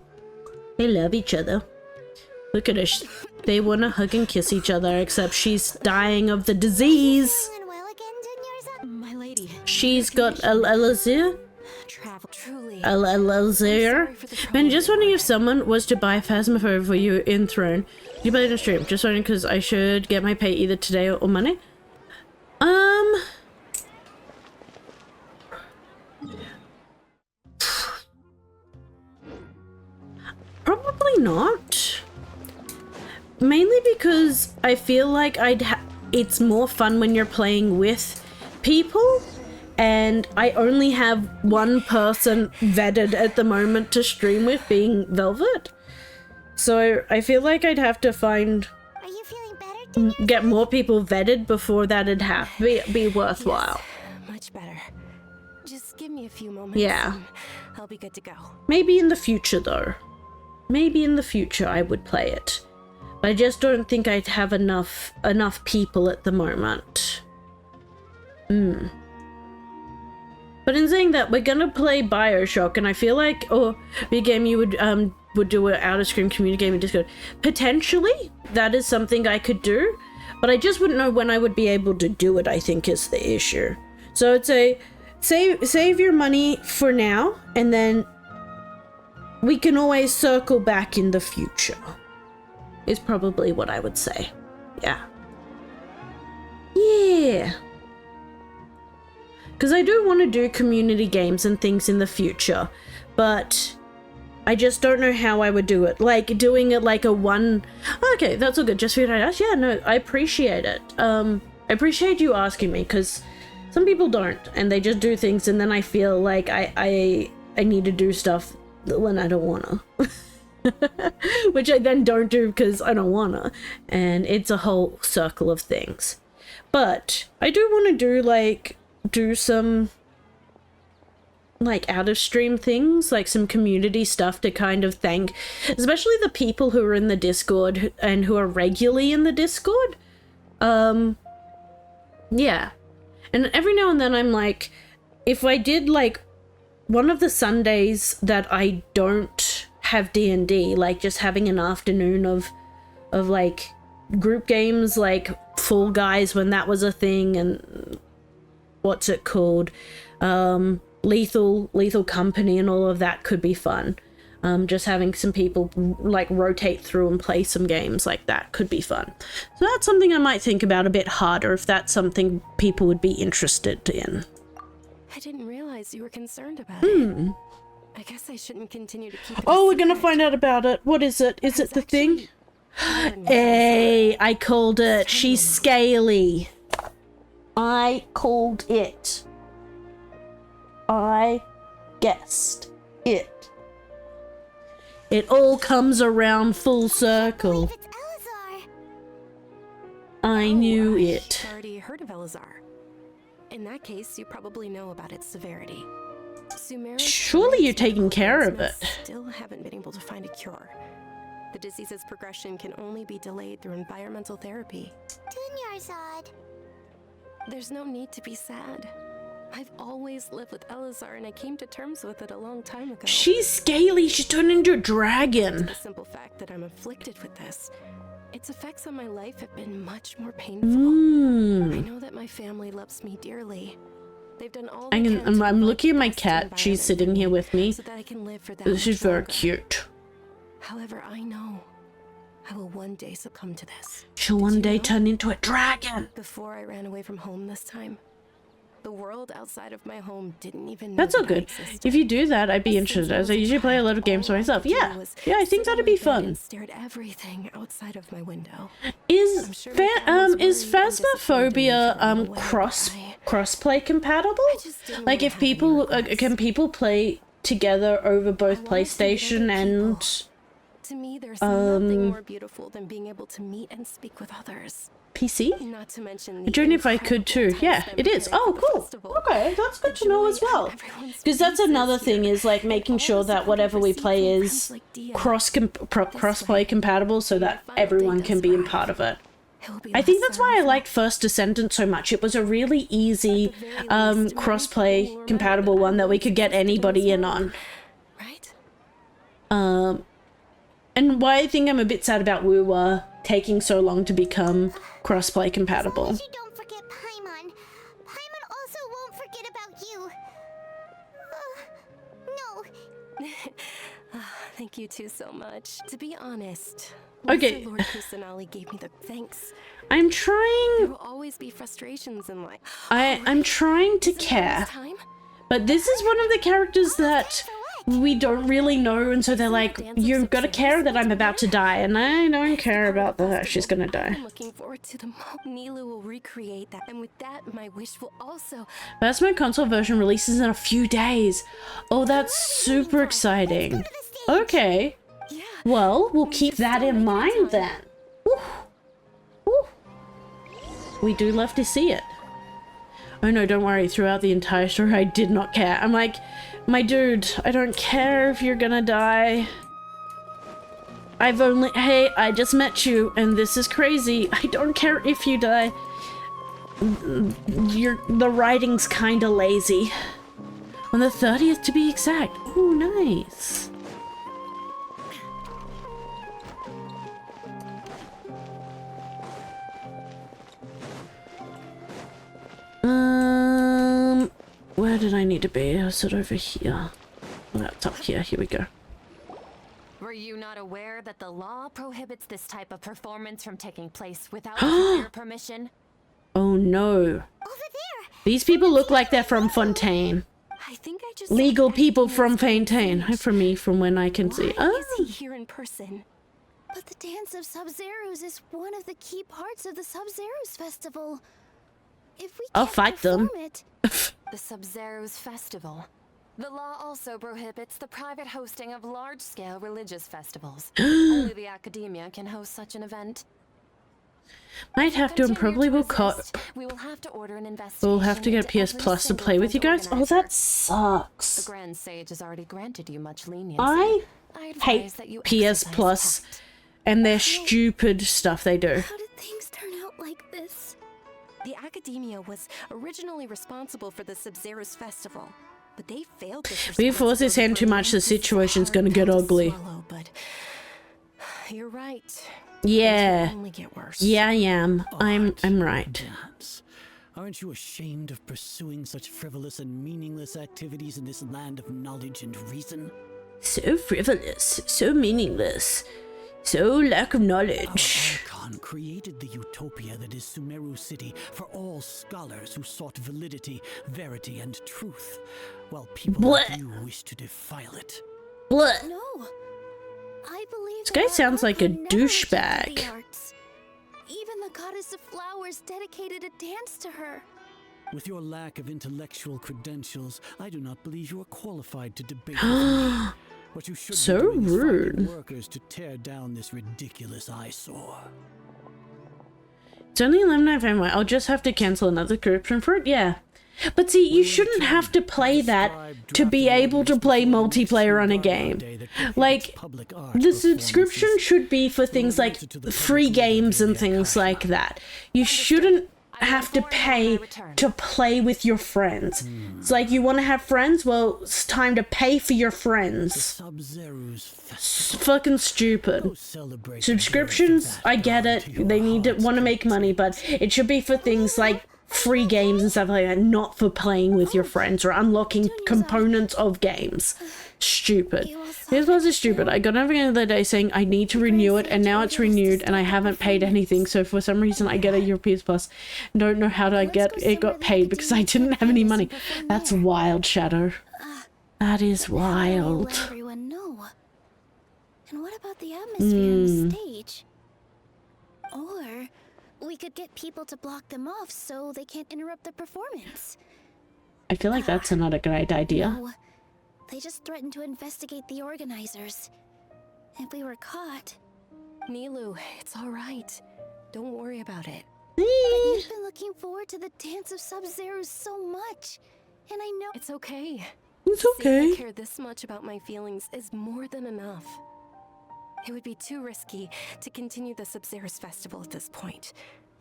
They love each other. Look at her. They wanna hug and kiss each other, except she's dying of the disease. My lady. She's got Elazir. Travel truly. Elazir. Man, just wondering if someone was to buy Phasmophobia for you in Throne. You buy it in stream. Just wondering because I should get my pay either today or Monday. Probably not. Mainly because I feel like it's more fun when you're playing with people, and I only have one person vetted at the moment to stream with, being Velvet. So I feel like I'd have to find... Are you feeling better, get more people vetted before that'd be worthwhile. Yes, much better. Just give me a few moments. Yeah. And I'll be good to go. Maybe in the future, though. Maybe in the future I would play it. But I just don't think I'd have enough people at the moment. But in saying that, we're gonna play BioShock, and I feel like, big game, you would do an outer screen community game in Discord. Potentially, that is something I could do, but I just wouldn't know when I would be able to do it, I think, is the issue. So I'd say, save your money for now, and then we can always circle back in the future, is probably what I would say. Yeah. Yeah. Because I do want to do community games and things in the future, but I just don't know how I would do it. Like, doing it like a one... Okay, that's all good. Just figured out. Yeah, no, I appreciate it. I appreciate you asking me, because some people don't, and they just do things, and then I feel like I need to do stuff when I don't want to. Which I then don't do because I don't want to. And it's a whole circle of things. But I do want to do some like out of stream things, like some community stuff to kind of thank especially the people who are in the Discord and who are regularly in the Discord. Yeah. And every now and then I'm like, if I did like one of the Sundays that I don't have D&D, like just having an afternoon of like group games like Fall Guys when that was a thing, and what's it called, Lethal Company and all of that could be fun. Just having some people like rotate through and play some games like that could be fun. So that's something I might think about a bit harder if that's something people would be interested in. I didn't realize you were concerned about it. I guess I shouldn't continue to keep it. Oh, we're gonna find out about it. What is it? Is it the thing? Hey, I called it. She's scaly. I called it. I guessed it. It all comes around full circle. I knew it. I've already heard of Elazar. In that case, you probably know about its severity. Surely you're taking care of it. Still haven't been able to find a cure. The disease's progression can only be delayed through environmental therapy. Dunyarzad. There's no need to be sad. I've always lived with Elazar, and I came to terms with it a long time ago. She's scaly. She's turned into a dragon. The simple fact that I'm afflicted with this, its effects on my life have been much more painful. I know that my family loves me dearly. They've done all they can. I'm looking at my cat. She's sitting here with me. So that I can live for that. She's very cute. However, I know I will one day succumb to this. She'll one day turn into a dragon. Before I ran away from home this time, the world outside of my home didn't even know. That's all good. If you do that, I'd be interested, as I usually play a lot of games for myself. Yeah, I think that'd be fun. Stared at everything outside of my window. Is Phasmophobia crossplay compatible? Like, if people can people play together over both PlayStation and to me, there's nothing more beautiful than being able to meet and speak with others. PC? Not to mention I don't know if I could too. Yeah, it is. Oh, cool. Okay, that's good to know as well. Because that's another thing, is like making sure that whatever we play is cross-play compatible so that everyone can be a part of it. I think that's why I liked First Descendant so much. It was a really easy cross-play compatible one that we could get anybody in on. And why I think I'm a bit sad about Wuwa taking so long to become crossplay compatible. You don't forget Paimon. Paimon also won't forget about you. No. Thank you two so much. To be honest, okay. Lord Kusanali gave me the thanks. I'm trying. There will always be frustrations in life. I'm trying to care, but this is one of the characters that we don't really know, and so they're like, you've got to care that I'm about to die, and I don't care about that she's gonna die. I'm looking forward to the moment Nilu will recreate that, and with that, my wish will also. Phasmo console version releases in a few days. Oh, that's super exciting. Okay. Well, we'll keep that in mind then. We do love to see it. Oh no, don't worry. Throughout the entire story, I did not care. I'm like, my dude, I don't care if you're gonna die. Hey, I just met you and this is crazy. I don't care if you die. The writing's kinda lazy. On the 30th to be exact. Ooh, nice. Where did I need to be? I was over here. Oh, that's up here. Here we go. Were you not aware that the law prohibits this type of performance from taking place without your permission? Oh no. These people look like they're from Fontaine. I think I just Legal people from Fontaine. From me, from when I can see. Why is he here in person? But the Dance of Sub-Zeros is one of the key parts of the Sub-Zeros Festival. If we I'll fight them. The Sub-Zeros Festival. The law also prohibits the private hosting of large-scale religious festivals. Only the academia can host such an event. Might have to and probably will We will have to order an investigation. We'll have to get PS Plus to play with you guys. Oh, that sucks. The Grand Sage has already granted you much leniency. I hate PS Plus and their stupid stuff they do. How did things turn out like this? The academia was originally responsible for the Sub-Zeros Festival, but they failed this. If you force his hand too much, the situation's gonna get ugly. But you're right. Yeah. Things will only get worse. Yeah, I am. I'm right. Aren't you ashamed of pursuing such frivolous and meaningless activities in this land of knowledge and reason? So frivolous, so meaningless, so lack of knowledge. Our Archon created the utopia that is Sumeru City for all scholars who sought validity, verity, and truth, while people like you wish to defile it. Blah. No. I believe This guy sounds like a douchebag. Even the goddess of flowers dedicated a dance to her. With your lack of intellectual credentials, I do not believe you are qualified to debate with me. What you should So be doing is rude. finding workers to tear down this ridiculous eyesore. It's only 11.95. I'll just have to cancel another subscription for it. Yeah. But see, you shouldn't have to play that to be able to play multiplayer on a game. Like, the subscription should be for things like free games and things like that. You shouldn't have to pay to play with your friends. It's like, you want to have friends? Well, it's time to pay for your friends. It's fucking stupid. Subscriptions, I get it. They want to make money, but it should be for things like free games and stuff like that, not for playing with your friends or unlocking components of games. Stupid. This was stupid. I got everything the other day saying I need to renew it, and now it's renewed and I haven't paid anything, so for some reason I get a European Plus. Don't know how I get it got paid because I didn't have any money. That's wild, Shadow. That is wild. Let everyone know. And what about the atmosphere on the stage? Or we could get people to block them off so they can't interrupt the performance. I feel like that's not a great idea. No, they just threatened to investigate the organizers. If we were caught... Nilu, it's alright. Don't worry about it. But you've been looking forward to the Dance of Sub-Zeros so much. And I know... It's okay. It's okay. Seeing I care this much about my feelings is more than enough. It would be too risky to continue the Sub-Zeros Festival at this point.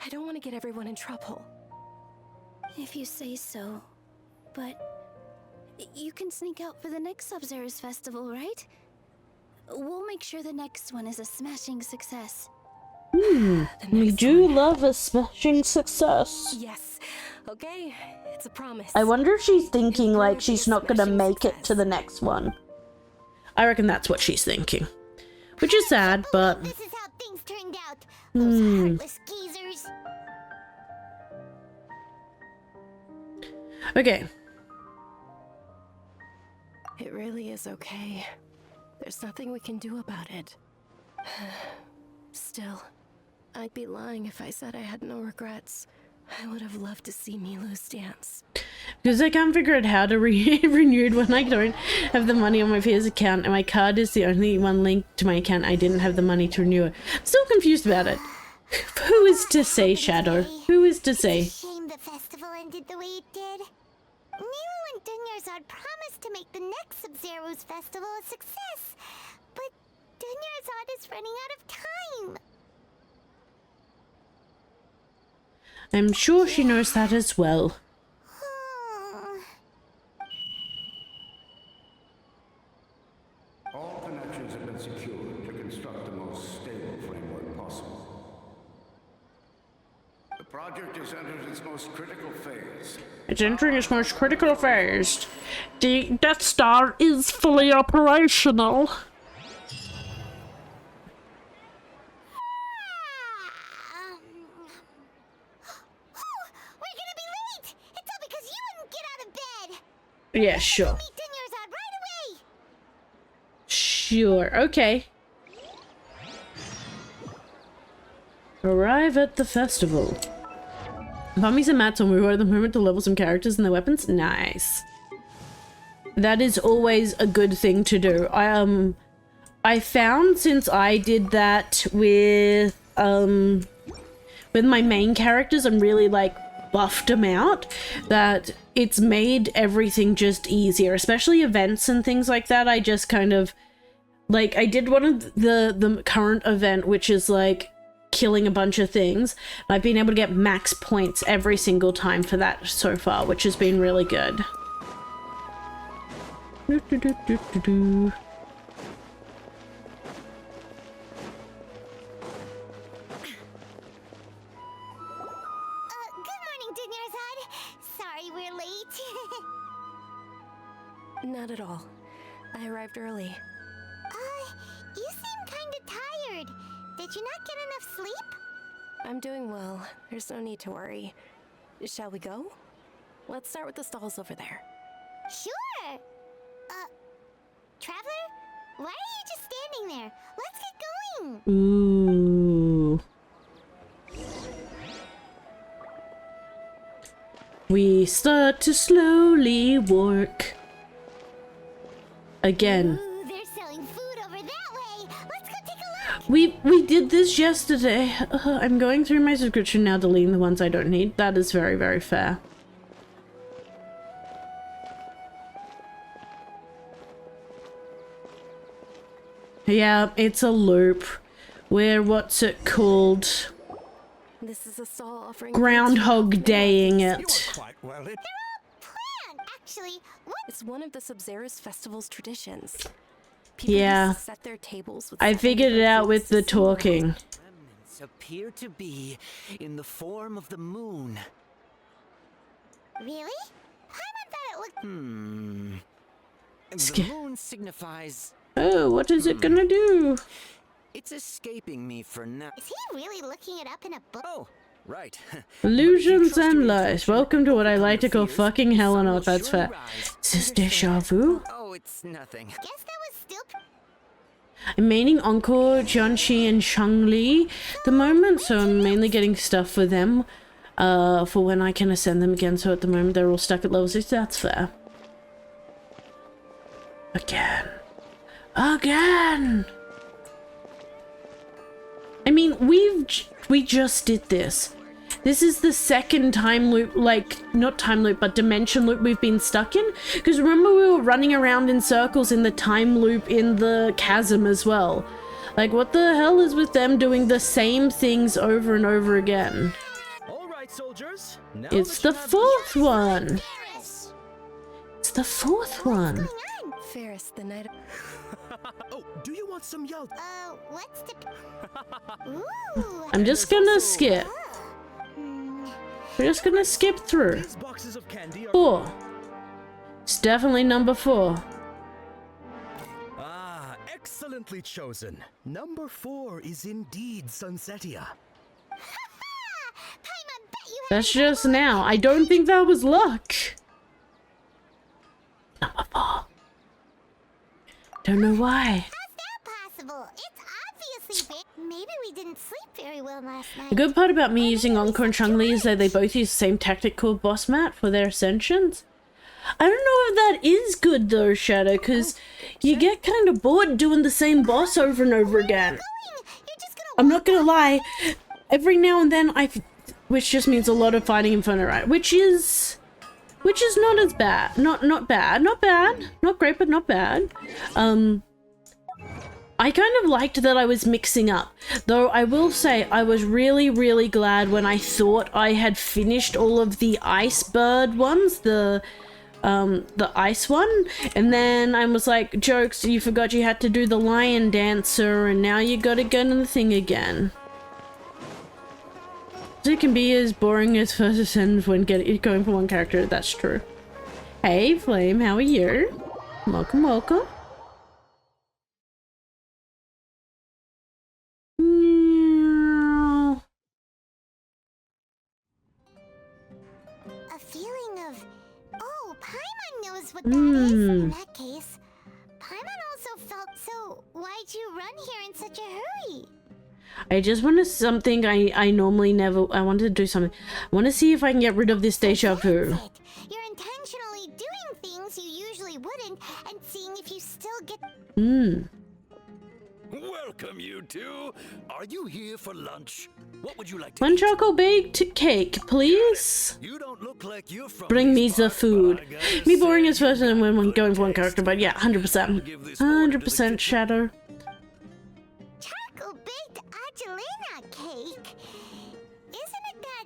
I don't want to get everyone in trouble. If you say so. But you can sneak out for the next Sub-Zeros Festival, right? We'll make sure the next one is a smashing success. We do love a smashing success. Yes. Okay, it's a promise. I wonder if she's thinking like she's not gonna make it to the next one. I reckon that's what she's thinking. Which is sad, but... This is how things turned out. Those heartless geezers. Okay. It really is okay. There's nothing we can do about it. Still, I'd be lying if I said I had no regrets. I would have loved to see Milu's dance. Because I can't figure out how to renew it when I don't have the money on my PS account and my card is the only one linked to my account. I didn't have the money to renew it. I'm still confused about it. Who is to say, Shadow? Who is to say? Shame the festival ended the way it did. Nilo and Dunyarzad promised to make the next Sub-Zero's festival a success, but Dunyarzad is running out of time. I'm sure she knows that as well. All connections have been secured to construct the most stable framework possible. The project has entered its most critical phase. It's entering its most critical phase. The Death Star is fully operational. Yeah, sure. Sure, okay. Arrive at the festival. Bummies and mats will move at the moment to level some characters and their weapons. Nice. That is always a good thing to do. I found since I did that with my main characters and really like buffed them out, that it's made everything just easier, especially events and things like that. I just kind of like, I did one of the current event, which is like killing a bunch of things. I've been able to get max points every single time for that so far, which has been really good. Not at all. I arrived early. You seem kinda tired. Did you not get enough sleep? I'm doing well. There's no need to worry. Shall we go? Let's start with the stalls over there. Sure! Traveler? Why are you just standing there? Let's get going! Ooh. We start to slowly walk. Again. Ooh, they're selling food over that way. Let's go take a look. We did this yesterday. I'm going through my subscription now, deleting the ones I don't need. That is very, very fair. Yeah, it's a loop. Where, what's it called? This is a stall offering Groundhog Daying it. Actually, it's one of the Sub-Zero's festival's traditions. Yeah, set their tables with I figured it out with the talking. Remnants appear to be in the form of the moon. Really? Paimon thought it looked... The moon signifies... Oh, what is it gonna do? It's escaping me for now. Is he really looking it up in a book? Oh, right. Illusions and lies. Welcome to what I like to call fucking hell on earth. That's fair. Is this deja vu? Oh, it's nothing. Guess that was still... I'm maining Encore, Jianxi, and Shangli at the moment, so I'm mainly getting stuff for them for when I can ascend them again. So at the moment they're all stuck at level 6. That's fair. Again. I mean, we just did this. This is the second time loop, like, not time loop, but dimension loop we've been stuck in. Because remember we were running around in circles in the time loop in the chasm as well. Like, what the hell is with them doing the same things over and over again? All right, soldiers. Now It's the fourth one. It's the fourth one. Ferris, the night... Oh, do you want some yolk? What's the... Ooh. I'm just gonna skip. We're just gonna skip through. These boxes of candy are... 4. It's definitely number 4. Ah, excellently chosen. Number 4 is indeed Sunsetia. That's just now. I don't think that was luck. Number 4. Don't know why. How's that possible? It's obviously big. Maybe we didn't sleep very well last night. The good part about me using Encore and Chun-Li is that they both use the same tactic called Boss Mat for their ascensions. I don't know if that is good though, Shadow, because you get kind of bored doing the same boss over and over again. I'm not gonna lie, every now and then which just means a lot of fighting Inferno, right? Which is not as bad. Not bad. Not great, but not bad. I kind of liked that I was mixing up. Though I will say I was really, really glad when I thought I had finished all of the ice bird ones, the ice one, and then I was like, jokes, you forgot you had to do the lion dancer, and now you gotta get in the thing again. It can be as boring as First Ascend when going for one character, that's true. Hey Flame, how are you? Welcome, welcome. A feeling of, oh, Paimon knows what that is. In that case, Paimon also felt so. Why'd you run here in such a hurry? I just want to something I normally never. I wanted to do something. I want to see if I can get rid of this deja vu. You're intentionally doing things you usually wouldn't, and seeing if you still get. Welcome, you two. Are you here for lunch? What would you like to One eat? chocolate baked cake, please. You don't look like you're from Bring me these the parts, food. but I gotta Me say boring as you first and when got going good for one character, but yeah, 100%. 100% Shadow. Chocolate baked Angelina cake? Isn't it that?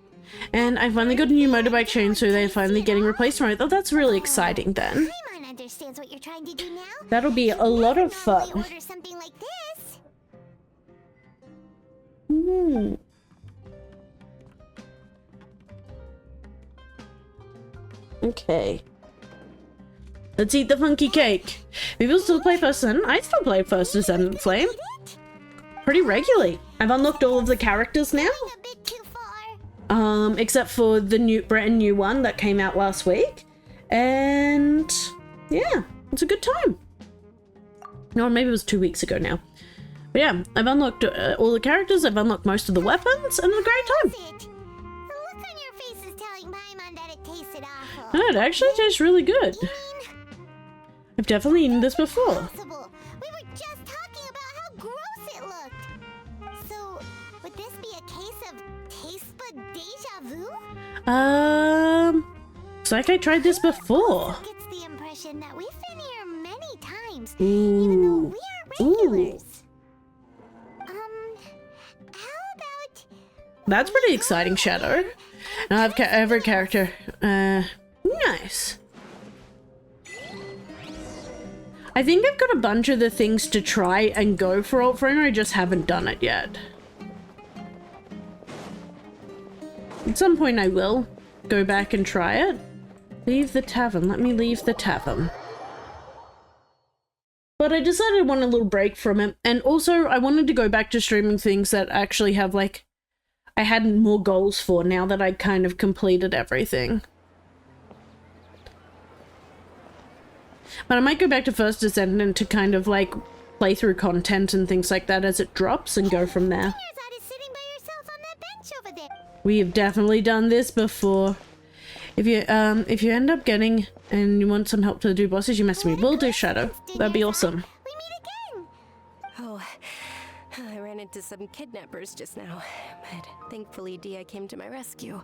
And I finally got a new motorbike chain, so they're finally getting replaced from it. Oh, that's really exciting then. Paimon understands what you're trying to do now. That'll be a lot of fun. Order something like this. Okay. Let's eat the funky cake. People still play First Ascendant. I still play First Ascendant Flame. Pretty regularly. I've unlocked all of the characters now. Except for the brand new one that came out last week. And yeah, it's a good time. Or maybe it was 2 weeks ago now. But yeah, I've unlocked all the characters, I've unlocked most of the weapons, and it's a great time. The look on your face is telling Paimon that it tasted awful. Oh, it actually tastes really good. I've definitely eaten this before. We were just talking about how gross it looked. So, would this be a case of taste bud deja vu? It's like I tried this before. Gets the impression that we've been here many times, Ooh. even though we aren't regulars. That's pretty exciting, Shadow. Now I have every character. Nice. I think I've got a bunch of the things to try and go for Alt Frame. I just haven't done it yet. At some point I will go back and try it. Leave the tavern. Let me leave the tavern. But I decided I want a little break from it. And also I wanted to go back to streaming things that actually have like I had more goals for now that I'd kind of completed everything. But I might go back to First Ascendant to kind of like play through content and things like that as it drops and go from there. We have definitely done this before. If you end up getting and you want some help to do bosses, you message me. We'll do Shadow. That'd be awesome. Oh, I ran into some kidnappers just now, but thankfully Dia came to my rescue.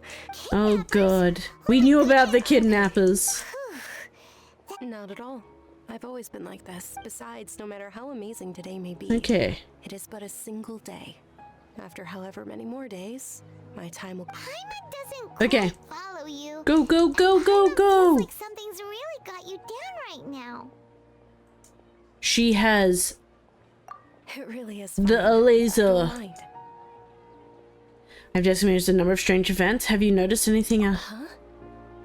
Oh god. We knew about the kidnappers. Not at all. I've always been like this. Besides, no matter how amazing today may be, Okay. it is but a single day. After however many more days, my time will. Okay. Follow you. Go, go, go, go, go! Like something's really got you down right now. She has It really is the fine. laser. I don't mind. I've just experienced a number of strange events. Have you noticed anything? Huh?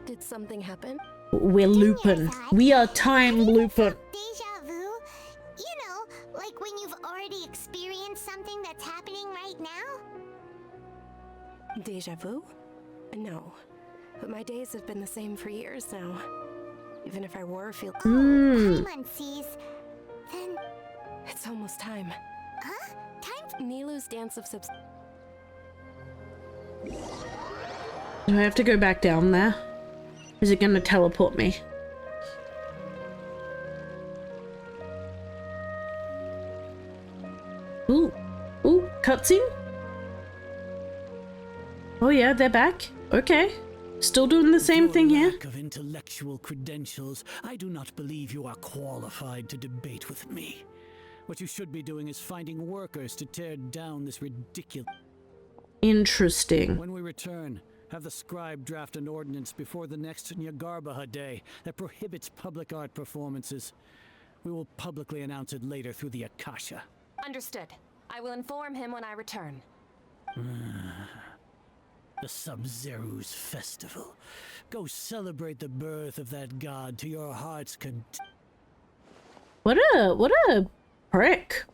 Did something happen? We're looping. We are time looping. Deja vu? You know, like when you've already experienced something that's happening right now? Deja vu? No. But my days have been the same for years now. Even if I were feeling. Paimon sees. Then. It's almost time. Huh? Nilu's dance of subs. Do I have to go back down there? Is it gonna teleport me? Ooh. Ooh, cutscene? Oh yeah, they're back. Okay. Still doing the same thing here. Lack of intellectual credentials, I do not believe you are qualified to debate with me. What you should be doing is finding workers to tear down this ridiculous... Interesting. When we return, have the scribe draft an ordinance before the next Nyagarbaha Day that prohibits public art performances. We will publicly announce it later through the Akasha. Understood. I will inform him when I return. The Sub-Zeru's festival. Go celebrate the birth of that god to your heart's content. What a prick.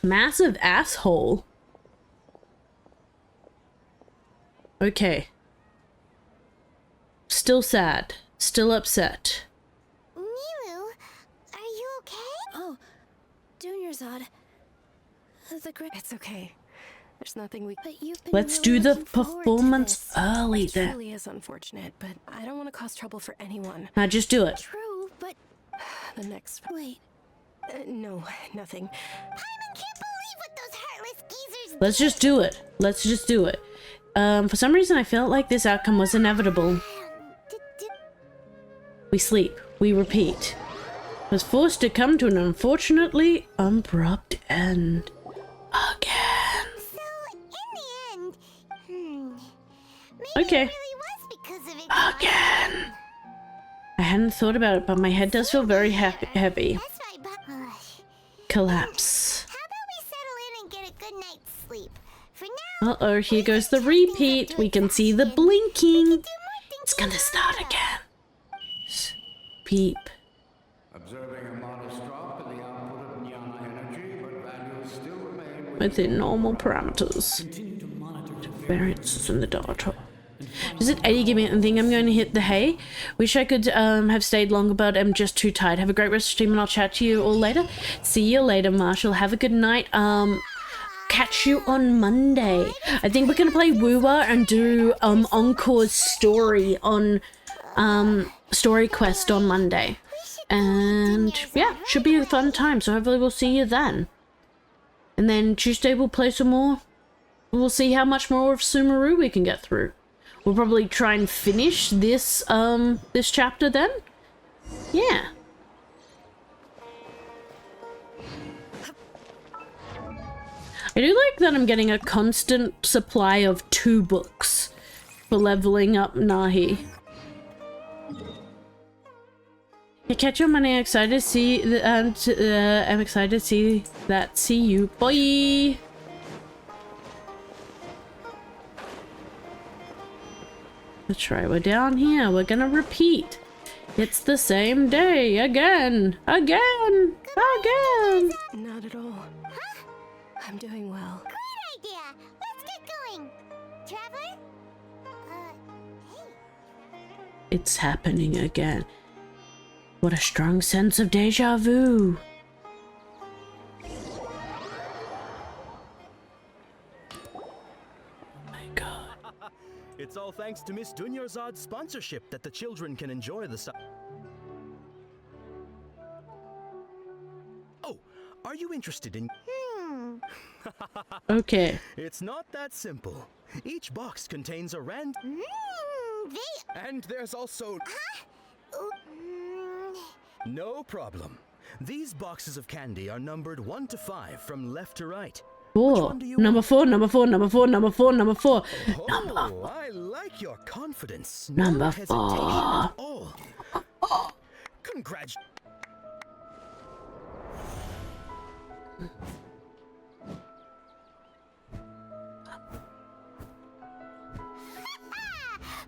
Massive asshole. Okay. Still sad. Still upset. Milu, are you okay? Oh, Junior-Zod. It's okay. There's nothing we... But you've been Let's really do the looking forward to performance this. early It then. truly is unfortunate, but I don't want to cause trouble for anyone. Now just do it. True, but... The next... Wait. No, nothing. Paimon can't believe what those heartless geezers Let's just do it. Let's just do it. For some reason I felt like this outcome was inevitable. We sleep. We repeat. Was forced to come to an unfortunately abrupt end. Again. So, in the end, maybe Okay. it really was because of it. Again. I hadn't thought about it, but my head does feel very heavy. That's my Collapse. How about we settle in and get a good night's sleep? For now, Uh-oh, here goes the repeat. We can see the blinking. It's gonna start again. Beep. Observing a modest drop in the output of Jnana energy, but values still remain Within normal parameters. Variances in the data. Does it 80 give me a thing? I'm going to hit the hay. Wish I could have stayed longer, but I'm just too tired. Have a great rest of the stream and I'll chat to you all later. See you later, Marshall. Have a good night. Catch you on Monday. I think we're gonna play Woowa and do Encore's story on story quest on Monday. And yeah, should be a fun time, so hopefully we'll see you then. And then Tuesday we'll play some more. We'll see how much more of Sumeru we can get through. We'll probably try and finish this this chapter then. Yeah. I do like that I'm getting a constant supply of 2 books for leveling up Nahi. Yeah, catch your money. I'm excited to see I'm excited to see that. See you. Bye. That's right. We're down here. We're gonna repeat. It's the same day again. Again. Again. Not at all. I'm doing well. Great idea. Let's get going. Traveler? Hey. It's happening again. What a strong sense of deja vu. It's all thanks to Miss Dunyarzad's sponsorship that the children can enjoy the Oh, are you interested in... Okay. It's not that simple. Each box contains a And there's also... No problem. These boxes of candy are numbered 1 to 5 from left to right. 4. Number 4, number 4, number 4, number 4, number 4. Oh, I like your confidence. Number No hesitation 4. at all. Congratulations.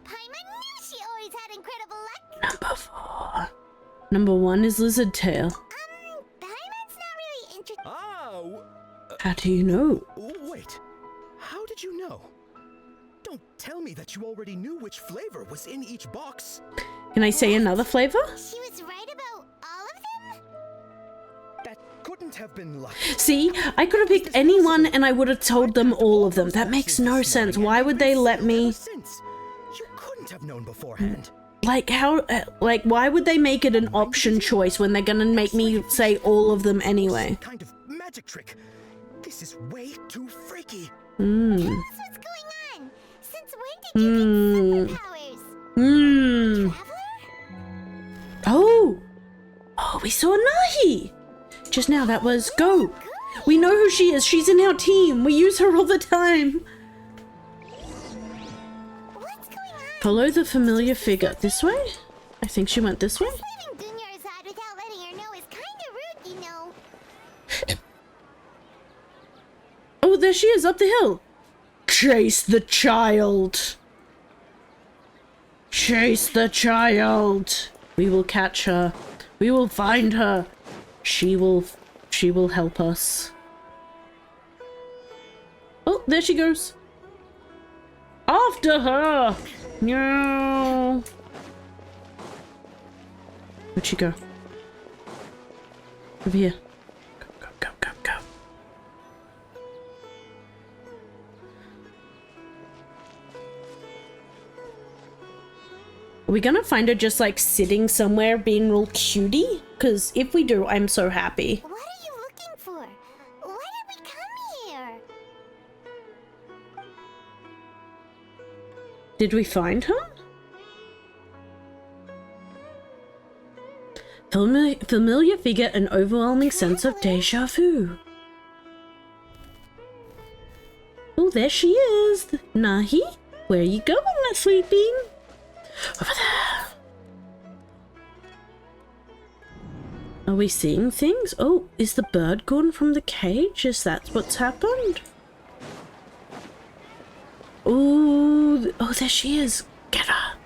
Paimon knew she always had incredible luck. Number 4. Number 1 is Lizard Tail. Paimon's not really interested. How do you know? Wait, how did you know? Don't tell me that you already knew which flavor was in each box. Can I say another flavor? She was right about all of them? That couldn't have been luck. See, I could have picked anyone and I would have told them all of them. That makes no sense. Why would they let me... You couldn't have known beforehand. Like, how... like, why would they make it an option choice when they're gonna make me say all of them anyway? Kind of magic trick. This is way too freaky. Tell us what's going on. Since when did you get superpowers? Oh, we saw Nahi just now. That was go. We know who she is. She's in our team. We use her all the time. What's going on? Follow the familiar figure. This way? I think she went this way. Leaving Dunya's out without letting her know is kind of rude, you know. Oh, there she is, up the hill. Chase the child. Chase the child. We will catch her. We will find her. She will help us. Oh, there she goes. After her. No. Where'd she go? Over here. Go, go, go, go, go. Are we gonna find her just like sitting somewhere being real cutie? Because if we do, I'm so happy. What are you looking for? Why did we come here? Did we find her? Familiar figure, an overwhelming sense of deja vu. Oh, there she is. Nahi, where are you going, my sweet bean? Over there. Are we seeing things? Oh, is the bird gone from the cage? Is that what's happened? Oh, there she is. Get her.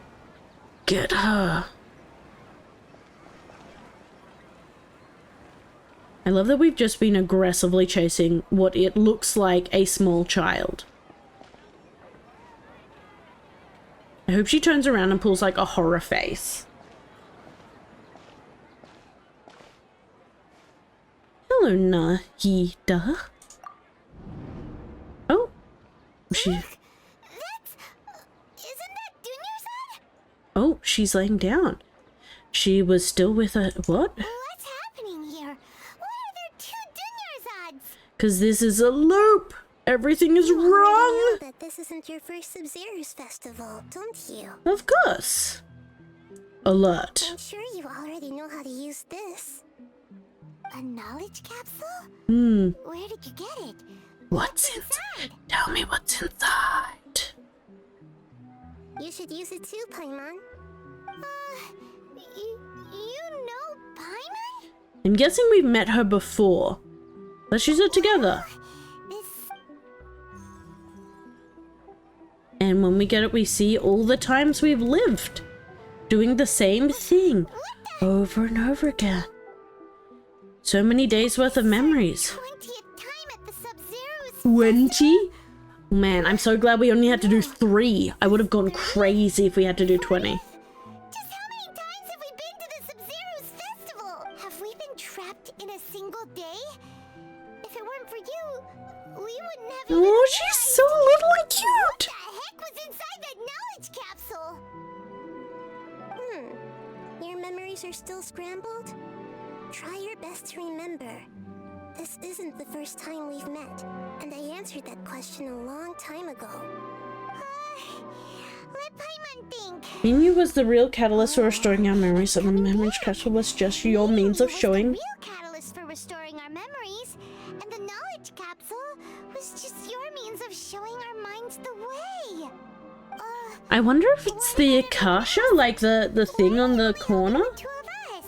Get her. I love that we've just been aggressively chasing what it looks like a small child. I hope she turns around and pulls like a horror face. Hello, Nahida. Oh, she. Isn't that Dunya's? Oh, she's laying down. She was still with a what? What's happening here? Why are there two Dunya's? Because this is a loop. Everything is wrong. You know that this isn't your first Sub-Zero's festival, don't you? Of course. Alert. I'm sure you already know how to use this. A knowledge capsule? Where did you get it? What's inside? Tell me what's inside. You should use it too, Paimon. You know Paimon? I'm guessing we've met her before. Let's use it together. And when we get it, we see all the times we've lived. Doing the same thing. Over and over again. So many days worth of memories. 20th time at the Sub-Zero's 20? Man, I'm so glad we only had to do 3. I would have gone crazy if we had to do 20. Just how many times have we been to the Sub-Zero's festival? Have we been trapped in a single day? If it weren't for you, we wouldn't have even Oh, she's so little and cute. What the heck was inside that knowledge capsule? Your memories are still scrambled? Try your best to remember. This isn't the first time we've met, and I answered that question a long time ago. Let Paimon think. Minu was the real catalyst for restoring our memories, and the memories capsule was just your means of showing. Real catalyst for restoring our memories, and the knowledge capsule was just your means of showing our minds the way. I wonder if it's the Akasha, like the thing on the corner. Two of us.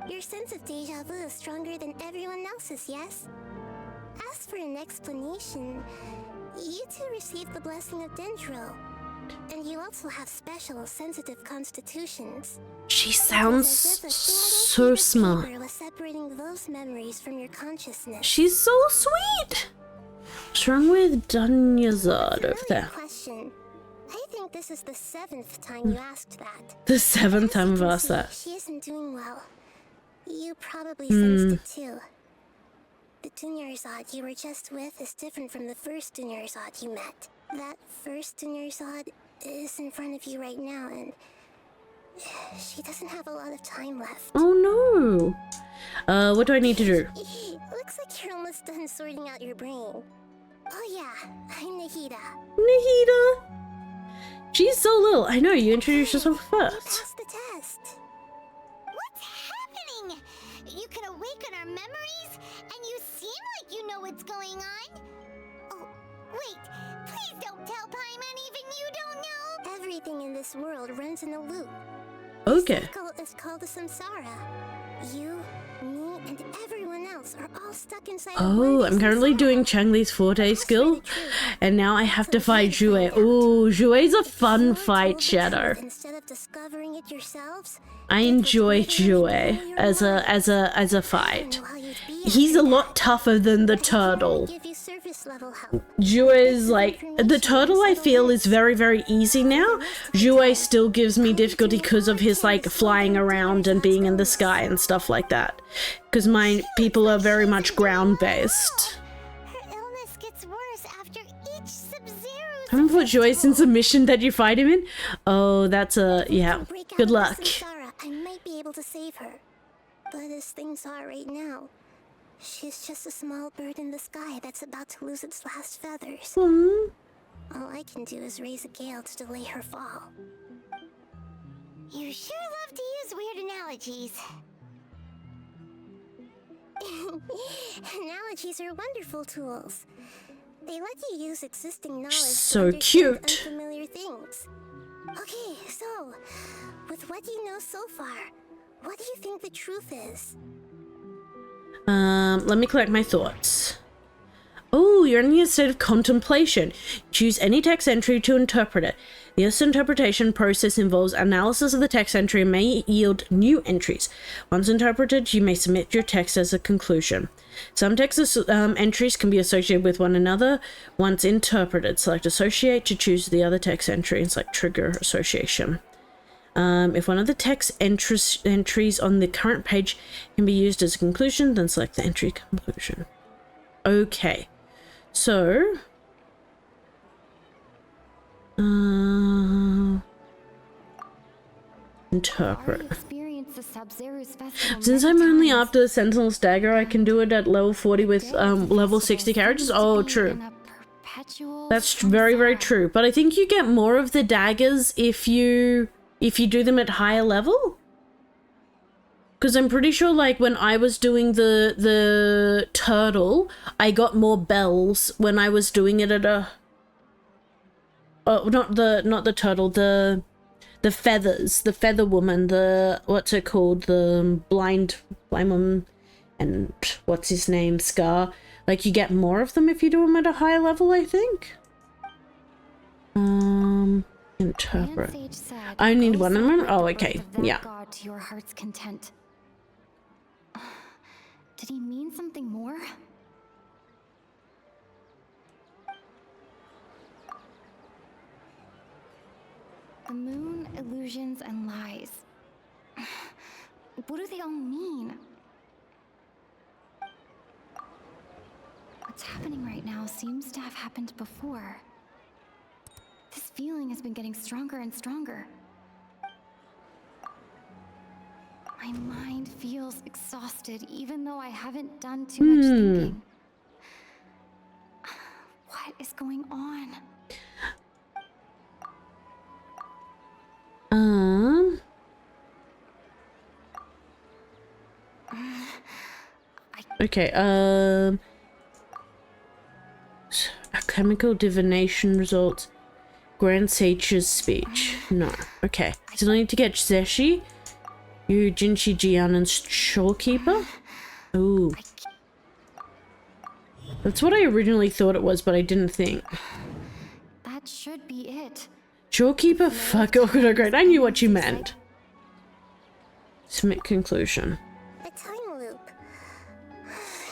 Your sense of deja vu is stronger than everyone else's, yes? As for an explanation, you two received the blessing of Dendro, and you also have special sensitive constitutions. She sounds so smart. Was separating those memories from your consciousness. She's so sweet. What's wrong with Dunyazad over there? Question. I think this is the 7th time you asked that. The 7th time I've asked that. She isn't doing well. You probably sensed it too. The Dunyarzad you were just with is different from the first Dunyarzad you met. That first Dunyarzad is in front of you right now, and She doesn't have a lot of time left. Oh no. What do I need to do? Looks like you're almost done sorting out your brain. Oh yeah, I'm Nahida. Nahida. She's so little. I know, you introduced yourself You first. passed the test. What's happening? You can awaken our memories, and you seem like you know what's going on. Oh, wait. Please don't tell Paimon even you don't know. Everything in this world runs in a loop. Okay. The cycle is called the samsara. You, me, and everyone else are all stuck inside. Oh, I'm currently doing Changli's forte skill, and now I have to fight Jue. Oh, Jue's a fun fight, Shadow. Instead of discovering it yourselves, I enjoy Jue as a fight. He's a lot tougher than the turtle. give you surface level help. Jue is like, the turtle I feel is very, very easy now. Jue still gives me difficulty because of his like flying around and being in the sky and stuff like that. Because my people are very much ground based. Her illness gets worse after each Sub-Zero. Haven't put Joyce in submission that you fight him in? Oh, that's a, yeah. Good luck. Samsara, I might be able to save her. But as things are right now, she's just a small bird in the sky that's about to lose its last feathers. Hmm. All I can do is raise a gale to delay her fall. You sure love to use weird analogies. Analogies are wonderful tools. They let you use existing knowledge So to understand cute. unfamiliar things. Okay, so, with what you know so far, what do you think the truth is? Let me collect my thoughts. Oh, you're in a state of contemplation. Choose any text entry to interpret it. This interpretation process involves analysis of the text entry and may yield new entries. Once interpreted, you may submit your text as a conclusion. Some text entries can be associated with one another. Once interpreted, select associate to choose the other text entry and select trigger association. If one of the text entries on the current page can be used as a conclusion, then select the entry conclusion. Okay. So, interpret. Since I'm only after the Sentinel's Dagger, I can do it at level 40 with level 60 characters. Oh, true. That's very, very true. But I think you get more of the daggers if you do them at higher level. Because I'm pretty sure, like, when I was doing the turtle, I got more bells when I was doing it at a... Oh, not the turtle, the feathers, the feather woman, the... What's it called? The blind woman, and what's his name? Scar. Like, you get more of them if you do them at a higher level, I think. Interpret. I need one of them. Oh, okay. Yeah. To your heart's content. Did he mean something more? The moon, illusions, and lies. What do they all mean? What's happening right now seems to have happened before. This feeling has been getting stronger and stronger. My mind feels exhausted, even though I haven't done too much thinking. What is going on? Okay, alchemical divination results. Grand Sage's speech. No. Okay. So I need to get Zeshi. You, Jinshi, Jian, and Shorekeeper? Ooh. That's what I originally thought it was, but I didn't think. That should be it. Shorekeeper? Fuck. Oh, great. I knew what you meant. Submit conclusion. A time loop.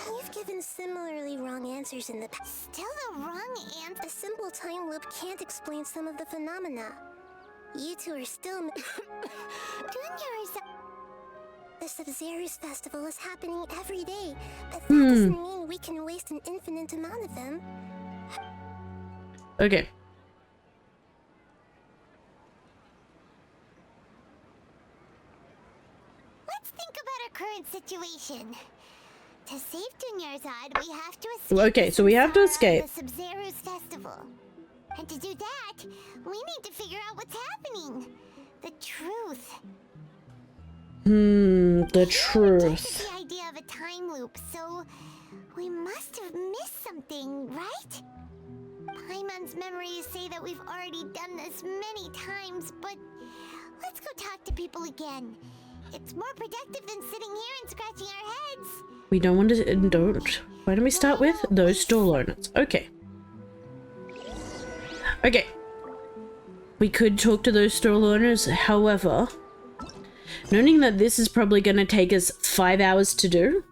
You've given similarly wrong answers in the past. Still the wrong answer? A simple time loop can't explain some of the phenomena. You two are still... The Sub-Zero's festival is happening every day, but that doesn't mean we can waste an infinite amount of them. Okay. mission. To save Dunyarzad, we have to escape. Okay, so we have to escape. The Sub-Zero's festival. And to do that, we need to figure out what's happening. The truth. The truth. The idea of a time loop, so we must have missed something, right? Paimon's memories say that we've already done this many times, but let's go talk to people again. It's more productive than sitting here and scratching our heads. We don't want to. Don't. Why don't we start with those stall owners? Okay. Okay. We could talk to those stall owners, however, knowing that this is probably going to take us 5 hours to do,